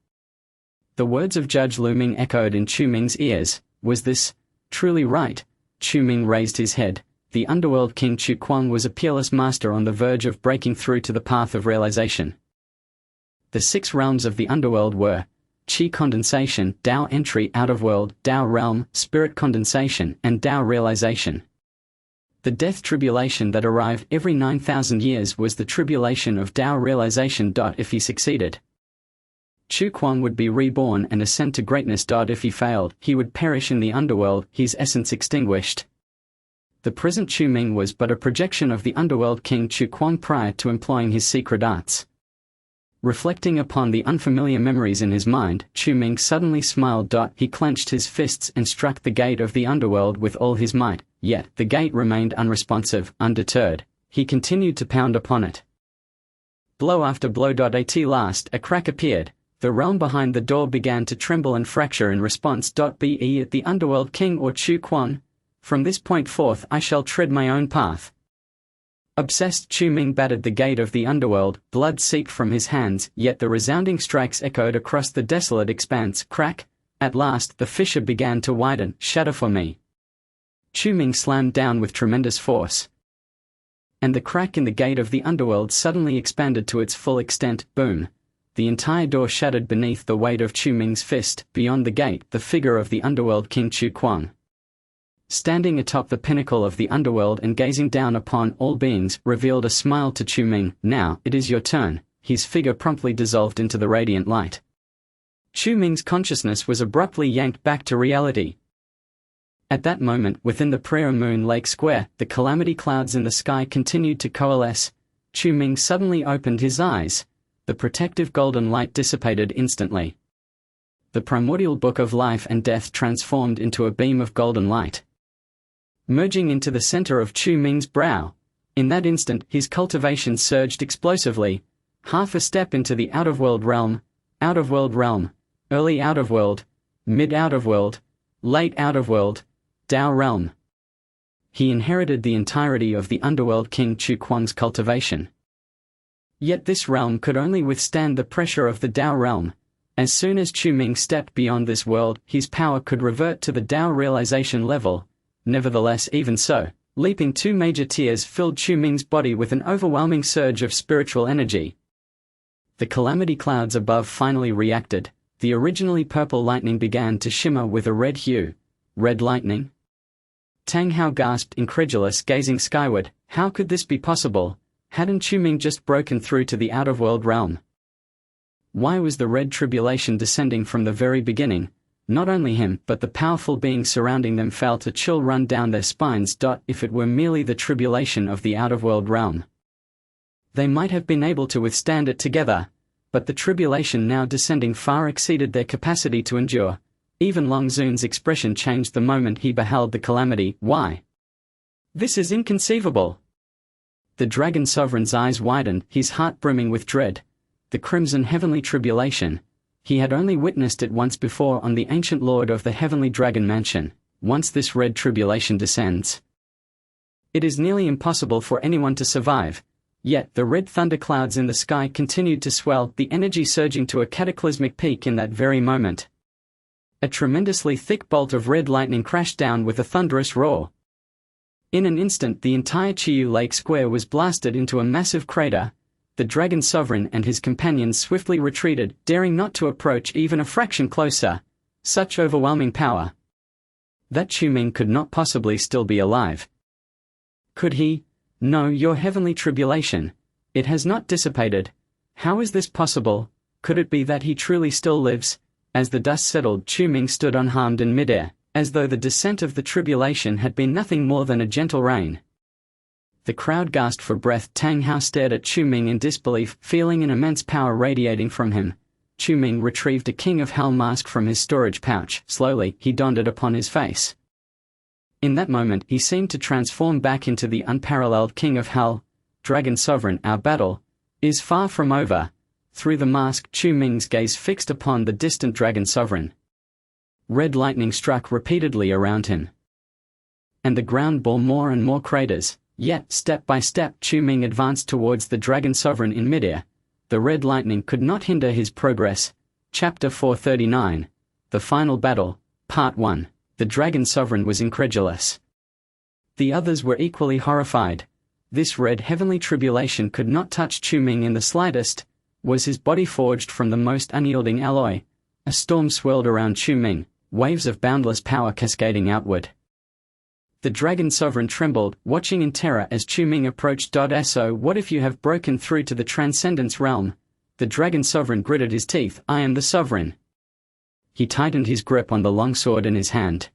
[SPEAKER 1] The words of Judge Lu Ming echoed in Chu Ming's ears. Was this truly right? Chu Ming raised his head. The underworld king Chu Kuang was a peerless master on the verge of breaking through to the path of realization. The 6 realms of the underworld were Qi condensation, Tao entry out of world, Tao realm, spirit condensation, and Tao realization. The death tribulation that arrived every 9,000 years was the tribulation of Tao realization. If he succeeded, Chu Kuang would be reborn and ascend to greatness. If he failed, he would perish in the underworld, his essence extinguished. The present Chu Ming was but a projection of the underworld king Chu Kuang prior to employing his secret arts. Reflecting upon the unfamiliar memories in his mind, Chu Ming suddenly smiled. He clenched his fists and struck the gate of the underworld with all his might, yet the gate remained unresponsive. Undeterred, he continued to pound upon it. Blow after blow. At last, a crack appeared. The realm behind the door began to tremble and fracture in response. Be it the underworld king or Chu Kuang, from this point forth I shall tread my own path. Obsessed, Chu Ming battered the gate of the underworld, blood seeped from his hands, yet the resounding strikes echoed across the desolate expanse. Crack! At last the fissure began to widen. Shatter for me. Chu Ming slammed down with tremendous force, and the crack in the gate of the underworld suddenly expanded to its full extent. Boom! The entire door shattered beneath the weight of Chu Ming's fist. Beyond the gate, the figure of the underworld king Chu Kuang, standing atop the pinnacle of the underworld and gazing down upon all beings, revealed a smile to Chu Ming. Now, it is your turn. His figure promptly dissolved into the radiant light. Chu Ming's consciousness was abruptly yanked back to reality. At that moment, within the Prayer Moon Lake Square, the calamity clouds in the sky continued to coalesce. Chu Ming suddenly opened his eyes. The protective golden light dissipated instantly. The primordial book of life and death transformed into a beam of golden light, merging into the center of Chu Ming's brow. In that instant, his cultivation surged explosively. Half a step into the out-of-world realm, early out-of-world, mid-out-of-world, late out-of-world, Dao realm. He inherited the entirety of the underworld King Chu Kuang's cultivation. Yet this realm could only withstand the pressure of the Dao realm. As soon as Chu Ming stepped beyond this world, his power could revert to the Dao realization level. Nevertheless, even so, leaping 2 major tiers filled Chu Ming's body with an overwhelming surge of spiritual energy. The calamity clouds above finally reacted. The originally purple lightning began to shimmer with a red hue. Red lightning? Tang Hao gasped, incredulous, gazing skyward. How could this be possible? Hadn't Chu Ming just broken through to the out-of-world realm? Why was the red tribulation descending from the very beginning? Not only him, but the powerful beings surrounding them felt a chill run down their spines. If it were merely the tribulation of the out-of-world realm, they might have been able to withstand it together, but the tribulation now descending far exceeded their capacity to endure. Even Long Zun's expression changed the moment he beheld the calamity. Why? This is inconceivable. The Dragon Sovereign's eyes widened, his heart brimming with dread. The crimson heavenly tribulation. He had only witnessed it once before on the ancient lord of the heavenly dragon mansion. Once this red tribulation descends, it is nearly impossible for anyone to survive. Yet the red thunderclouds in the sky continued to swell, the energy surging to a cataclysmic peak in that very moment. A tremendously thick bolt of red lightning crashed down with a thunderous roar. In an instant, the entire Chiyu Lake Square was blasted into a massive crater. The Dragon Sovereign and his companions swiftly retreated, daring not to approach even a fraction closer. Such overwhelming power. That Chu Ming could not possibly still be alive. Could he? No, your heavenly tribulation. It has not dissipated. How is this possible? Could it be that he truly still lives? As the dust settled, Chu Ming stood unharmed in midair, as though the descent of the tribulation had been nothing more than a gentle rain. The crowd gasped for breath. Tang Hao stared at Chu Ming in disbelief, feeling an immense power radiating from him. Chu Ming retrieved a King of Hell mask from his storage pouch. Slowly, he donned it upon his face. In that moment, he seemed to transform back into the unparalleled King of Hell. Dragon Sovereign, our battle is far from over. Through the mask, Chu Ming's gaze fixed upon the distant Dragon Sovereign. Red lightning struck repeatedly around him, and the ground bore more and more craters. Yet, step by step, Chu Ming advanced towards the Dragon Sovereign in midair. The red lightning could not hinder his progress. Chapter 439. The Final Battle, Part 1. The Dragon Sovereign was incredulous. The others were equally horrified. This red heavenly tribulation could not touch Chu Ming in the slightest. Was his body forged from the most unyielding alloy? A storm swirled around Chu Ming, waves of boundless power cascading outward. The Dragon Sovereign trembled, watching in terror as Chu Ming approached. So what if you have broken through to the Transcendence realm? The Dragon Sovereign gritted his teeth. I am the Sovereign. He tightened his grip on the longsword in his hand,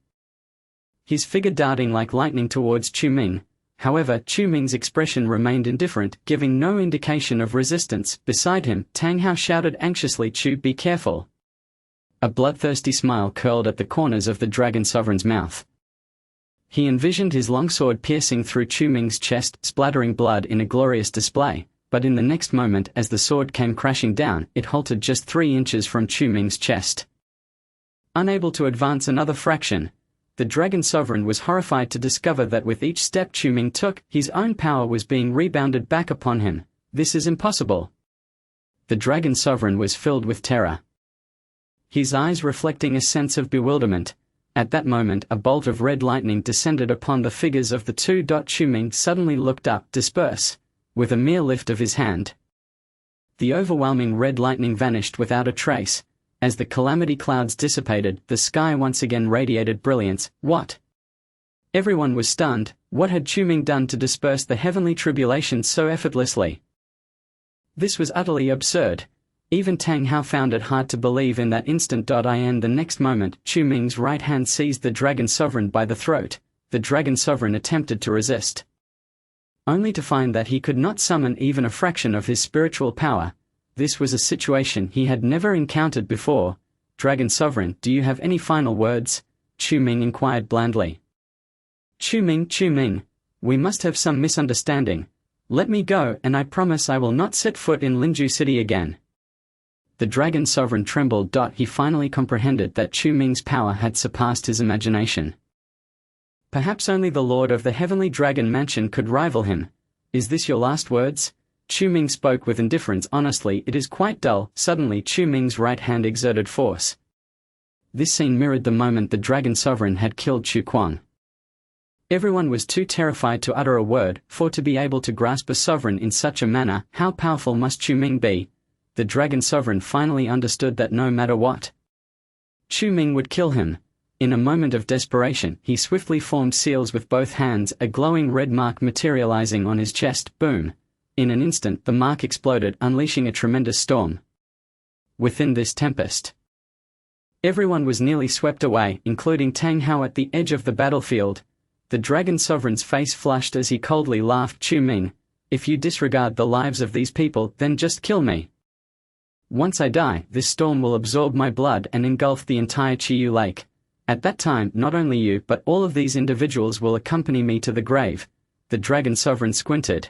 [SPEAKER 1] his figure darting like lightning towards Chu Ming. However, Chu Ming's expression remained indifferent, giving no indication of resistance. Beside him, Tang Hao shouted anxiously, Chu, be careful. A bloodthirsty smile curled at the corners of the Dragon Sovereign's mouth. He envisioned his longsword piercing through Chu Ming's chest, splattering blood in a glorious display, but in the next moment, as the sword came crashing down, it halted just 3 inches from Chu Ming's chest. Unable to advance another fraction, the Dragon Sovereign was horrified to discover that with each step Chu Ming took, his own power was being rebounded back upon him. This is impossible. The Dragon Sovereign was filled with terror, his eyes reflecting a sense of bewilderment. At that moment, a bolt of red lightning descended upon the figures of the two. Chu Ming suddenly looked up. Disperse. With a mere lift of his hand, the overwhelming red lightning vanished without a trace. As the calamity clouds dissipated, the sky once again radiated brilliance. What? Everyone was stunned. What had Chu Ming done to disperse the heavenly tribulation so effortlessly? This was utterly absurd. Even Tang Hao found it hard to believe in that instant. In the next moment, Chu Ming's right hand seized the Dragon Sovereign by the throat. The Dragon Sovereign attempted to resist, only to find that he could not summon even a fraction of his spiritual power. This was a situation he had never encountered before. "Dragon Sovereign, do you have any final words?" Chu Ming inquired blandly. Chu Ming, we must have some misunderstanding. Let me go, and I promise I will not set foot in Linju City again. The Dragon Sovereign trembled. He finally comprehended that Chu Ming's power had surpassed his imagination. Perhaps only the Lord of the Heavenly Dragon Mansion could rival him. "Is this your last words?" Chu Ming spoke with indifference. "Honestly, it is quite dull." Suddenly Chu Ming's right hand exerted force. This scene mirrored the moment the Dragon Sovereign had killed Chu Kuang. Everyone was too terrified to utter a word, for to be able to grasp a sovereign in such a manner, how powerful must Chu Ming be? The Dragon Sovereign finally understood that no matter what, Chu Ming would kill him. In a moment of desperation, he swiftly formed seals with both hands, a glowing red mark materializing on his chest. Boom! In an instant the mark exploded, unleashing a tremendous storm. Within this tempest, everyone was nearly swept away, including Tang Hao at the edge of the battlefield. The Dragon Sovereign's face flushed as he coldly laughed. "Chu Ming, if you disregard the lives of these people, then just kill me. Once I die, this storm will absorb my blood and engulf the entire Chiyu Lake. At that time, not only you but all of these individuals will accompany me to the grave." The Dragon Sovereign squinted.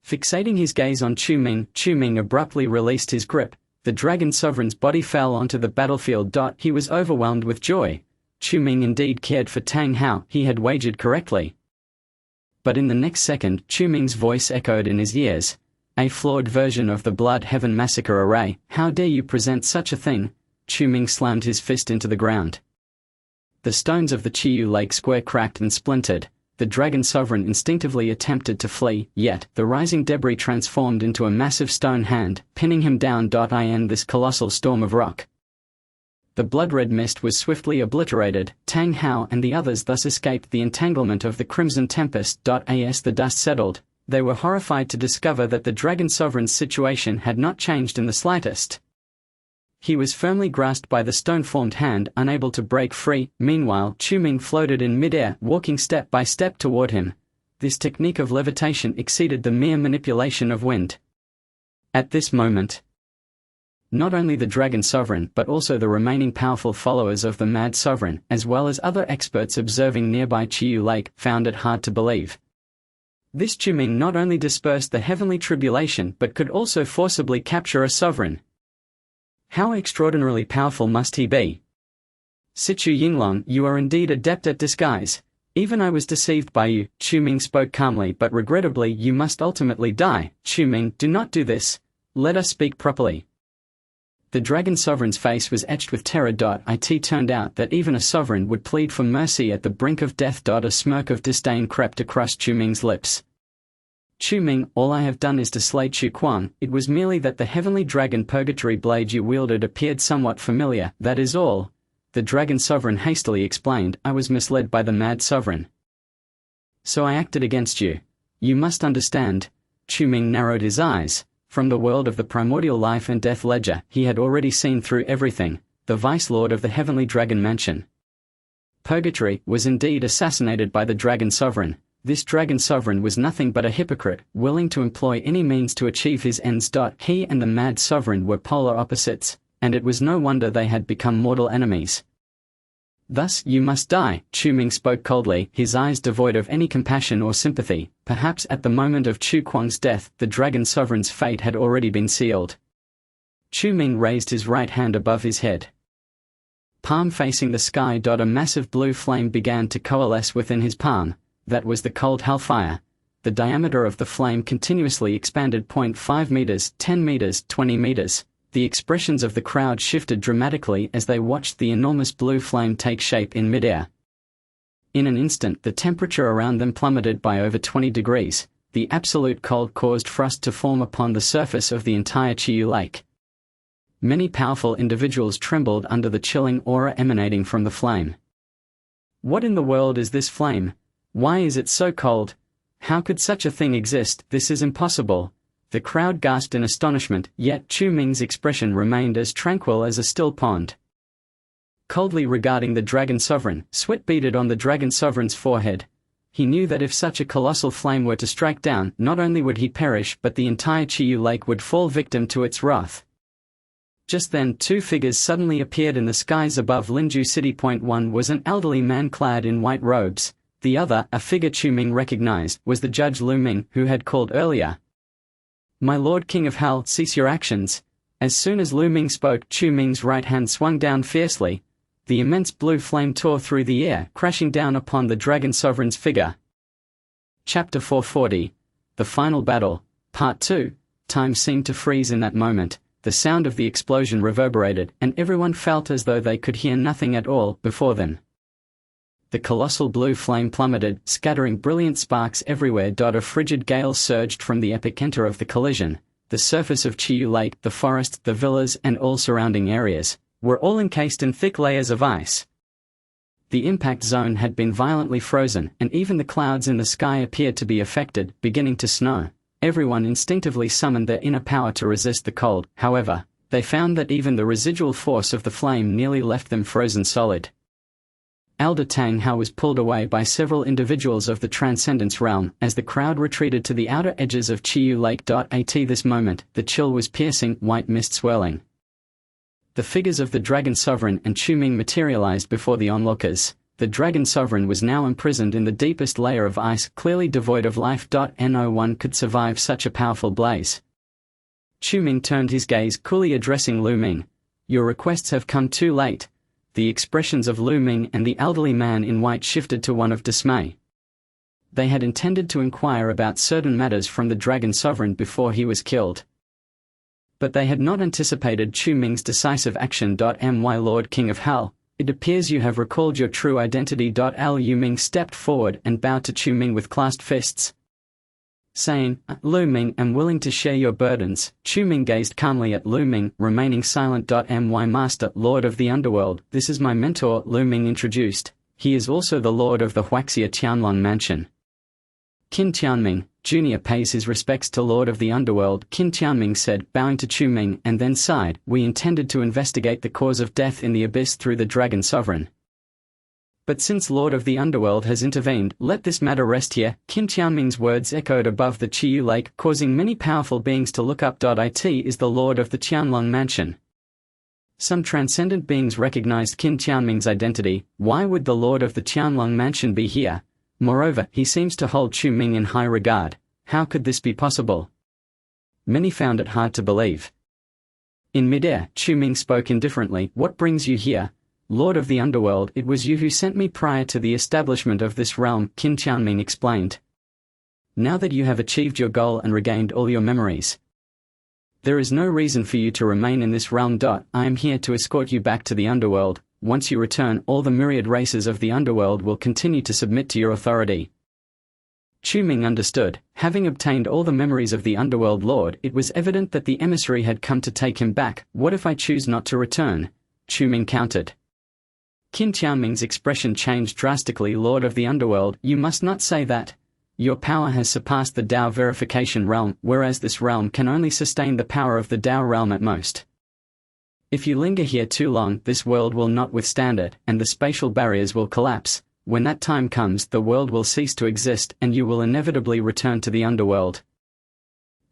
[SPEAKER 1] Fixating his gaze on Chu Ming abruptly released his grip. The Dragon Sovereign's body fell onto the battlefield. He was overwhelmed with joy. Chu Ming indeed cared for Tang Hao, he had wagered correctly. But in the next second, Chu Ming's voice echoed in his ears. "A flawed version of the Blood Heaven massacre array, how dare you present such a thing?" Chu Ming slammed his fist into the ground. The stones of the Chiyu Lake Square cracked and splintered. The Dragon Sovereign instinctively attempted to flee, yet the rising debris transformed into a massive stone hand, pinning him down. In this colossal storm of rock, the blood-red mist was swiftly obliterated. Tang Hao and the others thus escaped the entanglement of the Crimson Tempest. As the dust settled, they were horrified to discover that the Dragon Sovereign's situation had not changed in the slightest. He was firmly grasped by the stone-formed hand, unable to break free. Meanwhile, Chu Ming floated in mid-air, walking step by step toward him. This technique of levitation exceeded the mere manipulation of wind. At this moment, not only the Dragon Sovereign but also the remaining powerful followers of the Mad Sovereign, as well as other experts observing nearby Chiyu Lake, found it hard to believe. This Chu Ming not only dispersed the heavenly tribulation but could also forcibly capture a sovereign. How extraordinarily powerful must he be? "Sichu Yinglong, you are indeed adept at disguise. Even I was deceived by you." Chu Ming spoke calmly, "but regrettably you must ultimately die." "Chu Ming, do not do this. Let us speak properly." The Dragon Sovereign's face was etched with terror. It turned out that even a sovereign would plead for mercy at the brink of death. A smirk of disdain crept across Chu Ming's lips. "Chu Ming, all I have done is to slay Chu Kuang. It was merely that the heavenly dragon purgatory blade you wielded appeared somewhat familiar, that is all." The Dragon Sovereign hastily explained. "I was misled by the Mad Sovereign, so I acted against you. You must understand." Chu Ming narrowed his eyes. From the world of the primordial life and death ledger, he had already seen through everything. The Vice-Lord of the Heavenly Dragon Mansion, Purgatory, was indeed assassinated by the Dragon Sovereign. This Dragon Sovereign was nothing but a hypocrite, willing to employ any means to achieve his ends. He and the Mad Sovereign were polar opposites, and it was no wonder they had become mortal enemies. "Thus you must die." Chu Ming spoke coldly, his eyes devoid of any compassion or sympathy. Perhaps at the moment of Chu Kuang's death, the Dragon Sovereign's fate had already been sealed. Chu Ming raised his right hand above his head, palm facing the sky. A massive blue flame began to coalesce within his palm. That was the cold hellfire. The diameter of the flame continuously expanded. 0.5 meters, 10 meters, 20 meters. The expressions of the crowd shifted dramatically as they watched the enormous blue flame take shape in midair. In an instant, the temperature around them plummeted by over 20 degrees. The absolute cold caused frost to form upon the surface of the entire Chiyu Lake. Many powerful individuals trembled under the chilling aura emanating from the flame. "What in the world is this flame? Why is it so cold? How could such a thing exist? This is impossible." The crowd gasped in astonishment, yet Chu Ming's expression remained as tranquil as a still pond. Coldly regarding the Dragon Sovereign, sweat beaded on the Dragon Sovereign's forehead. He knew that if such a colossal flame were to strike down, not only would he perish but the entire Chiyu Lake would fall victim to its wrath. Just then, two figures suddenly appeared in the skies above Linju City. One was an elderly man clad in white robes. The other, a figure Chu Ming recognized, was the judge Lu Ming, who had called earlier. "My Lord King of Hell, cease your actions." As soon as Lu Ming spoke, Chu Ming's right hand swung down fiercely. The immense blue flame tore through the air, crashing down upon the Dragon Sovereign's figure. Chapter 440. The Final Battle, Part 2. Time seemed to freeze in that moment. The sound of the explosion reverberated, and everyone felt as though they could hear nothing at all before them. The colossal blue flame plummeted, scattering brilliant sparks everywhere. A frigid gale surged from the epicenter of the collision. The surface of Chiyu Lake, the forest, the villas, and all surrounding areas were all encased in thick layers of ice. The impact zone had been violently frozen, and even the clouds in the sky appeared to be affected, beginning to snow. Everyone instinctively summoned their inner power to resist the cold. However, they found that even the residual force of the flame nearly left them frozen solid. Elder Tang Hao was pulled away by several individuals of the Transcendence Realm as the crowd retreated to the outer edges of Chiyu Lake. At this moment, the chill was piercing, white mist swirling. The figures of the Dragon Sovereign and Chu Ming materialized before the onlookers. The Dragon Sovereign was now imprisoned in the deepest layer of ice, clearly devoid of life. No one could survive such a powerful blaze. Chu Ming turned his gaze, coolly addressing Lu Ming. "Your requests have come too late." The expressions of Lu Ming and the elderly man in white shifted to one of dismay. They had intended to inquire about certain matters from the Dragon Sovereign before he was killed. But they had not anticipated Chu Ming's decisive action. My Lord King of Hell, it appears you have recalled your true identity. Lu Ming stepped forward and bowed to Chu Ming with clasped fists, saying, "Lu Ming, am willing to share your burdens." Chu Ming gazed calmly at Lu Ming, remaining silent. My Master, Lord of the Underworld, this is my mentor, Lu Ming introduced. He is also the Lord of the Huaxia Tianlong Mansion. Qin Tianming, Jr. pays his respects to Lord of the Underworld, Qin Tianming said, bowing to Chu Ming, and then sighed. "We intended to investigate the cause of death in the abyss through the Dragon Sovereign. But since Lord of the Underworld has intervened, let this matter rest here." Qin Tianming's words echoed above the Chiyu Lake, causing many powerful beings to look up. It is the Lord of the Tianlong Mansion. Some transcendent beings recognized Qin Tianming's identity. Why would the Lord of the Tianlong Mansion be here? Moreover, he seems to hold Chu Ming in high regard. How could this be possible? Many found it hard to believe. In midair, Chu Ming spoke indifferently. "What brings you here? Lord of the Underworld, it was you who sent me prior to the establishment of this realm," Qin Tianming explained. "Now that you have achieved your goal and regained all your memories, there is no reason for you to remain in this realm. I am here to escort you back to the Underworld. Once you return, all the myriad races of the Underworld will continue to submit to your authority." Chu Ming understood. Having obtained all the memories of the Underworld Lord, it was evident that the emissary had come to take him back. "What if I choose not to return?" Chu Ming countered. Qin Tianming's expression changed drastically. "Lord of the Underworld, you must not say that. Your power has surpassed the Dao verification realm, whereas this realm can only sustain the power of the Dao realm at most. If you linger here too long, this world will not withstand it, and the spatial barriers will collapse. When that time comes, the world will cease to exist, and you will inevitably return to the Underworld."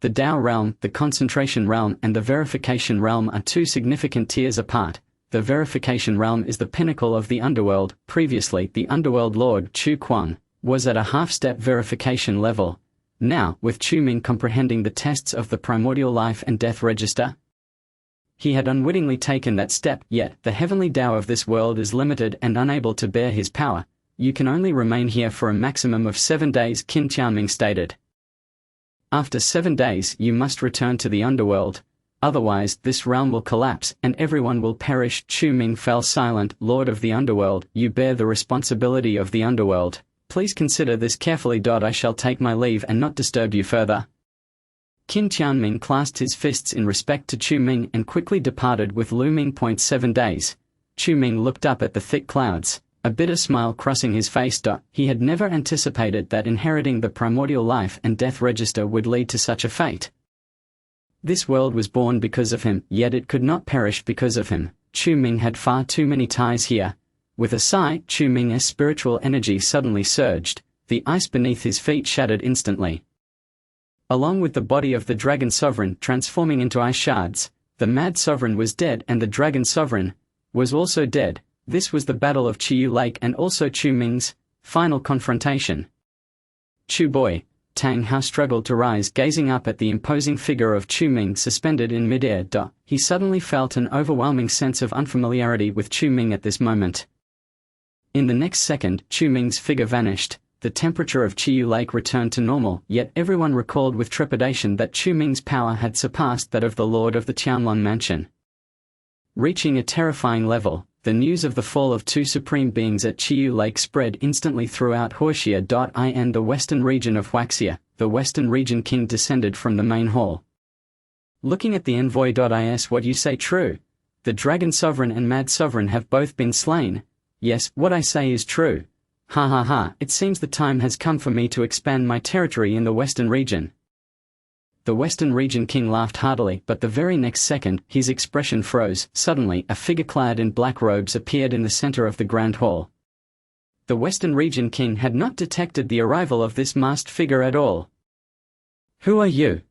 [SPEAKER 1] The Dao realm, the concentration realm, and the verification realm are two significant tiers apart. The verification realm is the pinnacle of the Underworld. Previously, the Underworld Lord, Chu Kuang, was at a half-step verification level. Now, with Chu Ming comprehending the tests of the primordial life and death register, he had unwittingly taken that step. Yet, the heavenly Dao of this world is limited and unable to bear his power. "You can only remain here for a maximum of 7 days, Qin Tianming stated. "After 7 days, you must return to the Underworld. Otherwise, this realm will collapse, and everyone will perish." Chu Ming fell silent. "Lord of the Underworld, you bear the responsibility of the Underworld. Please consider this carefully. I shall take my leave and not disturb you further." Qin Tianming clasped his fists in respect to Chu Ming and quickly departed with Lu Ming. 7 days. Chu Ming looked up at the thick clouds, a bitter smile crossing his face. He had never anticipated that inheriting the primordial life and death register would lead to such a fate. This world was born because of him, yet it could not perish because of him. Chu Ming had far too many ties here. With a sigh, Chu Ming's spiritual energy suddenly surged. The ice beneath his feet shattered instantly. Along with the body of the Dragon Sovereign transforming into ice shards, the Mad Sovereign was dead and the Dragon Sovereign was also dead. This was the Battle of Chiyu Lake and also Chu Ming's final confrontation. Chu Boy, Tang Hao struggled to rise, gazing up at the imposing figure of Chu Ming suspended in midair. He suddenly felt an overwhelming sense of unfamiliarity with Chu Ming at this moment. In the next second, Chu Ming's figure vanished. The temperature of Chiyu Lake returned to normal, yet everyone recalled with trepidation that Chu Ming's power had surpassed that of the Lord of the Qianlong Mansion. Reaching a terrifying level, the news of the fall of two supreme beings at Chiyu Lake spread instantly throughout Huoxia. In the western region of Huaxia, the western region king descended from the main hall. Looking at the envoy. Is what you say true? The Dragon Sovereign and Mad Sovereign have both been slain. Yes, what I say is true. Ha ha ha, it seems the time has come for me to expand my territory in the western region. The western region king laughed heartily, but the very next second, his expression froze. Suddenly, a figure clad in black robes appeared in the center of the grand hall. The western region king had not detected the arrival of this masked figure at all. Who are you?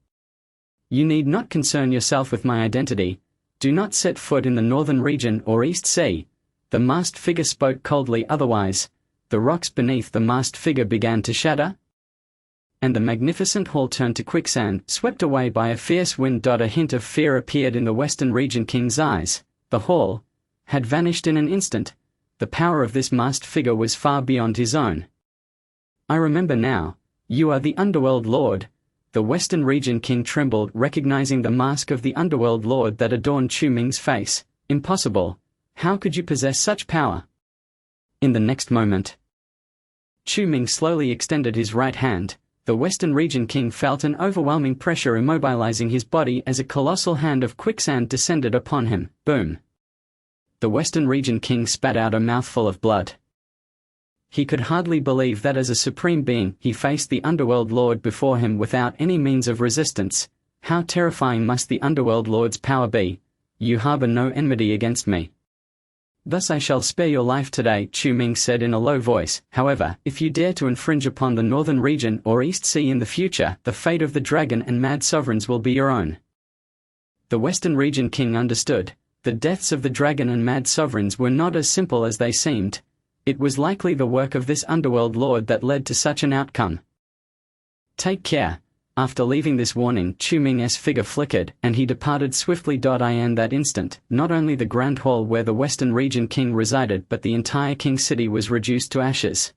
[SPEAKER 1] You need not concern yourself with my identity. Do not set foot in the northern region or East Sea. The masked figure spoke coldly. Otherwise, the rocks beneath the masked figure began to shatter, and the magnificent hall turned to quicksand, swept away by a fierce wind. A hint of fear appeared in the western region king's eyes. The hall had vanished in an instant. The power of this masked figure was far beyond his own. I remember now. You are the Underworld Lord. The western region king trembled, recognizing the mask of the Underworld Lord that adorned Chu Ming's face. Impossible. How could you possess such power? In the next moment, Chu Ming slowly extended his right hand. The western region king felt an overwhelming pressure immobilizing his body as a colossal hand of quicksand descended upon him. Boom! The western region king spat out a mouthful of blood. He could hardly believe that as a supreme being, he faced the Underworld Lord before him without any means of resistance. How terrifying must the Underworld Lord's power be? You harbor no enmity against me. Thus I shall spare your life today, Chu Ming said in a low voice. However, if you dare to infringe upon the northern region or East Sea in the future, the fate of the dragon and mad sovereigns will be your own. The western region king understood. The deaths of the dragon and mad sovereigns were not as simple as they seemed. It was likely the work of this underworld lord that led to such an outcome. Take care. After leaving this warning, Chu Ming's figure flickered, and he departed swiftly. In that instant, not only the grand hall where the western region king resided but the entire king city was reduced to ashes.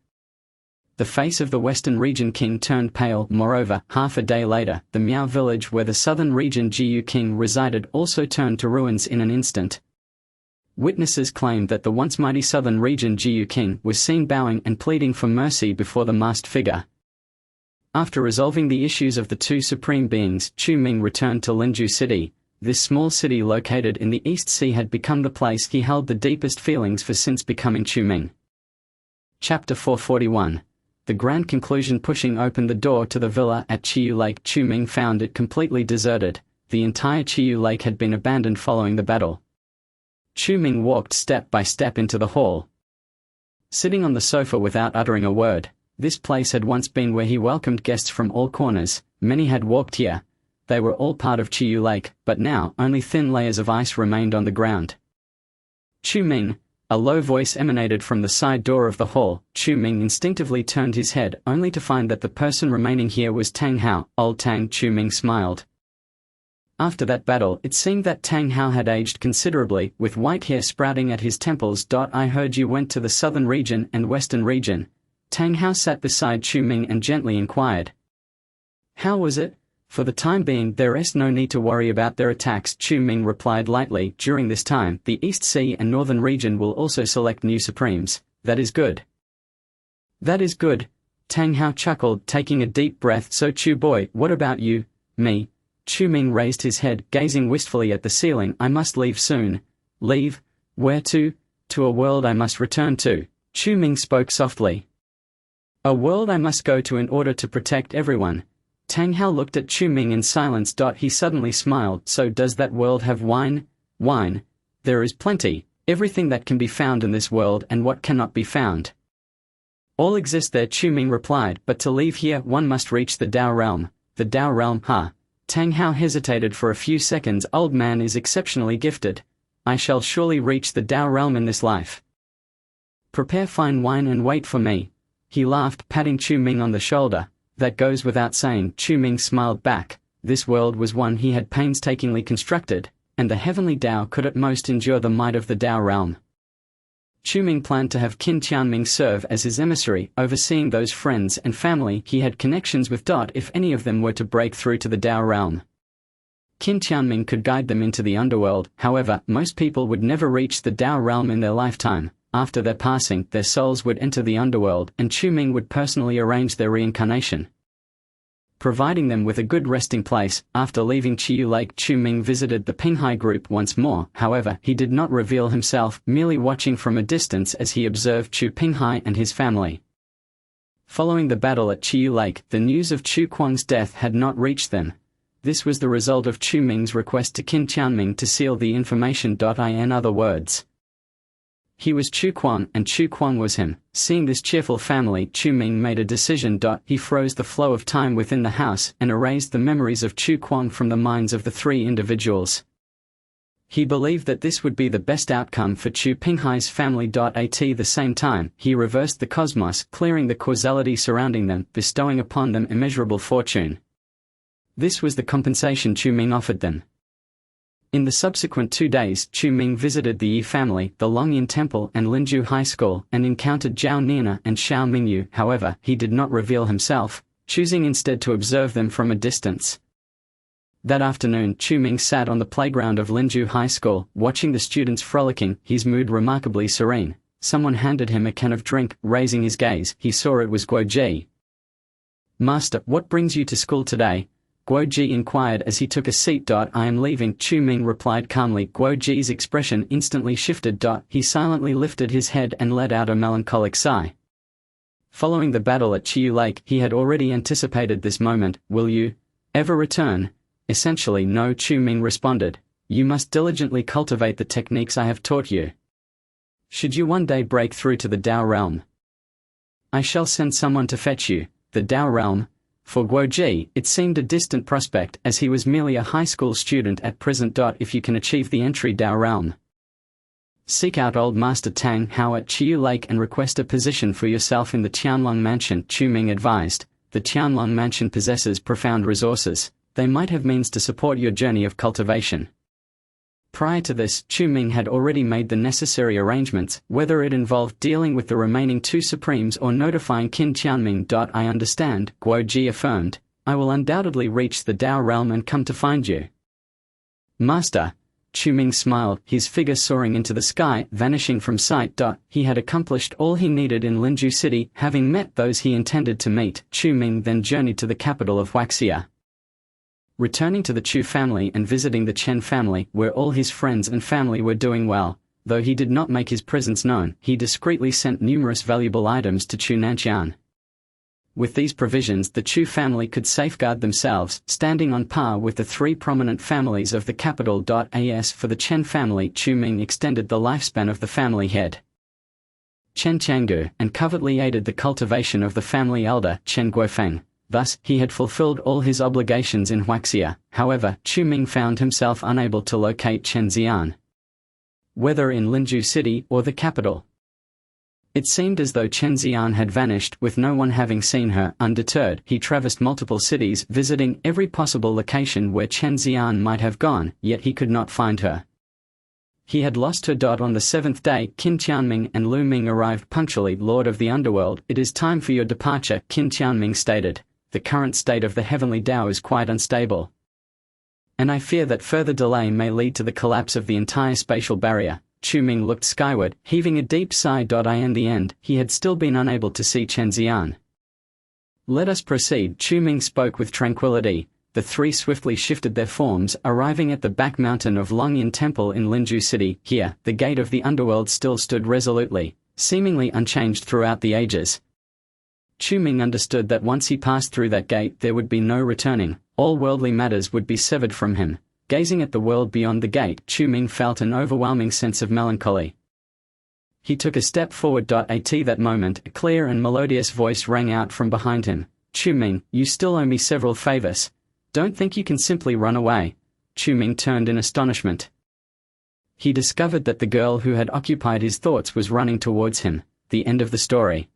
[SPEAKER 1] The face of the western region king turned pale. Moreover, half a day later, the Miao village where the southern region Jiyu king resided also turned to ruins in an instant. Witnesses claimed that the once mighty southern region Jiyu king was seen bowing and pleading for mercy before the masked figure. After resolving the issues of the two supreme beings, Chu Ming returned to Linju City. This small city located in the East Sea had become the place he held the deepest feelings for since becoming Chu Ming. Chapter 441. The grand conclusion. Pushing open the door to the villa at Chiyu Lake, Chu Ming found it completely deserted. The entire Chiyu Lake had been abandoned following the battle. Chu Ming walked step by step into the hall. Sitting on the sofa without uttering a word, this place had once been where he welcomed guests from all corners. Many had walked here. They were all part of Chiyu Lake, but now only thin layers of ice remained on the ground. Chu Ming. A low voice emanated from the side door of the hall. Chu Ming instinctively turned his head, only to find that the person remaining here was Tang Hao. Old Tang. Chu Ming smiled. After that battle, it seemed that Tang Hao had aged considerably, with white hair sprouting at his temples. I heard you went to the southern region and western region. Tang Hao sat beside Chu Ming and gently inquired. How was it? For the time being, there is no need to worry about their attacks, Chu Ming replied lightly. During this time, the East Sea and Northern region will also select new supremes. That is good. That is good. Tang Hao chuckled, taking a deep breath. So Chu boy, what about you? Me? Chu Ming raised his head, gazing wistfully at the ceiling. I must leave soon. Leave? Where to? To a world I must return to. Chu Ming spoke softly. A world I must go to in order to protect everyone. Tang Hao looked at Chu Ming in silence. He suddenly smiled. So does that world have wine? Wine? There is plenty, everything that can be found in this world and what cannot be found. All exist there, Chu Ming replied, but to leave here one must reach the Dao realm. The Dao realm, huh? Tang Hao hesitated for a few seconds. Old man is exceptionally gifted. I shall surely reach the Dao realm in this life. Prepare fine wine and wait for me. He laughed, patting Chu Ming on the shoulder. That goes without saying, Chu Ming smiled back. This world was one he had painstakingly constructed, and the heavenly Dao could at most endure the might of the Dao realm. Chu Ming planned to have Qin Tianming serve as his emissary, overseeing those friends and family he had connections with. If any of them were to break through to the Dao realm, Qin Tianming could guide them into the underworld. However, most people would never reach the Dao realm in their lifetime. After their passing, their souls would enter the underworld, and Chu Ming would personally arrange their reincarnation, providing them with a good resting place. After leaving Chiyu Lake, Chu Ming visited the Pinghai group once more. However, he did not reveal himself, merely watching from a distance as he observed Chu Pinghai and his family. Following the battle at Chiyu Lake, the news of Chu Kuang's death had not reached them. This was the result of Chu Ming's request to Qin Tianming to seal the information. In other words, he was Chu Kuang and Chu Kuang was him. Seeing this cheerful family, Chu Ming made a decision. He froze the flow of time within the house and erased the memories of Chu Kuang from the minds of the three individuals. He believed that this would be the best outcome for Chu Pinghai's family. At the same time, he reversed the cosmos, clearing the causality surrounding them, bestowing upon them immeasurable fortune. This was the compensation Chu Ming offered them. In the subsequent 2 days, Chu Ming visited the Yi family, the Longyin Temple and Linju High School, and encountered Zhao Nina and Xiao Mingyu. However, he did not reveal himself, choosing instead to observe them from a distance. That afternoon, Chu Ming sat on the playground of Linju High School, watching the students frolicking, his mood remarkably serene. Someone handed him a can of drink. Raising his gaze, he saw it was Guoji. "Master, what brings you to school today?" Guoji inquired as he took a seat. "I am leaving," Chu Ming replied calmly. Guoji's expression instantly shifted. He silently lifted his head and let out a melancholic sigh. Following the battle at Chiyu Lake, he had already anticipated this moment. "Will you ever return?" "Essentially no," Chu Ming responded. "You must diligently cultivate the techniques I have taught you. Should you one day break through to the Dao realm, I shall send someone to fetch you." The Dao realm? For Guoji, it seemed a distant prospect, as he was merely a high school student at present. If you can achieve the entry Dao realm, seek out old Master Tang Hao at Chiyu Lake and request a position for yourself in the Qianlong Mansion, Chu Ming advised. The Qianlong Mansion possesses profound resources. They might have means to support your journey of cultivation. Prior to this, Chu Ming had already made the necessary arrangements, whether it involved dealing with the remaining two supremes or notifying Qin Tianming. "I understand," Guoji affirmed. "I will undoubtedly reach the Dao realm and come to find you." "Master," Chu Ming smiled, his figure soaring into the sky, vanishing from sight. He had accomplished all he needed in Linju City. Having met those he intended to meet, Chu Ming then journeyed to the capital of Huaxia. Returning to the Chu family and visiting the Chen family, where all his friends and family were doing well, though he did not make his presence known, he discreetly sent numerous valuable items to Chu Nanqian. With these provisions, the Chu family could safeguard themselves, standing on par with the three prominent families of the capital. As for the Chen family, Chu Ming extended the lifespan of the family head, Chen Changgu, and covertly aided the cultivation of the family elder, Chen Guofeng. Thus, he had fulfilled all his obligations in Huaxia. However, Chu Ming found himself unable to locate Chen Xian, whether in Linju City or the capital. It seemed as though Chen Xian had vanished, with no one having seen her. Undeterred, he traversed multiple cities, visiting every possible location where Chen Xian might have gone, yet he could not find her. He had lost her. On the seventh day, Qin Tianming and Lu Ming arrived punctually. "Lord of the Underworld, it is time for your departure," Qin Tianming stated. "The current state of the heavenly Dao is quite unstable, and I fear that further delay may lead to the collapse of the entire spatial barrier." Chu Ming looked skyward, heaving a deep sigh. In the end, he had still been unable to see Chen Xian. "Let us proceed," Chu Ming spoke with tranquility. The three swiftly shifted their forms, arriving at the back mountain of Longyin Temple in Linju City. Here, the gate of the underworld still stood resolutely, seemingly unchanged throughout the ages. Chu Ming understood that once he passed through that gate there would be no returning, all worldly matters would be severed from him. Gazing at the world beyond the gate, Chu Ming felt an overwhelming sense of melancholy. He took a step forward. At that moment, a clear and melodious voice rang out from behind him. Chu Ming, you still owe me several favors. Don't think you can simply run away. Chu Ming turned in astonishment. He discovered that the girl who had occupied his thoughts was running towards him. The end of the story.